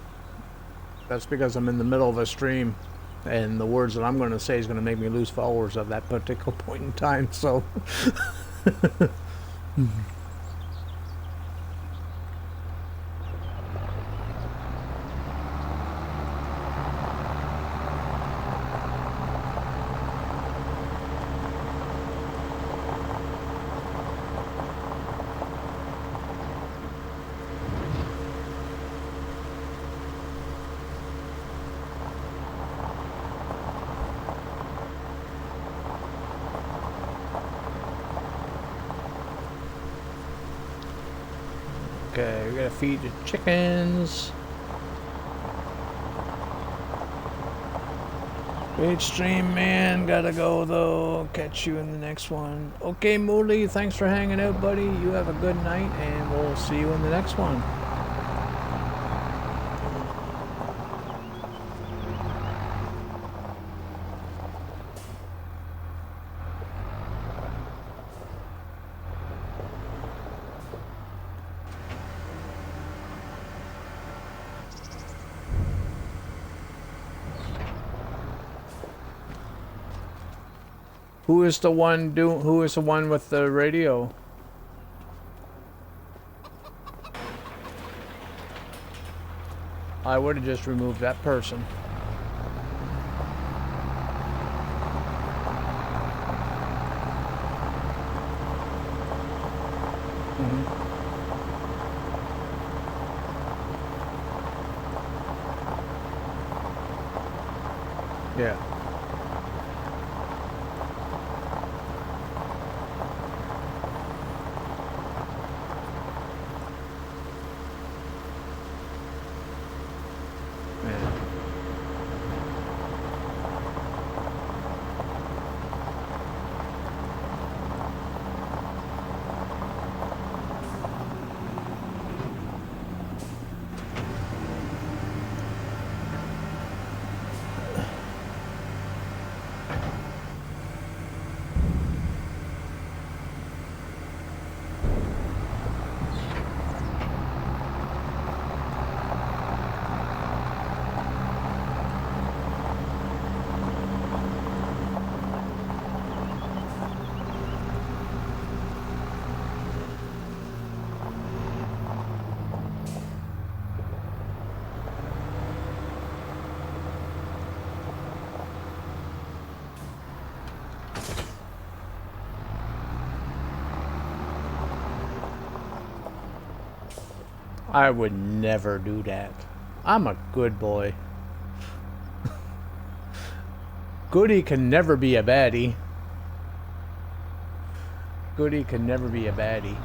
That's because I'm in the middle of a stream, and the words that I'm going to say is going to make me lose followers at that particular point in time, so. Okay, we gotta feed the chickens. Great stream, man. Gotta go though. Catch you in the next one. Okay, Mooley, thanks for hanging out, buddy. You have a good night, and we'll see you in the next one. Who is the one with the radio? I would have just removed that person. Yeah. I would never do that. I'm a good boy. Goody can never be a baddie. Goody can never be a baddie.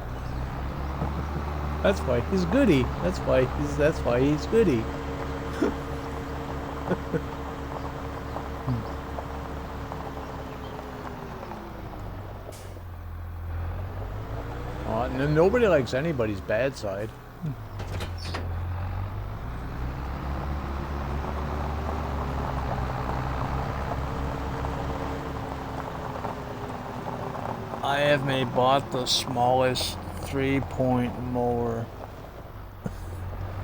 That's why he's Goody. That's why he's Goody. Nobody likes anybody's bad side. I have bought the smallest 3-point mower.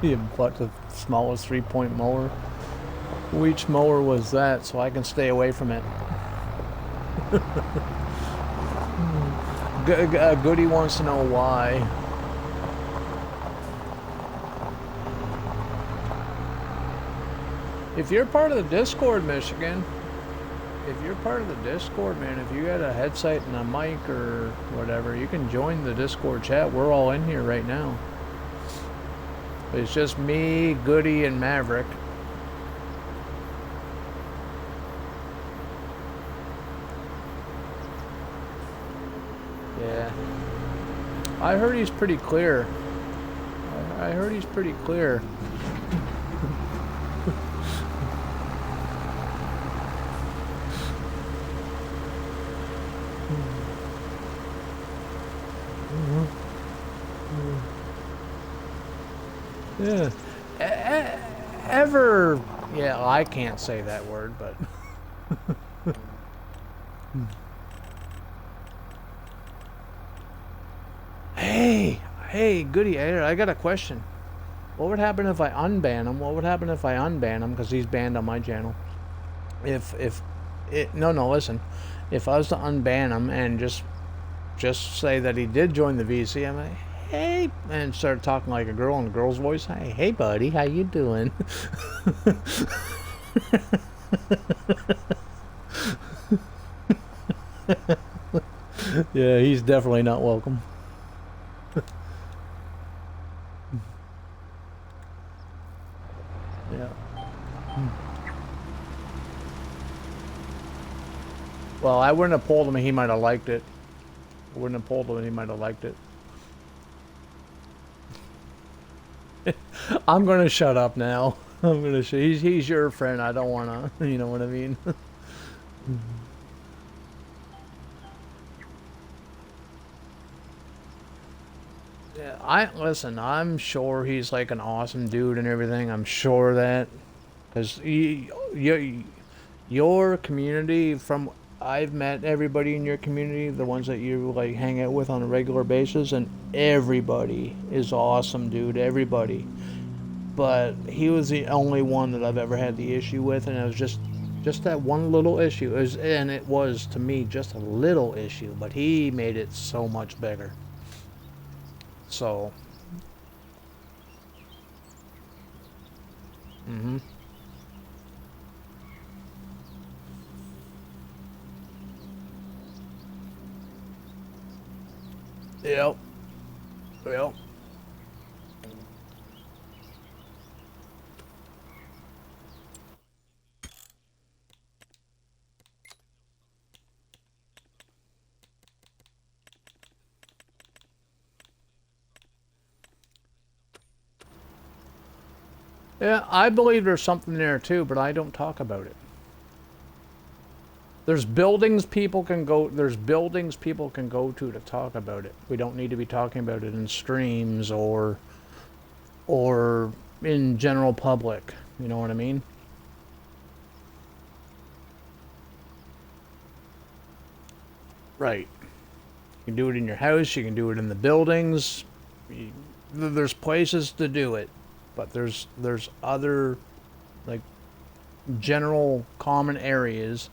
You bought the smallest 3-point mower? Which mower was that, so I can stay away from it? Goody wants to know why. If you're part of the Discord, Michigan, if you're part of the Discord, man, if you got a headset and a mic or whatever, you can join the Discord chat. We're all in here right now. It's just me, Goody, and Maverick. Yeah. I heard he's pretty clear. I heard he's pretty clear. Yeah. Ever. Yeah, I can't say that word, but. Hey, Goody, I got a question. What would happen if I unban him? What would happen if I unban him? Because he's banned on my channel. No, listen. If I was to unban him and just say that he did join the VC, I'm like, hey, and start talking like a girl in a girl's voice. Hey, buddy, how you doing? Yeah, he's definitely not welcome. Yeah. Well, I wouldn't have pulled him and he might have liked it. I wouldn't have pulled him and he might have liked it. I'm gonna shut up now. I'm gonna he's your friend. I don't wanna, you know what I mean? Yeah, listen, I'm sure he's like an awesome dude and everything. I'm sure of that. Because your community, from I've met everybody in your community, the ones that you like hang out with on a regular basis, and everybody is awesome, dude. Everybody. But he was the only one that I've ever had the issue with, and it was just that one little issue. And it was to me just a little issue, but he made it so much bigger. So. Yep. Well. Yeah, I believe there's something there too, but I don't talk about it. There's buildings people can go to talk about it. We don't need to be talking about it in streams or in general public. You know what I mean? Right. You can do it in your house, you can do it in the buildings. There's places to do it, but there's other like general common areas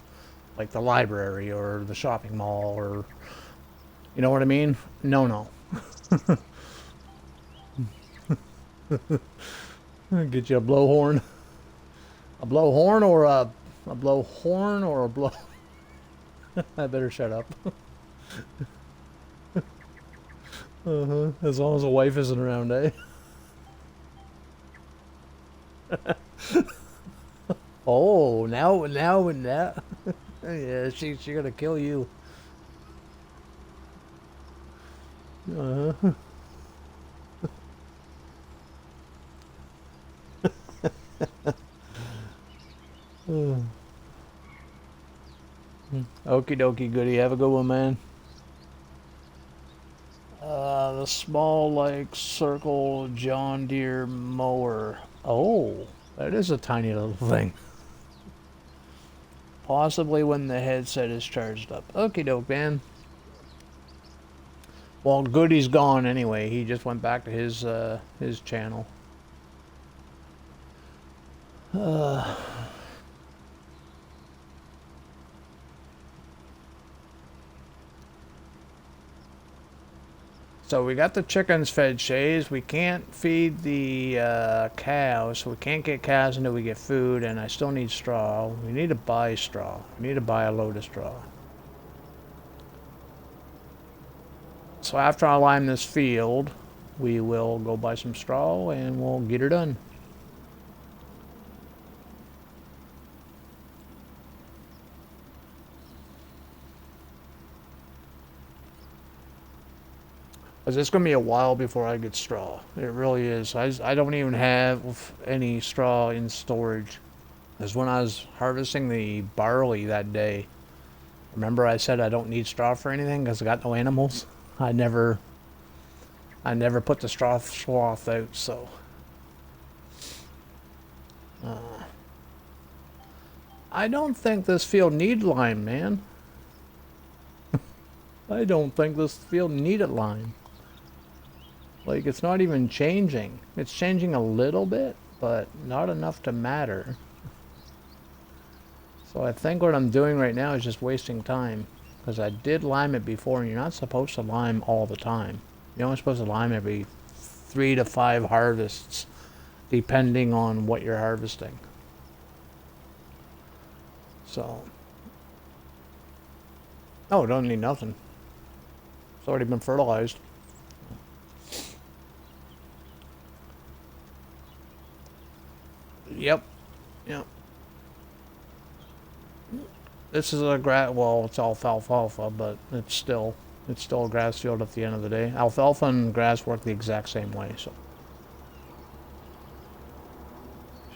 like the library or the shopping mall, or you know what I mean? No. Get you a blowhorn. A blowhorn or a blowhorn or a blow. I better shut up. As long as the wife isn't around, eh? Oh, now, yeah, she's gonna kill you. Uh, Okie dokie, goody. Have a good one, man. The small, like, circle John Deere mower. Oh, that is a tiny little thing. Possibly when the headset is charged up. Okie doke, man. Well, Goody's gone anyway. He just went back to his channel. So we got the chickens fed, Shays. We can't feed the cows, so we can't get cows until we get food, and I still need straw. We need to buy straw. We need to buy a load of straw. So after I lime this field, we will go buy some straw, and we'll get her done. It's going to be a while before I get straw. It really is. I don't even have any straw in storage. Because when I was harvesting the barley that day, remember I said I don't need straw for anything because I got no animals? I never put the straw swath out, so. I don't think this field need lime, man. I don't think this field needed lime. Like, it's not even changing. It's changing a little bit, but not enough to matter. So I think what I'm doing right now is just wasting time. Because I did lime it before, and you're not supposed to lime all the time. You're only supposed to lime every 3 to 5 harvests, depending on what you're harvesting. So. Oh, don't need nothing. It's already been fertilized. Yep. Yep. This is a well, it's alfalfa, but it's still a grass field at the end of the day. Alfalfa and grass work the exact same way, so.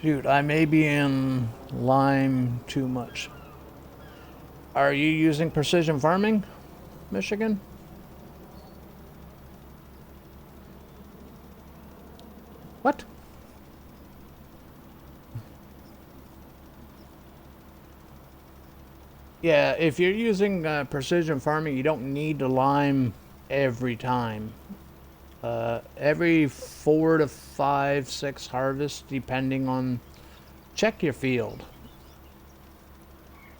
Shoot, I may be in lime too much. Are you using precision farming, Michigan? What? Yeah, if you're using precision farming, you don't need to lime every time. Every 4 to 5, 6 harvests, depending on... Check your field.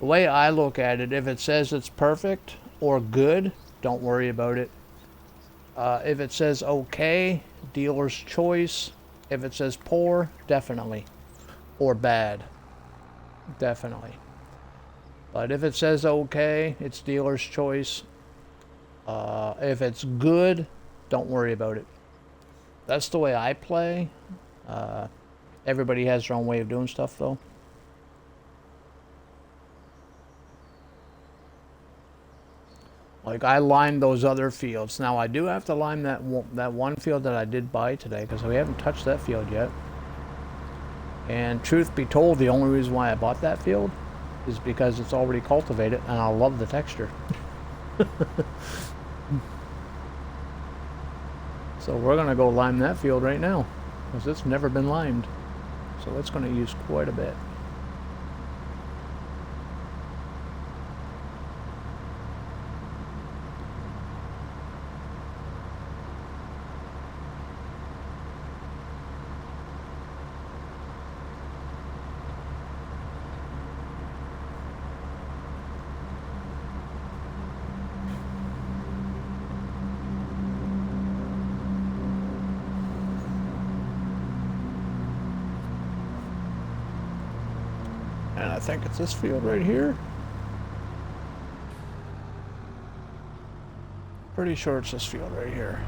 The way I look at it, if it says it's perfect or good, don't worry about it. If it says okay, dealer's choice. If it says poor, definitely. Or bad, definitely. But if it says okay, it's dealer's choice. If it's good, don't worry about it. That's the way I play. Everybody has their own way of doing stuff, though. Like, I limed those other fields. Now, I do have to lime that one field that I did buy today, because we haven't touched that field yet. And truth be told, the only reason why I bought that field is because it's already cultivated, and I love the texture. So we're going to go lime that field right now, because it's never been limed. So it's going to use quite a bit. And I think it's this field right here. Pretty sure it's this field right here.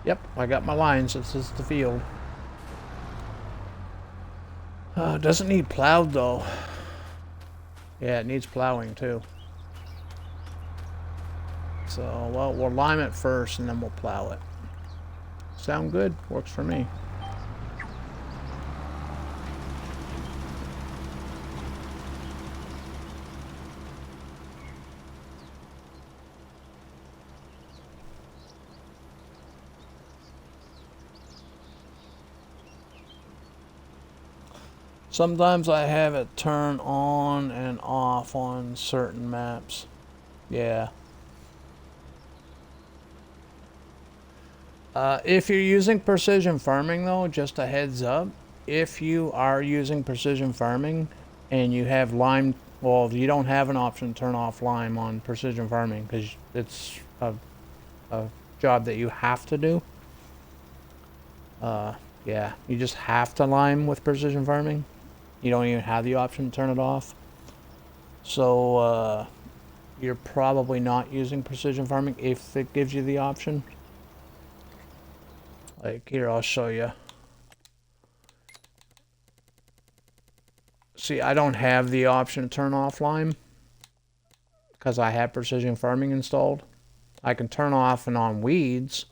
Yep, I got my lines. This is the field. Doesn't need plowed though. Yeah, it needs plowing too. So, well, we'll lime it first and then we'll plow it. Sound good? Works for me. Sometimes I have it turn on and off on certain maps. Yeah. If you're using precision farming though, just a heads up, if you are using precision farming and you have lime, well, you don't have an option to turn off lime on precision farming because it's a job that you have to do. Yeah, you just have to lime with precision farming. You don't even have the option to turn it off. So, you're probably not using precision farming if it gives you the option. Like here, I'll show you. See, I don't have the option to turn off lime because I have precision farming installed. I can turn off and on weeds,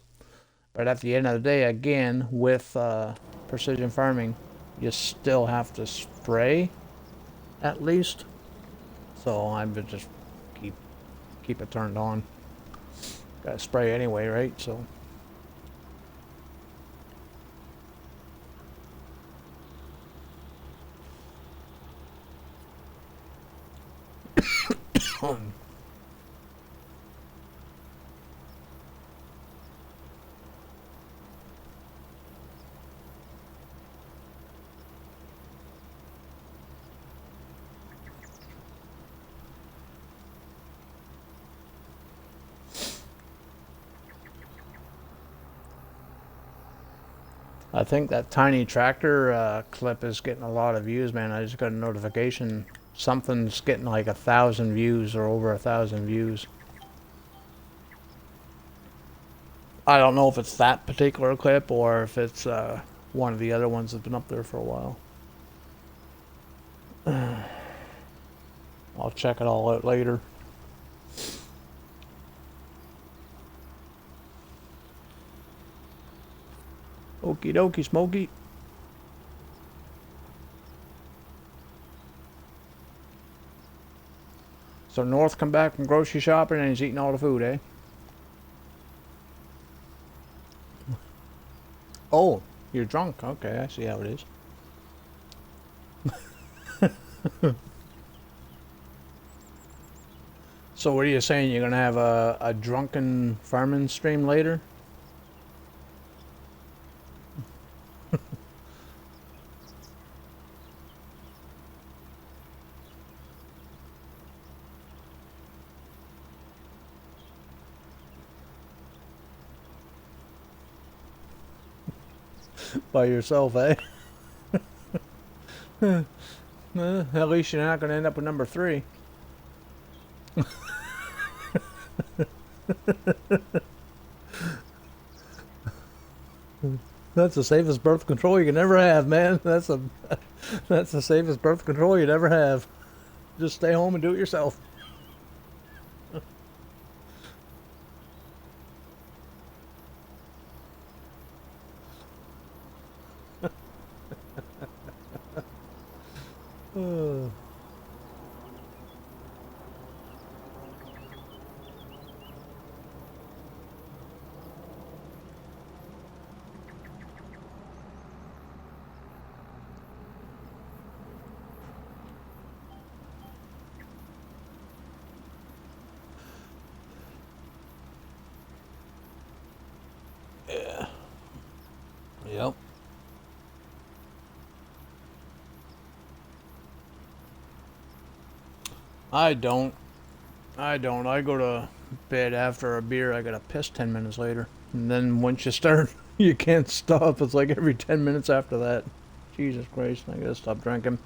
but at the end of the day, again, with precision farming, you still have to spray at least. So I would just keep it turned on. Gotta spray anyway, right? So. I think that tiny tractor clip is getting a lot of views, man. I just got a notification. Something's getting like 1,000 views or over 1,000 views. I don't know if it's that particular clip or if it's one of the other ones that's been up there for a while. I'll check it all out later. Okie dokie, Smokey. So North come back from grocery shopping and he's eating all the food, eh? Oh, you're drunk. Okay, I see how it is. So what are you saying? You're gonna have a drunken farming stream later? By yourself, eh? At least you're not gonna end up with number 3. That's the safest birth control you can ever have, man. That's the safest birth control you'd ever have. Just stay home and do it yourself. Yeah. Yep. I don't. I go to bed after a beer. I gotta piss 10 minutes later. And then once you start, you can't stop. It's like every 10 minutes after that. Jesus Christ, I gotta stop drinking.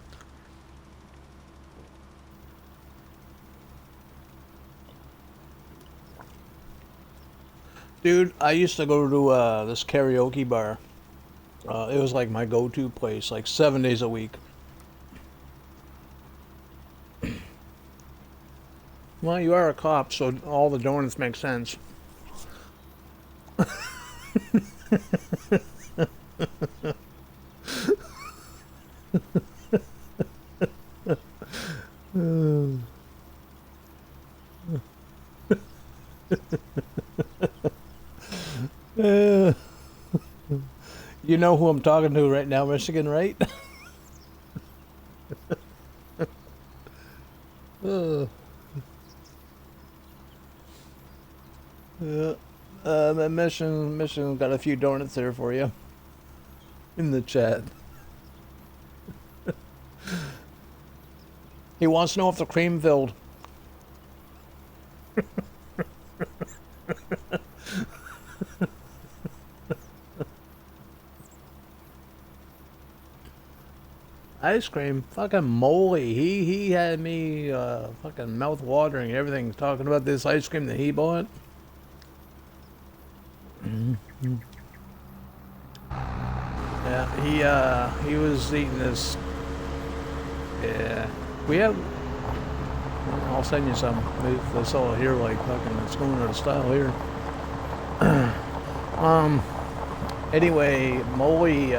Dude, I used to go to this karaoke bar. It was like my go-to place, like 7 days a week. Well, you are a cop, so all the donuts make sense. You know who I'm talking to right now, Michigan, right? uh, yeah. Mission got a few donuts there for you in the chat. He wants to know if the cream filled. Ice cream, fucking moly. He had me fucking mouth watering and everything talking about this ice cream that he bought. Yeah, he was eating this. Yeah, we have. I'll send you some. That's all here, like fucking. It's going out of style here. Anyway, Molly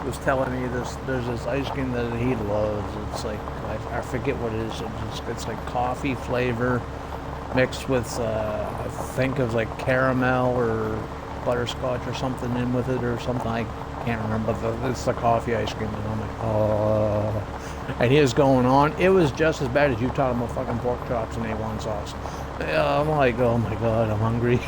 was telling me this. There's this ice cream that he loves. It's like I forget what it is. It's like coffee flavor mixed with I think of like caramel or butterscotch or something in with it or something. I can't remember. It's the coffee ice cream, and I'm like, oh. And he was going on. It was just as bad as you talking about fucking pork chops and A1 sauce. I'm like, oh my god, I'm hungry.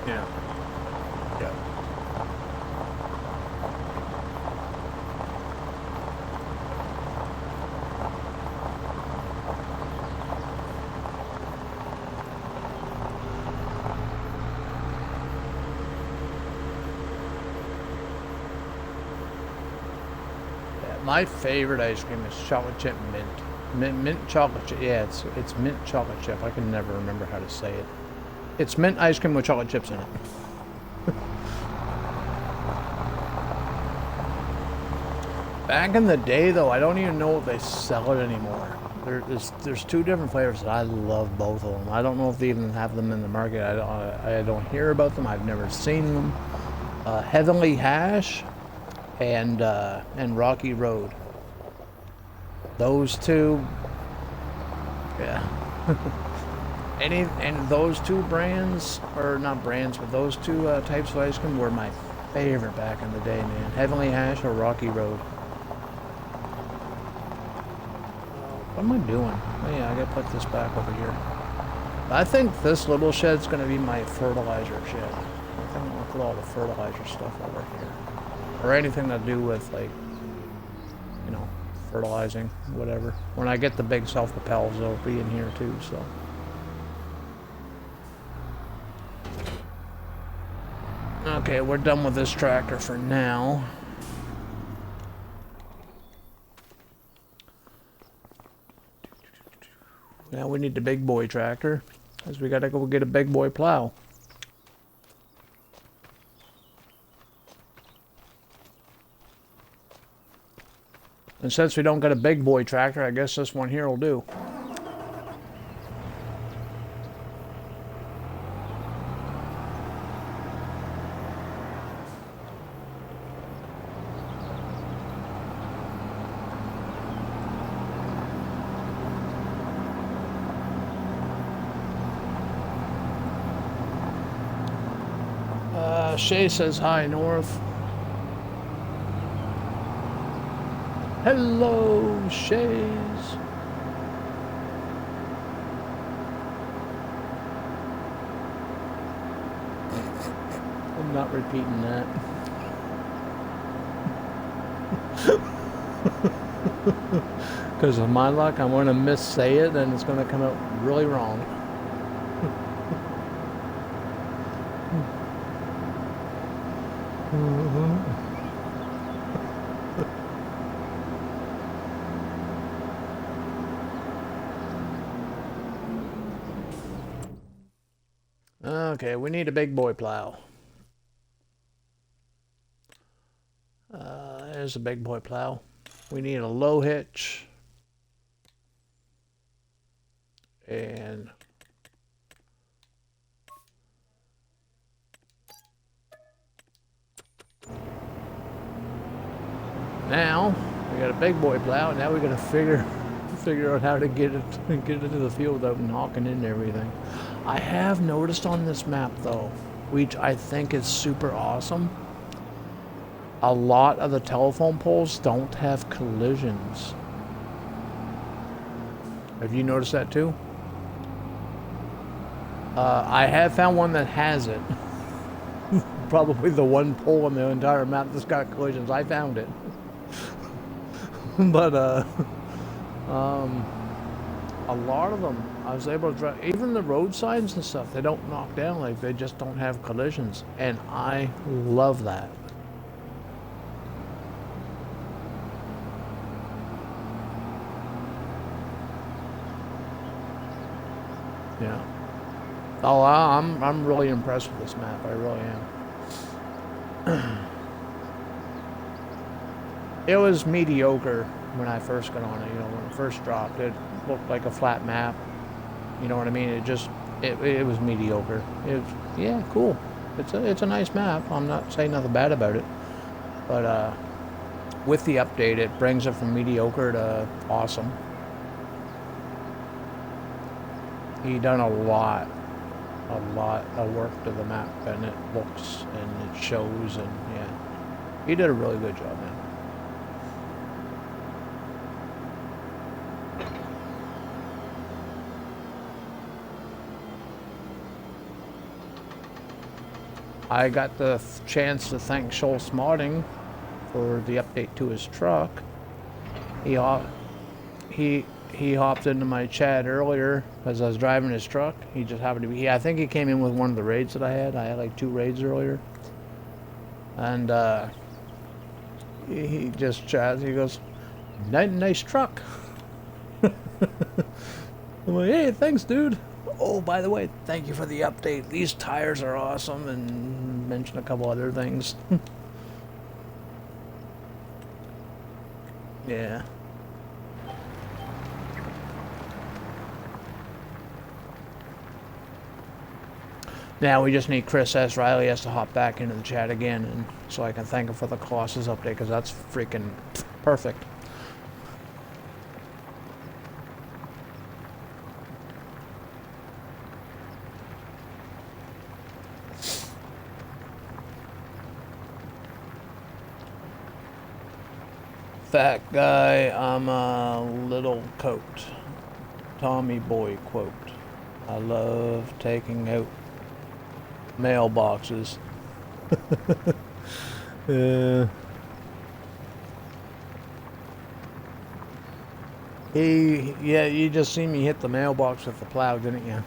Yeah. Yeah. My favorite ice cream is chocolate chip mint chocolate chip. Yeah, it's mint chocolate chip. I can never remember how to say it. It's mint ice cream with chocolate chips in it. Back in the day, though, I don't even know if they sell it anymore. There's two different flavors that I love both of them. I don't know if they even have them in the market. I don't hear about them. I've never seen them. Heavenly Hash and Rocky Road. Those two, yeah. And those two brands, or not brands, but those two types of ice cream were my favorite back in the day, man. Heavenly Hash or Rocky Road. What am I doing? Oh yeah, I gotta put this back over here. I think this little shed's gonna be my fertilizer shed. I think I'm gonna put all the fertilizer stuff over here. Or anything to do with, like, you know, fertilizing, whatever. When I get the big self-propels, they'll be in here too, so. Okay, we're done with this tractor for now. Now we need the big boy tractor, because we gotta go get a big boy plow. And since we don't got a big boy tractor, I guess this one here will do. Shay says hi, North. Hello, Shays. I'm not repeating that. Because of my luck, I'm going to missay it and it's going to come out really wrong. Okay, we need a big boy plow. There's a big boy plow. We need a low hitch. And now we got a big boy plow. Now we got to figure out how to get it into the field without knocking into everything. I have noticed on this map though, which I think is super awesome, a lot of the telephone poles don't have collisions. Have you noticed that too? I have found one that has it. Probably the one pole on the entire map that's got collisions. I found it. But a lot of them, I was able to drive, even the road signs and stuff, they don't knock down, like they just don't have collisions. And I love that. Yeah. Oh, I'm really impressed with this map. I really am. It was mediocre when I first got on it. You know, when it first dropped, it looked like a flat map. You know what I mean? It was mediocre. Yeah, cool. It's a nice map. I'm not saying nothing bad about it, but with the update, it brings it from mediocre to awesome. He done a lot of work to the map, and it looks and it shows, and yeah, he did a really good job, man. I got the chance to thank Schultz Modding for the update to his truck. He hopped into my chat earlier as I was driving his truck. He just happened to be. I think he came in with one of the raids that I had. I had like 2 raids earlier, and he just chats. He goes, "Nice truck." I'm like, "Hey, thanks, dude. Oh, by the way, thank you for the update. These tires are awesome," and mention a couple other things. Yeah. Now we just need Chris S. Riley has to hop back into the chat again, and so I can thank him for the Colossus update, because that's freaking perfect. Fat guy, I'm a little coat. Tommy Boy quote. I love taking out mailboxes. Yeah, you just seen me hit the mailbox with the plow, didn't you?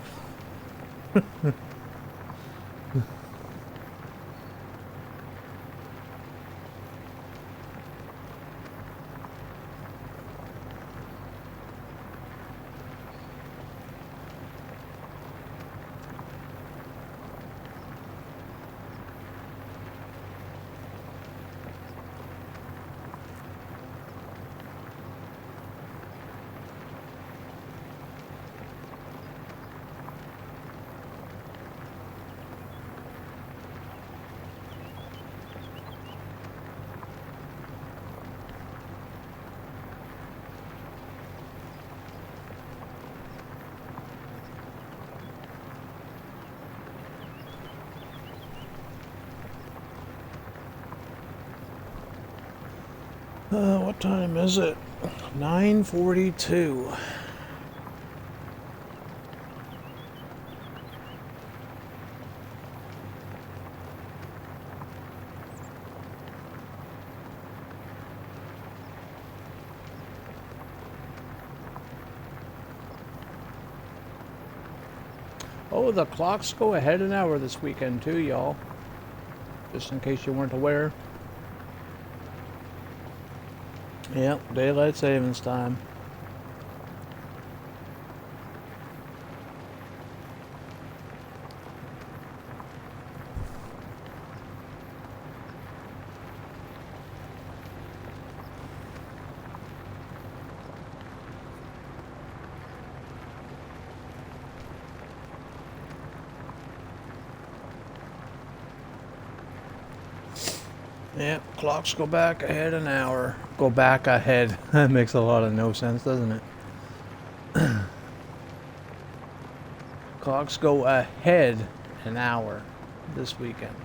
What time is it? 9:42. Oh, the clocks go ahead an hour this weekend too, y'all. Just in case you weren't aware. Yep, daylight savings time. Yep, clocks go back ahead an hour. Go back ahead. That makes a lot of no sense, doesn't it? Clocks go ahead an hour this weekend.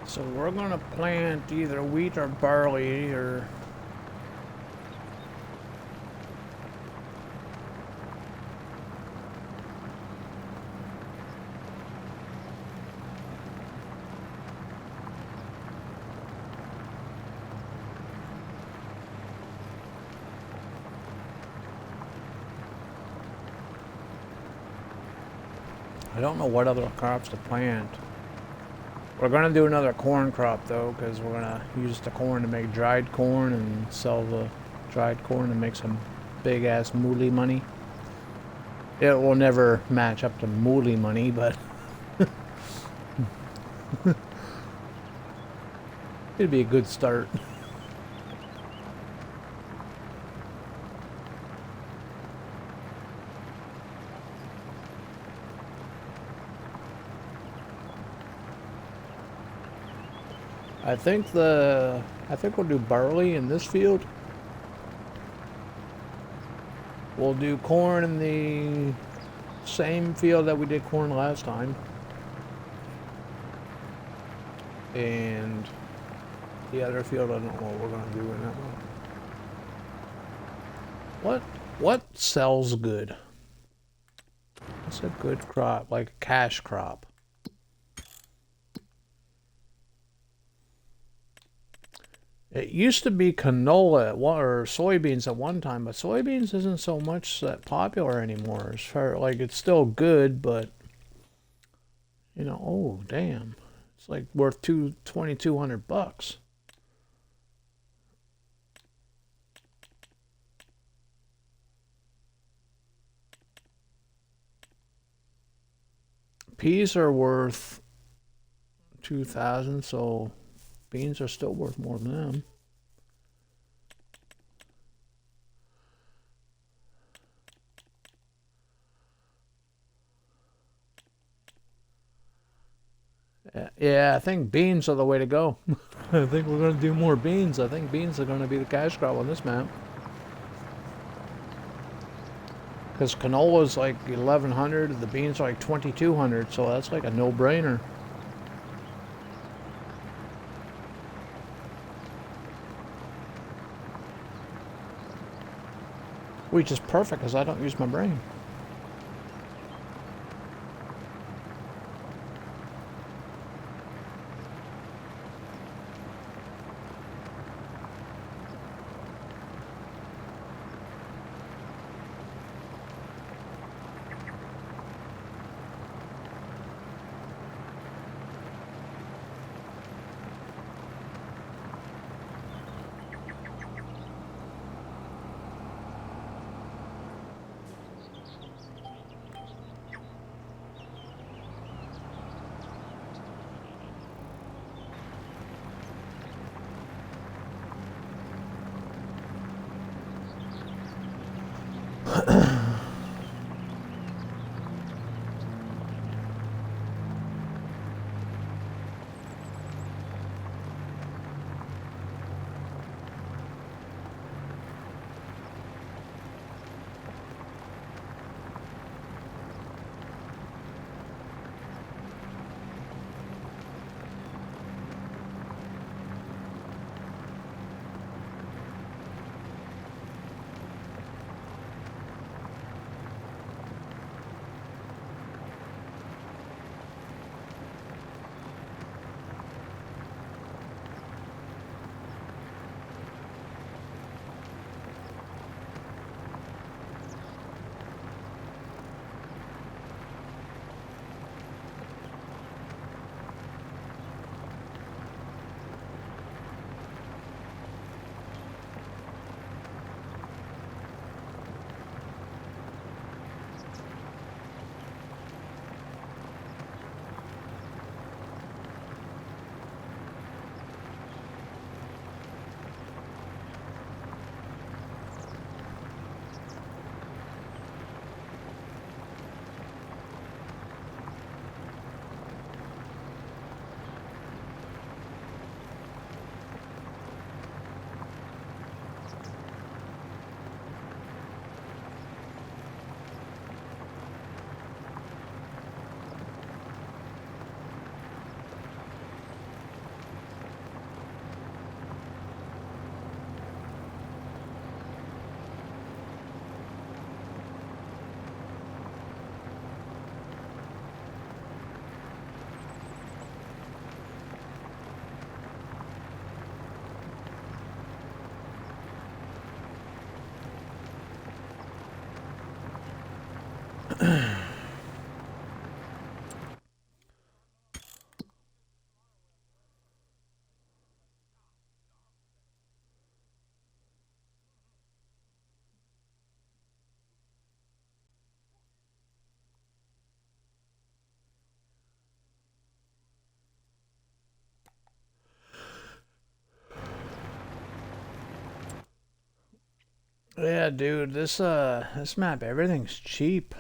So we're gonna plant either wheat or barley or I don't know what other crops to plant. We're gonna do another corn crop though, because we're gonna use the corn to make dried corn and sell the dried corn and make some big ass mooly money. It will never match up to mooly money, but it'd be a good start. I think we'll do barley in this field. We'll do corn in the same field that we did corn last time. And the other field, I don't know what we're gonna do in that one. What sells good? What's a good crop, like a cash crop? It used to be canola or soybeans at one time, but soybeans isn't so much that popular anymore. As far like it's still good, but you know, oh damn, it's like worth $2,200. Peas are worth 2,000, so beans are still worth more than them. Yeah, I think beans are the way to go. I think we're going to do more beans. I think beans are going to be the cash crop on this map. Because canola is like 1,100, the beans are like 2,200, so that's like a no-brainer. Which is perfect because I don't use my brain. Yeah, dude, this map, everything's cheap.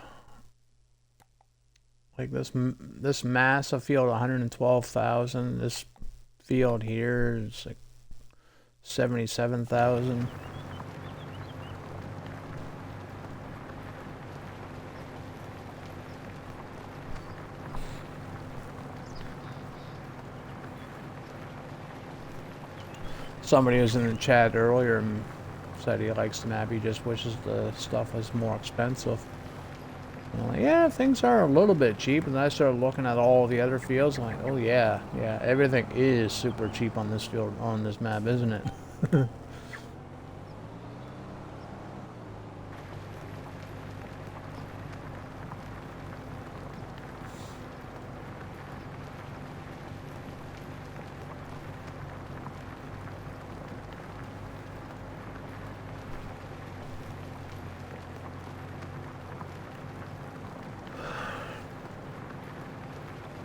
Like this massive field, 112,000. This field here is like 77,000. Somebody was in the chat earlier and said he likes the map. He just wishes the stuff was more expensive. I'm like, yeah, things are a little bit cheap. And then I started looking at all the other fields. I'm like, oh yeah, everything is super cheap on this field, on this map, isn't it?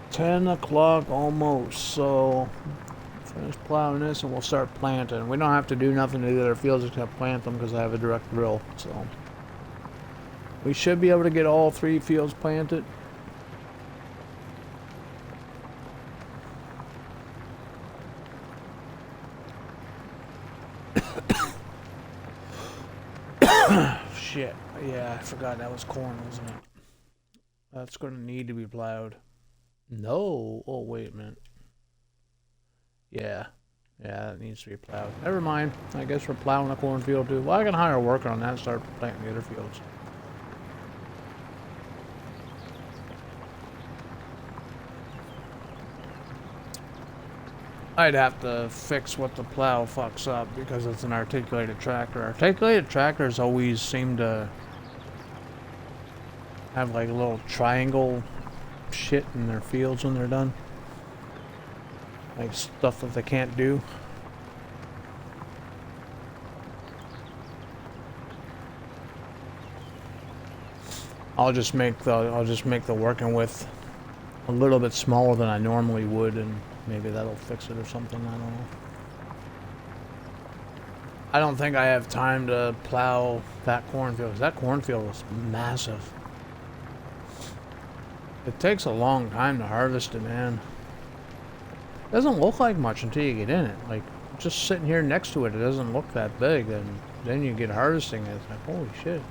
10 o'clock almost, so finish plowing this and we'll start planting. We don't have to do nothing to the other fields except plant them because I have a direct drill, so we should be able to get all 3 fields planted. Shit, yeah, I forgot that was corn, wasn't it? That's gonna need to be plowed. No. Oh, wait a minute. Yeah, it needs to be plowed. Never mind. I guess we're plowing the cornfield too. Well, I can hire a worker on that and start planting the other fields. I'd have to fix what the plow fucks up because it's an articulated tractor. Articulated tractors always seem to have like a little triangle shit in their fields when they're done. Like stuff that they can't do. I'll just make the working width a little bit smaller than I normally would, and maybe that'll fix it or something. I don't know. I don't think I have time to plow that cornfield, because that cornfield is massive. It takes a long time to harvest it, man. It doesn't look like much until you get in it. Like, just sitting here next to it, it doesn't look that big, and then you get harvesting it, it's like, holy shit.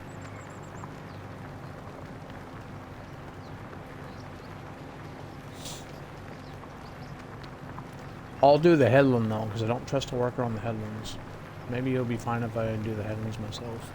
I'll do the headland though, because I don't trust a worker on the headlands. Maybe it'll be fine if I do the headlands myself.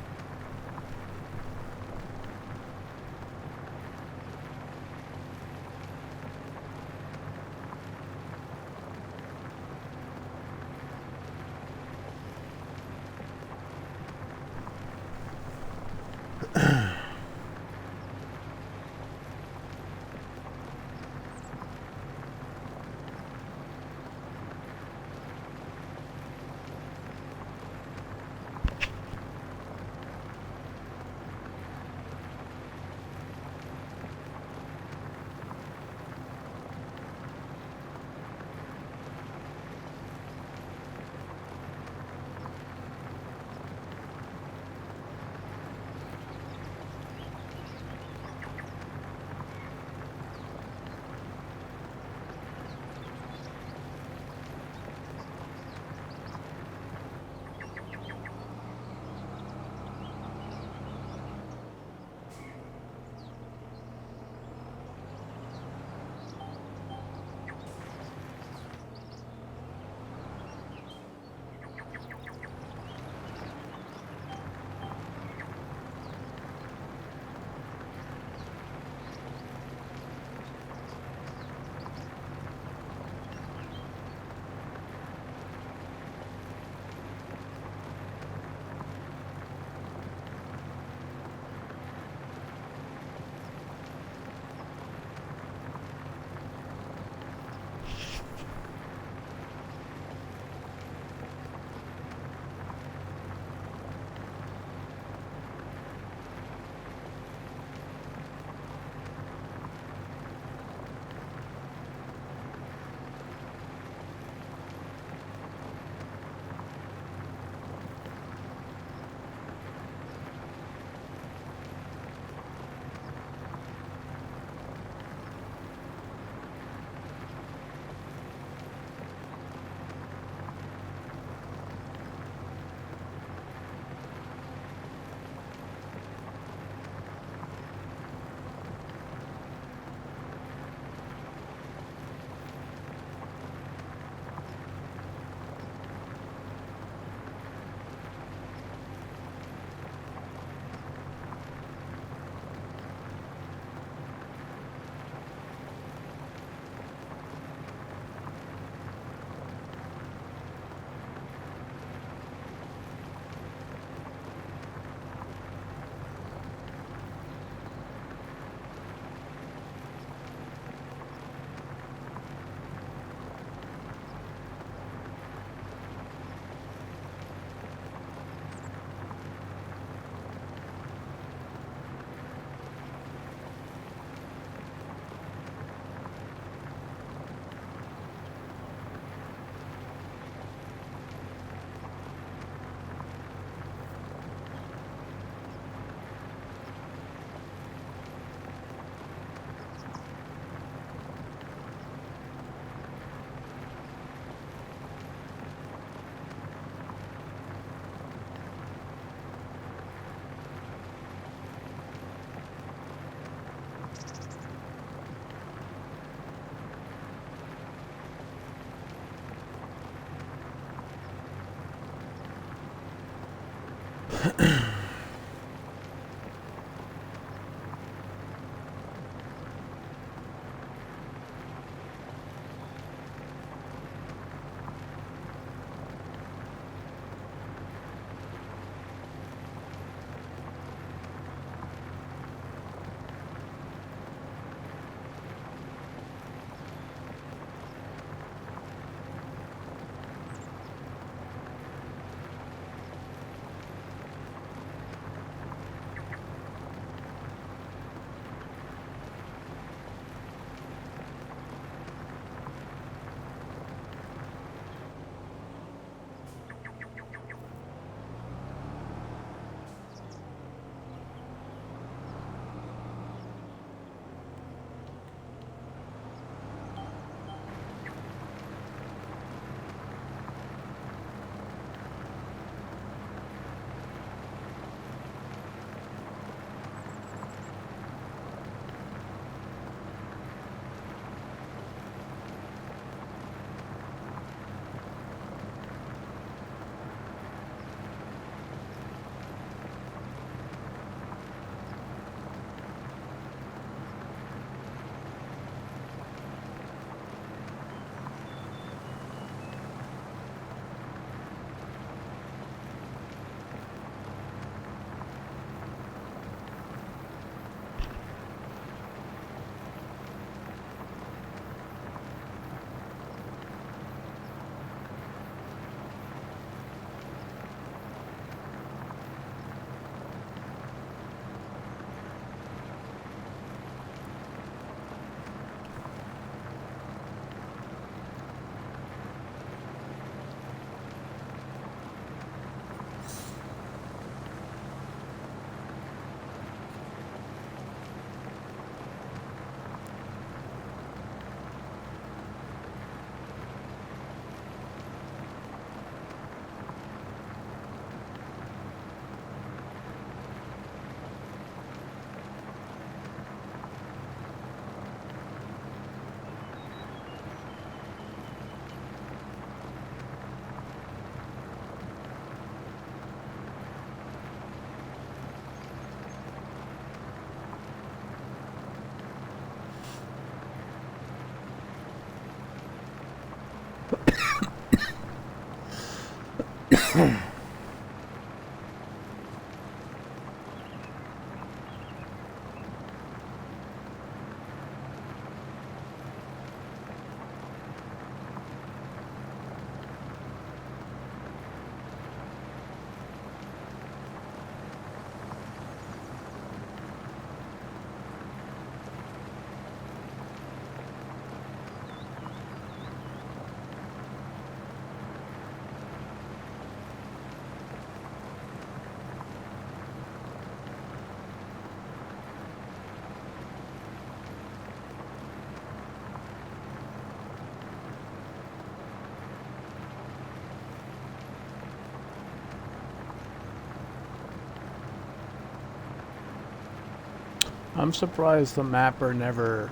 I'm surprised the mapper never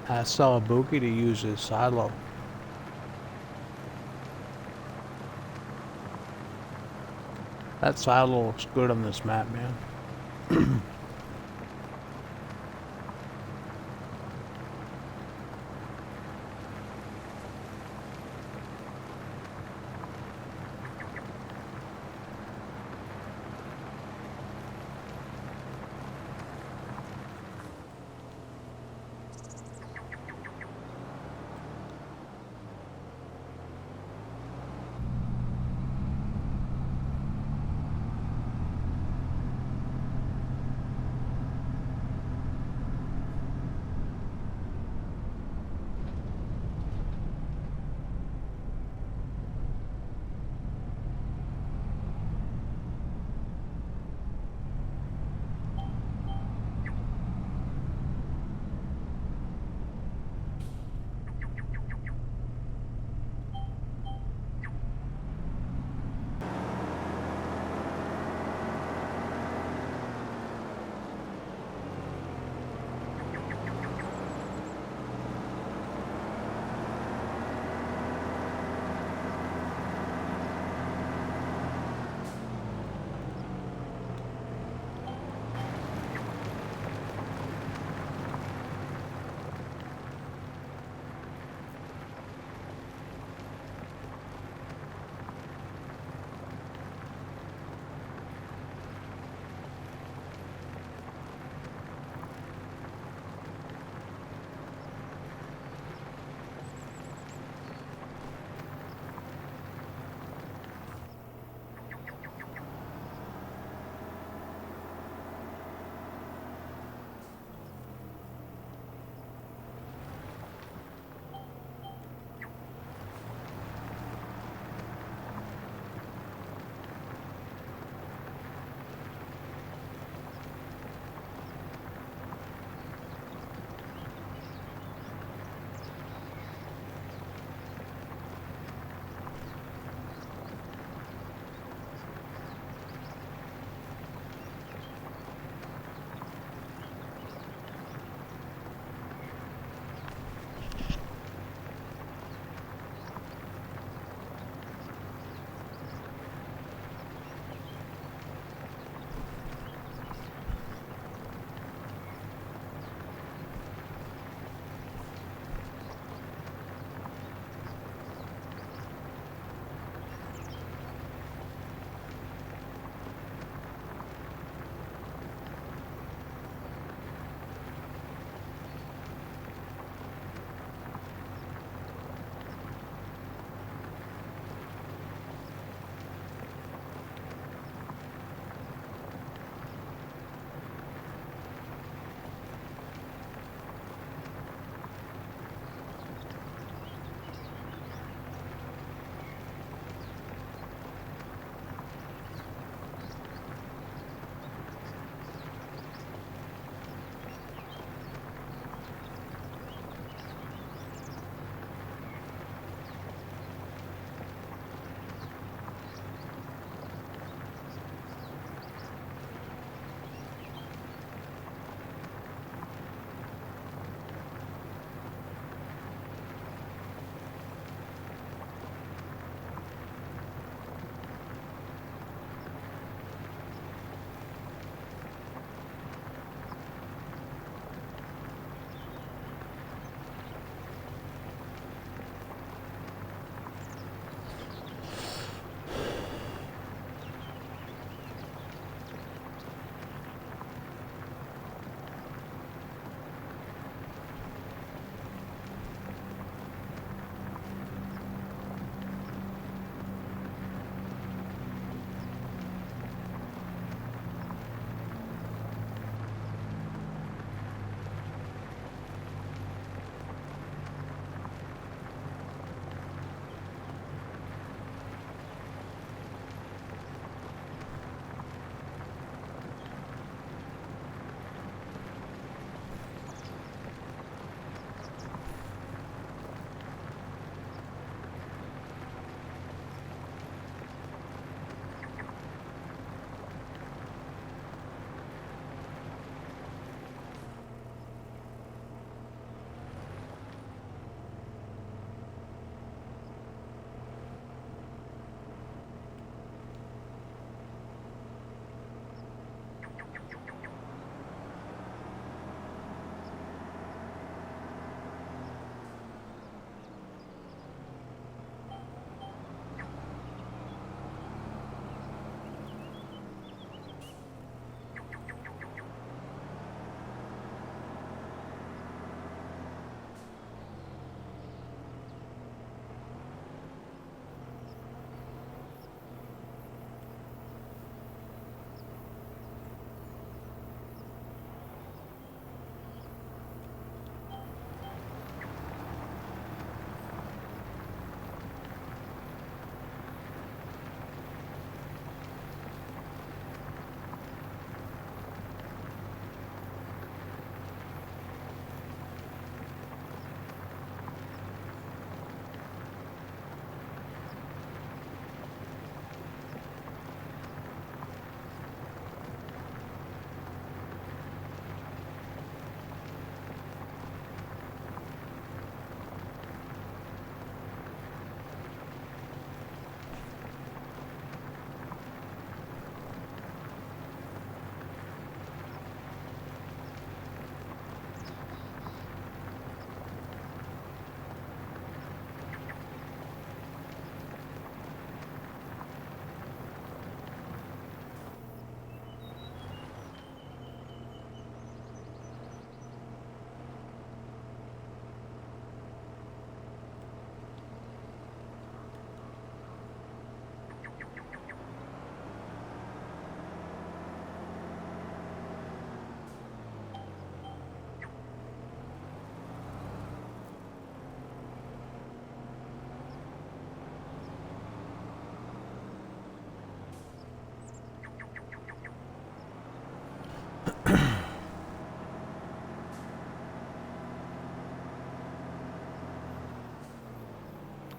asked Salabuki to use his silo. That silo looks good on this map, man.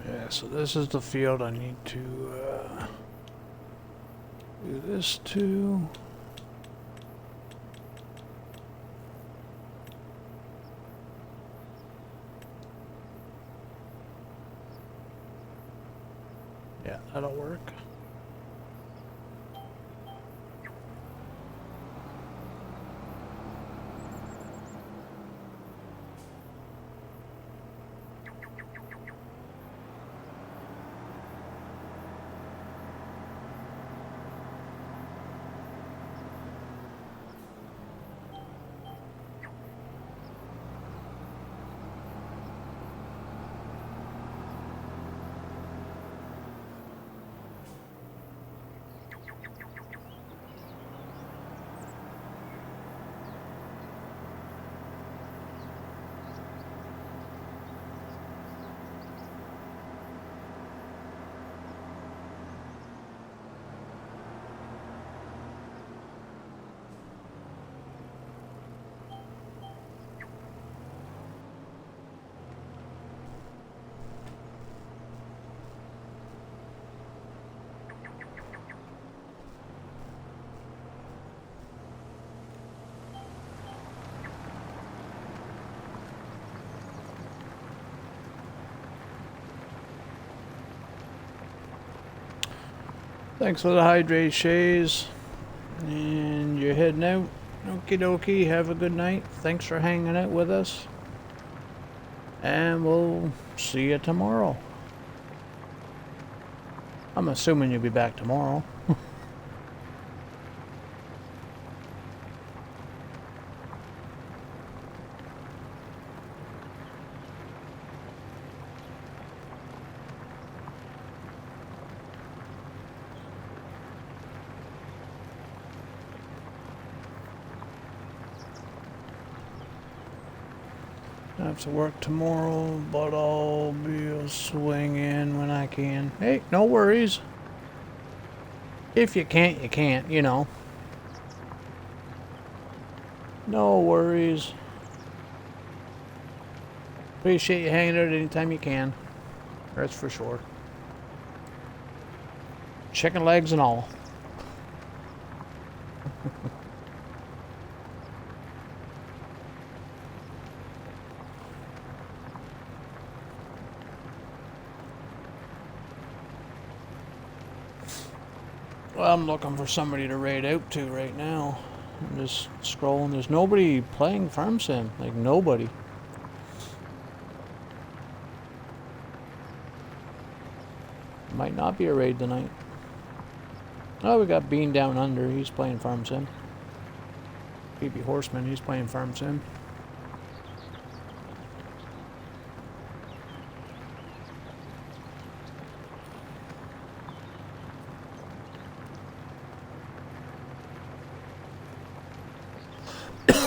Yeah, so this is the field I need to do this to. Yeah, that'll work. Thanks for the hydrate, Shays. And you're heading out. Okie dokie, have a good night. Thanks for hanging out with us. And we'll see you tomorrow. I'm assuming you'll be back tomorrow. I have to work tomorrow, but I'll be swinging when I can. Hey, no worries. If you can't, you can't, you know. No worries. Appreciate you hanging out anytime you can. That's for sure. Chicken legs and all. Well, I'm looking for somebody to raid out to right now. I'm just scrolling. There's nobody playing Farm Sim. Like, nobody. Might not be a raid tonight. Oh, we got Bean down under. He's playing Farm Sim. BB Horseman, he's playing Farm Sim.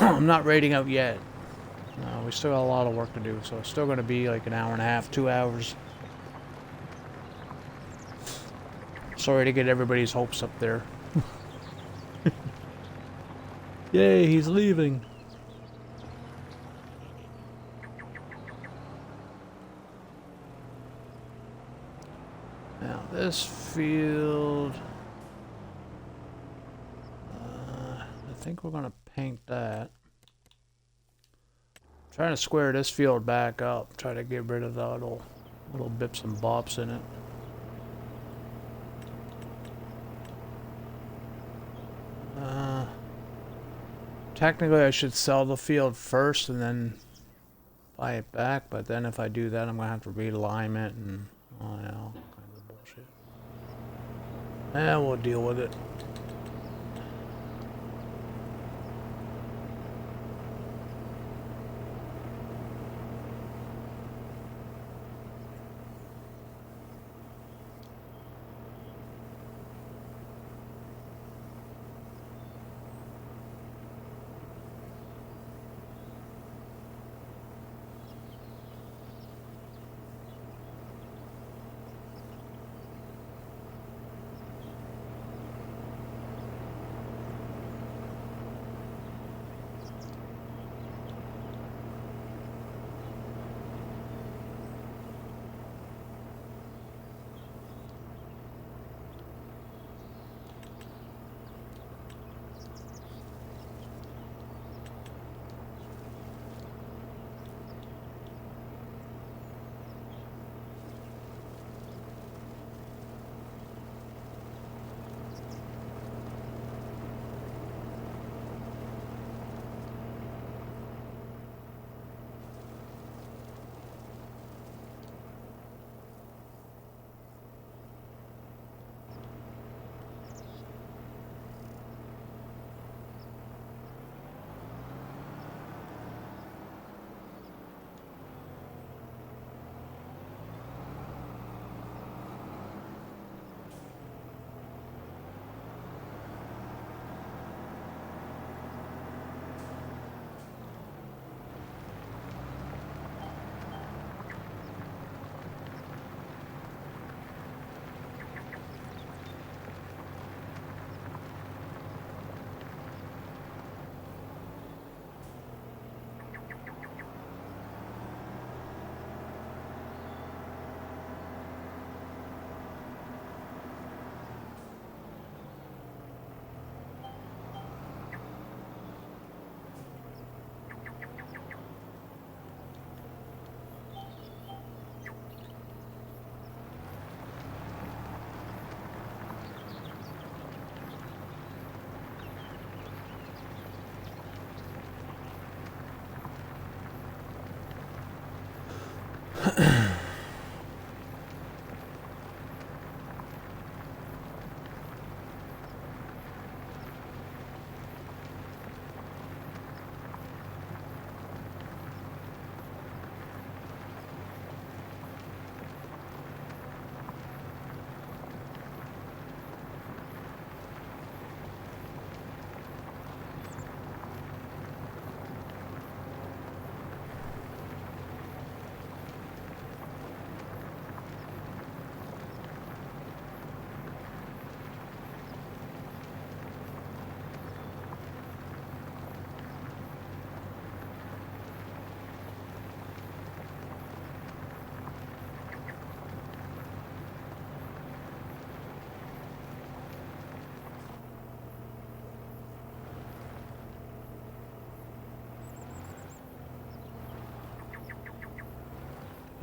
I'm not raiding out yet. No, we still got a lot of work to do, so it's still going to be like an hour and a half, 2 hours. Sorry to get everybody's hopes up there. Yay, he's leaving. Now, this field... I think we're going to paint that. Trying to square this field back up. Try to get rid of the little bips and bops in it. Technically I should sell the field first and then buy it back, but then if I do that I'm going to have to realign it and all kinds of bullshit. And we'll deal with it.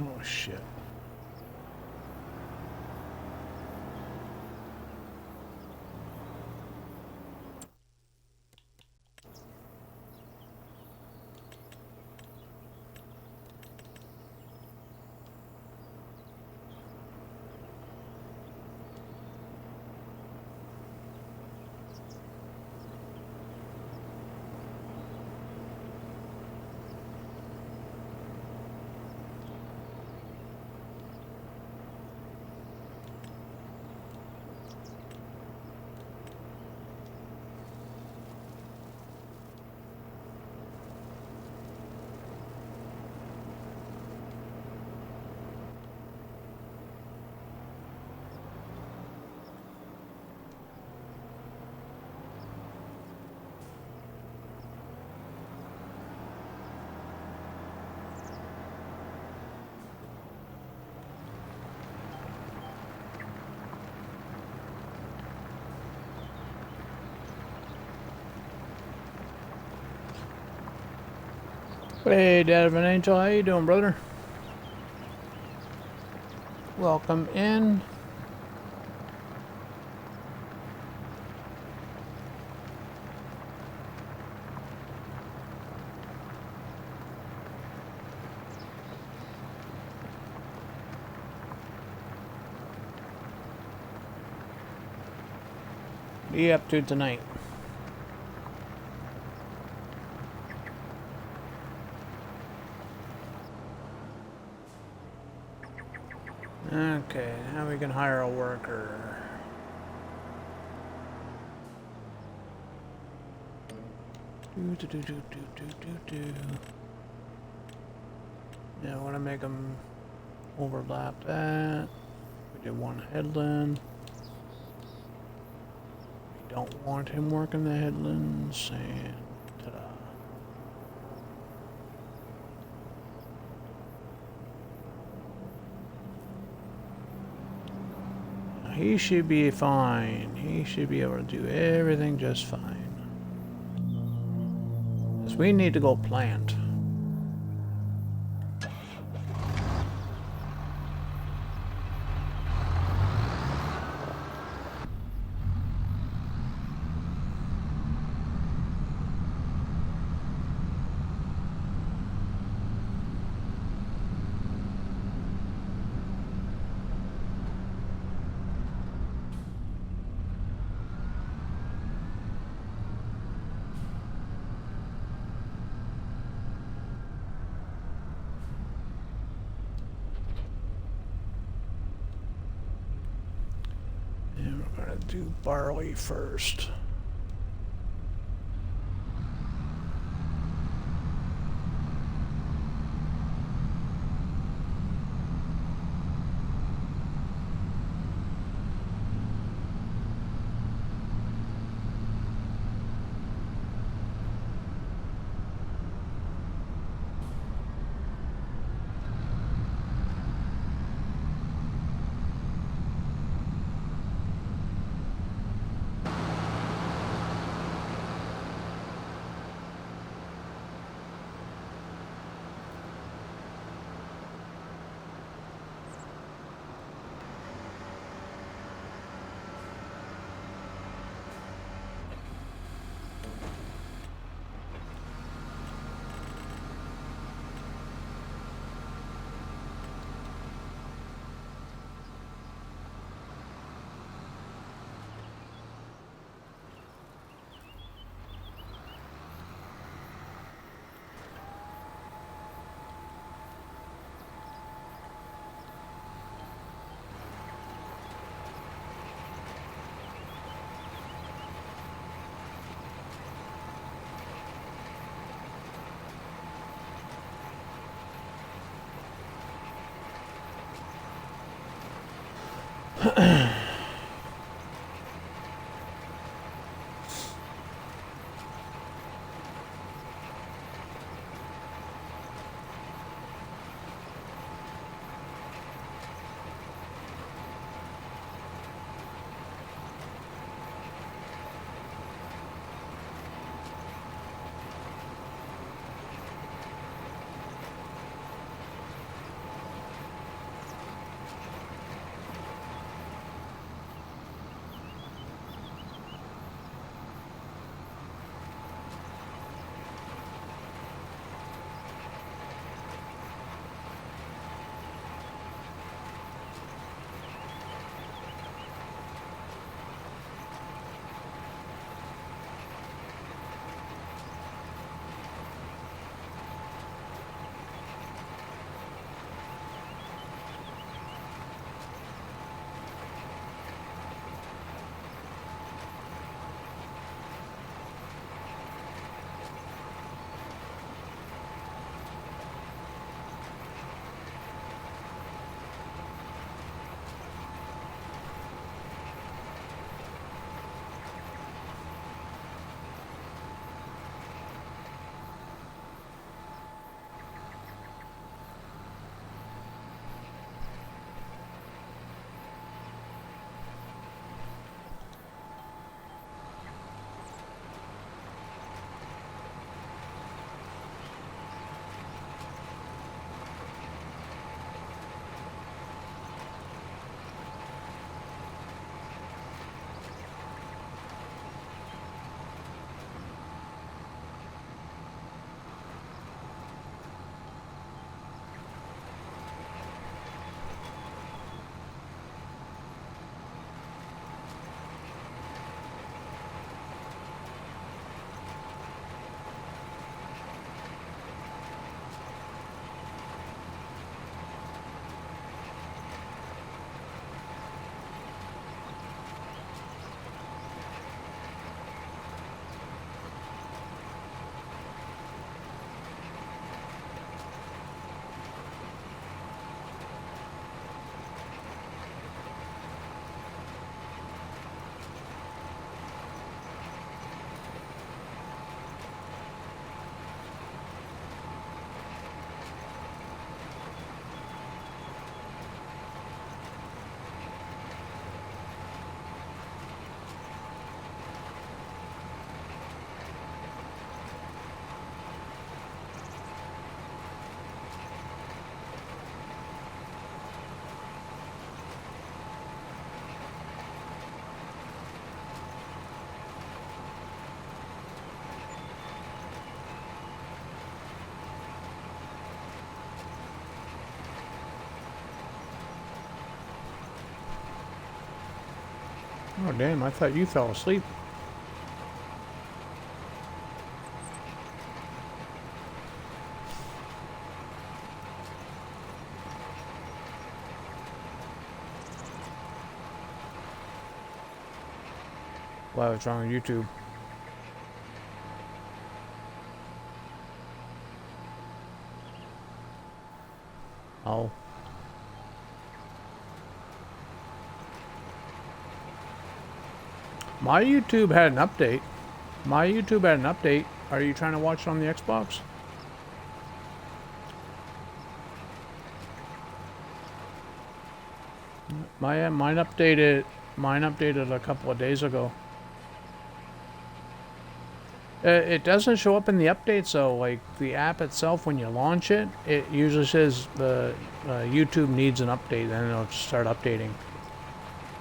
Oh shit. Hey, Dad of an Angel, how you doing, brother? Welcome in. What are you up to tonight? Okay, now we can hire a worker. Yeah, I want to make them overlap that. We did one headland. We don't want him working the headlands, and ta-da. He should be fine. He should be able to do everything just fine. Because we need to go plant. And we're going to do barley first. Oh, damn, I thought you fell asleep. Wow, what's wrong with YouTube? Oh. My YouTube had an update. Are you trying to watch it on the Xbox? Mine updated a couple of days ago. It doesn't show up in the updates though. Like the app itself, when you launch it, it usually says the YouTube needs an update, and it'll start updating.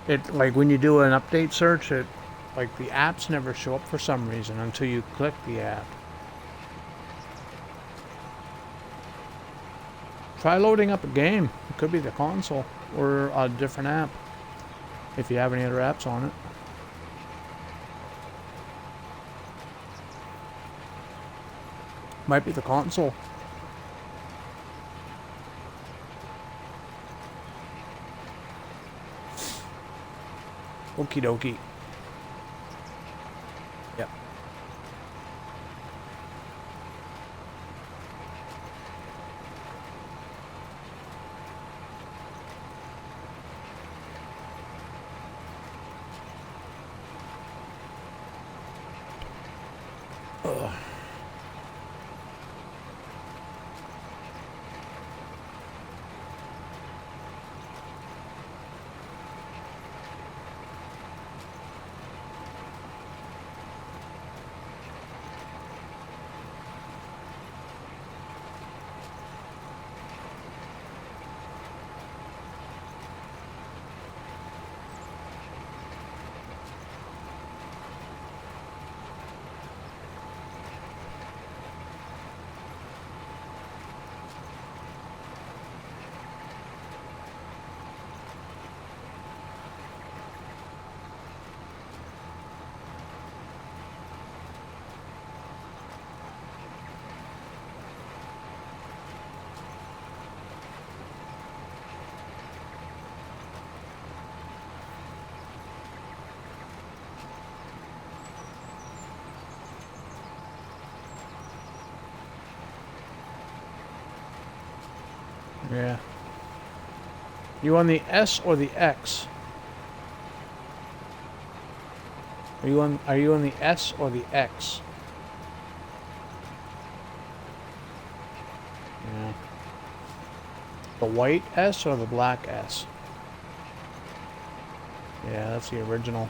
It like when you do an update search, it like the apps never show up for some reason until you click the app. Try loading up a game. It could be the console or a different app if you have any other apps on it. Might be the console. Okie dokie. Yep. Ugh. Yeah. You on the S or the X? Are you on the S or the X? Yeah. The white S or the black S? Yeah, that's the original.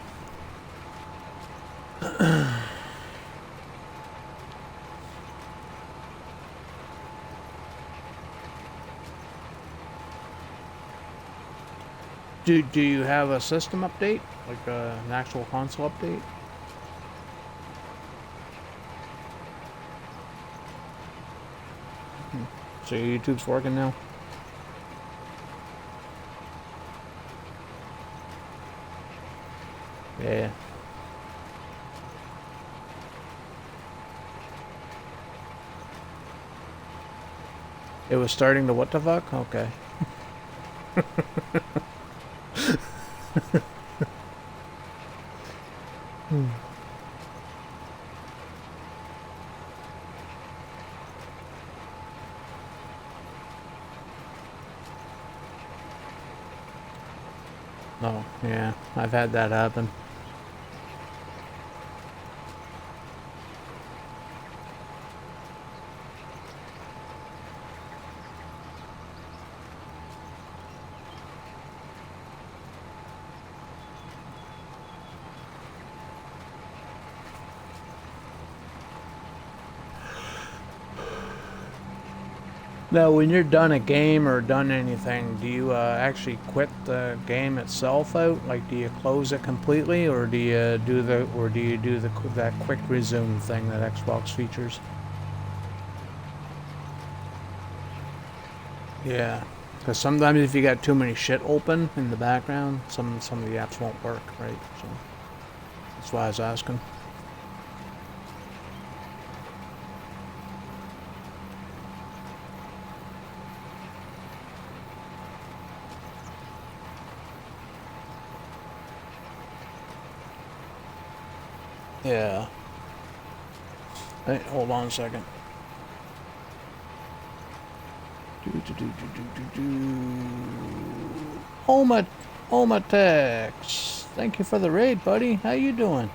Do you have a system update? Like an actual console update? So your YouTube's working now? Yeah. It was starting to what the fuck? Okay. Oh, yeah. I've had that happen. Now, when you're done a game or done anything, do you actually quit the game itself out? Like, do you close it completely, or do you do that quick resume thing that Xbox features? Yeah. Because sometimes if you got too many shit open in the background, some of the apps won't work, right? So that's why I was asking. Yeah. Hey, hold on a second. Omatex. Thank you for the raid, buddy. How you doing?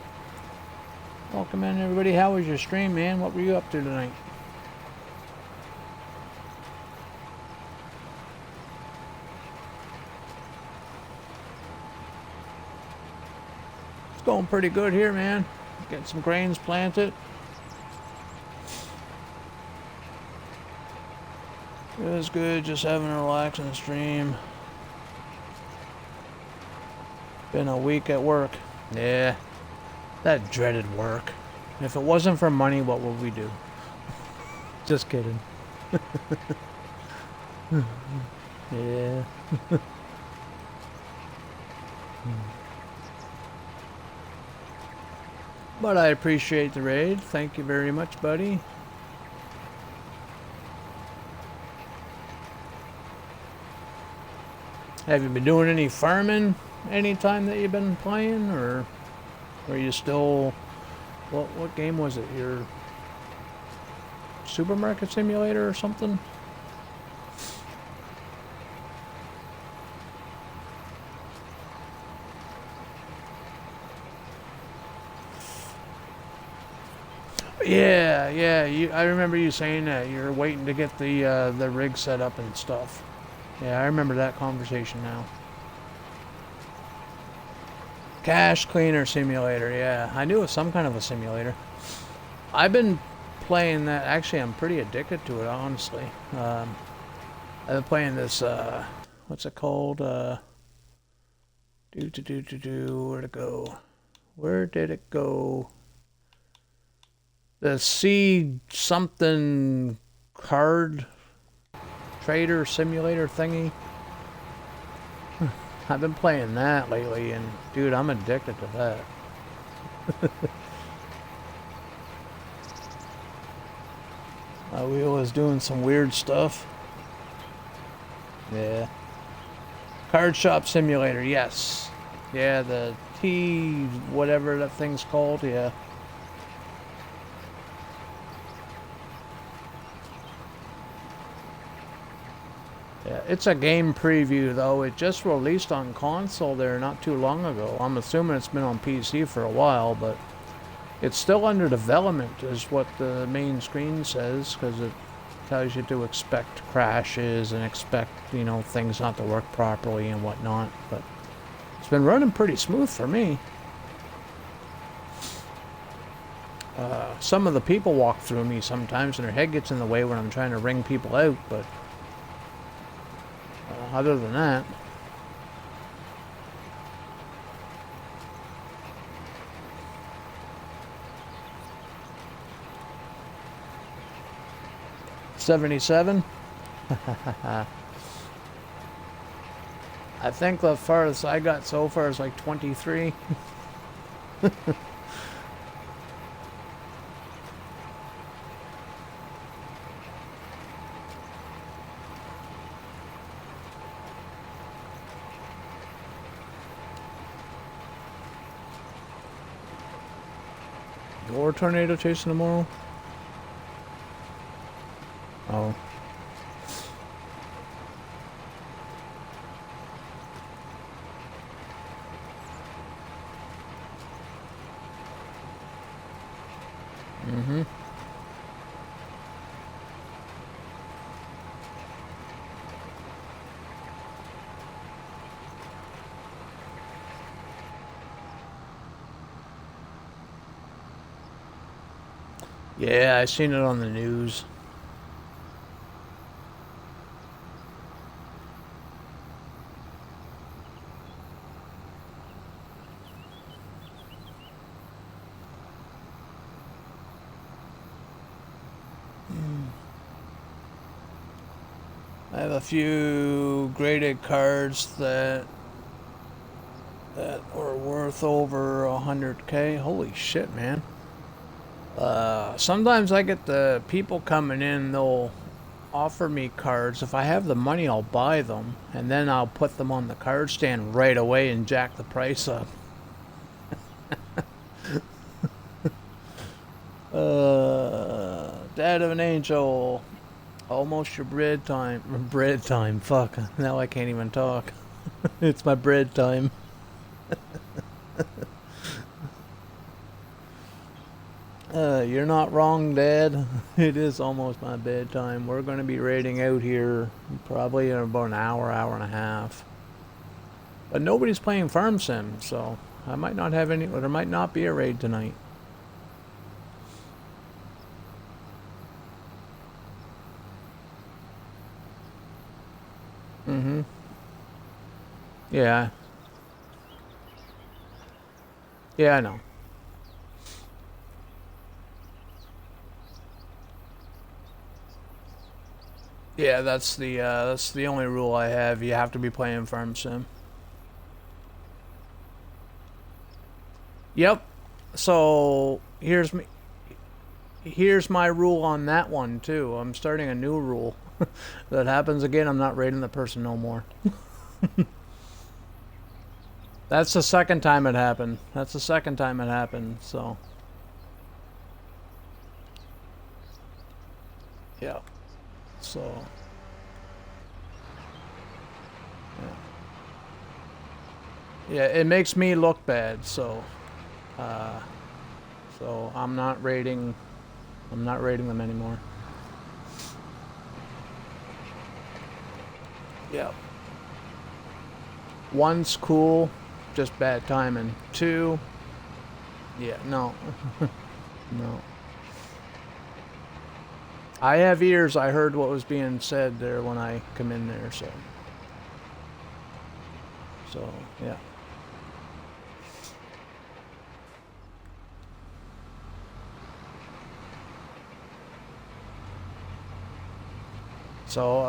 Welcome in, everybody. How was your stream, man? What were you up to tonight? It's going pretty good here, man. Getting some grains planted. It was good, just having a relaxing stream. Been a week at work. Yeah, that dreaded work. If it wasn't for money, what would we do? Just kidding. Yeah. But I appreciate the raid. Thank you very much, buddy. Have you been doing any farming any time that you've been playing, or are you still... What game was it? Your supermarket simulator or something? Yeah, yeah. I remember you saying that you're waiting to get the rig set up and stuff. Yeah, I remember that conversation now. Cash cleaner simulator. Yeah, I knew it was some kind of a simulator. I've been playing that. Actually, I'm pretty addicted to it, honestly. I've been playing this. What's it called? Where'd it go? Where did it go? The C something card trader simulator thingy. I've been playing that lately, and dude, I'm addicted to that. My wheel is doing some weird stuff. Yeah. Card shop simulator, yes. Yeah, the T whatever that thing's called, yeah. Yeah, it's a game preview though. It just released on console there not too long ago. I'm assuming it's been on PC for a while, but it's still under development is what the main screen says, because it tells you to expect crashes and expect, you know, things not to work properly and whatnot. But it's been running pretty smooth for me. Some of the people walk through me sometimes and their head gets in the way when I'm trying to ring people out, but other than that, $77. I think the farthest I got so far is like 23. Or tornado chasing tomorrow? Oh. Mm-hmm. Yeah, I seen it on the news. have a few graded cards that are worth over 100k. Holy shit, man. Sometimes I get the people coming in, they'll offer me cards. If I have the money, I'll buy them, and then I'll put them on the card stand right away and jack the price up. Dad of an Angel. Almost your bread time. Bread time, fuck. Now I can't even talk. It's my bread time. You're not wrong, Dad. It is almost my bedtime. We're going to be raiding out here probably in about an hour, hour and a half. But nobody's playing Farm Sim, so I might not have any, or there might not be a raid tonight. Mm-hmm. Yeah. Yeah, I know. Yeah, that's the only rule I have. You have to be playing Farm Sim. Yep. So here's my rule on that one too. I'm starting a new rule. If that happens again, I'm not raiding the person no more. That's the second time it happened. That's the second time it happened, so. Yeah. So. Yeah, it makes me look bad, so. So I'm not raiding them anymore. Yeah. One's cool, just bad timing. Two, yeah, no. No. I have ears. I heard what was being said there when I come in there, so. So, yeah. So,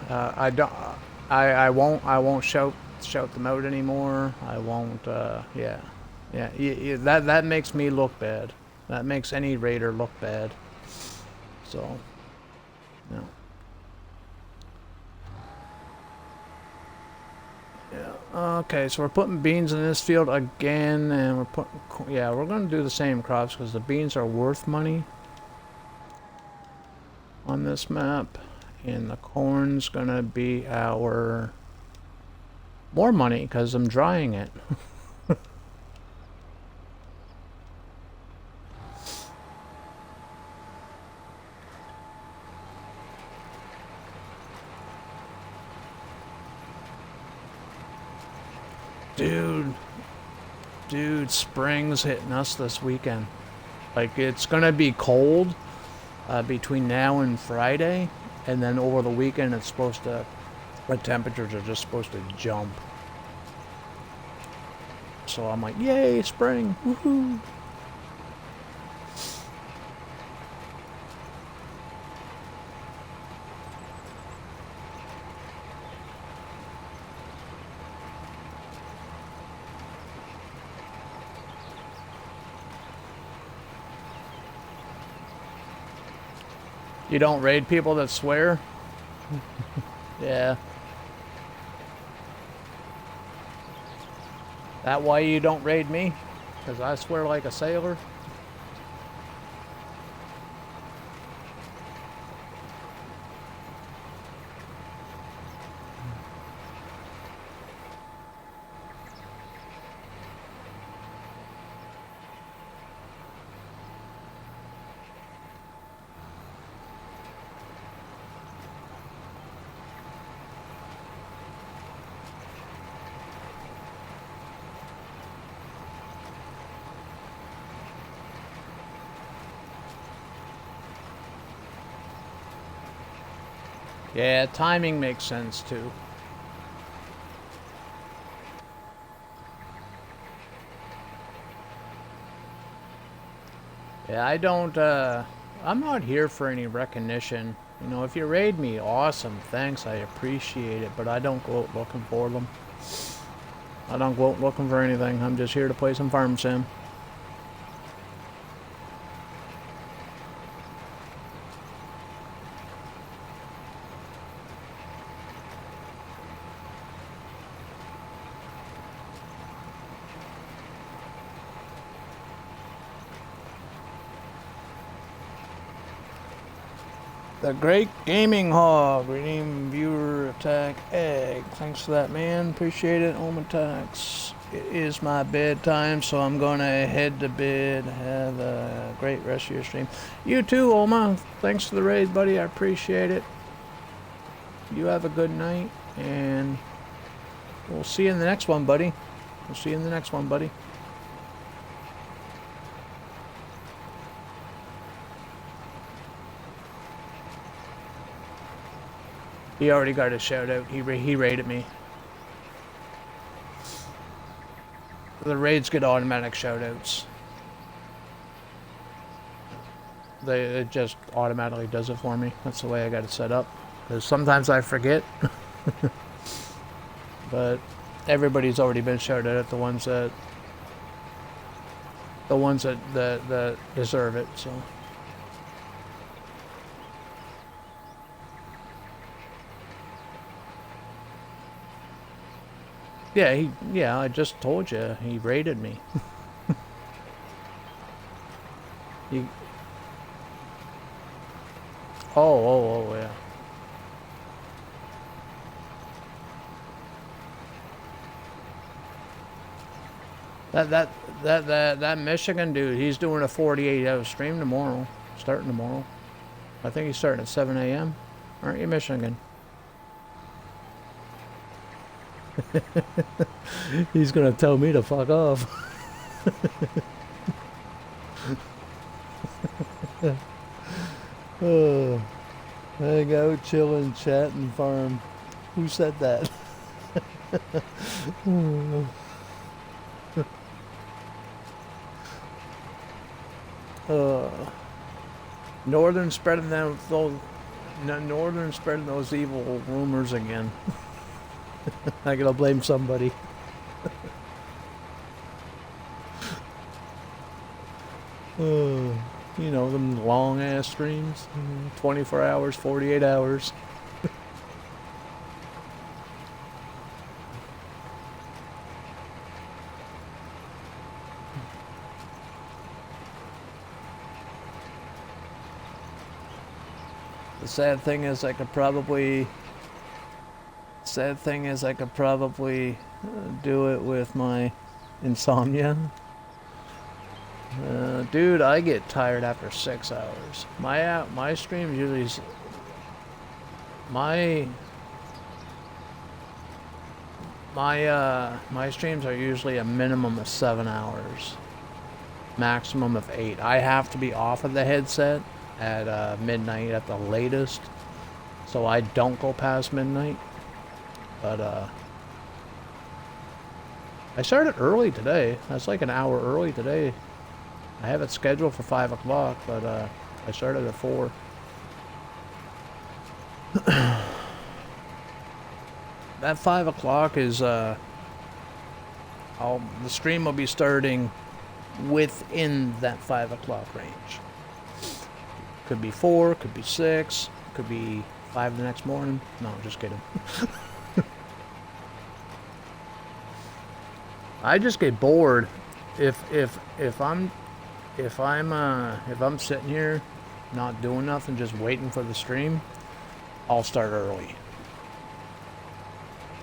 I don't, I won't shout them out anymore. I won't, yeah. Yeah, that makes me look bad. That makes any raider look bad. So, no. Yeah. Okay, so we're putting beans in this field again, and we're putting, yeah, we're going to do the same crops because the beans are worth money on this map, and the corn's going to be our more money because I'm drying it. Dude, spring's hitting us this weekend. Like, it's gonna be cold between now and Friday, and then over the weekend it's supposed to, the temperatures are just supposed to jump. So I'm like, yay, spring, woohoo! You don't raid people that swear? Yeah. That why you don't raid me? Because I swear like a sailor? Yeah, timing makes sense too. Yeah, I don't, I'm not here for any recognition. You know, if you raid me, awesome. Thanks, I appreciate it. But I don't go out looking for them. I don't go out looking for anything. I'm just here to play some Farm Sim. The Great Gaming Hog, redeem viewer attack egg. Thanks for that, man. Appreciate it. Home attacks. It is my bedtime, so I'm gonna head to bed. Have a great rest of your stream. You too, Oma. Thanks for the raid, buddy. I appreciate it. You have a good night, and we'll see you in the next one, buddy. We'll see you in the next one, buddy. He already got a shout out. He raided me. The raids get automatic shout outs. It just automatically does it for me. That's the way I got it set up. Because sometimes I forget. But everybody's already been shouted at, the ones that deserve it, so. Yeah, I just told you, he raided me. Oh, yeah. That Michigan dude, he's doing a 48-hour stream tomorrow, starting tomorrow. I think he's starting at 7 a.m. Aren't you, Michigan? He's gonna tell me to fuck off. Hang out, chillin', chatting, farm. Who said that? Northern spreading those evil rumors again. I gotta blame somebody. You know, them long ass streams, 24 hours, 48 hours. The sad thing is I could probably do it with my insomnia. Dude, I get tired after 6 hours. My streams usually my streams are usually a minimum of 7 hours, maximum of 8. I have to be off of the headset at midnight at the latest, so I don't go past midnight. But I started early today. That's like an hour early today. I have it scheduled for 5 o'clock, but I started at 4. That 5 o'clock is the stream will be starting within that 5 o'clock range. Could be 4, could be 6, could be 5 the next morning. No, just kidding. I just get bored if I'm sitting here not doing nothing, just waiting for the stream. I'll start early.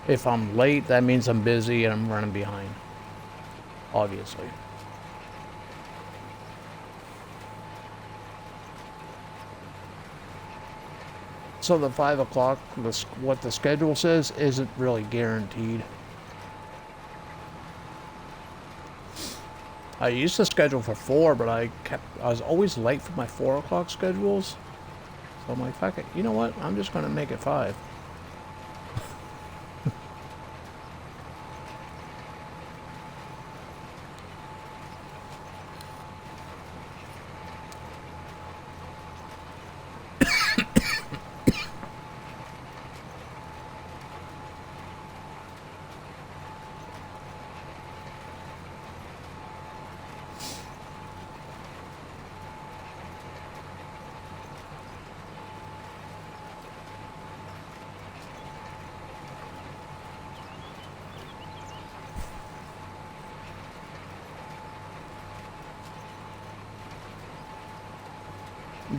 If I'm late, that means I'm busy and I'm running behind, obviously. So the 5 o'clock, what the schedule says, isn't really guaranteed. I used to schedule for 4, but I was always late for my 4 o'clock schedules. So I'm like, fuck it. You know what? I'm just going to make it 5.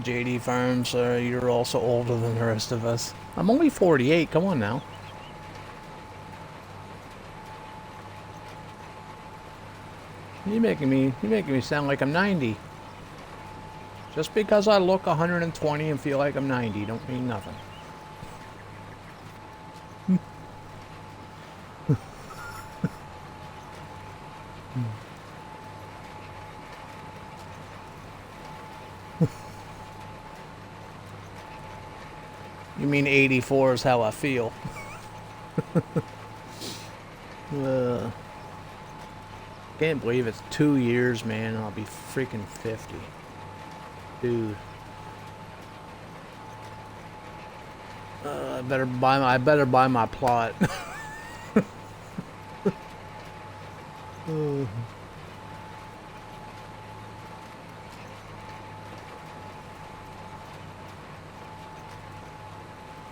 JD Farms, you're also older than the rest of us. I'm only 48, come on now. You're making me sound like I'm 90. Just because I look 120 and feel like I'm 90 don't mean nothing. You mean 84 is how I feel. Can't believe it's 2 years, man. I'll be freaking 50. Dude. I better buy my plot.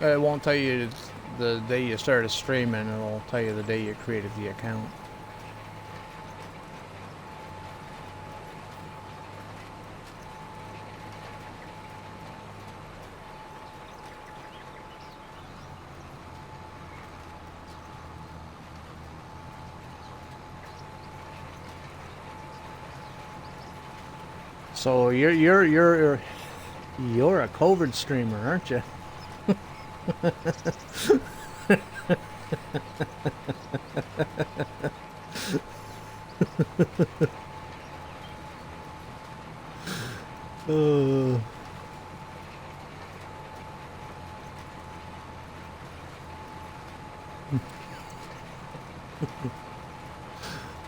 It won't tell you the day you started streaming. It'll tell you the day you created the account. So you're a COVID streamer, aren't you?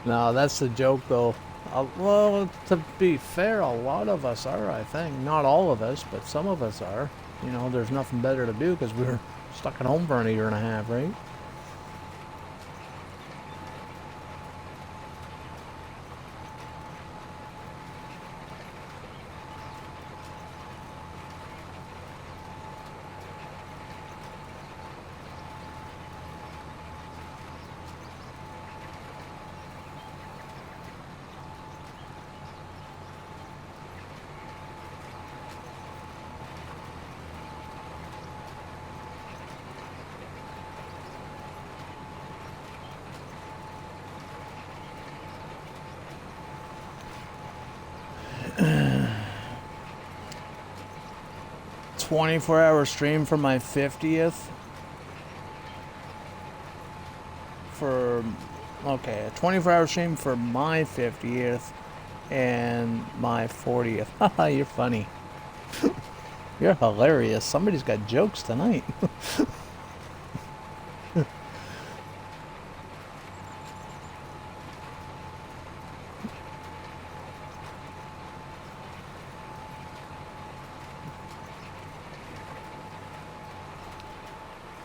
No, that's the joke, though. Well, to be fair, a lot of us are, I think. Not all of us, but some of us are. You know, there's nothing better to do because we were stuck at home for a year and a half, right? $24-hour stream for my 50th. Okay, a 24-hour stream for my 50th and my 40th. Haha, you're funny. You're hilarious. Somebody's got jokes tonight.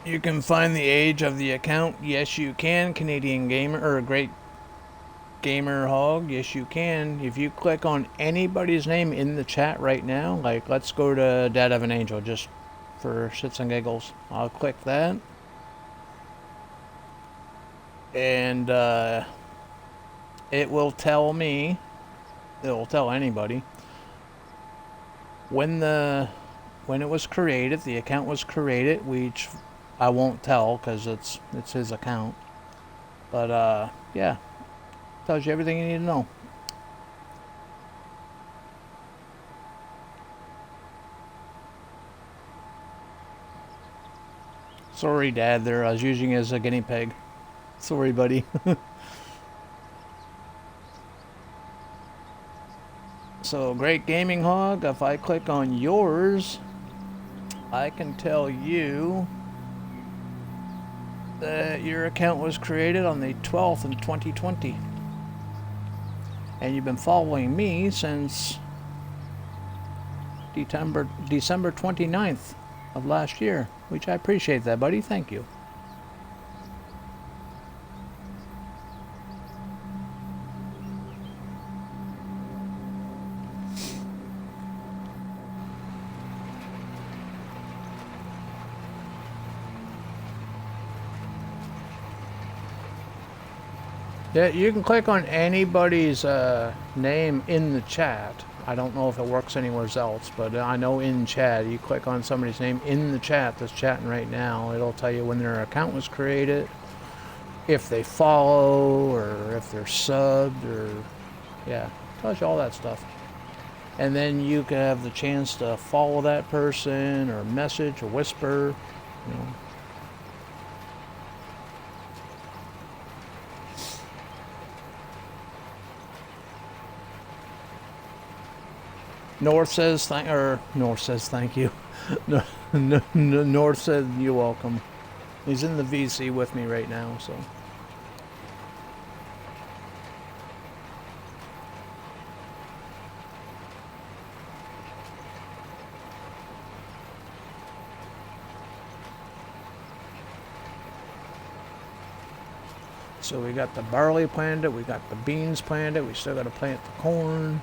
You can find the age of the account. Yes, you can. Canadian Gamer, or Great Gamer Hog. Yes, you can. If you click on anybody's name in the chat right now, like let's go to Dad of an Angel just for shits and giggles. I'll click that. And it will tell me, it will tell anybody, when it was created, the account was created, which I won't tell because it's his account. But yeah, tells you everything you need to know. Sorry, Dad, there. I was using you as a guinea pig. Sorry, buddy. So, Great Gaming Hog, if I click on yours, I can tell you that your account was created on the 12th in 2020. And you've been following me since December 29th of last year, which I appreciate that, buddy. Thank you. Yeah, you can click on anybody's name in the chat I don't know if it works anywhere else, but I know in chat, you click on somebody's name in the chat that's chatting right now, it'll tell you when their account was created, if they follow, or if they're subbed, or yeah, tells you all that stuff. And then you can have the chance to follow that person, or message, or whisper, you know. North says thank you. North said you're welcome. He's in the VC with me right now, so. So we got the barley planted, we got the beans planted, we still got to plant the corn.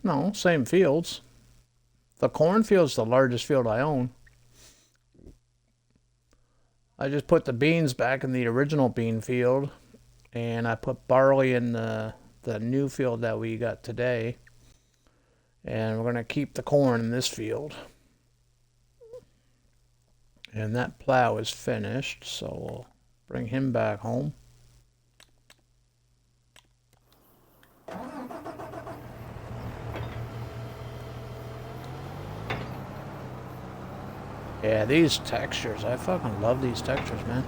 No, same fields. The cornfield's the largest field I own. I just put the beans back in the original bean field, and I put barley in the new field that we got today. And we're going to keep the corn in this field. And that plow is finished, so we'll bring him back home. Yeah, these textures. I fucking love these textures, man.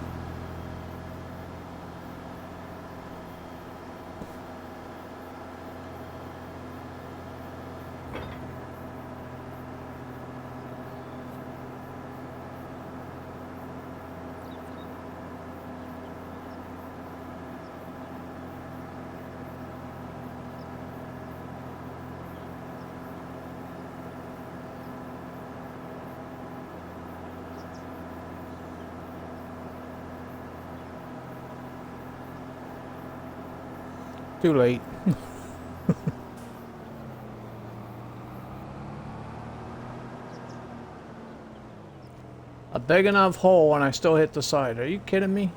Too late. A big enough hole and I still hit the side. Are you kidding me?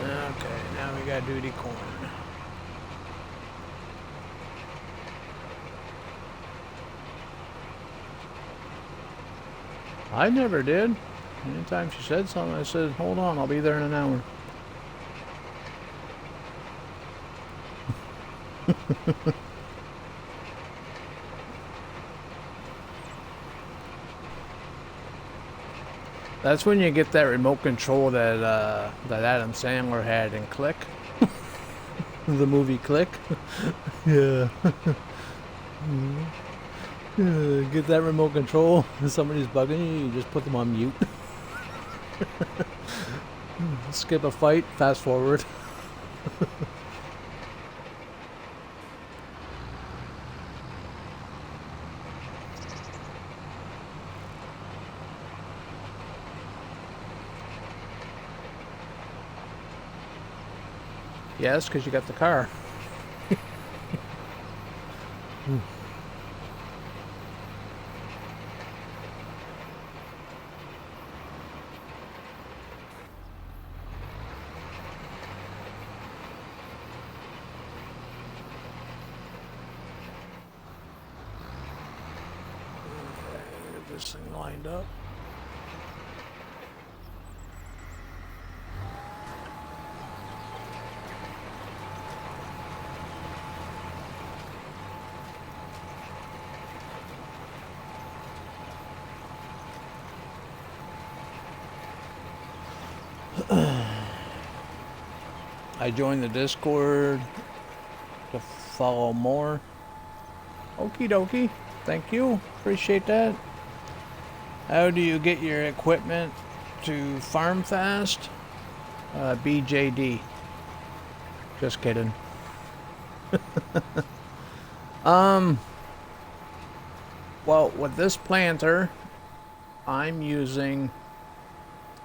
Okay, now we gotta do the corn. I never did. Anytime she said something, I said, hold on, I'll be there in an hour. That's when you get that remote control that that Adam Sandler had in Click. The movie Click. Yeah. Get that remote control. If somebody's bugging you, you just put them on mute. Skip a fight, fast forward. Yes, because you got the car. Get this thing lined up. I joined the Discord follow more. Okie dokie. Thank you. Appreciate that. How do you get your equipment to farm fast? BJD. Just kidding. Well, with this planter, I'm using...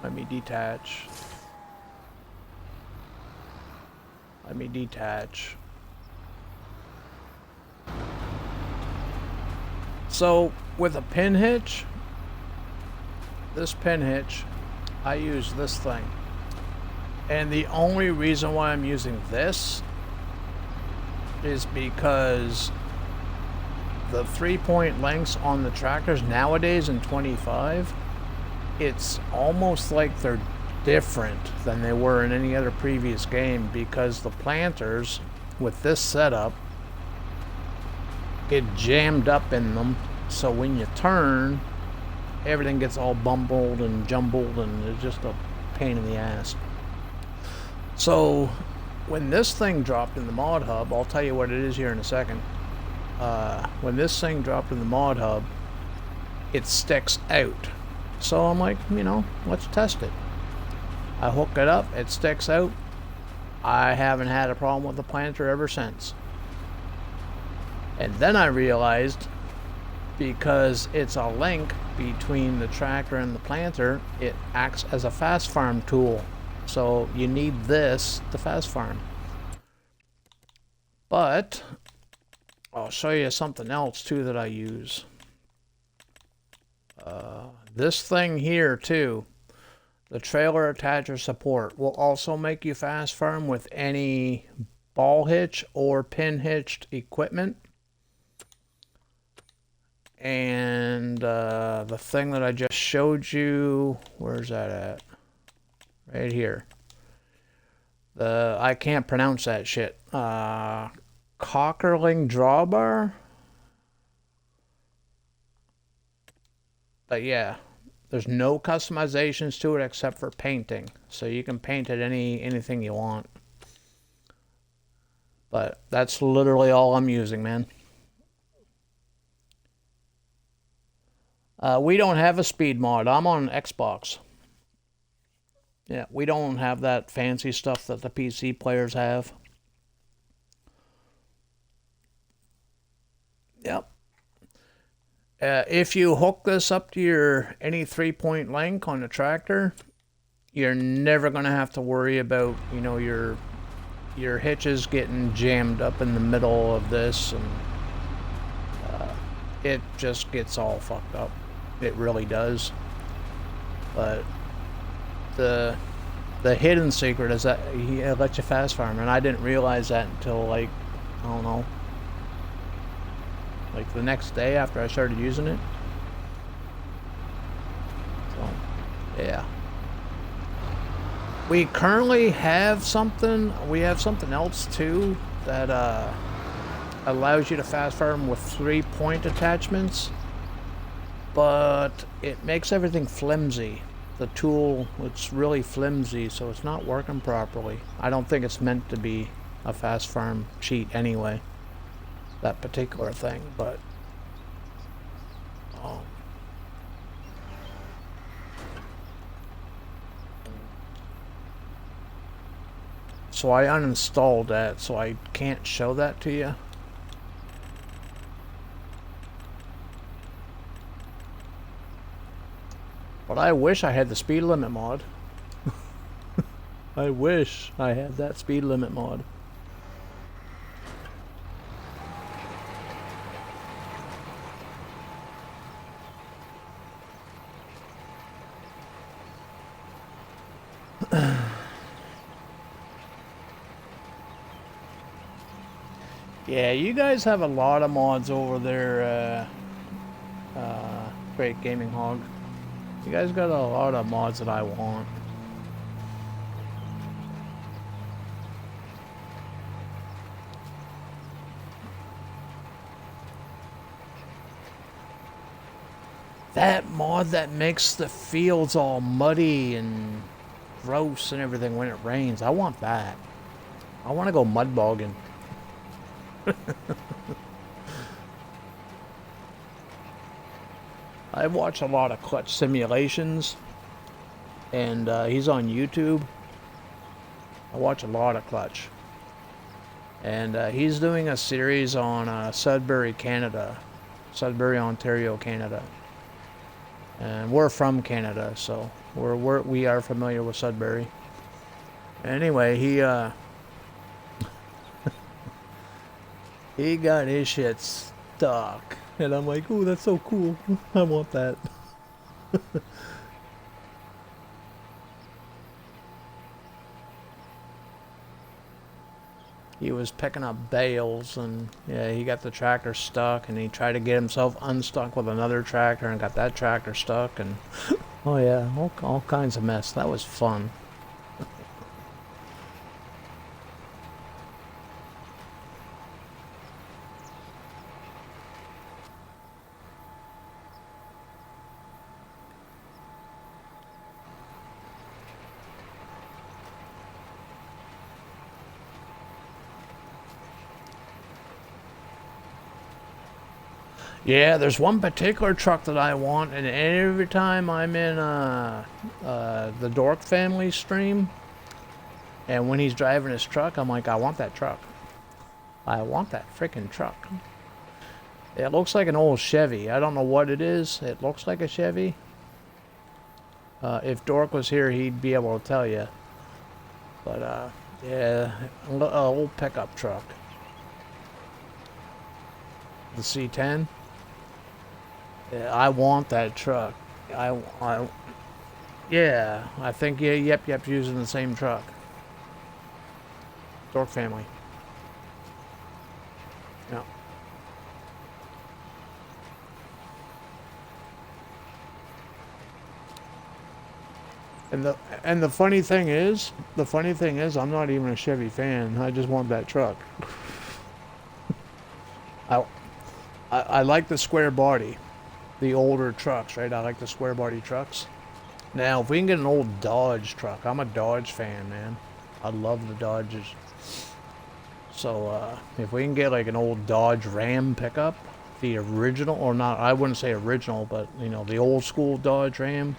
Let me detach. Let me detach. So, with a pin hitch, this pin hitch, I use this thing. And the only reason why I'm using this is because the 3-point lengths on the tractors nowadays in 25, it's almost like they're different than they were in any other previous game, because the planters with this setup get jammed up in them, so when you turn, everything gets all bumbled and jumbled, and it's just a pain in the ass. So when this thing dropped in the mod hub, I'll tell you what it is here in a second. When this thing dropped in the mod hub, it sticks out. So I'm like, you know, let's test it. I hook it up, it sticks out. I haven't had a problem with the planter ever since. And then I realized, because it's a link between the tractor and the planter, it acts as a fast farm tool. So you need this to fast farm. But I'll show you something else too that I use. This thing here too, the trailer attacher support, will also make you fast farm with any ball hitch or pin hitched equipment. And the thing that I just showed you, where's that at? Right here. I can't pronounce that shit. Cockerling drawbar? But yeah, there's no customizations to it except for painting. So you can paint it anything you want. But that's literally all I'm using, man. We don't have a speed mod. I'm on Xbox. Yeah, we don't have that fancy stuff that the PC players have. Yep. If you hook this up to your any 3-point link on the tractor, you're never going to have to worry about, you know, your hitches getting jammed up in the middle of this, and it just gets all fucked up. It really does. But the hidden secret is that he lets you fast farm, and I didn't realize that until, like, I don't know, like the next day after I started using it. So yeah, we currently have something. We have something else too that allows you to fast farm with 3-point attachments, but it makes everything flimsy. The tool, it's really flimsy, so it's not working properly. I don't think it's meant to be a fast farm cheat anyway, that particular thing. But so I uninstalled that, so I can't show that to you. But I wish I had the speed limit mod. I wish I had that speed limit mod. Yeah, you guys have a lot of mods over there, Great Gaming Hog. You guys got a lot of mods that I want. That mod that makes the fields all muddy and gross and everything when it rains, I want that. I want to go mud bogging. I watch a lot of clutch simulations, and he's on YouTube. I watch a lot of clutch. And he's doing a series on Sudbury, Canada. Sudbury, Ontario, Canada. And we're from Canada, so we are familiar with Sudbury. Anyway, he he got his shit stuck, and I'm like, "Ooh, that's so cool! I want that." He was picking up bales, and yeah, he got the tractor stuck, and he tried to get himself unstuck with another tractor, and got that tractor stuck, and oh yeah, all kinds of mess. That was fun. Yeah, there's one particular truck that I want, and every time I'm in the Dork family stream, and when he's driving his truck, I'm like, I want that truck. I want that freaking truck. It looks like an old Chevy. I don't know what it is. It looks like a Chevy. If Dork was here, he'd be able to tell you. But, yeah, an old pickup truck. The C10. Yeah, I want that truck. Yeah, I think, yeah, yep, using the same truck. Dork family. Yeah. And the funny thing is, I'm not even a Chevy fan. I just want that truck. I like the square body. The older trucks, right? I like the square body trucks. Now, if we can get an old Dodge truck, I'm a Dodge fan, man. I love the Dodges. So, if we can get like an old Dodge Ram pickup, the original, or not, I wouldn't say original, but you know, the old school Dodge Ram.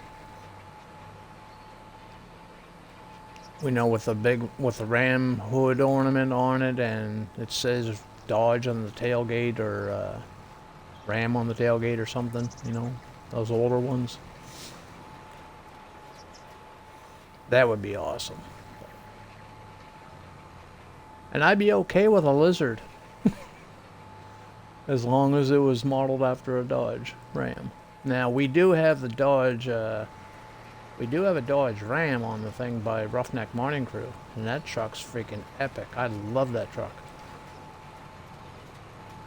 We know with the Ram hood ornament on it, and it says Dodge on the tailgate, or Ram on the tailgate or something, you know, those older ones. That would be awesome. And I'd be okay with a Lizard. As long as it was modeled after a Dodge Ram. Now, we do have the Dodge, we do have a Dodge Ram on the thing by Roughneck Morning Crew. And that truck's freaking epic. I love that truck.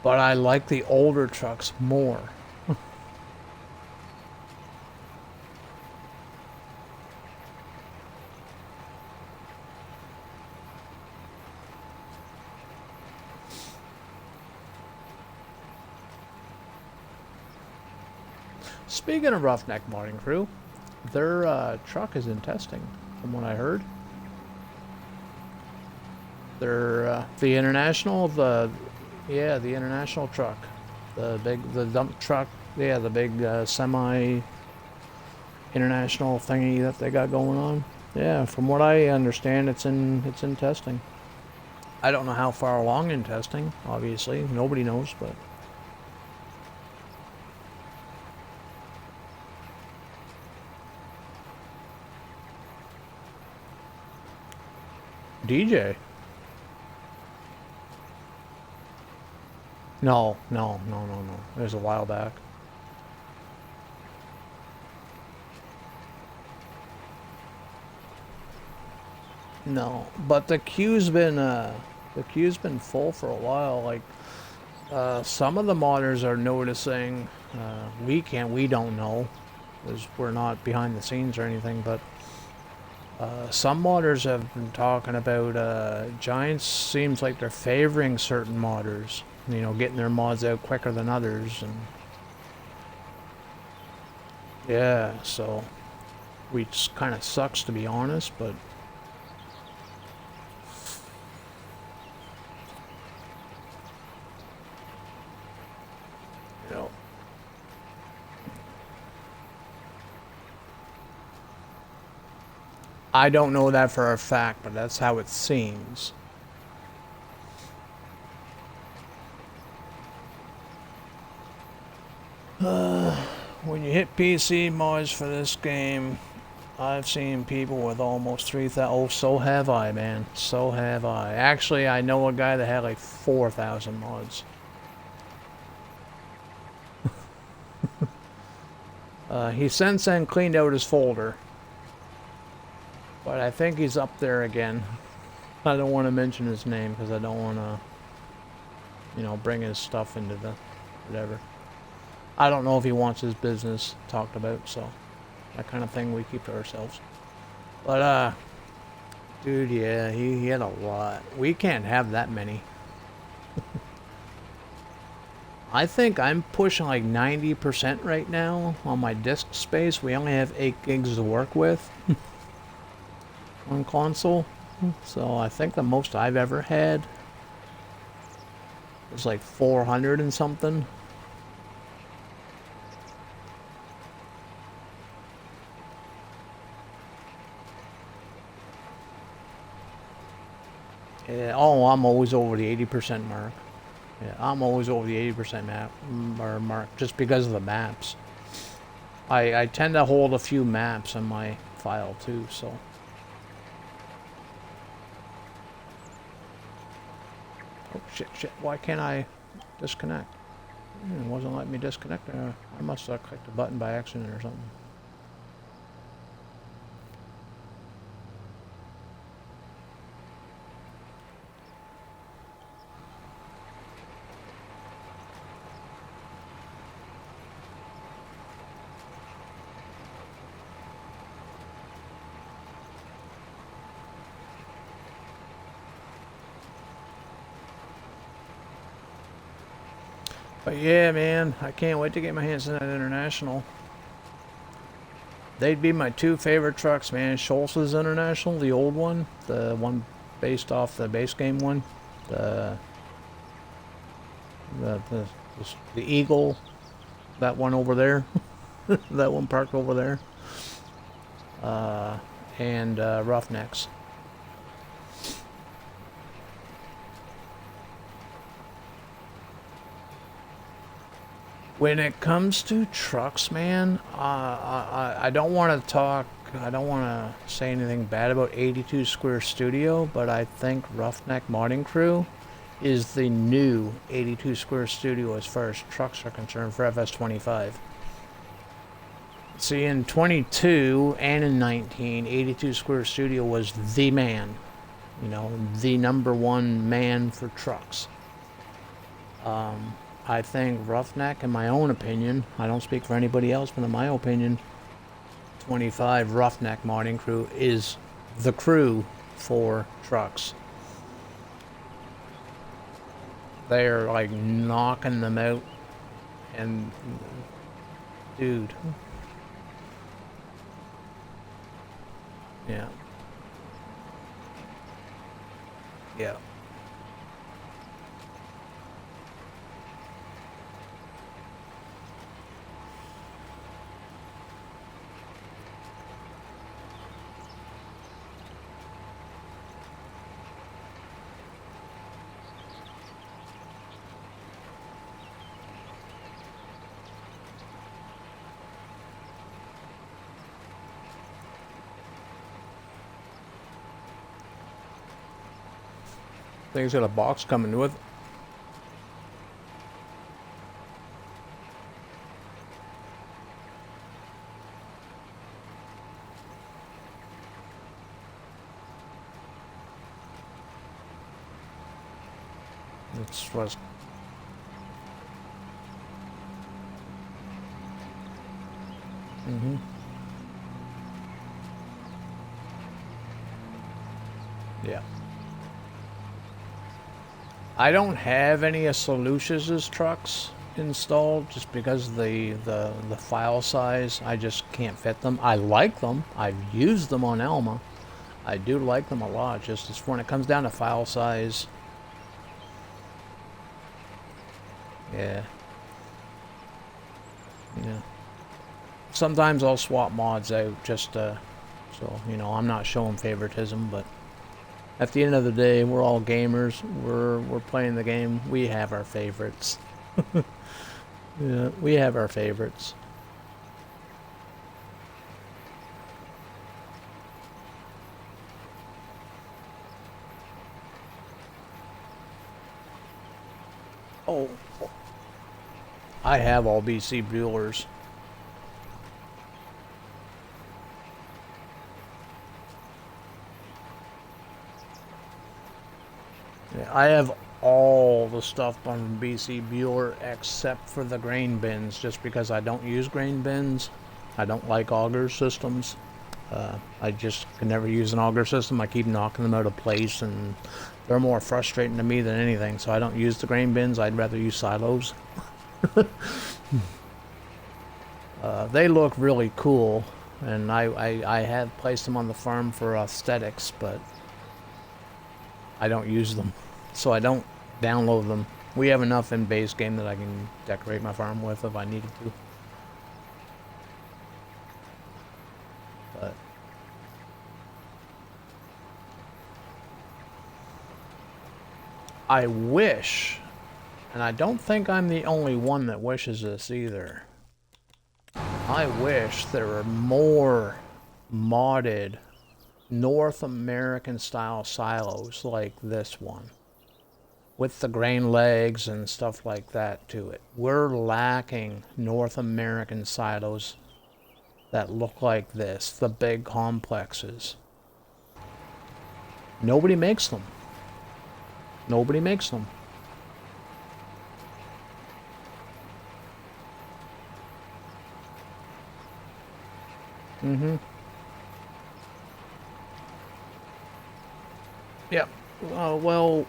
But I like the older trucks more. Speaking of Roughneck Morning Crew, their truck is in testing, from what I heard. Their the international, the international truck, the dump truck, yeah, the big semi international thingy that they got going on. Yeah, from what I understand, it's in testing. I don't know how far along in testing. Obviously, nobody knows, but. DJ? No. It was a while back. No, but the queue's been full for a while. Like some of the modders are noticing. We don't know, because we're not behind the scenes or anything. But some modders have been talking about Giants. Seems like they're favoring certain modders. You know, getting their mods out quicker than others, and yeah, so which kind of sucks, to be honest, but. I don't know that for a fact, but that's how it seems. When you hit PC mods for this game, I've seen people with almost 3,000. Oh, so have I, man. So have I. Actually, I know a guy that had like 4,000 mods. He since then cleaned out his folder. But I think he's up there again. I don't want to mention his name because I don't want to, you know, bring his stuff into the whatever. I don't know if he wants his business talked about, so that kind of thing we keep to ourselves. But, dude, yeah, he had a lot. We can't have that many. I think I'm pushing like 90% right now on my disk space. We only have 8 gigs to work with on console. So I think the most I've ever had was like 400 and something. Yeah, oh, I'm always over the 80% mark. Yeah, I'm always over the 80% mark just because of the maps. I tend to hold a few maps in my file too, so. Oh, shit, why can't I disconnect? It wasn't letting me disconnect. I must have clicked a button by accident or something. But yeah, man, I can't wait to get my hands on that International. They'd be my 2 favorite trucks, man. Schultz's International, the old one, the one based off the base game one, the Eagle, that one over there, that one parked over there, and Roughnecks. When it comes to trucks, man, I don't want to talk, I don't want to say anything bad about 82 Square Studio, but I think Roughneck Modding Crew is the new 82 Square Studio as far as trucks are concerned for FS25. See, in 22 and in 19, 82 Square Studio was the man, you know, the #1 man for trucks. I think Roughneck, in my own opinion, I don't speak for anybody else, but in my opinion, 25 Roughneck Modding Crew is the crew for trucks. They're like knocking them out, and dude, yeah, yeah. Thing's got a box coming with it. It's was. Yeah. I don't have any of Solutions' trucks installed just because the file size, I just can't fit them. I like them. I've used them on Alma. I do like them a lot. Just as when it comes down to file size. Yeah. Yeah. Sometimes I'll swap mods out just to So, you know, I'm not showing favoritism, but at the end of the day, we're all gamers. We're playing the game. We have our favorites. Yeah, we have our favorites. Oh, I have all BC Buellers. Yeah, I have all the stuff on BC Bueller except for the grain bins, just because I don't use grain bins. I don't like auger systems. I just can never use an auger system. I keep knocking them out of place, and they're more frustrating to me than anything. So I don't use the grain bins. I'd rather use silos. They look really cool, and I have placed them on the farm for aesthetics, but I don't use them, so I don't download them. We have enough in base game that I can decorate my farm with if I needed to. But I wish, and I don't think I'm the only one that wishes this either, I wish there were more modded North American style silos like this one, with the grain legs and stuff like that to it. We're lacking North American silos that look like this, the big complexes. Nobody makes them. Nobody makes them. Mm-hmm. Yep. Well,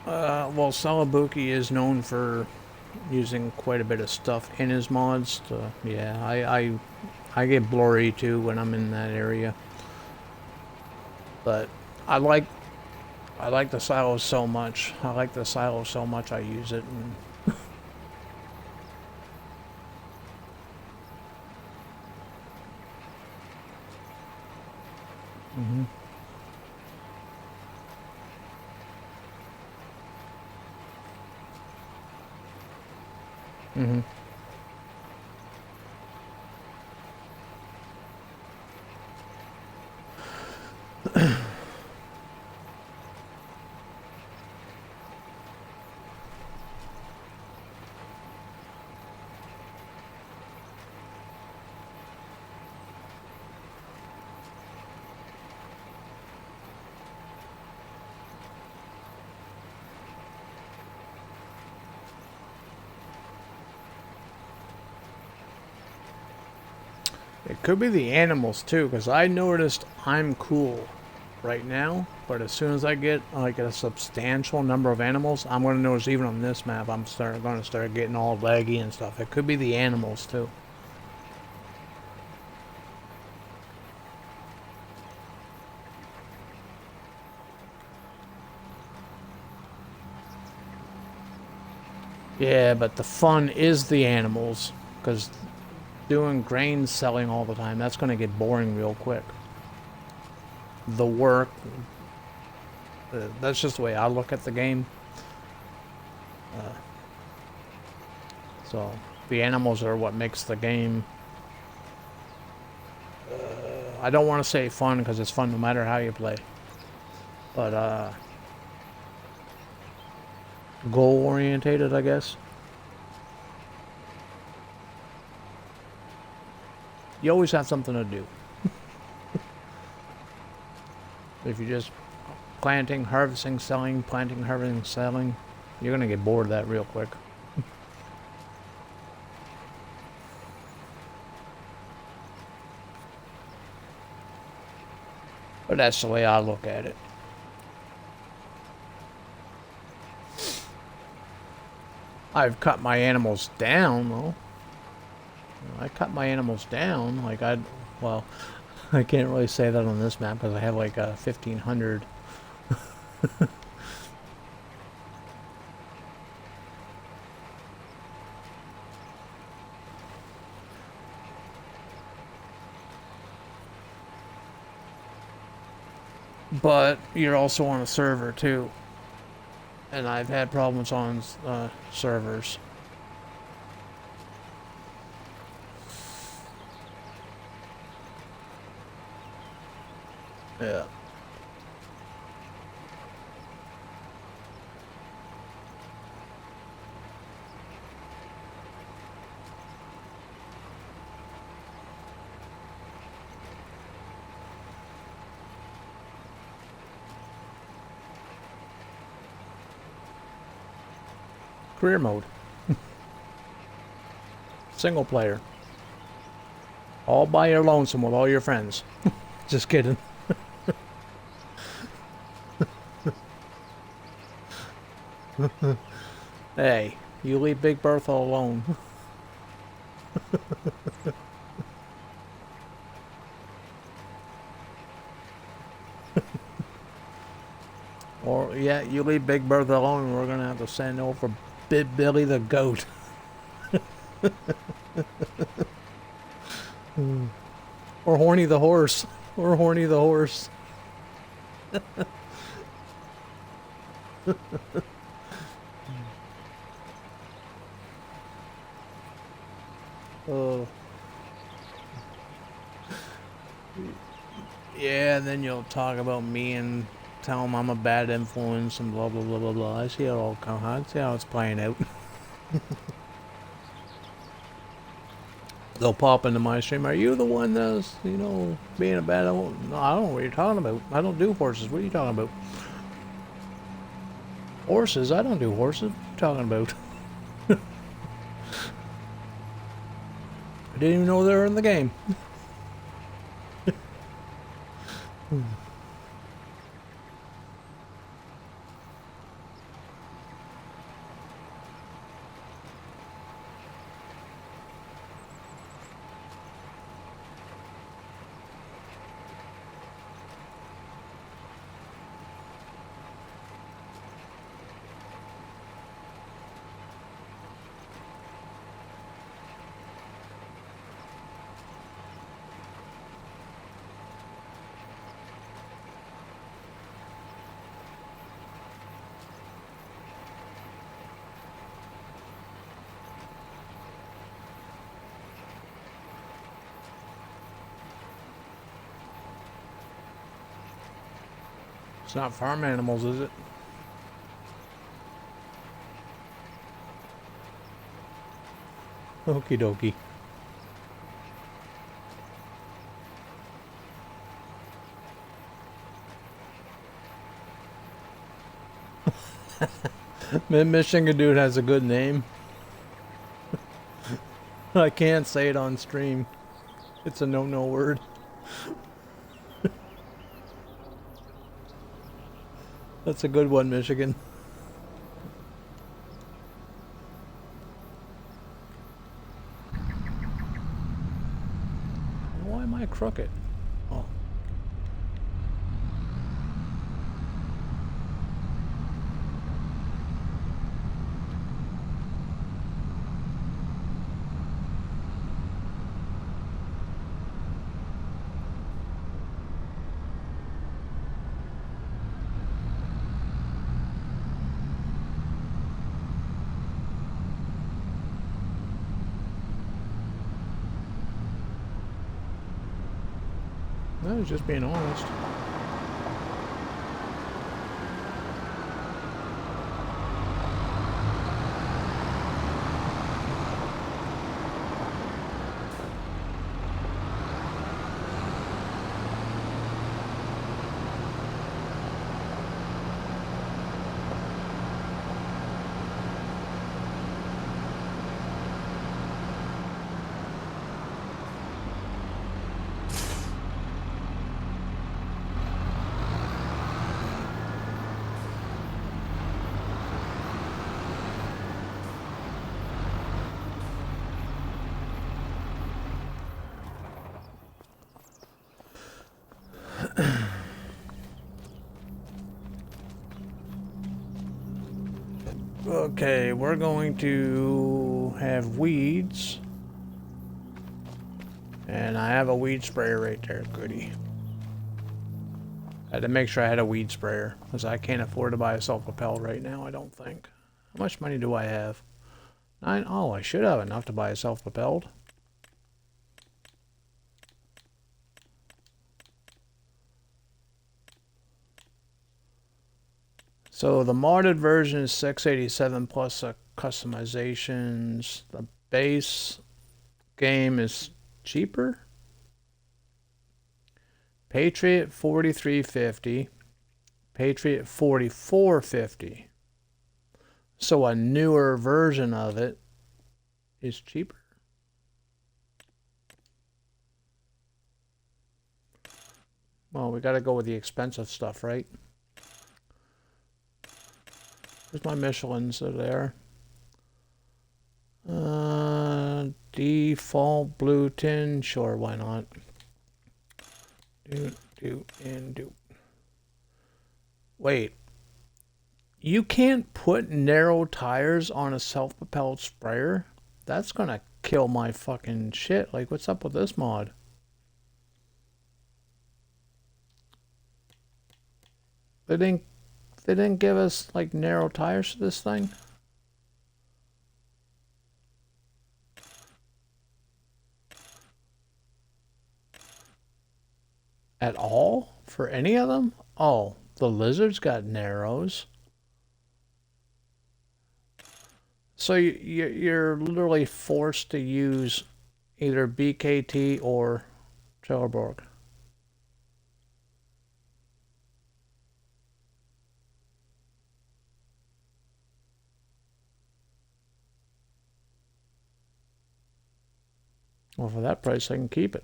Salabuki is known for using quite a bit of stuff in his mods. Yeah, I get blurry too when I'm in that area. But I like the silos so much. I like the silos so much I use it. And mm-hmm. Mm-hmm. It could be the animals too, because I noticed I'm cool right now, but as soon as I get like a substantial number of animals, I'm going to notice even on this map I'm going to start getting all laggy and stuff. It could be the animals too. Yeah, but the fun is the animals, because doing grain selling all the time, that's going to get boring real quick. The work, that's just the way I look at the game. So the animals are what makes the game, I don't want to say fun, because it's fun no matter how you play, but goal orientated, I guess. You always have something to do. If you're just planting, harvesting, selling, planting, harvesting, selling, you're gonna get bored of that real quick. But that's the way I look at it. I've cut my animals down, though. I cut my animals down, like well, I can't really say that on this map because I have like 1,500. but you're also on a server too. And I've had problems on servers. Yeah. Career mode. Single player. All by your lonesome with all your friends. Just kidding. Hey, you leave Big Bertha alone. Or, yeah, you leave Big Bertha alone and we're gonna have to send over Big Billy the goat. Or Horny the horse. Or Horny the horse. Oh. Yeah, and then you'll talk about me and tell them I'm a bad influence and blah blah blah blah blah. I see it all come. I see how it's playing out. They'll pop into my stream. Are you the one that's, you know, being a bad influence? No, I don't know what you're talking about. I don't do horses. What are you talking about? Horses? I don't do horses. What are you talking about? I didn't even know they were in the game. It's not farm animals, is it? Okie dokie. Michigan dude has a good name. I can't say it on stream. It's a no-no word. That's a good one, Michigan. Why am I crooked? Oh. I was just being honest. Okay, we're going to have weeds. And I have a weed sprayer right there, goody. I had to make sure I had a weed sprayer, because I can't afford to buy a self-propelled right now, I don't think. How much money do I have? 9? Oh, I should have enough to buy a self-propelled. So the modded version is 687 plus customizations. The base game is cheaper. Patriot 4350. Patriot 4450. So a newer version of it is cheaper. Well, we got to go with the expensive stuff, right? Where's my Michelins? They're there. Default blue tin. Sure, why not? Do. Wait. You can't put narrow tires on a self-propelled sprayer? That's gonna kill my fucking shit. Like, what's up with this mod? They didn't give us, like, narrow tires to this thing? At all? For any of them? Oh, the Lizard's got narrows. So you're literally forced to use either BKT or Trelleborg. Well, for that price, I can keep it.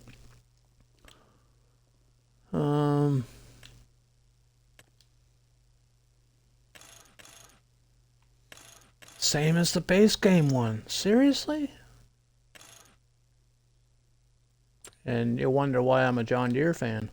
Same as the base game one. Seriously? And you wonder why I'm a John Deere fan.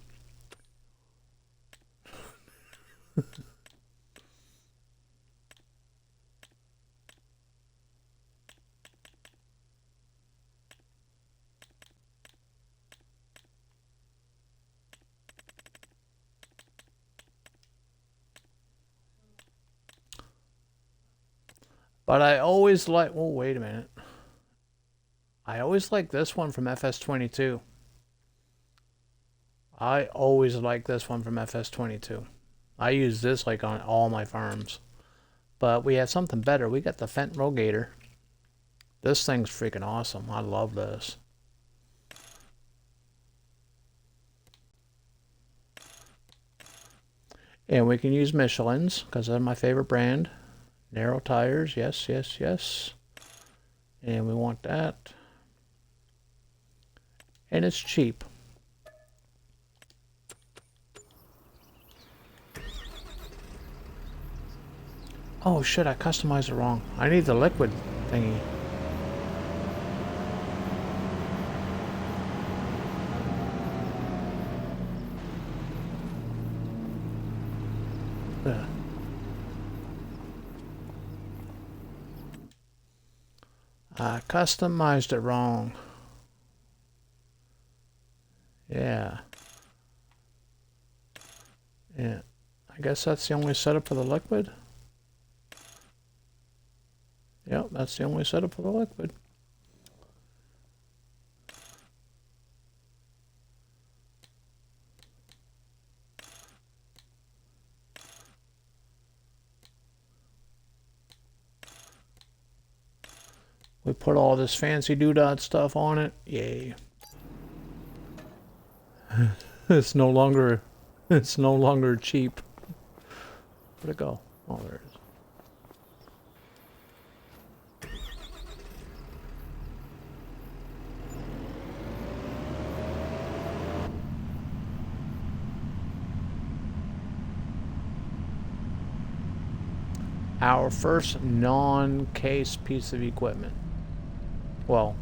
But I always like... Oh, wait a minute. I always like this one from FS22. I always like this one from FS22. I use this like on all my farms. But we have something better. We got the Fendt Rogator. This thing's freaking awesome. I love this. And we can use Michelins because they're my favorite brand. Narrow tires, yes, yes, yes. And we want that. And it's cheap. Oh shit, I customized it wrong. I need the liquid thingy. Ugh. I customized it wrong. Yeah. Yeah. I guess that's the only setup for the liquid. Yep, that's the only setup for the liquid. We put all this fancy doodad stuff on it. Yay. It's no longer cheap. Where'd it go? Oh, there it is. Our first non-case piece of equipment. Well,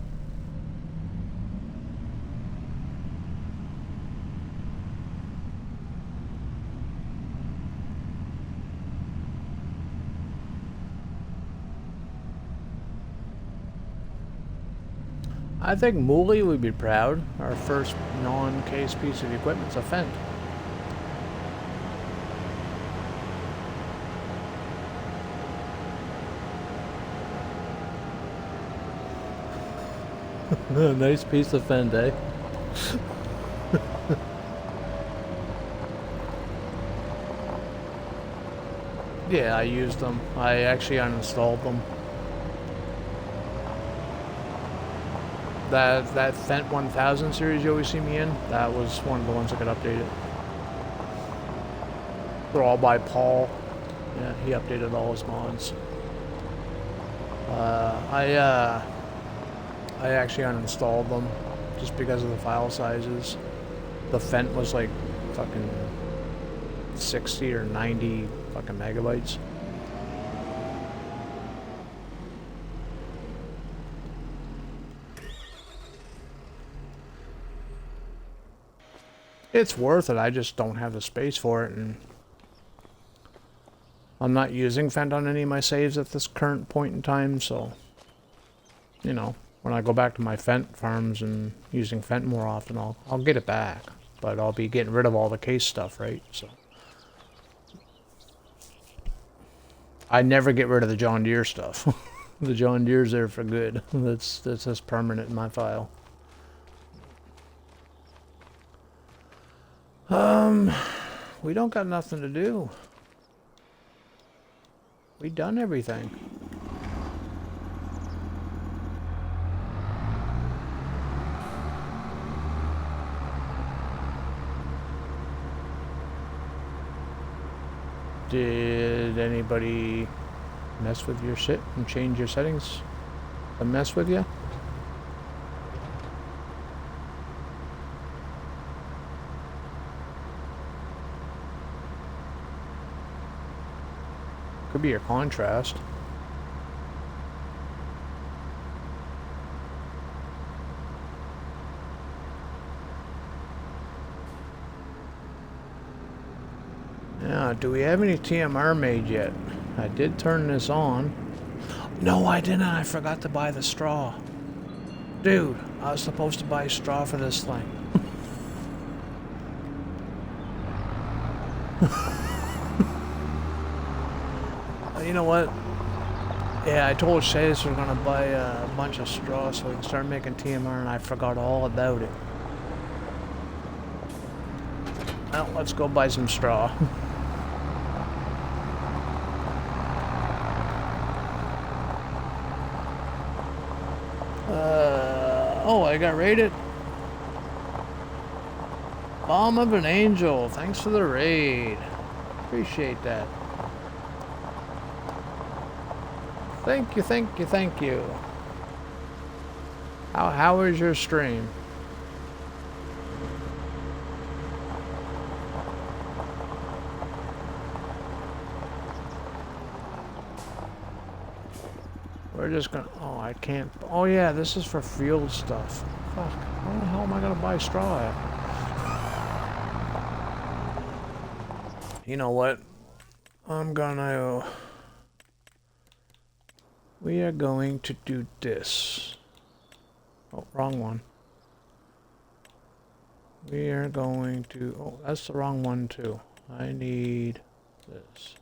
I think Mooley would be proud. Our first non-case piece of equipment's a Fendt. Nice piece of fend, eh? Yeah, I used them. I actually uninstalled them. That Fent 1000 series you always see me in, that was one of the ones that got updated. They're all by Paul. Yeah, he updated all his mods. I actually uninstalled them just because of the file sizes. The Fent was like fucking 60 or 90 fucking megabytes. It's worth it, I just don't have the space for it, and I'm not using Fent on any of my saves at this current point in time, so, you know, when I go back to my Fent farms and using Fent more often, I'll get it back. But I'll be getting rid of all the case stuff, right? So I never get rid of the John Deere stuff. The John Deere's there for good. That's just permanent in my file. We don't got nothing to do. We done everything. Did anybody mess with your shit and change your settings to mess with you? Could be your contrast. Yeah, do we have any TMR made yet? I did turn this on. No, I didn't. I forgot to buy the straw. Dude, I was supposed to buy straw for this thing. You know what? Yeah, I told Shays we're gonna buy a bunch of straw so we can start making TMR, and I forgot all about it. Well, let's go buy some straw. Oh, I got raided. Balm of an Angel, thanks for the raid. Appreciate that. Thank you, thank you, thank you. How is your stream? We're just gonna, oh, I can't, oh yeah, this is for field stuff. Fuck, how the hell am I gonna buy straw at? You know what? We are going to do this. Oh, wrong one. We are going to, oh, that's the wrong one too. I need this.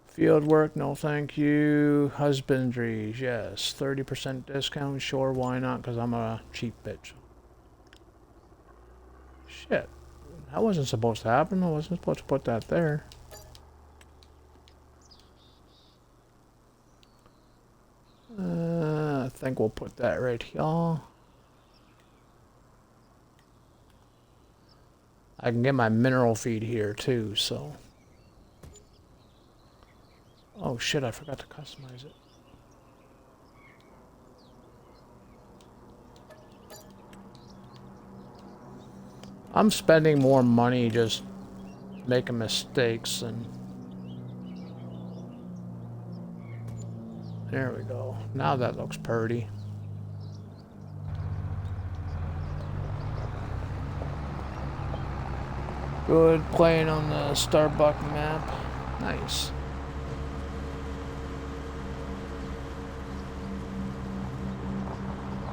Field work, no thank you. Husbandries, yes. 30% discount, sure, why not? Because I'm a cheap bitch. Shit. That wasn't supposed to happen. I wasn't supposed to put that there. I think we'll put that right here. I can get my mineral feed here too, so. Oh shit, I forgot to customize it. I'm spending more money just making mistakes and... There we go. Now that looks pretty. Good playing on the Starbuck map. Nice.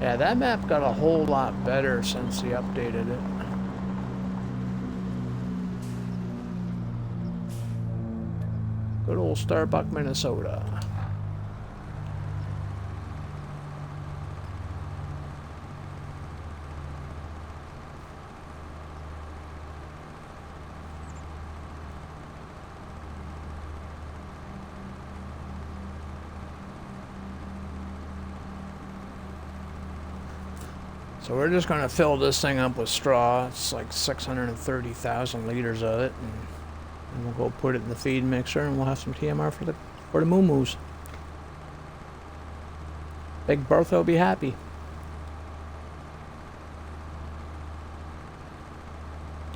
Yeah, that map got a whole lot better since he updated it. Good old Starbuck, Minnesota. So we're just going to fill this thing up with straw. It's like 630,000 liters of it, and we'll go put it in the feed mixer, and we'll have some TMR for the moo-moos. Big Bertha will be happy.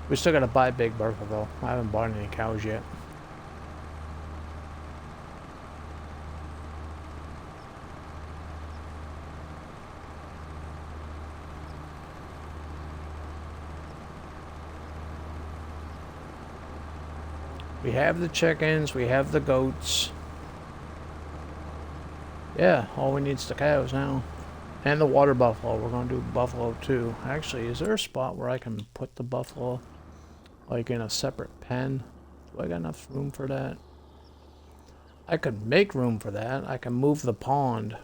We still got to buy Big Bertha though. I haven't bought any cows yet. We have the chickens, we have the goats. Yeah, all we need is the cows now. And the water buffalo. We're going to do buffalo too. Actually, is there a spot where I can put the buffalo like in a separate pen? Do I got enough room for that? I could make room for that. I can move the pond.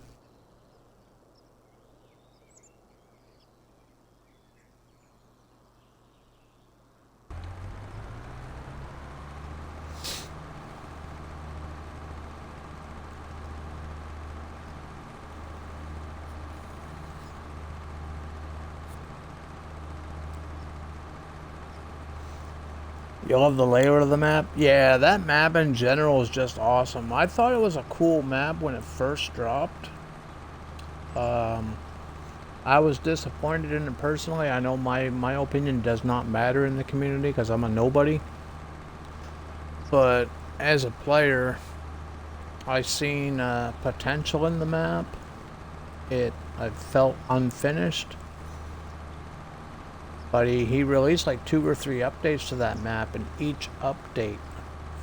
You love the layout of the map? Yeah, that map in general is just awesome. I thought it was a cool map when it first dropped. I was disappointed in it personally. I know my opinion does not matter in the community because I'm a nobody. But as a player, I seen potential in the map. I felt unfinished. But he released like 2 or 3 updates to that map, and each update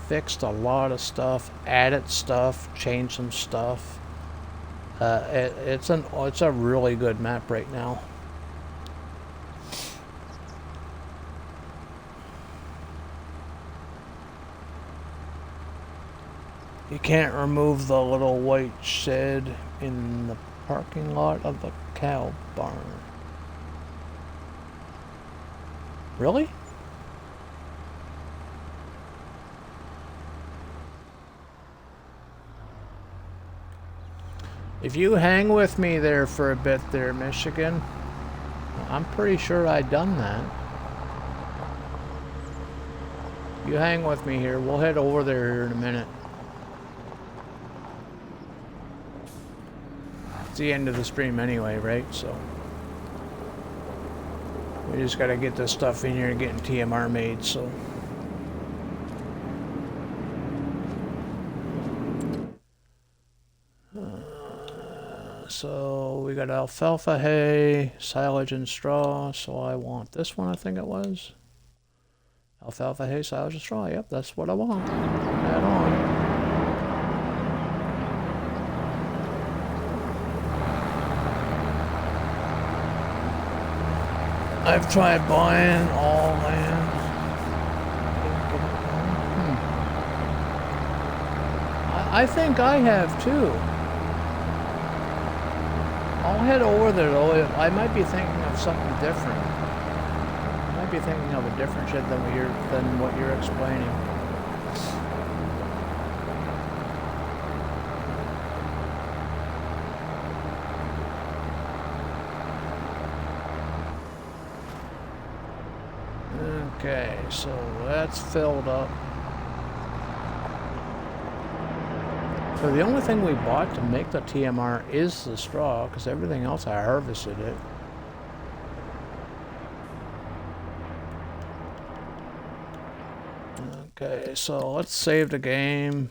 fixed a lot of stuff, added stuff, changed some stuff. It's a really good map right now. You can't remove the little white shed in the parking lot of the cow barn. Really? If you hang with me there for a bit there, Michigan, I'm pretty sure I done that. You hang with me here. We'll head over there here in a minute. It's the end of the stream anyway, right? So we just gotta get this stuff in here and getting TMR made, so. So we got alfalfa hay, silage and straw, so I want this one, I think it was. Alfalfa hay, silage and straw, yep, that's what I want. Add on. I've tried buying all land. I think I have too. I'll head over there though. I might be thinking of something different. I might be thinking of a different shit than what you're explaining. Okay, so that's filled up. So the only thing we bought to make the TMR is the straw, because everything else I harvested it. Okay, so let's save the game.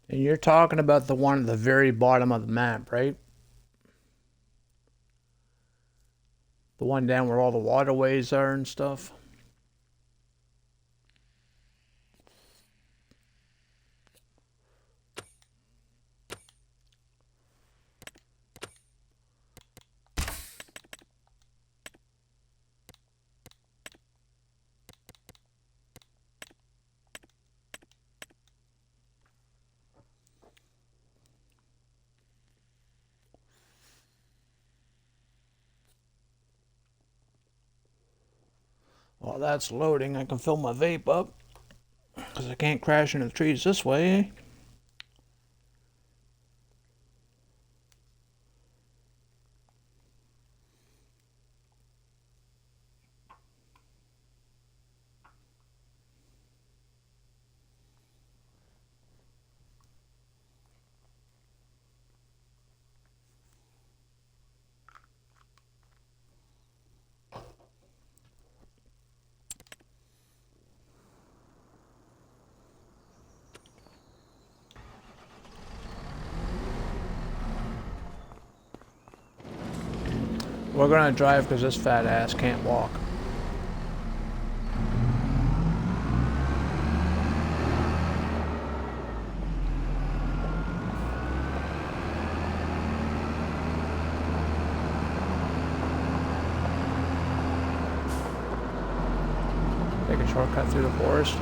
And you're talking about the one at the very bottom of the map, right? The one down where all the waterways are and stuff. While that's loading, I can fill my vape up. Because I can't crash into the trees this way. We're gonna drive because this fat ass can't walk. Take a shortcut through the forest.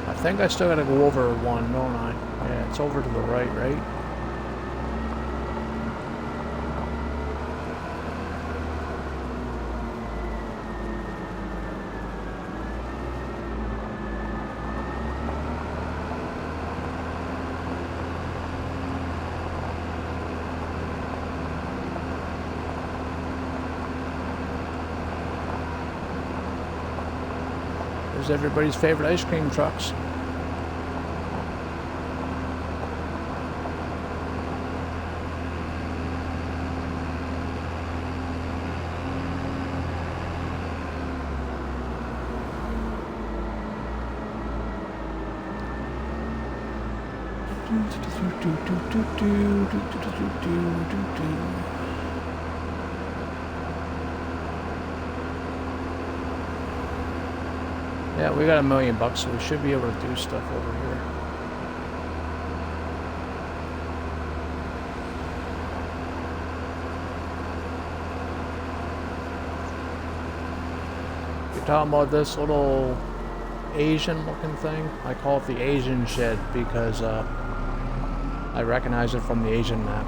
I think I still gotta go over one, don't I? Yeah, it's over to the right, right? There's everybody's favorite ice cream trucks. Yeah, we got $1 million, so we should be able to do stuff over here. You're talking about this little Asian looking thing? I call it the Asian shed because I recognize it from the Asian map.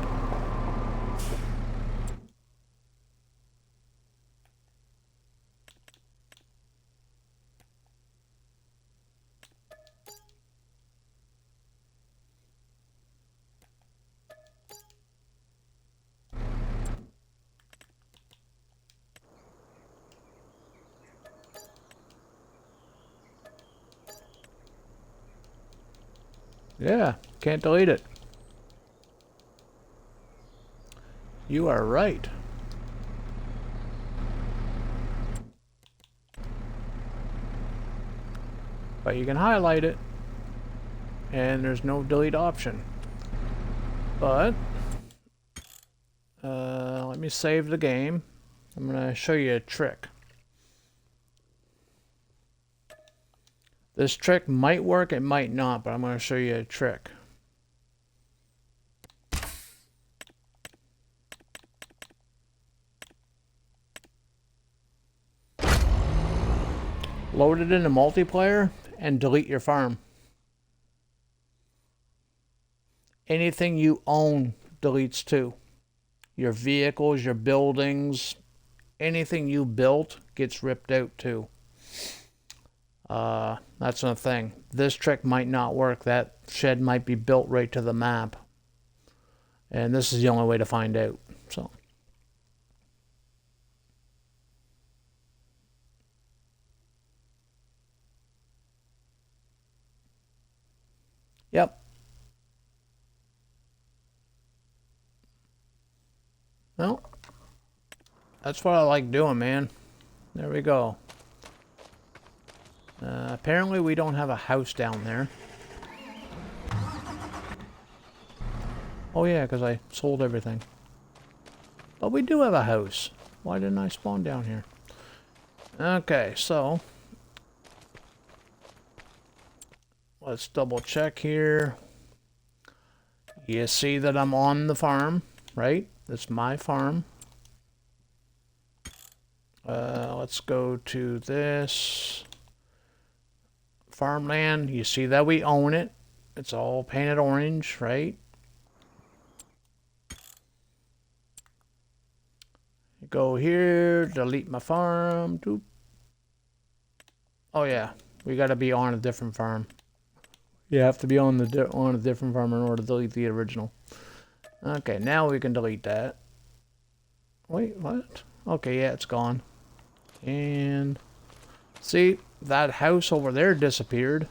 Yeah, can't delete it. You are right. But you can highlight it, and there's no delete option. But, let me save the game. I'm gonna show you a trick. This trick might work, it might not, but I'm gonna show you a trick. Load it into multiplayer and delete your farm. Anything you own deletes too. Your vehicles, your buildings, anything you built gets ripped out too. That's another thing. This trick might not work. That shed might be built right to the map. And this is the only way to find out. So. Yep. Well. That's what I like doing, man. There we go. Apparently we don't have a house down there. Oh yeah, because I sold everything. But we do have a house. Why didn't I spawn down here? Okay, so let's double check here. You see that I'm on the farm, right? That's my farm. Let's go to this farmland. You see that we own it. It's all painted orange, right? Go here, delete my farm. Doop. Oh yeah, we got to be on a different farm. You have to be on a different farm in order to delete the original. Okay, now we can delete that. Wait, what? Okay, yeah, it's gone. And see, that house over there disappeared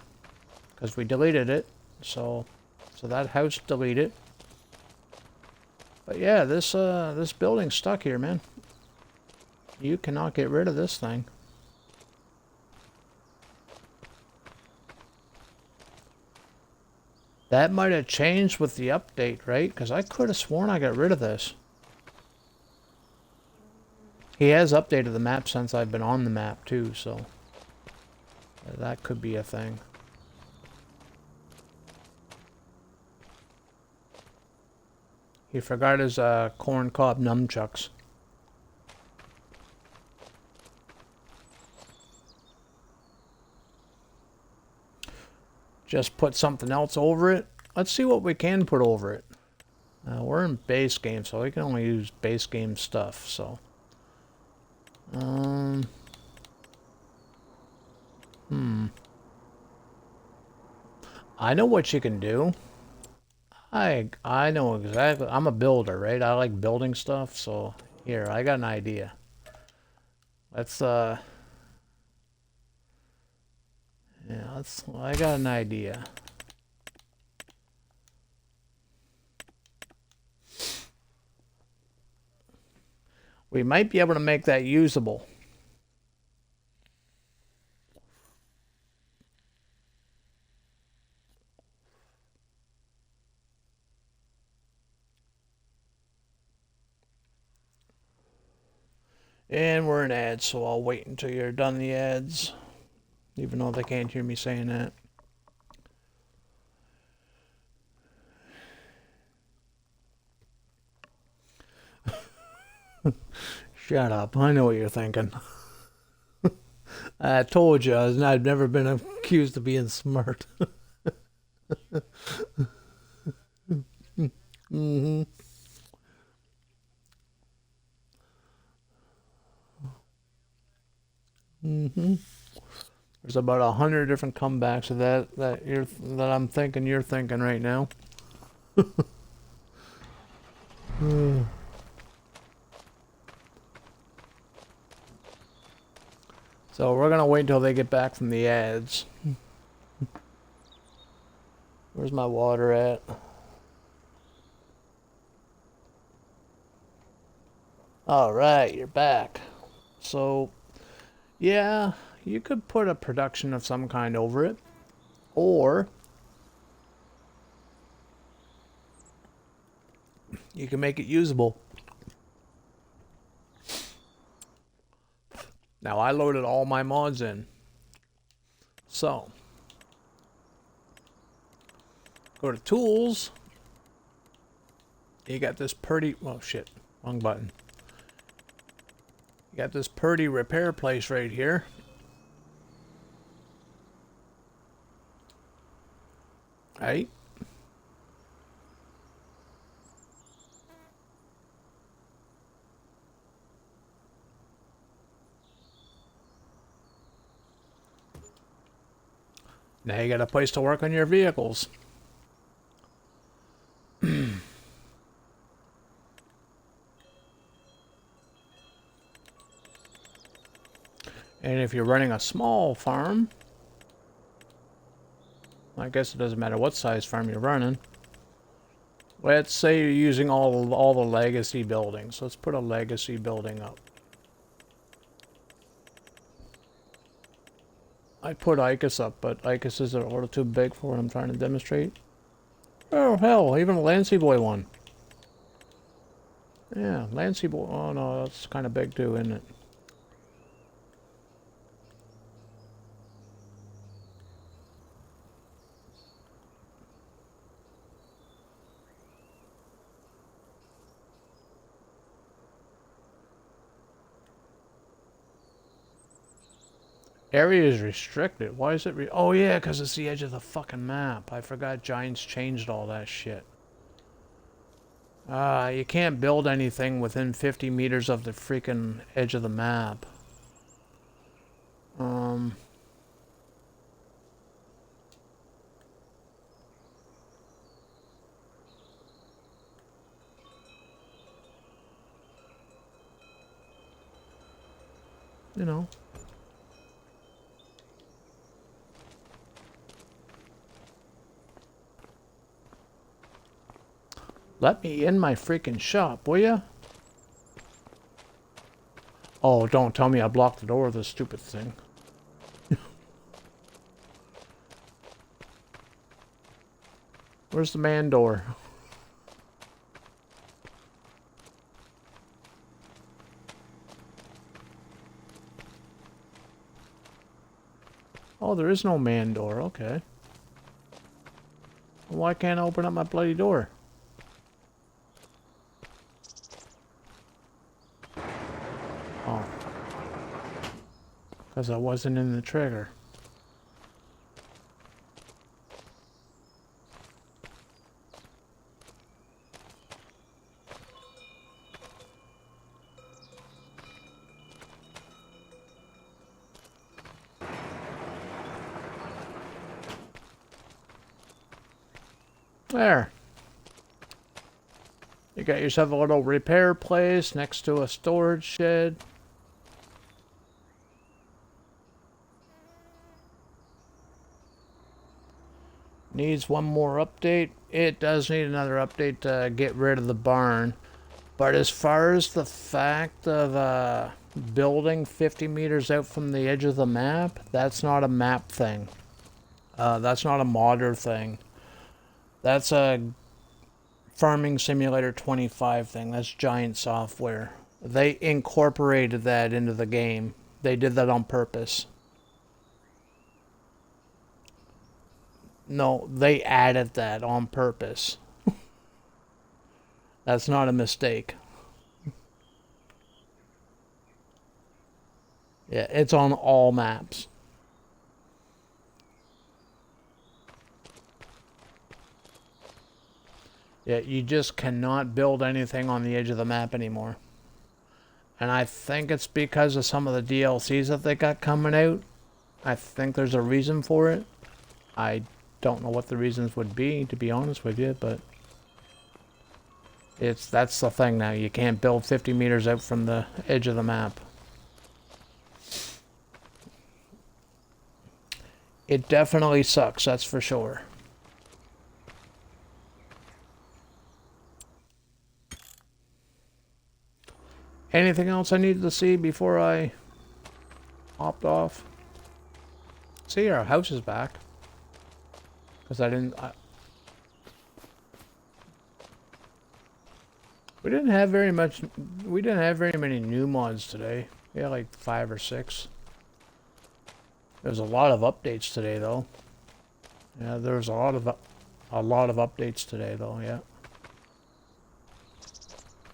because we deleted it. So that house deleted. But yeah, this building's stuck here, man. You cannot get rid of this thing. That might have changed with the update, right? Because I could have sworn I got rid of this. He has updated the map since I've been on the map too, so that could be a thing. He forgot his corn cob nunchucks. Just put something else over it. Let's see what we can put over it. We're in base game, so we can only use base game stuff, so. I know what you can do. I know exactly. I'm a builder, right? I like building stuff, so here, I got an idea. Let's I got an idea. We might be able to make that usable. And we're in ads, so I'll wait until you're done the ads. Even though they can't hear me saying that. Shut up. I know what you're thinking. I told you, I've never been accused of being smart. Mm-hmm. Mm-hmm. There's about 100 different comebacks of that I'm thinking you're thinking right now. So we're gonna wait until they get back from the ads. Where's my water at? Alright, you're back. So, yeah, you could put a production of some kind over it. Or you can make it usable. Now I loaded all my mods in. So go to tools. You got this pretty, oh shit, wrong button. You got this pretty repair place right here. Right? Now you got a place to work on your vehicles. And if you're running a small farm, I guess it doesn't matter what size farm you're running. Let's say you're using all the legacy buildings. Let's put a legacy building up. I put Icus up, but Icus is a little too big for what I'm trying to demonstrate. Oh, hell, even a Lancy Boy one. Yeah, Lancy Boy. Oh, no, that's kind of big too, isn't it? Area is restricted. Why is it oh yeah, because it's the edge of the fucking map. I forgot Giants changed all that shit. You can't build anything within 50 meters of the freaking edge of the map. You know. Let me in my freaking shop, will ya? Oh, don't tell me I blocked the door with this stupid thing. Where's the man door? Oh, there is no man door. Okay. Why can't I open up my bloody door? Oh. Because I wasn't in the trigger. There. You got yourself a little repair place next to a storage shed. Needs one more update. It does need another update to get rid of the barn. But as far as the fact of building 50 meters out from the edge of the map, that's not a map thing. That's not a modder thing. That's a Farming Simulator 25 thing. That's Giant Software. They incorporated that into the game. They did that on purpose. No, they added that on purpose. That's not a mistake. Yeah, it's on all maps. Yeah, you just cannot build anything on the edge of the map anymore. And I think it's because of some of the DLCs that they got coming out. I think there's a reason for it. I don't know what the reasons would be, to be honest with you, but that's the thing now. You can't build 50 meters out from the edge of the map. It definitely sucks, that's for sure. Anything else I needed to see before I hopped off? See, our house is back. Because we didn't have very many new mods today. We had like 5 or 6. There's a lot of updates today though. Yeah, there's a lot of updates today though, yeah.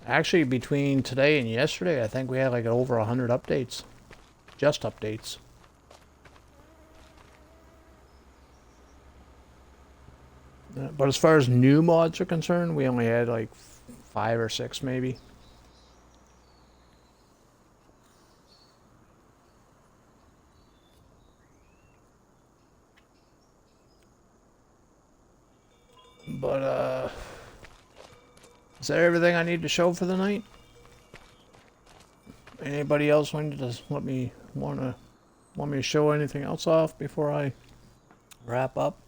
Actually, between today and yesterday, I think we had like over 100 updates. Just updates. But as far as new mods are concerned, we only had like 5 or 6 maybe. But is that everything I need to show for the night? Anybody else want me to show anything else off before I wrap up?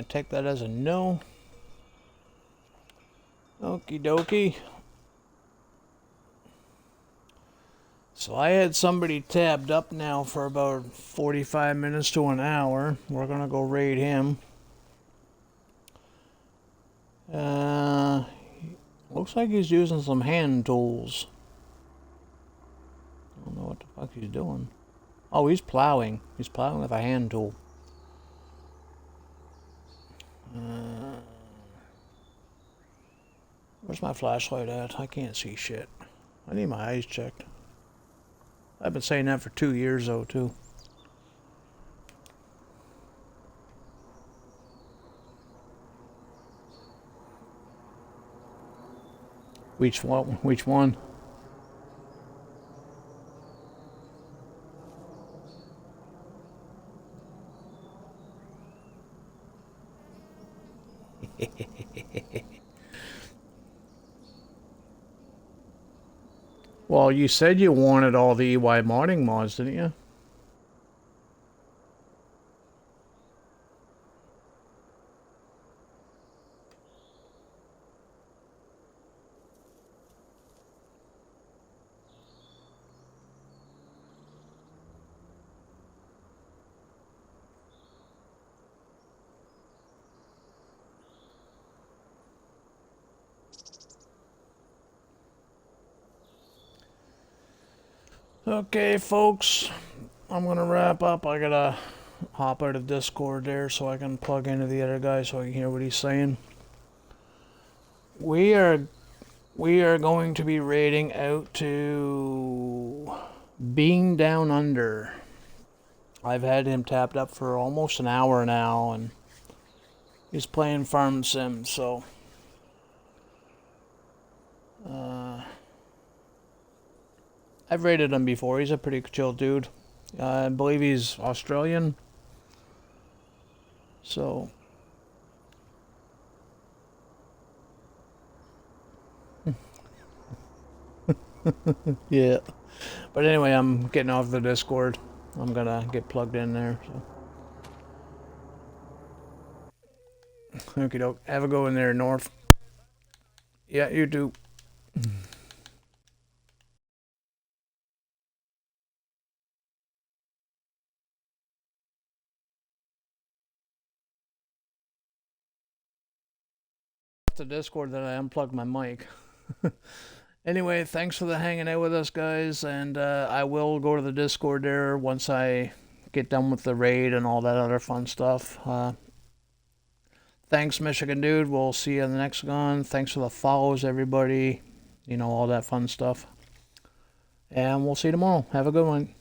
take that as a no. Okie dokie. So I had somebody tabbed up now for about 45 minutes to an hour. We're gonna go raid him. Looks like he's using some hand tools. I don't know what the fuck he's doing. Oh, he's plowing. He's plowing with a hand tool. Where's my flashlight at? I can't see shit. I need my eyes checked. I've been saying that for 2 years though, too. Which one? Which one? Well, you said you wanted all the EY modding mods, didn't you? Okay, folks, I'm gonna wrap up. I gotta hop out of Discord there so I can plug into the other guy so I can hear what he's saying. We are going to be raiding out to Being Down Under. I've had him tapped up for almost an hour now, and he's playing Farm Sim, so I've raided him before. He's a pretty chill dude. I believe he's Australian. So yeah. But anyway, I'm getting off the Discord. I'm gonna get plugged in there. So. Okie doke. Have a go in there, North. Yeah, you too. The Discord that I unplugged my mic. Anyway, thanks for hanging out with us, guys, and I will go to the Discord there once I get done with the raid and all that other fun stuff. Thanks, Michigan dude. We'll see you in the next one. Thanks for the follows, everybody. You know, all that fun stuff. And we'll see you tomorrow. Have a good one.